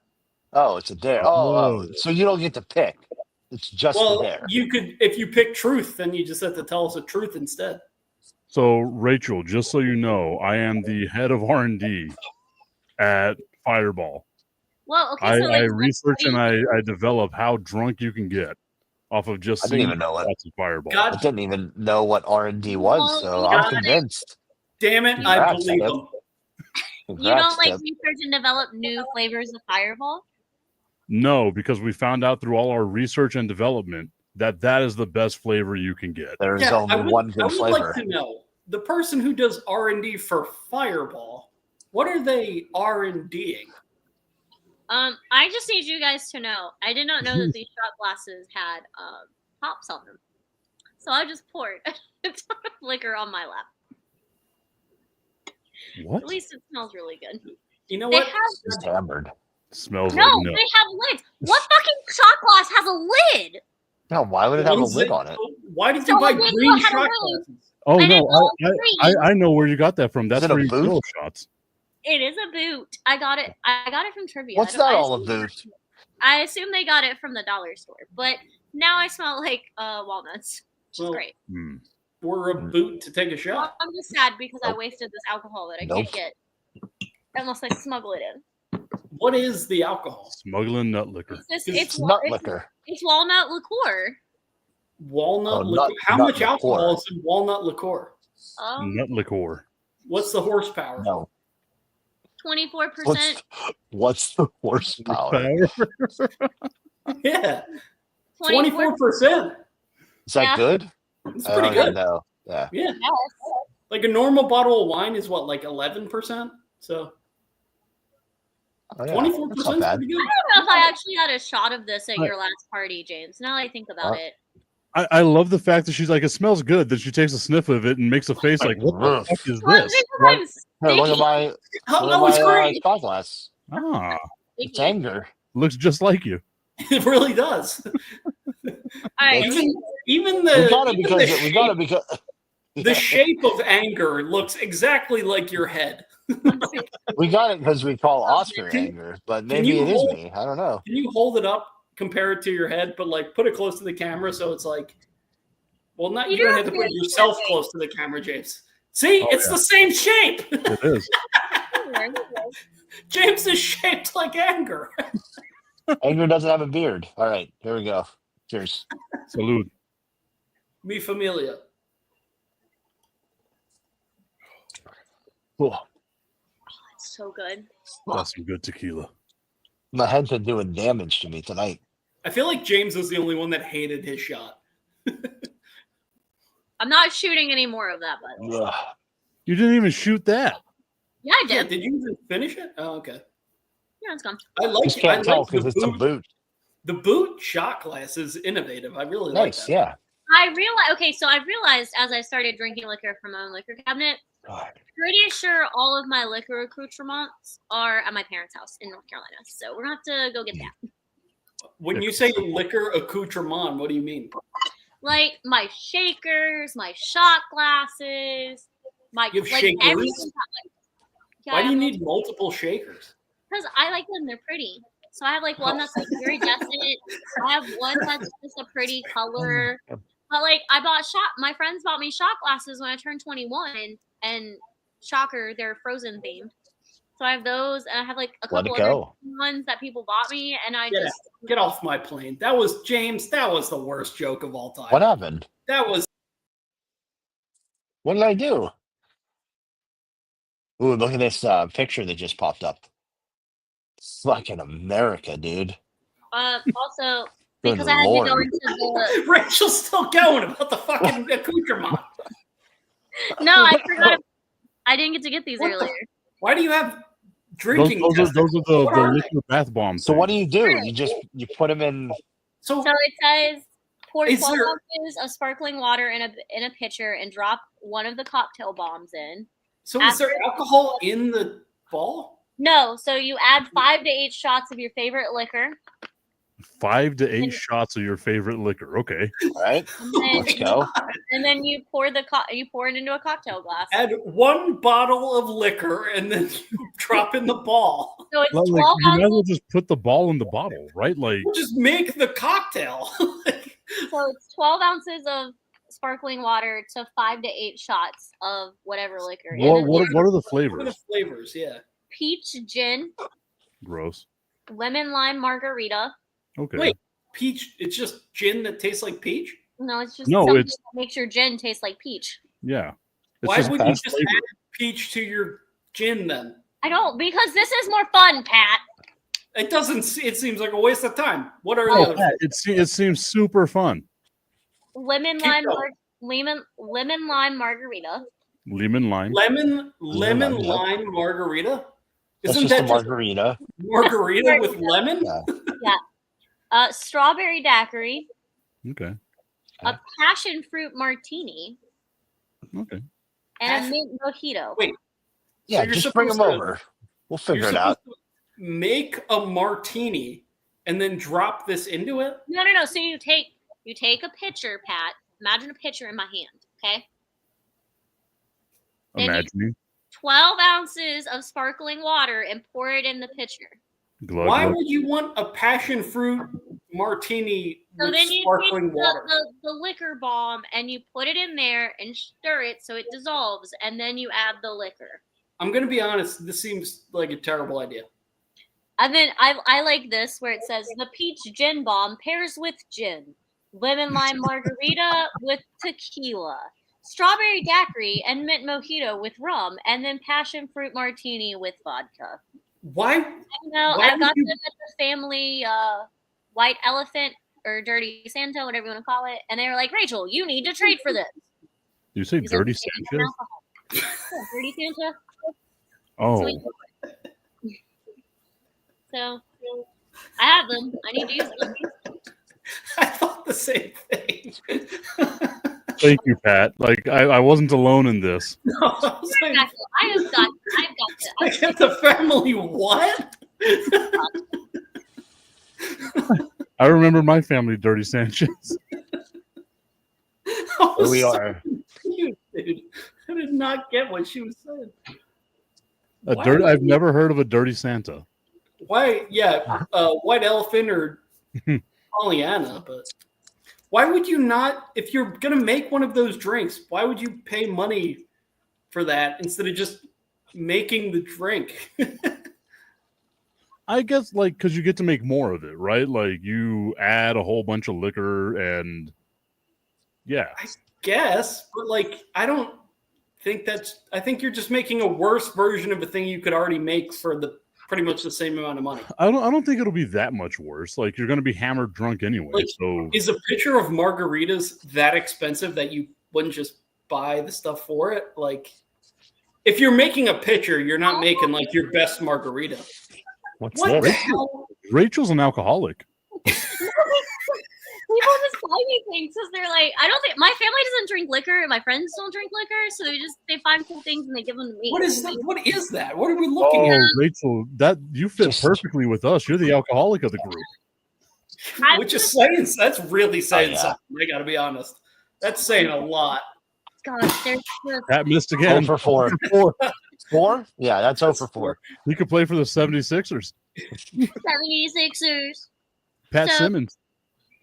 Speaker 1: Oh, it's a dare. Oh, so you don't get to pick. It's just
Speaker 3: Well,
Speaker 1: a dare.
Speaker 3: you could, if you pick truth, then you just have to tell us the truth instead.
Speaker 2: So Rachel, just so you know, I am the head of R&D at Fireball.
Speaker 5: Well, okay,
Speaker 2: I
Speaker 5: so like,
Speaker 2: research and I develop how drunk you can get off of just
Speaker 1: I didn't
Speaker 2: seeing
Speaker 1: even know it.
Speaker 2: shots of Fireball.
Speaker 3: God
Speaker 1: I didn't even know what R&D was, so I'm
Speaker 3: God.
Speaker 1: convinced.
Speaker 3: Damn it, I
Speaker 1: Congrats,
Speaker 3: believe
Speaker 1: Ed.
Speaker 3: him.
Speaker 5: you
Speaker 1: Congrats,
Speaker 5: don't like
Speaker 1: Deb.
Speaker 5: research and develop new flavors of Fireball?
Speaker 2: No, because we found out through all our research and development that is the best flavor you can get.
Speaker 1: There's
Speaker 3: Yeah,
Speaker 1: only one
Speaker 3: I
Speaker 1: good
Speaker 3: would
Speaker 1: flavor.
Speaker 3: like to know, the person who does R&D for Fireball, what are they R&Ding?
Speaker 5: I just need you guys to know. I did not know that these shot glasses had pops on them. So I just poured a ton of liquor on my lap.
Speaker 2: What?
Speaker 5: At least it smells really good.
Speaker 3: You know
Speaker 5: They
Speaker 3: what?
Speaker 5: have
Speaker 1: Just hammered.
Speaker 2: Smells
Speaker 5: no,
Speaker 2: like nut.
Speaker 5: they have lids. What fucking shot glass has a lid?
Speaker 1: No, why would it have a
Speaker 3: Ones
Speaker 1: lid
Speaker 3: that-
Speaker 1: on it?
Speaker 3: Why did
Speaker 5: So
Speaker 3: you buy
Speaker 5: when you
Speaker 3: green
Speaker 5: had a
Speaker 3: shot
Speaker 5: lid-
Speaker 3: glasses?
Speaker 2: Oh
Speaker 5: I
Speaker 2: no,
Speaker 5: didn't know it was
Speaker 2: I know where you got that from. That's
Speaker 1: it a
Speaker 2: where you
Speaker 1: boot?
Speaker 2: fill shots.
Speaker 5: It is a boot. I got it from Trivia.
Speaker 1: What's
Speaker 5: I don't-
Speaker 1: that
Speaker 5: I
Speaker 1: all
Speaker 5: assume-
Speaker 1: about?
Speaker 5: I assume they got it from the dollar store, but now I smell like walnuts, which is
Speaker 3: Well,
Speaker 5: great.
Speaker 2: Hmm.
Speaker 3: We're a boot to take a
Speaker 5: Well,
Speaker 3: shot.
Speaker 5: I'm just sad because I
Speaker 1: Nope.
Speaker 5: wasted this alcohol that I
Speaker 1: Nope.
Speaker 5: can't get unless I smuggle it in.
Speaker 3: What is the alcohol?
Speaker 2: Smuggling nut liquor.
Speaker 1: It's nut liquor.
Speaker 5: It's walnut liqueur.
Speaker 3: Walnut
Speaker 1: Oh,
Speaker 3: liqueur.
Speaker 1: nut-
Speaker 3: How
Speaker 1: nut
Speaker 3: much alcohol
Speaker 1: liqueur.
Speaker 3: is in walnut liqueur?
Speaker 2: Nut liqueur.
Speaker 3: What's the horsepower?
Speaker 1: No.
Speaker 5: 24%.
Speaker 1: What's the horsepower?
Speaker 3: Yeah,
Speaker 5: 24%.
Speaker 3: 24%.
Speaker 1: Is that
Speaker 5: Yeah.
Speaker 1: good?
Speaker 3: It's
Speaker 1: I
Speaker 3: pretty
Speaker 1: don't even
Speaker 3: good.
Speaker 1: know. Yeah.
Speaker 3: Yeah, like a normal bottle of wine is what, like 11%. So
Speaker 1: Oh, yeah.
Speaker 3: 24%
Speaker 1: That's
Speaker 3: is
Speaker 1: not bad.
Speaker 3: pretty good.
Speaker 5: I don't know if I actually had a shot of this at
Speaker 2: Right.
Speaker 5: your last party, James. Now that I think about it.
Speaker 2: I love the fact that she's like, it smells good. Then she takes a sniff of it and makes a face like, what the
Speaker 1: Ugh.
Speaker 2: fuck is
Speaker 5: Well,
Speaker 2: this?
Speaker 5: because I'm
Speaker 1: Here, look at
Speaker 5: sticky.
Speaker 1: my,
Speaker 3: Oh,
Speaker 1: look
Speaker 3: no,
Speaker 1: at
Speaker 3: it's
Speaker 1: my
Speaker 3: great.
Speaker 1: shot glass.
Speaker 2: Ah,
Speaker 1: It's
Speaker 5: Sticky.
Speaker 1: anger.
Speaker 2: looks just like you.
Speaker 3: It really does.
Speaker 5: All right.
Speaker 3: Even
Speaker 1: We
Speaker 3: the
Speaker 1: got it
Speaker 3: even
Speaker 1: because
Speaker 3: the
Speaker 1: we got it
Speaker 3: shape-
Speaker 1: because
Speaker 3: the shape of anger looks exactly like your head.
Speaker 1: we got it because we call Oscar
Speaker 3: Can-
Speaker 1: anger, but
Speaker 3: can
Speaker 1: maybe
Speaker 3: you
Speaker 1: it is
Speaker 3: hold-
Speaker 1: me. I don't know.
Speaker 3: Can you hold it up, compare it to your head, but like put it close to the camera so it's like, well, not you
Speaker 5: You
Speaker 3: don't
Speaker 5: don't
Speaker 3: have to
Speaker 5: have
Speaker 3: put
Speaker 5: to
Speaker 3: yourself
Speaker 5: do that.
Speaker 3: close to the camera, James. See,
Speaker 2: Oh,
Speaker 3: it's
Speaker 2: yeah.
Speaker 3: the same shape.
Speaker 2: It is.
Speaker 3: James is shaped like anger.
Speaker 1: Anger doesn't have a beard. All right, here we go. Cheers.
Speaker 2: Salute.
Speaker 3: Mi familia.
Speaker 1: Cool.
Speaker 5: It's so good.
Speaker 2: That's some good tequila.
Speaker 1: My head's been doing damage to me tonight.
Speaker 3: I feel like James was the only one that hated his shot.
Speaker 5: I'm not shooting any more of that, by the way.
Speaker 1: Ugh.
Speaker 2: You didn't even shoot that.
Speaker 5: Yeah, I
Speaker 3: Yeah,
Speaker 5: did.
Speaker 3: did you even finish it? Oh, okay.
Speaker 5: Yeah, it's gone.
Speaker 3: I
Speaker 1: Just
Speaker 3: like. I
Speaker 1: can't tell
Speaker 3: like
Speaker 1: because
Speaker 3: the
Speaker 1: it's a
Speaker 3: boot.
Speaker 1: boot.
Speaker 3: The boot shot glass is innovative. I really like
Speaker 1: Nice,
Speaker 3: that.
Speaker 1: yeah.
Speaker 5: I realized. Okay, so I realized as I started drinking liquor from my own liquor cabinet,
Speaker 1: God.
Speaker 5: pretty sure all of my liquor accoutrements are at my parents' house in North Carolina. So we're gonna have to go get that.
Speaker 3: When you say liquor accoutrement, what do you mean?
Speaker 5: Like my shakers, my shot glasses, my
Speaker 3: You have
Speaker 5: like
Speaker 3: shakers?
Speaker 5: everything.
Speaker 3: Why do you need multiple shakers?
Speaker 5: Because I like them. They're pretty. So I have like one that's like iridescent. I have one that's just a pretty color. But like I bought my friends bought me shot glasses when I turned 21, and shocker, they're Frozen themed. So I have those, and I have like a
Speaker 1: Let it
Speaker 5: couple other
Speaker 1: go.
Speaker 5: ones that people bought me, and I
Speaker 3: Get
Speaker 5: just
Speaker 3: Get off my plane. That was James. That was the worst joke of all time.
Speaker 1: What happened?
Speaker 3: That was
Speaker 1: What did I do? Ooh, look at this picture that just popped up. Fucking America, dude.
Speaker 5: also
Speaker 1: Good
Speaker 5: because I had to go
Speaker 1: Lord.
Speaker 5: into the
Speaker 3: Rachel's still going about the fucking accoutrement.
Speaker 5: no, I forgot. I didn't get to get these
Speaker 3: What the-
Speaker 5: earlier.
Speaker 3: Why do you have drinking?
Speaker 2: Those are
Speaker 3: testicles?
Speaker 2: the
Speaker 3: What are they?
Speaker 2: liquid bath bombs.
Speaker 1: So what do you do? You put them in.
Speaker 3: So
Speaker 5: So it says pour
Speaker 3: Is
Speaker 5: 12
Speaker 3: there-
Speaker 5: ounces of sparkling water in a pitcher and drop one of the cocktail bombs in.
Speaker 3: is there alcohol in the ball?
Speaker 5: No, so you add 5 to 8 shots of your favorite liquor,
Speaker 2: 5 to 8
Speaker 5: And-
Speaker 2: shots of your favorite liquor. Okay.
Speaker 1: All right,
Speaker 5: and
Speaker 1: let's
Speaker 5: then,
Speaker 1: go.
Speaker 5: and then you pour it into a cocktail glass.
Speaker 3: Add one bottle of liquor and then you drop in the ball.
Speaker 5: So it's
Speaker 2: Well,
Speaker 5: 12
Speaker 2: like, you might as well
Speaker 5: ounces.
Speaker 2: just put the ball in the bottle, right? Like,
Speaker 3: Just make the cocktail.
Speaker 5: So it's 12 ounces of sparkling water to 5 to 8 shots of whatever liquor. And then
Speaker 2: what are the
Speaker 3: What are the
Speaker 2: flavors?
Speaker 3: flavors? Yeah.
Speaker 5: peach gin,
Speaker 2: Gross.
Speaker 5: lemon lime margarita.
Speaker 2: Okay.
Speaker 3: Wait. Peach. It's just gin that tastes like peach.
Speaker 5: No, it's just
Speaker 2: No,
Speaker 5: something
Speaker 2: it's-
Speaker 5: that makes your gin taste like peach.
Speaker 2: Yeah. It's
Speaker 3: Why
Speaker 2: just
Speaker 3: would you
Speaker 2: fast
Speaker 3: just
Speaker 2: flavor.
Speaker 3: add peach to your gin then?
Speaker 5: I don't, because this is more fun, Pat.
Speaker 3: It doesn't. It seems like a waste of time. What are
Speaker 2: Oh,
Speaker 3: the other?
Speaker 2: Pat, it seems super fun.
Speaker 5: Lemon
Speaker 3: Keep
Speaker 5: lime,
Speaker 3: going.
Speaker 5: lemon lime margarita.
Speaker 2: Lemon lime.
Speaker 3: Lemon
Speaker 1: Lemon, yep.
Speaker 3: lime margarita.
Speaker 1: That's
Speaker 3: Isn't
Speaker 1: just a
Speaker 3: that just
Speaker 1: margarita.
Speaker 3: margarita with lemon?
Speaker 1: Yeah.
Speaker 5: Strawberry daiquiri,
Speaker 2: Okay.
Speaker 5: a passion fruit martini,
Speaker 2: Okay.
Speaker 5: and a mint mojito.
Speaker 3: Wait,
Speaker 1: Yeah,
Speaker 3: you're
Speaker 1: just bring them
Speaker 3: supposed to-
Speaker 1: over. We'll
Speaker 3: You're
Speaker 1: figure it out.
Speaker 3: supposed to make a martini and then drop this into it.
Speaker 5: No. So you take a pitcher, Pat. Imagine a pitcher in my hand. Okay, Then you-
Speaker 2: Imagining.
Speaker 5: 12 ounces of sparkling water and pour it in the pitcher.
Speaker 2: Glug,
Speaker 3: Why
Speaker 2: glug.
Speaker 3: would you want a passion fruit martini
Speaker 5: So
Speaker 3: with
Speaker 5: then you
Speaker 3: sparkling
Speaker 5: take
Speaker 3: water?
Speaker 5: the liquor bomb and you put it in there and stir it so it dissolves, and then you add the liquor.
Speaker 3: I'm gonna be honest. This seems like a terrible idea.
Speaker 5: And then I like this where it says the peach gin bomb pairs with gin, lemon lime margarita with tequila, strawberry daiquiri and mint mojito with rum, and then passion fruit martini with vodka.
Speaker 3: Why?
Speaker 5: You know,
Speaker 3: Why
Speaker 5: I got
Speaker 3: would you-
Speaker 5: them at the family white elephant or dirty Santa, whatever you want to call it, and they were like, Rachel, you need to trade for this.
Speaker 2: You say
Speaker 5: Because I
Speaker 2: dirty
Speaker 5: was taking
Speaker 2: Sanchez?
Speaker 5: alcohol. Yeah, dirty Santa.
Speaker 2: Oh,
Speaker 5: Sweet. So I have them. I need to use them.
Speaker 3: I thought the same thing.
Speaker 2: thank you, Pat. Like I wasn't alone in this.
Speaker 3: No, I was like,
Speaker 5: Exactly. I've got this.
Speaker 3: I get the family what?
Speaker 2: I remember my family, Dirty Sanchez.
Speaker 3: I was
Speaker 1: Here we
Speaker 3: so
Speaker 1: are.
Speaker 3: confused, dude. I did not get what she was saying. Why would
Speaker 2: I've
Speaker 3: you-
Speaker 2: never heard of a dirty Santa.
Speaker 3: Why? Yeah, white elephant or Pollyanna, but why would you not? If you're gonna make one of those drinks, why would you pay money for that instead of just making the drink?
Speaker 2: I guess like because you get to make more of it, right? Like you add a whole bunch of liquor and yeah.
Speaker 3: Guess, but like I don't think that's. I think you're just making a worse version of a thing you could already make for the pretty much the same amount of money.
Speaker 2: I don't think it'll be that much worse. Like you're gonna be hammered drunk anyway.
Speaker 3: Like,
Speaker 2: So
Speaker 3: Is a pitcher of margaritas that expensive that you wouldn't just buy the stuff for it? Like, if you're making a pitcher, you're not making like your best margarita.
Speaker 1: What's
Speaker 3: What the
Speaker 1: this?
Speaker 3: hell?
Speaker 2: Rachel's an alcoholic.
Speaker 5: People just buy me things because they're like, I don't think my family doesn't drink liquor and my friends don't drink liquor, so they find cool things and they give them to me.
Speaker 3: What is that? What is that? What are we looking
Speaker 2: Oh,
Speaker 3: at?
Speaker 2: Rachel, that you fit
Speaker 1: Just-
Speaker 2: perfectly with us. You're the alcoholic of the group.
Speaker 3: Which is saying that's really saying
Speaker 1: yeah.
Speaker 3: something. I got to be honest. That's saying a lot.
Speaker 5: God, there's just
Speaker 2: Pat missed
Speaker 1: 0
Speaker 2: again.
Speaker 1: for 4.
Speaker 2: 4.
Speaker 1: 4? Yeah, that's 0 for 4.
Speaker 2: He could play for the 76ers.
Speaker 5: 76ers.
Speaker 2: Pat
Speaker 5: So-
Speaker 2: Simmons.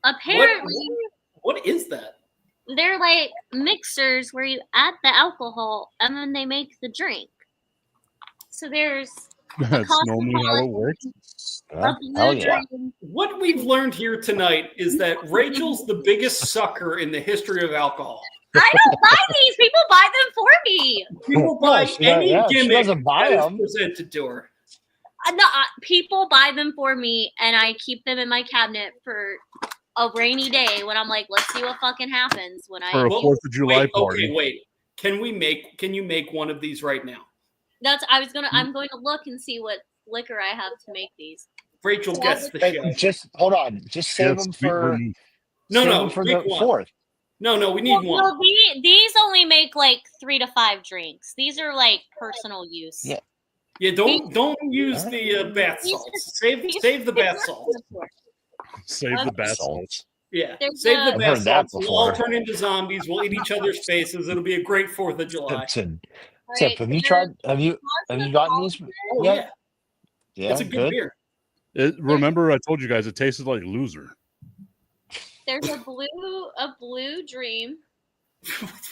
Speaker 5: Apparently,
Speaker 3: What is that?
Speaker 5: they're like mixers where you add the alcohol and then they make the drink. So there's
Speaker 2: That's normally how it works.
Speaker 1: Yeah,
Speaker 5: a blue
Speaker 1: hell yeah.
Speaker 5: drink.
Speaker 3: What we've learned here tonight is that Rachel's the biggest sucker in the history of alcohol.
Speaker 5: I don't buy these. People buy them for me.
Speaker 3: People
Speaker 1: Yeah,
Speaker 3: buy
Speaker 1: she-
Speaker 3: any
Speaker 1: yeah, she
Speaker 3: gimmick
Speaker 1: doesn't buy
Speaker 3: that is
Speaker 1: them.
Speaker 3: presented to her.
Speaker 5: No, people buy them for me, and I keep them in my cabinet for a rainy day when I'm like, let's see what fucking happens when
Speaker 2: For a
Speaker 3: Well,
Speaker 2: 4th of July
Speaker 3: Wait,
Speaker 2: party.
Speaker 3: okay, wait. Can you make one of these right now?
Speaker 5: I'm going to look and see what liquor I have to make these.
Speaker 3: Rachel gets the
Speaker 1: Hey,
Speaker 3: show.
Speaker 1: just hold on. Just
Speaker 2: She
Speaker 1: save
Speaker 2: had
Speaker 1: them
Speaker 2: sweet
Speaker 1: for
Speaker 2: relief.
Speaker 3: No,
Speaker 1: save
Speaker 3: no,
Speaker 1: them for
Speaker 3: make
Speaker 1: the
Speaker 3: one.
Speaker 1: 4th.
Speaker 3: No, we need one.
Speaker 5: Well, these only make like 3 to 5 drinks. These are like personal use.
Speaker 1: Yeah.
Speaker 3: Yeah, don't use the bath salts. Save the bath salts.
Speaker 2: Save the bath salts.
Speaker 1: Salts.
Speaker 3: Yeah,
Speaker 5: There's
Speaker 3: save
Speaker 5: a-
Speaker 3: the
Speaker 1: I've
Speaker 3: bath
Speaker 1: heard that
Speaker 3: salts. We'll all
Speaker 1: before.
Speaker 3: turn into zombies. We'll eat each other's faces. It'll be a great 4th of July.
Speaker 1: Tipton.
Speaker 5: All
Speaker 1: Tip,
Speaker 5: right,
Speaker 1: have you
Speaker 5: so
Speaker 1: tried? Have you
Speaker 5: there's
Speaker 1: gotten these?
Speaker 3: Oh
Speaker 1: Yeah.
Speaker 3: yeah,
Speaker 1: Yeah,
Speaker 3: it's a good beer.
Speaker 2: Remember, I told you guys it tasted like loser.
Speaker 5: There's a blue dream.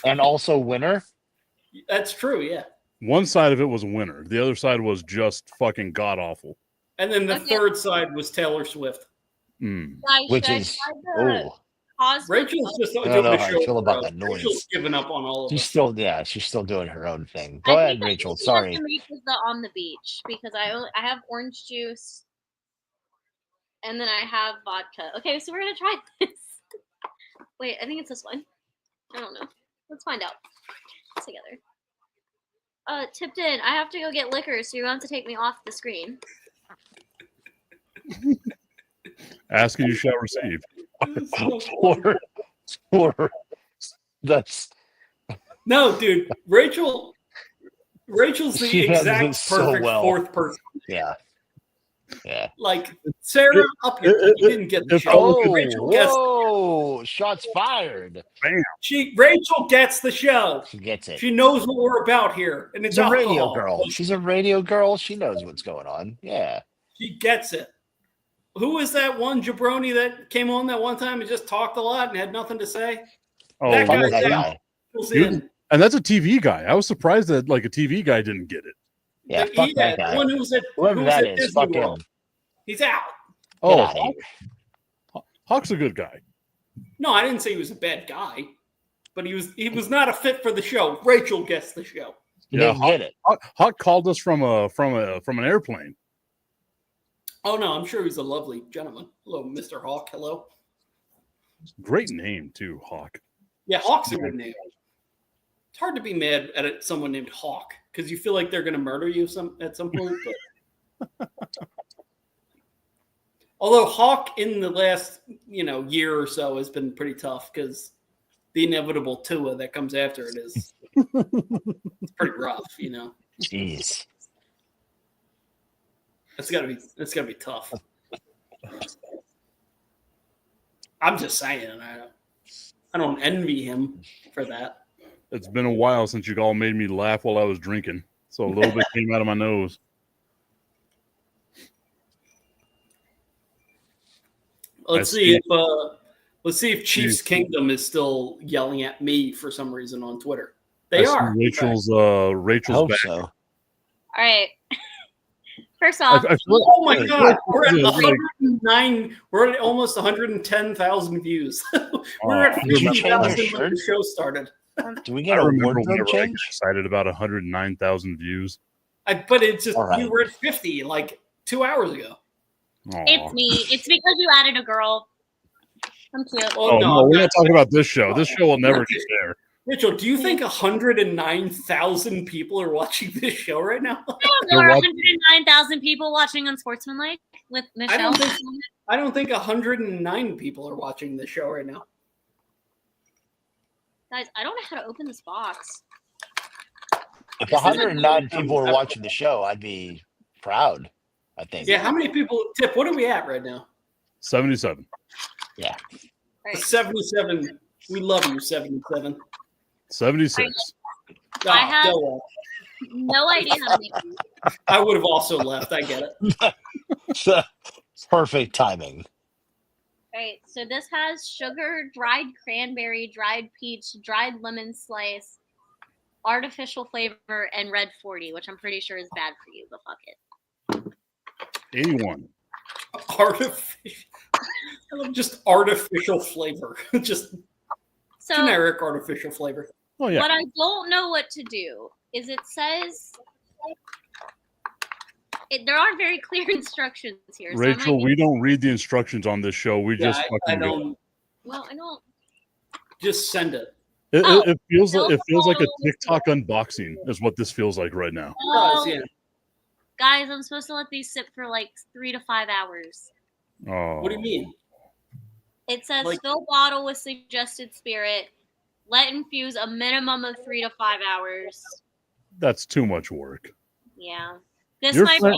Speaker 1: And also winter.
Speaker 3: That's true. Yeah,
Speaker 2: One side of it was a winner. The other side was just fucking god awful.
Speaker 3: and then the
Speaker 5: Okay.
Speaker 3: third side was Taylor Swift.
Speaker 2: Mm.
Speaker 5: Guys,
Speaker 1: Which
Speaker 5: should I
Speaker 1: is
Speaker 5: try the
Speaker 1: oh,
Speaker 5: Cosmic
Speaker 3: Rachel's just
Speaker 1: I
Speaker 3: doing
Speaker 1: don't know
Speaker 3: the
Speaker 1: how I
Speaker 3: show.
Speaker 1: feel about
Speaker 3: for us.
Speaker 1: that noise.
Speaker 3: Rachel's giving up on all of
Speaker 1: she's
Speaker 3: us.
Speaker 1: still doing her own thing.
Speaker 5: I
Speaker 1: Go
Speaker 5: think
Speaker 1: ahead,
Speaker 5: the
Speaker 1: Rachel.
Speaker 5: easiest one
Speaker 1: Sorry.
Speaker 5: to make is the on the beach because I have orange juice and then I have vodka. Okay, so we're gonna try this. Wait, I think it's this one. I don't know. Let's find out together. Tipton, I have to go get liquor, so you're going to have to take me off the screen.
Speaker 2: Ask and you shall receive.
Speaker 1: Four. That's
Speaker 3: No, dude, Rachel's the
Speaker 1: She handles
Speaker 3: exact
Speaker 1: it so
Speaker 3: perfect
Speaker 1: well.
Speaker 3: 4th person.
Speaker 1: yeah. Yeah.
Speaker 3: Like Sarah, up here, you didn't get the
Speaker 2: if-
Speaker 3: show.
Speaker 1: Oh,
Speaker 3: Rachel gets
Speaker 1: whoa! Shots fired.
Speaker 3: Rachel gets the show.
Speaker 1: She gets it.
Speaker 3: She knows what we're about here, and it's
Speaker 1: She's a radio
Speaker 3: alcohol.
Speaker 1: girl. She's a radio girl. She knows what's going on. Yeah.
Speaker 3: She gets it. Who was that one jabroni that came on that one time and just talked a lot and had nothing to say?
Speaker 2: Oh,
Speaker 3: That
Speaker 1: Fuck
Speaker 3: guy's
Speaker 1: that
Speaker 3: out.
Speaker 1: guy.
Speaker 3: Who's
Speaker 2: Dude.
Speaker 3: in?
Speaker 2: and that's a TV guy. I was surprised that like a TV guy didn't get it.
Speaker 1: Yeah.
Speaker 3: The-
Speaker 1: Fuck that
Speaker 3: the
Speaker 1: guy.
Speaker 3: one who was at,
Speaker 1: Whoever
Speaker 3: who was
Speaker 1: that
Speaker 3: at
Speaker 1: is,
Speaker 3: Disney
Speaker 1: fuck
Speaker 3: World.
Speaker 1: him.
Speaker 3: He's out.
Speaker 1: Get
Speaker 2: Oh,
Speaker 1: outta here.
Speaker 2: Hawk's a good guy.
Speaker 3: No, I didn't say he was a bad guy, but he was not a fit for the show. Rachel gets the show.
Speaker 1: He
Speaker 2: Yeah,
Speaker 1: didn't get it.
Speaker 2: Hawk called us from an airplane.
Speaker 3: Oh no, I'm sure he's a lovely gentleman. Hello, Mr. Hawk. Hello.
Speaker 2: Great name too, Hawk.
Speaker 3: Yeah, Hawk's a good name. It's hard to be mad at someone named Hawk because you feel like they're going to murder you at some point. But although Hawk in the last year or so has been pretty tough because the inevitable Tua that comes after it is it's pretty rough.
Speaker 1: Jeez.
Speaker 3: That's gotta be tough. I'm just saying, I don't envy him for that.
Speaker 2: It's been a while since you all made me laugh while I was drinking, so a little bit came out of my nose.
Speaker 3: Let's see if Chiefs Kingdom is still yelling at me for some reason on Twitter. They are.
Speaker 2: Rachel's
Speaker 1: I
Speaker 2: Rachel's
Speaker 1: hope
Speaker 2: back.
Speaker 1: so.
Speaker 5: All right. First off,
Speaker 2: I feel
Speaker 3: Oh my
Speaker 2: like-
Speaker 3: God, we're at
Speaker 2: Yeah, like-
Speaker 3: 109. We're at almost 110,000 views. We're at
Speaker 2: Did you
Speaker 3: 50,000
Speaker 1: change
Speaker 3: when
Speaker 1: your
Speaker 3: the show started.
Speaker 1: Do we
Speaker 2: I
Speaker 1: get a
Speaker 2: remember
Speaker 1: wardrobe
Speaker 2: whenever I got
Speaker 1: change?
Speaker 2: excited about 109,000 views.
Speaker 3: But it's just
Speaker 1: All right.
Speaker 3: we were at 50 like 2 hours ago.
Speaker 2: Aw.
Speaker 5: it's me. It's because you added a girl. I'm cute.
Speaker 3: Oh,
Speaker 2: Oh
Speaker 3: no,
Speaker 2: no,
Speaker 3: I'm
Speaker 2: we're
Speaker 3: not-
Speaker 2: not talking about this show. This show will never get there.
Speaker 3: Mitchell, do you think 109,000 people are watching this show right now?
Speaker 5: There are 109,000 people watching Unsportsmanlike with Michelle.
Speaker 3: I don't think 109 people are watching this show right now.
Speaker 5: Guys, I don't know how to open this box.
Speaker 1: If 109 people were watching the show, I'd be proud. I think.
Speaker 3: Yeah, how many people? Tip, what are we at right now?
Speaker 2: 77.
Speaker 1: Yeah.
Speaker 5: Right.
Speaker 3: 77. We love you, 77.
Speaker 2: 76.
Speaker 5: I have-
Speaker 3: go on.
Speaker 5: No idea how to make these.
Speaker 3: I would have also left. I get it.
Speaker 1: Perfect timing.
Speaker 5: Right, so this has sugar, dried cranberry, dried peach, dried lemon slice, artificial flavor, and red 40, which I'm pretty sure is bad for you, but fuck it.
Speaker 2: 81.
Speaker 3: Just artificial flavor. Just
Speaker 5: So
Speaker 3: generic artificial flavor.
Speaker 2: Oh, yeah.
Speaker 5: what I don't know what to do is it says there aren't very clear instructions here. So
Speaker 2: Rachel, we don't read the instructions on this show. We just
Speaker 3: I
Speaker 2: fucking go.
Speaker 3: don't.
Speaker 5: Well, I don't.
Speaker 3: Just send it.
Speaker 2: It feels like a
Speaker 5: Oh.
Speaker 2: TikTok unboxing is what this feels like right now.
Speaker 5: Oh,
Speaker 3: Yeah.
Speaker 5: guys, I'm supposed to let these sit for like 3 to 5 hours.
Speaker 2: Oh,
Speaker 3: What do you mean?
Speaker 5: It says
Speaker 3: Like-
Speaker 5: fill bottle with suggested spirit. Let infuse a minimum of 3 to 5 hours.
Speaker 2: that's too much work.
Speaker 5: Yeah. This
Speaker 2: Your
Speaker 5: might
Speaker 2: friend-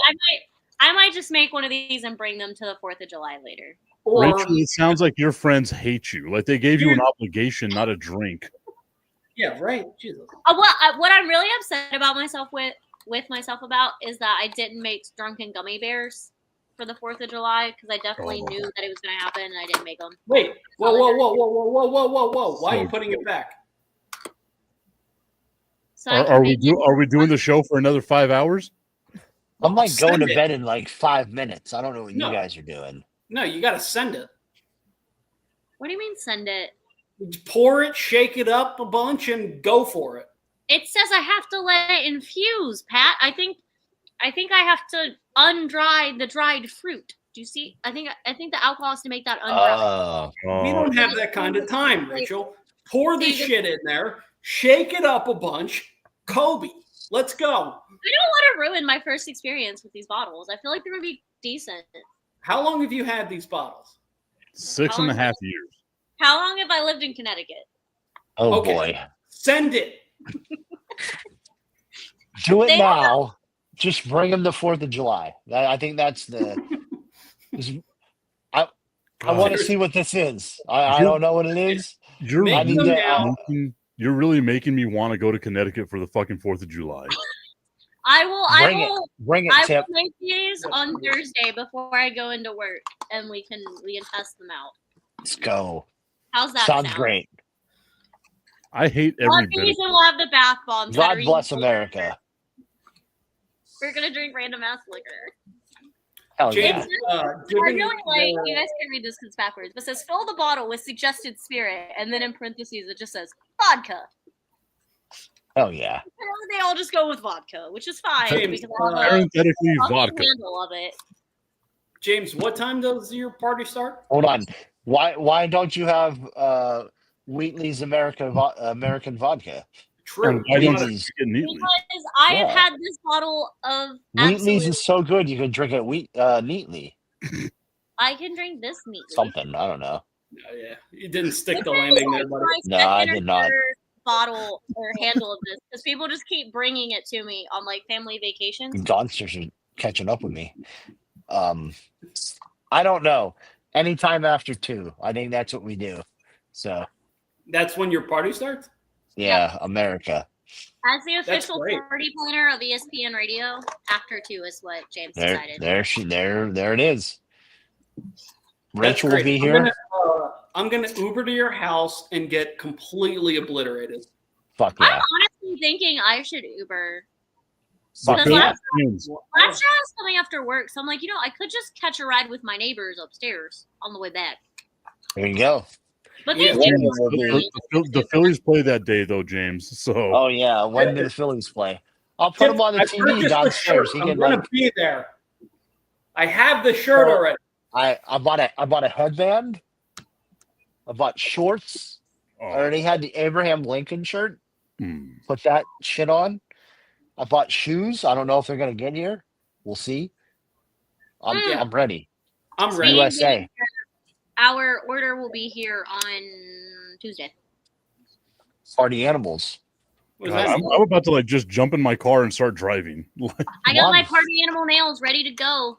Speaker 5: I might just make one of these and bring them to the 4th of July later.
Speaker 3: Or
Speaker 2: Rachel, it sounds like your friends hate you. Like they gave you an obligation, not a drink.
Speaker 3: yeah, right. Jesus.
Speaker 5: What I'm really upset about myself with myself about is that I didn't make drunken gummy bears for the 4th of July because I definitely
Speaker 2: Oh.
Speaker 5: knew that it was going to happen and I didn't make them.
Speaker 3: Wait. Whoa. Why are you putting it back?
Speaker 5: So I can
Speaker 2: Are we
Speaker 5: make
Speaker 2: doing the show for another 5 hours?
Speaker 1: I'm like going
Speaker 3: Send
Speaker 1: to
Speaker 3: it.
Speaker 1: bed in like 5 minutes. I don't know what
Speaker 3: No.
Speaker 1: you guys are doing.
Speaker 3: No, you got to send it.
Speaker 5: What do you mean send it?
Speaker 3: Pour it, shake it up a bunch, and go for it.
Speaker 5: It says I have to let it infuse, Pat. I think I have to undry the dried fruit. Do you see? I think the alcohol has to make that undry.
Speaker 1: Oh,
Speaker 3: We don't have that kind of time, Rachel. Pour the
Speaker 5: See,
Speaker 3: shit in there, shake it up a bunch. Kobe, let's go.
Speaker 5: I don't want to ruin my first experience with these bottles. I feel like they're gonna be decent.
Speaker 3: How long have you had these bottles?
Speaker 2: 6.5 years.
Speaker 5: How long have I lived in Connecticut?
Speaker 1: oh
Speaker 3: Okay.
Speaker 1: boy.
Speaker 3: Send it.
Speaker 1: Do it
Speaker 5: They-
Speaker 1: now. Just bring them the 4th of July. I think that's the. I want to see what this is. I don't know what it is.
Speaker 2: You're
Speaker 3: Make
Speaker 1: them now.
Speaker 2: you're really making me want to go to Connecticut for the fucking 4th of July.
Speaker 5: I will.
Speaker 1: Bring it,
Speaker 5: I will
Speaker 1: Tip.
Speaker 5: make these on Thursday before I go into work, and we can test them out.
Speaker 1: Let's go.
Speaker 5: How's that
Speaker 1: Sounds
Speaker 5: sound?
Speaker 1: great.
Speaker 2: I hate
Speaker 5: One
Speaker 2: every bit of
Speaker 5: reason we'll have the bath bombs. that
Speaker 1: God
Speaker 5: are
Speaker 1: bless
Speaker 5: even-
Speaker 1: America.
Speaker 5: We're gonna drink random ass liquor.
Speaker 1: Hell yeah.
Speaker 3: James,
Speaker 5: I
Speaker 3: given
Speaker 5: really like.
Speaker 3: the-
Speaker 5: You guys can read this because it's backwards, but it says fill the bottle with suggested spirit, and then in parentheses it just says vodka.
Speaker 1: Hell yeah.
Speaker 5: And they all just go with vodka, which is fine
Speaker 3: James,
Speaker 5: because I'll have
Speaker 2: parenthetically
Speaker 5: a
Speaker 2: vodka.
Speaker 5: handle of it.
Speaker 3: James, what time does your party start?
Speaker 1: Hold on. Why don't you have Wheatley's American vodka?
Speaker 3: True.
Speaker 2: Why don't
Speaker 1: Wheatley's.
Speaker 2: you drink it neatly?
Speaker 5: Because I have
Speaker 1: Yeah.
Speaker 5: had this bottle of
Speaker 1: Wheatley's
Speaker 5: absolute.
Speaker 1: is so good you can drink it neatly.
Speaker 5: I can drink this neatly.
Speaker 1: Something. I don't know.
Speaker 3: Oh, yeah, you didn't stick
Speaker 5: This
Speaker 3: the
Speaker 5: is
Speaker 3: landing
Speaker 5: like
Speaker 3: there, buddy.
Speaker 5: my
Speaker 1: No, I
Speaker 5: second or
Speaker 1: did not.
Speaker 5: third bottle or handle of this because people just keep bringing it to me on like family vacations.
Speaker 1: Gonsters are catching up with me. I don't know. Anytime after 2. I think that's what we do. So
Speaker 3: That's when your party starts?
Speaker 1: yeah, America.
Speaker 5: As the official
Speaker 3: great.
Speaker 5: party planner of ESPN Radio, after 2 is what James
Speaker 1: There
Speaker 5: decided.
Speaker 1: there it is.
Speaker 3: That's
Speaker 1: Rachel will
Speaker 3: great.
Speaker 1: be here.
Speaker 3: I'm gonna Uber to your house and get completely obliterated.
Speaker 1: Fuck
Speaker 5: I'm
Speaker 1: yeah.
Speaker 5: honestly thinking I should Uber.
Speaker 1: Fuck
Speaker 5: Because
Speaker 1: yeah.
Speaker 5: last
Speaker 2: James,
Speaker 5: year I was coming after work, so I'm like, I could just catch a ride with my neighbors upstairs on the way back.
Speaker 1: There you go.
Speaker 5: But
Speaker 3: Yeah,
Speaker 5: these
Speaker 1: James
Speaker 5: people
Speaker 1: will be-
Speaker 2: the Phillies play that day though, James. So
Speaker 1: Oh yeah. When do the Phillies play? I'll put him on the
Speaker 3: I
Speaker 1: TV
Speaker 3: purchased the
Speaker 1: downstairs.
Speaker 3: shirt.
Speaker 1: He
Speaker 3: I'm
Speaker 1: can
Speaker 3: gonna
Speaker 1: like.
Speaker 3: be there. I have the shirt already.
Speaker 1: I bought a headband. I bought shorts.
Speaker 2: Oh,
Speaker 1: I already had the Abraham Lincoln shirt.
Speaker 2: hmm.
Speaker 1: Put that shit on. I bought shoes. I don't know if they're gonna get here. We'll see.
Speaker 3: Yeah.
Speaker 1: I'm ready.
Speaker 3: I'm ready.
Speaker 1: USA.
Speaker 5: Our order will be here on Tuesday.
Speaker 1: Party animals.
Speaker 3: What does
Speaker 2: God,
Speaker 3: that
Speaker 2: I'm,
Speaker 3: mean?
Speaker 2: I'm about to like just jump in my car and start driving.
Speaker 5: I got my
Speaker 1: One.
Speaker 5: party animal nails ready to go.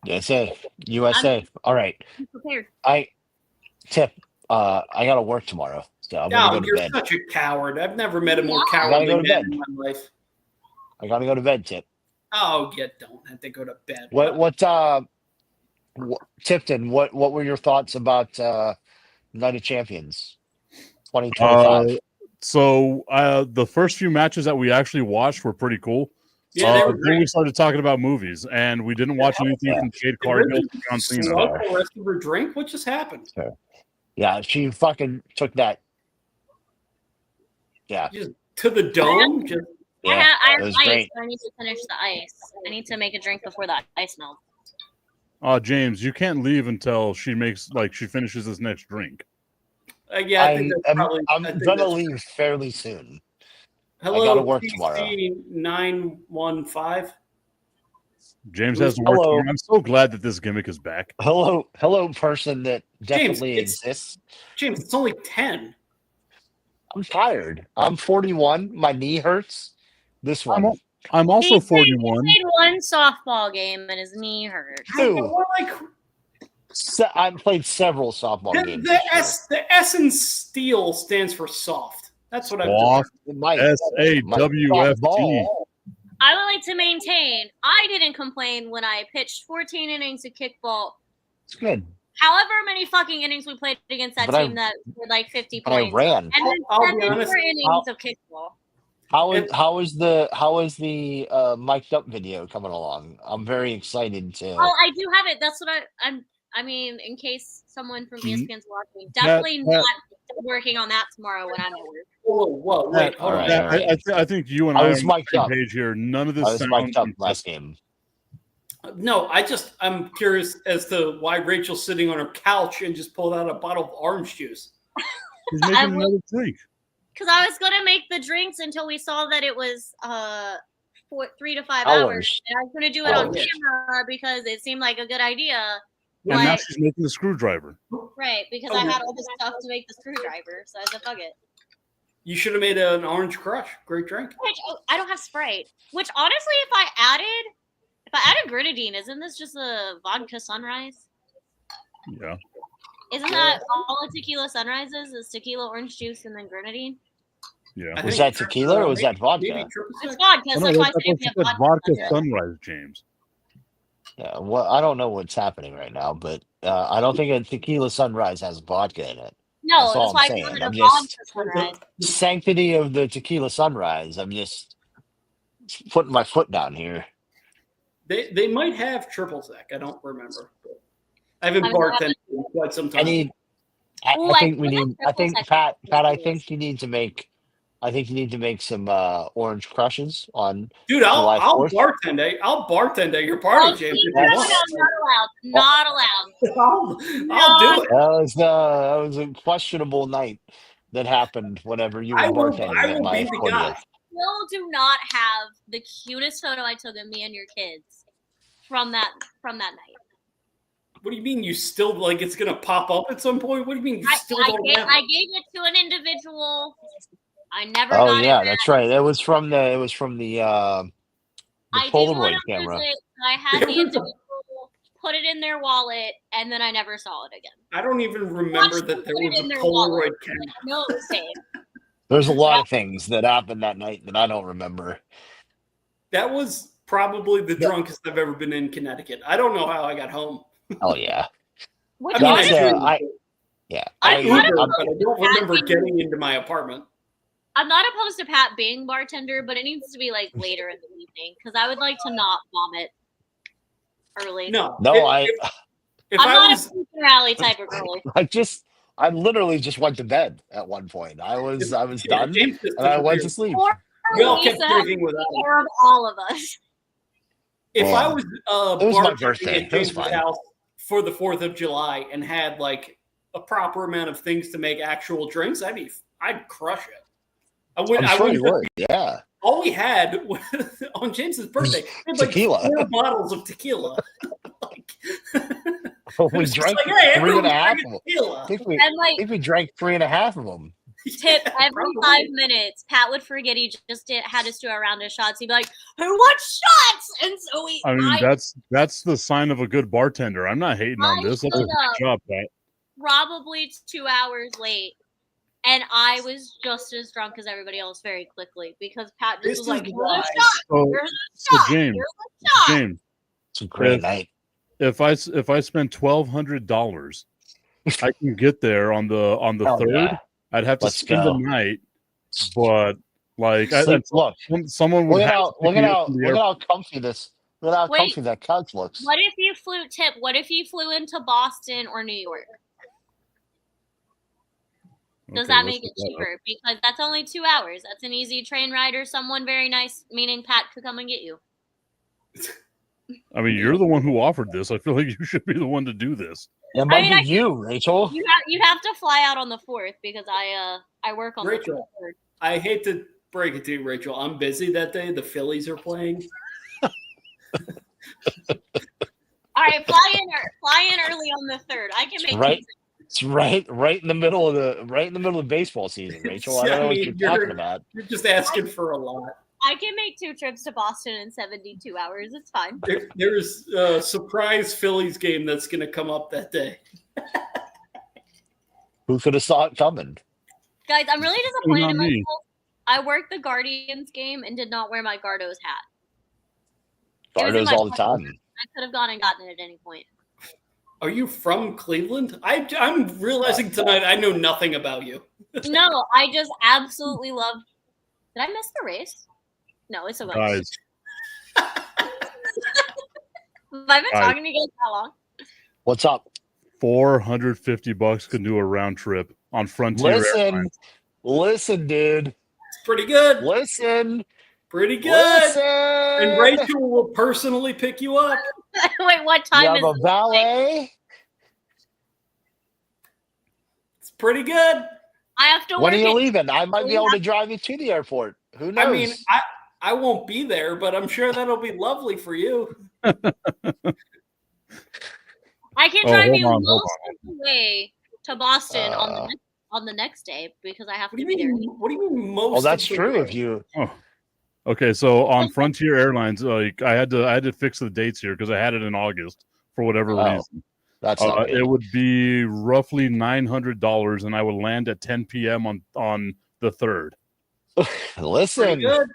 Speaker 1: USA. All right.
Speaker 5: I'm prepared.
Speaker 1: I gotta work tomorrow. So I'm gonna
Speaker 3: No,
Speaker 1: go to
Speaker 3: you're
Speaker 1: bed.
Speaker 3: such a coward. I've never met a more
Speaker 5: Yeah.
Speaker 1: I gotta
Speaker 3: cowardly
Speaker 1: go to
Speaker 3: man
Speaker 1: bed.
Speaker 3: in my life.
Speaker 1: I gotta go to bed, Tip.
Speaker 3: Oh, you don't have to go to bed.
Speaker 1: Tipton, what were your thoughts about Night of Champions 2025?
Speaker 2: So the first few matches that we actually watched were pretty cool.
Speaker 3: Yeah, they were
Speaker 2: Then
Speaker 3: great.
Speaker 2: we started talking about movies, and we didn't watch anything
Speaker 1: Yeah.
Speaker 2: from Jade
Speaker 3: Did
Speaker 2: Cargill
Speaker 3: Ricky
Speaker 2: to John Cena.
Speaker 3: slug the rest of her drink? What just happened?
Speaker 1: Yeah, she fucking took that. Yeah,
Speaker 3: Just to the dome? Just
Speaker 5: I
Speaker 1: yeah,
Speaker 5: have
Speaker 1: it was
Speaker 5: ice,
Speaker 1: great.
Speaker 5: so I need to finish the ice. I need to make a drink before the ice melts.
Speaker 2: James, you can't leave until she finishes this next drink.
Speaker 3: yeah, I think that's probably.
Speaker 1: I'm
Speaker 3: I think
Speaker 1: gonna
Speaker 3: that's-
Speaker 1: leave fairly soon.
Speaker 3: Hello,
Speaker 1: gotta work
Speaker 3: TC
Speaker 1: tomorrow.
Speaker 3: 915.
Speaker 2: James has to work.
Speaker 1: Hello.
Speaker 2: Tomorrow. I'm so glad that this gimmick is back.
Speaker 1: Hello, person that definitely
Speaker 3: it's-
Speaker 1: exists.
Speaker 3: James, it's only 10.
Speaker 1: I'm tired. I'm 41. My knee hurts. This one.
Speaker 2: I'm also
Speaker 5: He
Speaker 2: 41.
Speaker 5: played one softball game and his knee hurt.
Speaker 1: Dude.
Speaker 3: We're like
Speaker 1: I've played several softball games.
Speaker 3: the S in steel stands for soft. That's what I've
Speaker 2: Soft.
Speaker 1: It might.
Speaker 2: SAWFT.
Speaker 1: Softball.
Speaker 5: I would like to maintain I didn't complain when I pitched 14 innings of kickball.
Speaker 1: It's good.
Speaker 5: However many fucking innings we played against that
Speaker 1: But I-
Speaker 5: team that were like 50
Speaker 1: But I
Speaker 5: points.
Speaker 1: ran.
Speaker 5: And then
Speaker 3: I'll be
Speaker 5: 7
Speaker 3: honest,
Speaker 5: more innings of kickball.
Speaker 1: How is the mic'd up video coming along? I'm very excited to.
Speaker 5: Oh, I do have it. That's what I mean, in case someone from ESPN's watching, definitely
Speaker 2: that-
Speaker 5: not working on that tomorrow when I'm at work.
Speaker 3: Whoa, wait, hold
Speaker 1: All
Speaker 3: on.
Speaker 1: right.
Speaker 2: I think you and
Speaker 1: I
Speaker 2: I
Speaker 1: was
Speaker 2: are on the
Speaker 1: mic'd
Speaker 2: same
Speaker 1: up.
Speaker 2: page here. None of this
Speaker 1: I was
Speaker 2: sounds
Speaker 1: mic'd up
Speaker 2: consistent.
Speaker 1: last game.
Speaker 3: No, I'm curious as to why Rachel's sitting on her couch and just pulled out a bottle of orange juice.
Speaker 2: He's
Speaker 5: I
Speaker 2: making
Speaker 5: will-
Speaker 2: another drink.
Speaker 5: Because I was going to make the drinks until we saw that it was 3 to 5 hours. And I was going to do it on
Speaker 3: Hours.
Speaker 5: camera because it seemed like a good idea.
Speaker 2: And now
Speaker 5: Like-
Speaker 2: she's making the screwdriver.
Speaker 5: Right, because
Speaker 3: Oh,
Speaker 5: I
Speaker 3: yeah.
Speaker 5: had all the stuff to make the screwdriver. So I said, fuck it.
Speaker 3: You should have made an orange crush. Great drink.
Speaker 5: Which, I don't have Sprite. Which, honestly, if I added grenadine, isn't this just a vodka sunrise?
Speaker 2: Yeah.
Speaker 5: Isn't that all a tequila sunrises? Is tequila, orange juice, and then grenadine?
Speaker 2: Yeah.
Speaker 3: I
Speaker 1: Was
Speaker 3: think
Speaker 1: that tequila or was that vodka?
Speaker 3: maybe triple
Speaker 5: It's
Speaker 3: sec.
Speaker 5: vodka.
Speaker 2: Oh,
Speaker 5: So
Speaker 2: no,
Speaker 5: that's why I
Speaker 2: that's
Speaker 5: said
Speaker 2: what
Speaker 5: if
Speaker 2: she
Speaker 5: you
Speaker 2: said,
Speaker 5: have
Speaker 2: vodka
Speaker 5: vodka.
Speaker 2: sunrise, James.
Speaker 1: Yeah, well, I don't know what's happening right now, but I don't think a tequila sunrise has vodka in it.
Speaker 5: No,
Speaker 1: That's all
Speaker 5: that's why I
Speaker 1: I'm saying.
Speaker 5: called it
Speaker 1: I'm
Speaker 5: a
Speaker 1: just-
Speaker 5: vodka sunrise.
Speaker 1: Sanctity of the tequila sunrise. I'm just putting my foot down here.
Speaker 3: They might have triple sec. I don't remember. I haven't
Speaker 5: I'm
Speaker 3: bartended in quite some time.
Speaker 5: Ooh,
Speaker 1: I
Speaker 5: I
Speaker 1: think we
Speaker 5: feel like
Speaker 1: need. I
Speaker 5: triple
Speaker 1: think
Speaker 5: sec
Speaker 1: Pat.
Speaker 5: is
Speaker 1: Pat. I
Speaker 5: ridiculous.
Speaker 1: think you need to make. I think you need to make some orange crushes on.
Speaker 3: Dude, I'll
Speaker 1: July 4th.
Speaker 3: bartend. I'll bartend at your party,
Speaker 5: Oh,
Speaker 3: James. If
Speaker 5: no,
Speaker 3: you
Speaker 5: no,
Speaker 3: want.
Speaker 5: not allowed. Not allowed.
Speaker 3: I'll do it.
Speaker 1: That was a questionable night that happened whenever you were
Speaker 3: I will
Speaker 1: bartending
Speaker 3: be
Speaker 1: at my
Speaker 3: the guy.
Speaker 1: 40th.
Speaker 5: Still do not have the cutest photo I took of me and your kids from that night.
Speaker 3: What do you mean you still like it's gonna pop up at some point? What do you mean you still
Speaker 5: I
Speaker 3: don't
Speaker 5: gave
Speaker 3: have
Speaker 5: I
Speaker 3: it?
Speaker 5: gave it to an individual. I never
Speaker 1: Oh
Speaker 5: got
Speaker 1: yeah,
Speaker 5: it.
Speaker 1: that's right. It was from the.
Speaker 5: I did want
Speaker 1: Polaroid
Speaker 5: to
Speaker 1: camera.
Speaker 5: visit. I had the individual put it in their wallet, and then I never saw it again.
Speaker 3: I don't even remember
Speaker 5: Watch
Speaker 3: that
Speaker 5: them
Speaker 3: there
Speaker 5: put it
Speaker 3: was a
Speaker 5: in their
Speaker 3: Polaroid
Speaker 5: wallet.
Speaker 3: camera.
Speaker 5: Like, no, it was saved.
Speaker 1: There's a lot of things that happened that night that I don't remember.
Speaker 3: That was probably the drunkest I've ever been in Connecticut. I don't know how I got home.
Speaker 1: Oh yeah,
Speaker 5: Which
Speaker 3: I mean,
Speaker 1: That's,
Speaker 5: honestly,
Speaker 1: yeah.
Speaker 3: I
Speaker 5: I'm
Speaker 3: Ubered,
Speaker 5: not
Speaker 3: but
Speaker 5: opposed
Speaker 3: I
Speaker 5: to
Speaker 3: don't remember
Speaker 5: Pat
Speaker 3: getting into my apartment.
Speaker 5: I'm not opposed to Pat being bartender, but it needs to be like later in the evening because I would like to not vomit early.
Speaker 3: No,
Speaker 1: No,
Speaker 3: if
Speaker 5: I'm
Speaker 3: I
Speaker 5: not
Speaker 3: was,
Speaker 5: a food rally type of girl.
Speaker 1: I literally just went to bed at one point. I was
Speaker 3: yeah,
Speaker 1: done
Speaker 3: James just
Speaker 1: and I
Speaker 3: took
Speaker 1: went
Speaker 3: a
Speaker 1: to sleep.
Speaker 5: Or
Speaker 3: We all kept
Speaker 5: Lisa
Speaker 3: drinking without him.
Speaker 5: care of all of us.
Speaker 3: If
Speaker 1: Yeah.
Speaker 3: I was
Speaker 1: It was my
Speaker 3: bartending
Speaker 1: birthday.
Speaker 3: at
Speaker 1: It was
Speaker 3: James'
Speaker 1: fine.
Speaker 3: house for the 4th of July and had like a proper amount of things to make actual drinks, I'd crush it. I
Speaker 1: I'm sure
Speaker 3: wouldn't
Speaker 1: you would. Yeah.
Speaker 3: all we had on James's birthday, we had like
Speaker 1: Tequila.
Speaker 3: 4 bottles of tequila. Like,
Speaker 1: We
Speaker 3: it's just
Speaker 1: drank
Speaker 3: like, hey,
Speaker 1: 3.5
Speaker 3: everyone's
Speaker 1: of
Speaker 3: drinking
Speaker 1: them.
Speaker 3: tequila.
Speaker 1: I think we,
Speaker 5: And like
Speaker 1: think we drank 3.5 of them.
Speaker 5: tip
Speaker 3: Yeah,
Speaker 5: every
Speaker 3: probably.
Speaker 5: 5 minutes, Pat would forget he had us do a round of shots. He'd be like, "Who wants shots?" And so
Speaker 2: I mean, that's the sign of a good bartender. I'm not hating on
Speaker 5: I
Speaker 2: this. That's a
Speaker 5: showed
Speaker 2: good
Speaker 5: up.
Speaker 2: job, Pat.
Speaker 5: probably 2 hours late. And I was just as drunk as everybody else very quickly because Pat just
Speaker 3: This
Speaker 5: was like,
Speaker 3: is
Speaker 5: "Here's
Speaker 3: why.
Speaker 5: a shot,
Speaker 2: So,
Speaker 5: here's a
Speaker 2: so
Speaker 5: shot,
Speaker 2: James,
Speaker 5: here's a shot."
Speaker 2: James,
Speaker 1: It's a great
Speaker 2: If-
Speaker 1: night.
Speaker 2: if I spend $1,200, I can get there on the
Speaker 1: Hell
Speaker 2: 3rd.
Speaker 1: yeah.
Speaker 2: I'd have to
Speaker 1: Let's
Speaker 2: spend
Speaker 1: go.
Speaker 2: the night, but like
Speaker 1: Sleep, look,
Speaker 2: someone would
Speaker 1: look at
Speaker 2: have
Speaker 1: how
Speaker 2: to pick me up from the
Speaker 1: look at how comfy this. Look at how
Speaker 5: Wait.
Speaker 1: comfy that couch looks.
Speaker 5: What if you flew into Boston or New York? Does
Speaker 2: Okay,
Speaker 5: that
Speaker 2: let's
Speaker 5: make it
Speaker 2: look that up.
Speaker 5: cheaper? Because that's only 2 hours. That's an easy train ride or someone very nice, meaning Pat, could come and get you.
Speaker 2: I mean, you're the one who offered this. I feel like you should be the one to do this.
Speaker 1: It might
Speaker 5: mean,
Speaker 1: be you, Rachel.
Speaker 5: You have to fly out on the 4th because I work on
Speaker 3: Rachel.
Speaker 5: the 3rd.
Speaker 3: I hate to break it to you, Rachel. I'm busy that day. The Phillies are playing.
Speaker 5: All right, fly in early on the 3rd. I can make
Speaker 1: Right.
Speaker 5: it.
Speaker 1: It's right in the middle of the baseball season, Rachel. I don't know what you're talking about.
Speaker 3: You're just asking for a lot.
Speaker 5: I can make 2 trips to Boston in 72 hours. It's fine.
Speaker 3: There's a surprise Phillies game that's going to come up that day.
Speaker 1: Who could have saw it coming?
Speaker 5: Guys, I'm really disappointed
Speaker 2: not
Speaker 5: in
Speaker 2: me.
Speaker 5: myself. I worked the Guardians game and did not wear my Gardos hat. It was in
Speaker 1: Gardos
Speaker 5: my
Speaker 1: all the
Speaker 5: pocket.
Speaker 1: time.
Speaker 5: I could have gone and gotten it at any point.
Speaker 3: Are you from Cleveland? I'm realizing tonight I know nothing about you.
Speaker 5: No, I just absolutely love. Did I miss the race? No, it's okay.
Speaker 2: Guys,
Speaker 5: Have I been
Speaker 2: guys.
Speaker 5: talking to you guys how long?
Speaker 1: What's up?
Speaker 2: $450 can do a round trip on Frontier Airlines.
Speaker 1: Listen, dude.
Speaker 3: It's pretty good.
Speaker 1: Listen.
Speaker 3: Pretty good.
Speaker 1: Listen.
Speaker 3: And Rachel will personally pick you up.
Speaker 5: Wait, what
Speaker 1: You
Speaker 5: time
Speaker 1: have
Speaker 5: is
Speaker 1: a valet.
Speaker 3: It's pretty good.
Speaker 5: I have to
Speaker 1: When
Speaker 5: work
Speaker 1: are you
Speaker 5: it.
Speaker 1: leaving? I might be able to drive you to the airport. Who knows?
Speaker 3: I mean, I won't be there, but I'm sure that'll be lovely for you.
Speaker 5: I can
Speaker 2: Oh,
Speaker 5: drive
Speaker 2: hold
Speaker 5: you
Speaker 2: on, hold
Speaker 5: most of the way to Boston on the next day because I have
Speaker 3: What
Speaker 5: to
Speaker 3: do you
Speaker 5: be there.
Speaker 3: mean? What do you mean most?
Speaker 1: oh, that's
Speaker 3: of the
Speaker 1: true.
Speaker 3: way?
Speaker 1: If you
Speaker 2: Okay, so on Frontier Airlines, like I had to fix the dates here because I had it in August for whatever
Speaker 1: Oh,
Speaker 2: reason.
Speaker 1: that's not good.
Speaker 2: It would be roughly $900, and I would land at 10 p.m. on the 3rd.
Speaker 3: Pretty
Speaker 1: Listen,
Speaker 3: good.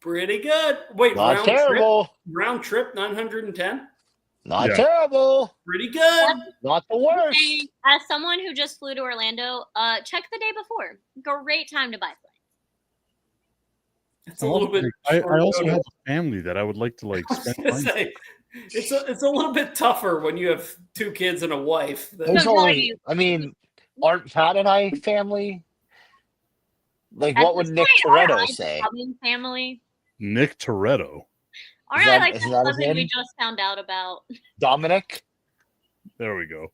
Speaker 3: Pretty good. Wait,
Speaker 1: not
Speaker 3: round
Speaker 1: terrible.
Speaker 3: trip? Round trip, 910.
Speaker 1: Not
Speaker 2: Yeah.
Speaker 1: terrible.
Speaker 3: Pretty good.
Speaker 1: Not the worst.
Speaker 5: And as someone who just flew to Orlando, check the day before. Great time to buy flights.
Speaker 3: It's a little bit.
Speaker 2: I
Speaker 3: short
Speaker 2: also
Speaker 3: notice.
Speaker 2: have a family that I would like to like
Speaker 3: I was
Speaker 2: spend
Speaker 3: gonna
Speaker 2: time.
Speaker 3: say, it's a little bit tougher when you have 2 kids and a wife.
Speaker 1: There's
Speaker 5: Because,
Speaker 1: only,
Speaker 5: like,
Speaker 1: I mean, aren't Pat and I family? Like,
Speaker 5: At
Speaker 1: what would
Speaker 5: this
Speaker 1: Nick
Speaker 5: point, our
Speaker 1: Toretto
Speaker 5: eyes
Speaker 1: say?
Speaker 5: becoming family.
Speaker 2: Nick Toretto.
Speaker 5: Aren't
Speaker 1: that-
Speaker 5: I like
Speaker 1: is
Speaker 5: that
Speaker 1: that his
Speaker 5: cousin we
Speaker 1: name?
Speaker 5: just found out about?
Speaker 1: Dominic?
Speaker 2: There we go.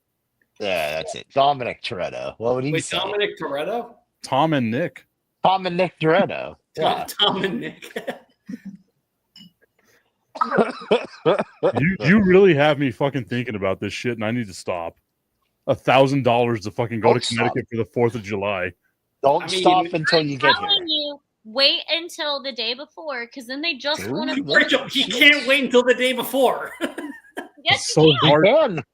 Speaker 1: Yeah, that's it. Dominic Toretto. What would he
Speaker 3: Wait,
Speaker 1: say?
Speaker 3: Dominic Toretto?
Speaker 2: Tom and Nick.
Speaker 1: Tom and Nick Toretto. Yeah.
Speaker 3: Tom and Nick.
Speaker 2: You really have me fucking thinking about this shit, and I need to stop. $1,000 to fucking go
Speaker 1: Don't
Speaker 2: to Connecticut for the 4th of July.
Speaker 1: Don't
Speaker 3: I mean,
Speaker 1: stop until you get
Speaker 5: Telling
Speaker 1: here.
Speaker 5: you, wait until the day before, because then they just
Speaker 1: Dude,
Speaker 5: want to.
Speaker 1: what?
Speaker 3: Rachel, he can't wait until the day before.
Speaker 5: Yes,
Speaker 2: It's so
Speaker 5: you can.
Speaker 2: hard.
Speaker 1: Man,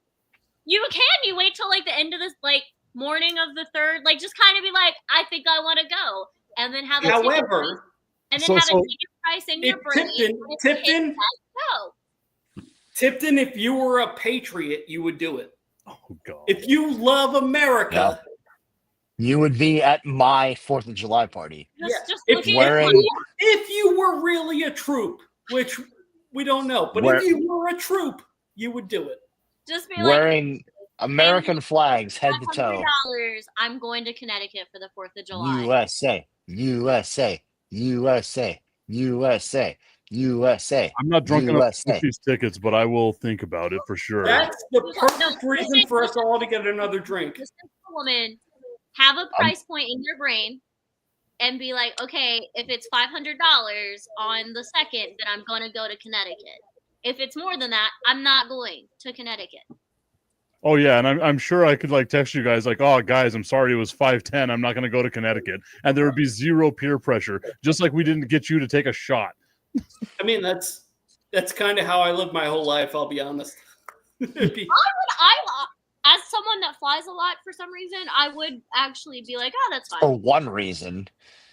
Speaker 5: You can. You wait till like the end of this, like morning of the 3rd. Like just kind of be like, I think I want to go, and then have a ticket price,
Speaker 3: However,
Speaker 5: and then
Speaker 2: So-
Speaker 5: have
Speaker 2: so-
Speaker 5: a ticket price in your
Speaker 3: if
Speaker 5: brain.
Speaker 3: Tipton,
Speaker 5: Go.
Speaker 3: Tipton, if you were a patriot, you would do it.
Speaker 2: Oh god.
Speaker 3: If you love America,
Speaker 1: you would be at my 4th of July party.
Speaker 5: Just
Speaker 3: If
Speaker 5: looking
Speaker 1: wearing-
Speaker 5: at you.
Speaker 3: if you were really a troop, which we don't know, but
Speaker 1: Where-
Speaker 3: if you were a troop, you would do it.
Speaker 5: Just be like,
Speaker 1: Wearing American flags head to toe.
Speaker 5: $100. I'm going to Connecticut for the 4th of July.
Speaker 1: USA, USA, USA, USA. USA.
Speaker 2: I'm not drunk enough to
Speaker 1: USA.
Speaker 2: book these tickets, but I will think about it for sure.
Speaker 3: That's the perfect reason for us all to get another drink.
Speaker 5: Listen to a woman, have a price point in your brain, and be like, okay, if it's $500 on the 2nd, then I'm going to go to Connecticut. If it's more than that, I'm not going to Connecticut.
Speaker 2: Oh yeah, and I'm sure I could like text you guys like, oh guys, I'm sorry it was 5:10. I'm not going to go to Connecticut, and there would be zero peer pressure, just like we didn't get you to take a shot.
Speaker 3: I mean, that's kind of how I live my whole life. I'll be honest.
Speaker 5: As someone that flies a lot for some reason, I would actually be like, oh, that's fine.
Speaker 1: For one reason.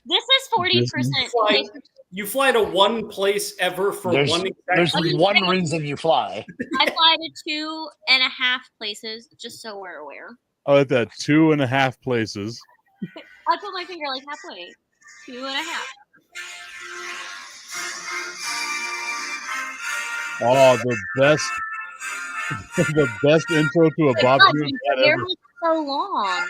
Speaker 5: This is 40%.
Speaker 3: You fly to one place ever for
Speaker 1: There's
Speaker 3: one exact reason.
Speaker 1: one reason you fly.
Speaker 5: I fly to 2.5 places, just so we're aware.
Speaker 2: Oh, at that 2.5 places.
Speaker 5: I put my finger like halfway. 2.5.
Speaker 2: Oh, the best, the best intro to a Bob
Speaker 5: God,
Speaker 2: Jim
Speaker 5: your
Speaker 2: ad
Speaker 5: hair
Speaker 2: ever.
Speaker 5: was so long.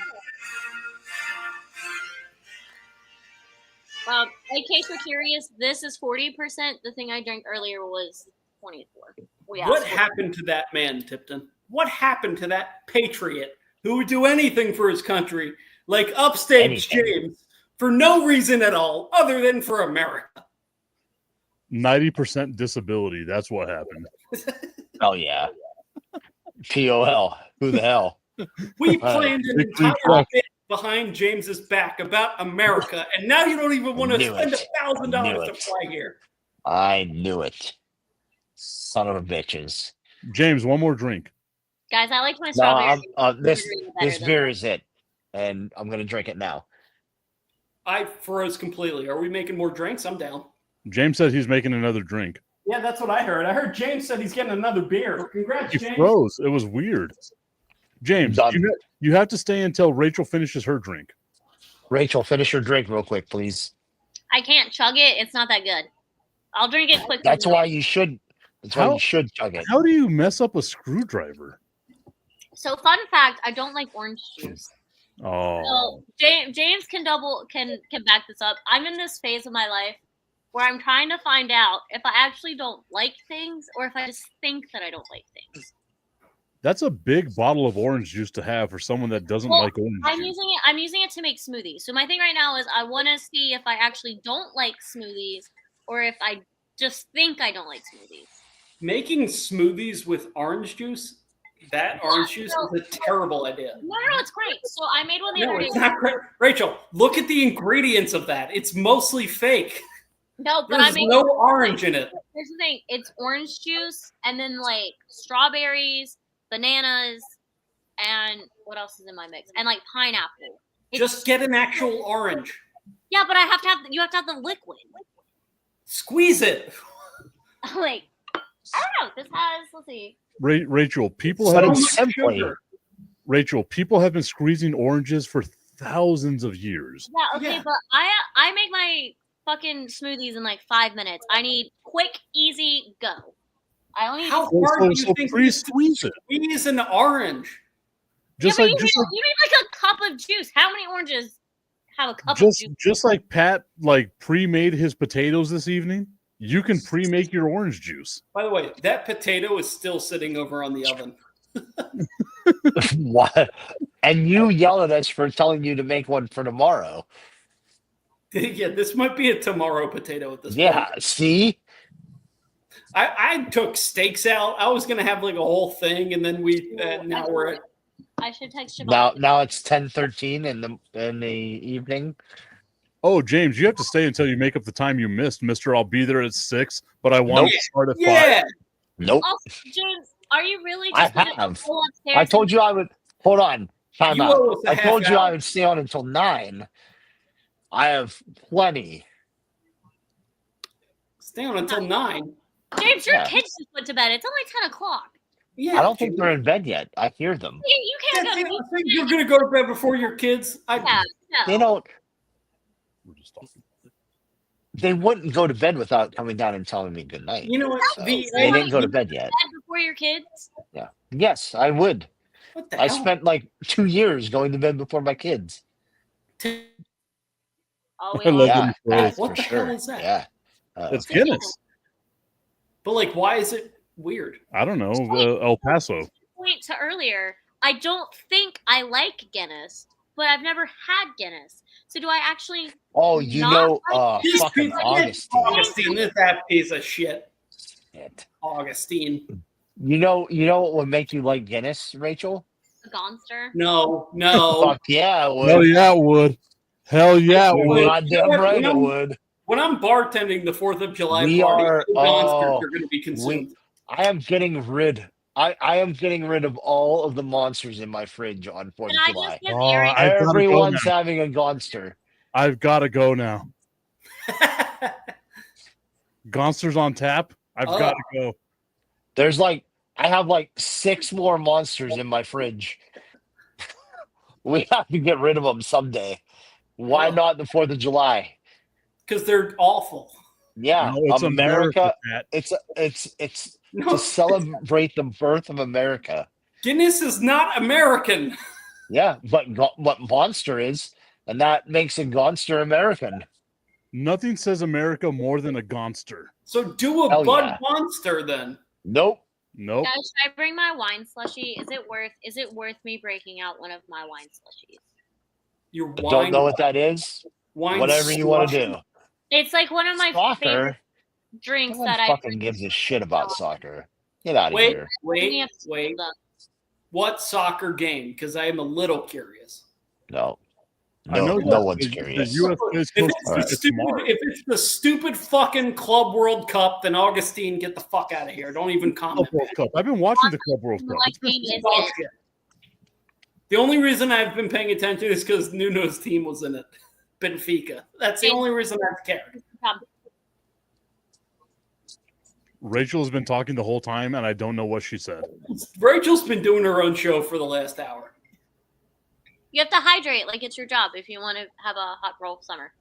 Speaker 5: In case you're curious, this is 40%. The thing I drank earlier was 24.
Speaker 3: What happened to that man, Tipton? What happened to that patriot who would do anything for his country, like upstage James, for no reason at all other than for America?
Speaker 2: 90% disability. That's what happened.
Speaker 1: Oh yeah. POL. Who the hell?
Speaker 3: We planned an entire bit behind James's back about America, and now you don't even want to spend $1,000 to fly here.
Speaker 1: I knew it. Son of a bitches.
Speaker 2: James, one more drink.
Speaker 5: Guys, I like my strawberry.
Speaker 1: This beer is it, and I'm gonna drink it now.
Speaker 3: I froze completely. Are we making more drinks? I'm down.
Speaker 2: James said he's making another drink.
Speaker 3: Yeah, that's what I heard. I heard James said he's getting another beer. Congrats,
Speaker 2: He
Speaker 3: James.
Speaker 2: froze. It was weird. James,
Speaker 1: Done.
Speaker 2: you have to stay until Rachel finishes her drink.
Speaker 1: Rachel, finish your drink real quick, please.
Speaker 5: I can't chug it. It's not that good. I'll drink it quickly.
Speaker 1: That's why you should. That's why you should chug it.
Speaker 2: How do you mess up a screwdriver?
Speaker 5: So, fun fact: I don't like orange juice.
Speaker 2: Oh,
Speaker 5: So James can back this up. I'm in this phase of my life where I'm trying to find out if I actually don't like things or if I just think that I don't like things.
Speaker 2: that's a big bottle of orange juice to have for someone that doesn't
Speaker 5: Well,
Speaker 2: like orange juice.
Speaker 5: I'm using it to make smoothies. So my thing right now is I want to see if I actually don't like smoothies or if I just think I don't like smoothies.
Speaker 3: Making smoothies with orange juice? That orange juice is a terrible idea.
Speaker 5: No, it's great. So I made one the
Speaker 3: No,
Speaker 5: other day.
Speaker 3: it's not great. Rachel, look at the ingredients of that. It's mostly fake.
Speaker 5: No, but I
Speaker 3: There's
Speaker 5: made
Speaker 3: no orange in it.
Speaker 5: Here's the thing: it's orange juice, and then like strawberries, bananas, and what else is in my mix? And like pineapple.
Speaker 3: Just get an actual orange.
Speaker 5: Yeah, but you have to have the liquid.
Speaker 3: Squeeze it.
Speaker 5: Like I don't know. This has let's see.
Speaker 2: Rachel, people
Speaker 1: But
Speaker 2: have
Speaker 1: it's simply.
Speaker 2: people have been squeezing oranges for thousands of years.
Speaker 5: Yeah, okay,
Speaker 3: Yeah.
Speaker 5: but I make my fucking smoothies in like 5 minutes. I need quick, easy, go. I only
Speaker 3: How
Speaker 2: So-
Speaker 3: hard
Speaker 2: so-
Speaker 3: do you
Speaker 2: so
Speaker 3: think
Speaker 2: please
Speaker 3: it is to
Speaker 2: squeeze it.
Speaker 3: squeeze an orange?
Speaker 2: Just
Speaker 5: yeah, but
Speaker 2: like
Speaker 5: you need like a cup of juice. How many oranges have a cup of juice?
Speaker 2: just like Pat like pre-made his potatoes this evening, you can pre-make your orange juice.
Speaker 3: By the way, that potato is still sitting over on the oven.
Speaker 1: What? And you yell at us for telling you to make one for tomorrow.
Speaker 3: Yeah, this might be a tomorrow potato at this
Speaker 1: Yeah.
Speaker 3: point.
Speaker 1: See.
Speaker 3: I took steaks out. I was gonna have like a whole thing, and then now we're at.
Speaker 5: I should text Shabbat.
Speaker 1: Now it's 10:13 in the evening.
Speaker 2: Oh, James, you have to stay until you make up the time you missed, Mister. I'll be there at 6, but I want
Speaker 1: Nope.
Speaker 2: to start at 5.
Speaker 3: Yeah,
Speaker 1: Nope.
Speaker 5: Also, James, are you really
Speaker 1: I
Speaker 5: just gonna
Speaker 1: have.
Speaker 5: go upstairs?
Speaker 1: I told you I would. Hold on. Time
Speaker 3: You
Speaker 1: out.
Speaker 3: owe us a
Speaker 1: I
Speaker 3: half
Speaker 1: told you I
Speaker 3: hour.
Speaker 1: would stay on until 9. I have plenty.
Speaker 3: stay on until 9.
Speaker 5: James, your
Speaker 1: Yeah.
Speaker 5: kids just went to bed. It's only 10 o'clock.
Speaker 3: Yeah,
Speaker 1: I don't think they're in bed yet. I hear them.
Speaker 5: You can't go to
Speaker 3: I
Speaker 5: bed.
Speaker 3: think you're gonna go to bed before your kids.
Speaker 5: Yeah,
Speaker 1: They
Speaker 5: no.
Speaker 1: don't. They wouldn't go to bed without coming down and telling me good night.
Speaker 3: You know what?
Speaker 1: So
Speaker 3: The
Speaker 1: they didn't go to bed yet.
Speaker 5: Bed before your kids?
Speaker 1: Yes, I would.
Speaker 3: what the
Speaker 1: I
Speaker 3: hell?
Speaker 1: spent like 2 years going to bed before my kids.
Speaker 5: Oh,
Speaker 2: I love
Speaker 5: wait.
Speaker 2: them.
Speaker 1: Yeah,
Speaker 2: both.
Speaker 3: What
Speaker 1: for
Speaker 3: the
Speaker 1: sure.
Speaker 3: hell is that?
Speaker 1: Yeah.
Speaker 2: It's Guinness.
Speaker 3: But like, why is it weird?
Speaker 2: I don't know. El Paso.
Speaker 5: Point to earlier, I don't think I like Guinness, but I've never had Guinness. So do I actually?
Speaker 1: Oh, you
Speaker 5: Not
Speaker 1: know,
Speaker 5: like
Speaker 3: This
Speaker 1: fucking
Speaker 3: piece-
Speaker 1: Augustine.
Speaker 3: Augustine, this that piece of shit.
Speaker 1: Shit.
Speaker 3: Augustine.
Speaker 1: You know what would make you like Guinness, Rachel?
Speaker 5: A Gonster.
Speaker 3: No.
Speaker 1: Fuck yeah, it would.
Speaker 2: Hell yeah, it would. Hell yeah, it
Speaker 1: You're
Speaker 2: would.
Speaker 1: goddamn right it would.
Speaker 3: When I'm bartending the 4th of July
Speaker 1: We
Speaker 3: party,
Speaker 1: are-
Speaker 3: monsters
Speaker 1: oh,
Speaker 3: are going to be consumed.
Speaker 1: I am getting rid. I am getting rid of all of the monsters in my fridge on 4th
Speaker 5: Can
Speaker 1: of
Speaker 5: I
Speaker 1: July.
Speaker 5: just get
Speaker 2: Oh,
Speaker 5: earrings?
Speaker 2: I've gotta go
Speaker 1: Everyone's
Speaker 2: now.
Speaker 1: having a Gonster.
Speaker 2: I've got to go now. Gonster's on tap. I've
Speaker 3: Oh.
Speaker 2: got to go.
Speaker 1: There's like I have like 6 more monsters in my fridge. We have to get rid of them someday. Why
Speaker 3: Oh.
Speaker 1: not the 4th of July?
Speaker 3: Because they're awful.
Speaker 1: Yeah,
Speaker 2: No, it's
Speaker 1: America.
Speaker 2: Pat.
Speaker 3: No,
Speaker 1: It's to celebrate the birth of America.
Speaker 3: Guinness is not American.
Speaker 1: Yeah, but Monster is, and that makes a Gonster American.
Speaker 2: Nothing says America more than a Gonster.
Speaker 3: So do a
Speaker 1: Hell
Speaker 3: Bud
Speaker 1: yeah.
Speaker 3: Monster then.
Speaker 1: Nope.
Speaker 2: Nope.
Speaker 5: Guys, should I bring my wine slushie? Is it worth me breaking out one of my wine slushies?
Speaker 3: Your
Speaker 1: I
Speaker 3: wine.
Speaker 1: don't know what that is.
Speaker 3: wine
Speaker 1: Whatever you want to
Speaker 3: slushy.
Speaker 1: do.
Speaker 5: It's like one of my favorite
Speaker 1: Soccer.
Speaker 5: drinks
Speaker 1: No one
Speaker 5: that I
Speaker 1: fucking gives a shit about soccer. Get out of
Speaker 3: Wait,
Speaker 1: here.
Speaker 3: wait. What soccer game? Because I am a little curious.
Speaker 1: No.
Speaker 2: I know
Speaker 1: No
Speaker 2: that
Speaker 1: one's
Speaker 2: the
Speaker 1: curious.
Speaker 2: US plays
Speaker 3: If
Speaker 2: Costa
Speaker 3: it's,
Speaker 1: Alright.
Speaker 3: the stupid, if it's the stupid fucking Club World Cup, then Augustine, get the fuck out of here. Don't even
Speaker 2: Club
Speaker 3: comment.
Speaker 2: World Cup. I've been watching the Club World Cup.
Speaker 5: What
Speaker 2: It's been
Speaker 5: game is
Speaker 3: Dog
Speaker 5: it?
Speaker 3: shit. The only reason I've been paying attention is because Nuno's team was in it. Benfica. That's the only reason I've cared.
Speaker 2: Rachel has been talking the whole time, and I don't know what she said.
Speaker 3: Rachel's been doing her own show for the last hour.
Speaker 5: You have to hydrate like it's your job if you want to have a hot girl summer.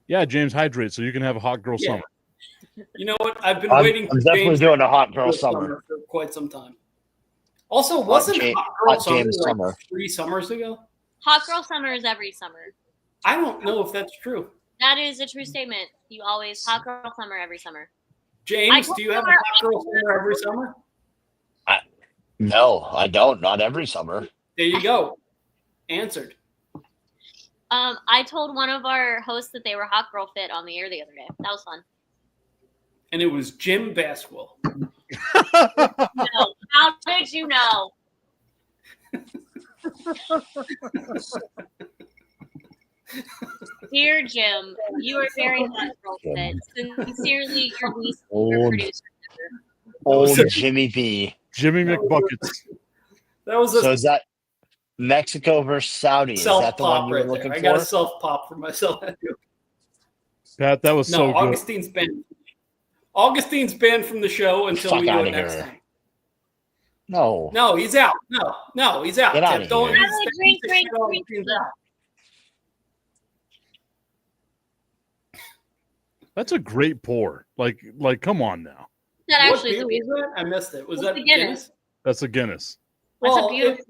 Speaker 2: Yeah, James, hydrate so you can have a hot girl
Speaker 3: Yeah.
Speaker 2: summer.
Speaker 3: You know what? I've been
Speaker 1: I'm
Speaker 3: waiting for
Speaker 1: definitely
Speaker 3: James
Speaker 1: doing a hot girl
Speaker 3: for
Speaker 1: summer.
Speaker 3: for quite some time. Also, wasn't
Speaker 1: Ja-
Speaker 3: Hot Girl
Speaker 1: Hot
Speaker 3: Summer
Speaker 1: James
Speaker 3: like
Speaker 1: summer.
Speaker 3: 3 summers ago?
Speaker 5: Hot girl summer is every summer.
Speaker 3: I don't know if that's true.
Speaker 5: That is a true statement. You always hot girl summer every summer.
Speaker 3: James, do you have a Hot Girl Summer every summer?
Speaker 1: No, I don't. Not every summer.
Speaker 3: There you go. Answered.
Speaker 5: I told one of our hosts that they were hot girl fit on the air the other day. That was fun.
Speaker 3: And it was Jim Basquill.
Speaker 5: No, how did you know? Dear Jim, you are very hot girl fit. Sincerely, your least favorite
Speaker 1: Old,
Speaker 5: producer.
Speaker 1: old
Speaker 3: So-
Speaker 1: Jimmy B.
Speaker 2: Jimmy McBuckets.
Speaker 3: That was
Speaker 1: So
Speaker 3: a
Speaker 1: is that Mexico versus Saudi? Is
Speaker 3: self
Speaker 1: that the one
Speaker 3: pop
Speaker 1: you were
Speaker 3: right
Speaker 1: looking
Speaker 3: there. I got a
Speaker 1: for?
Speaker 3: self pop for myself.
Speaker 2: Pat, that was
Speaker 3: No,
Speaker 2: so good.
Speaker 3: Augustine's banned. Augustine's banned from the show until
Speaker 1: Fuck
Speaker 3: we do
Speaker 1: outta
Speaker 3: it next
Speaker 1: here.
Speaker 3: time.
Speaker 1: No.
Speaker 3: No, he's out. No, he's out.
Speaker 1: Get outta
Speaker 3: Tim, don't
Speaker 1: here.
Speaker 3: use that
Speaker 5: Drink,
Speaker 3: piece of
Speaker 5: drink,
Speaker 3: shit.
Speaker 5: drink,
Speaker 3: Augustine's
Speaker 5: drink.
Speaker 3: out.
Speaker 2: That's a great pour. Like, come on now.
Speaker 5: That
Speaker 3: What
Speaker 5: actually is
Speaker 3: beer
Speaker 5: a
Speaker 3: was
Speaker 5: beautiful.
Speaker 3: that? I missed it. Was
Speaker 5: It's
Speaker 3: that
Speaker 5: the Guinness.
Speaker 3: Guinness?
Speaker 2: That's a Guinness.
Speaker 5: That's a
Speaker 3: Well,
Speaker 5: beautiful.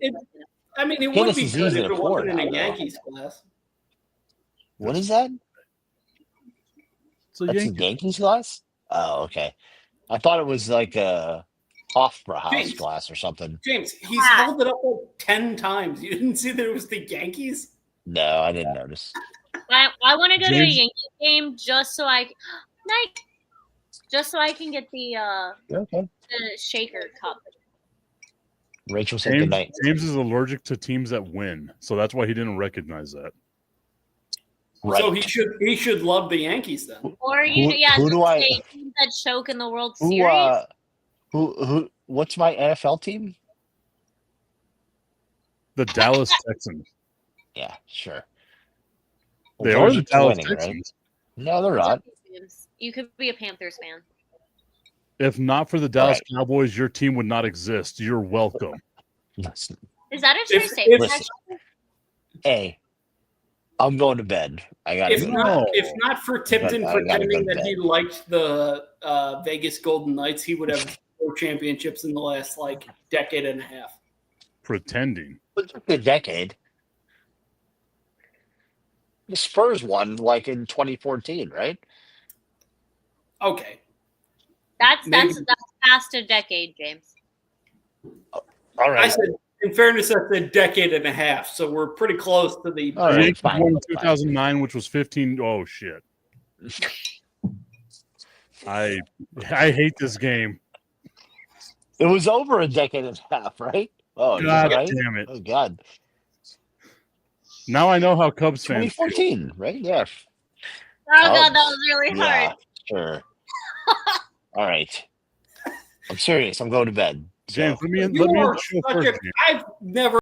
Speaker 3: I mean, it would
Speaker 1: Guinness
Speaker 3: be
Speaker 1: is
Speaker 3: good
Speaker 1: easy
Speaker 3: if
Speaker 1: to
Speaker 3: it
Speaker 1: pour
Speaker 3: wasn't in
Speaker 1: now,
Speaker 3: a
Speaker 1: though.
Speaker 3: Yankees glass.
Speaker 1: What is that?
Speaker 2: It's a
Speaker 1: That's a
Speaker 2: Yankee.
Speaker 1: Yankees glass? Oh, okay. I thought it was like a Hofbrauhaus
Speaker 3: James.
Speaker 1: glass or something.
Speaker 3: James, he's
Speaker 5: Ah.
Speaker 3: held it up like 10 times. You didn't see that it was the Yankees?
Speaker 1: No, I didn't notice.
Speaker 5: I want to go to a
Speaker 2: James-
Speaker 5: Yankees game just so I can get the
Speaker 1: Okay.
Speaker 5: shaker cup.
Speaker 1: Rachel said good night.
Speaker 2: James is allergic to teams that win, so that's why he didn't recognize that.
Speaker 1: Right.
Speaker 3: So he should love the Yankees then.
Speaker 5: Or you,
Speaker 1: Who-
Speaker 5: yeah,
Speaker 1: who do I-
Speaker 5: say teams that choke in the World
Speaker 1: who
Speaker 5: Series.
Speaker 1: who what's my NFL team?
Speaker 2: The Dallas Texans.
Speaker 1: Yeah, sure.
Speaker 2: They
Speaker 1: Well,
Speaker 2: are
Speaker 1: those
Speaker 2: the
Speaker 1: are
Speaker 2: Dallas
Speaker 1: winning, right?
Speaker 2: Texans.
Speaker 1: No, they're not.
Speaker 5: You could be a Panthers fan.
Speaker 2: If not for the Dallas
Speaker 1: Right.
Speaker 2: Cowboys, your team would not exist. You're welcome.
Speaker 1: Listen,
Speaker 5: Is that a true
Speaker 3: If-
Speaker 5: statement?
Speaker 1: listen. Hey, I'm going to bed. I got
Speaker 3: If
Speaker 1: to go.
Speaker 3: not for Tipton
Speaker 1: I gotta
Speaker 3: pretending
Speaker 1: go to
Speaker 3: that he liked the Vegas Golden Knights, he would have 4 championships in the last decade and a half.
Speaker 2: Pretending.
Speaker 1: It took a decade. The Spurs won in 2014, right?
Speaker 3: Okay.
Speaker 5: That's
Speaker 3: Maybe.
Speaker 5: past a decade, James.
Speaker 1: All
Speaker 3: I
Speaker 1: right.
Speaker 3: said, in fairness, that's a decade and a half, so we're pretty close to the.
Speaker 1: All
Speaker 2: The
Speaker 1: right,
Speaker 2: Yankees
Speaker 1: fine,
Speaker 2: won in
Speaker 1: fine.
Speaker 2: 2009, which was 15. Oh shit! I hate this game.
Speaker 1: It was over a decade and a half, right? Oh, is that
Speaker 2: God
Speaker 1: right?
Speaker 2: damn it!
Speaker 1: Oh God.
Speaker 2: Now I know how Cubs fans feel.
Speaker 1: 2014, right? Yeah.
Speaker 5: Oh god, that
Speaker 1: Cubs.
Speaker 5: was really
Speaker 1: Yeah,
Speaker 5: hard.
Speaker 1: sure. All right. I'm serious. I'm going to bed.
Speaker 2: James,
Speaker 1: So.
Speaker 2: let me in
Speaker 3: You
Speaker 2: the
Speaker 3: are
Speaker 2: show
Speaker 3: such
Speaker 2: first.
Speaker 3: a,
Speaker 2: James.
Speaker 3: I've never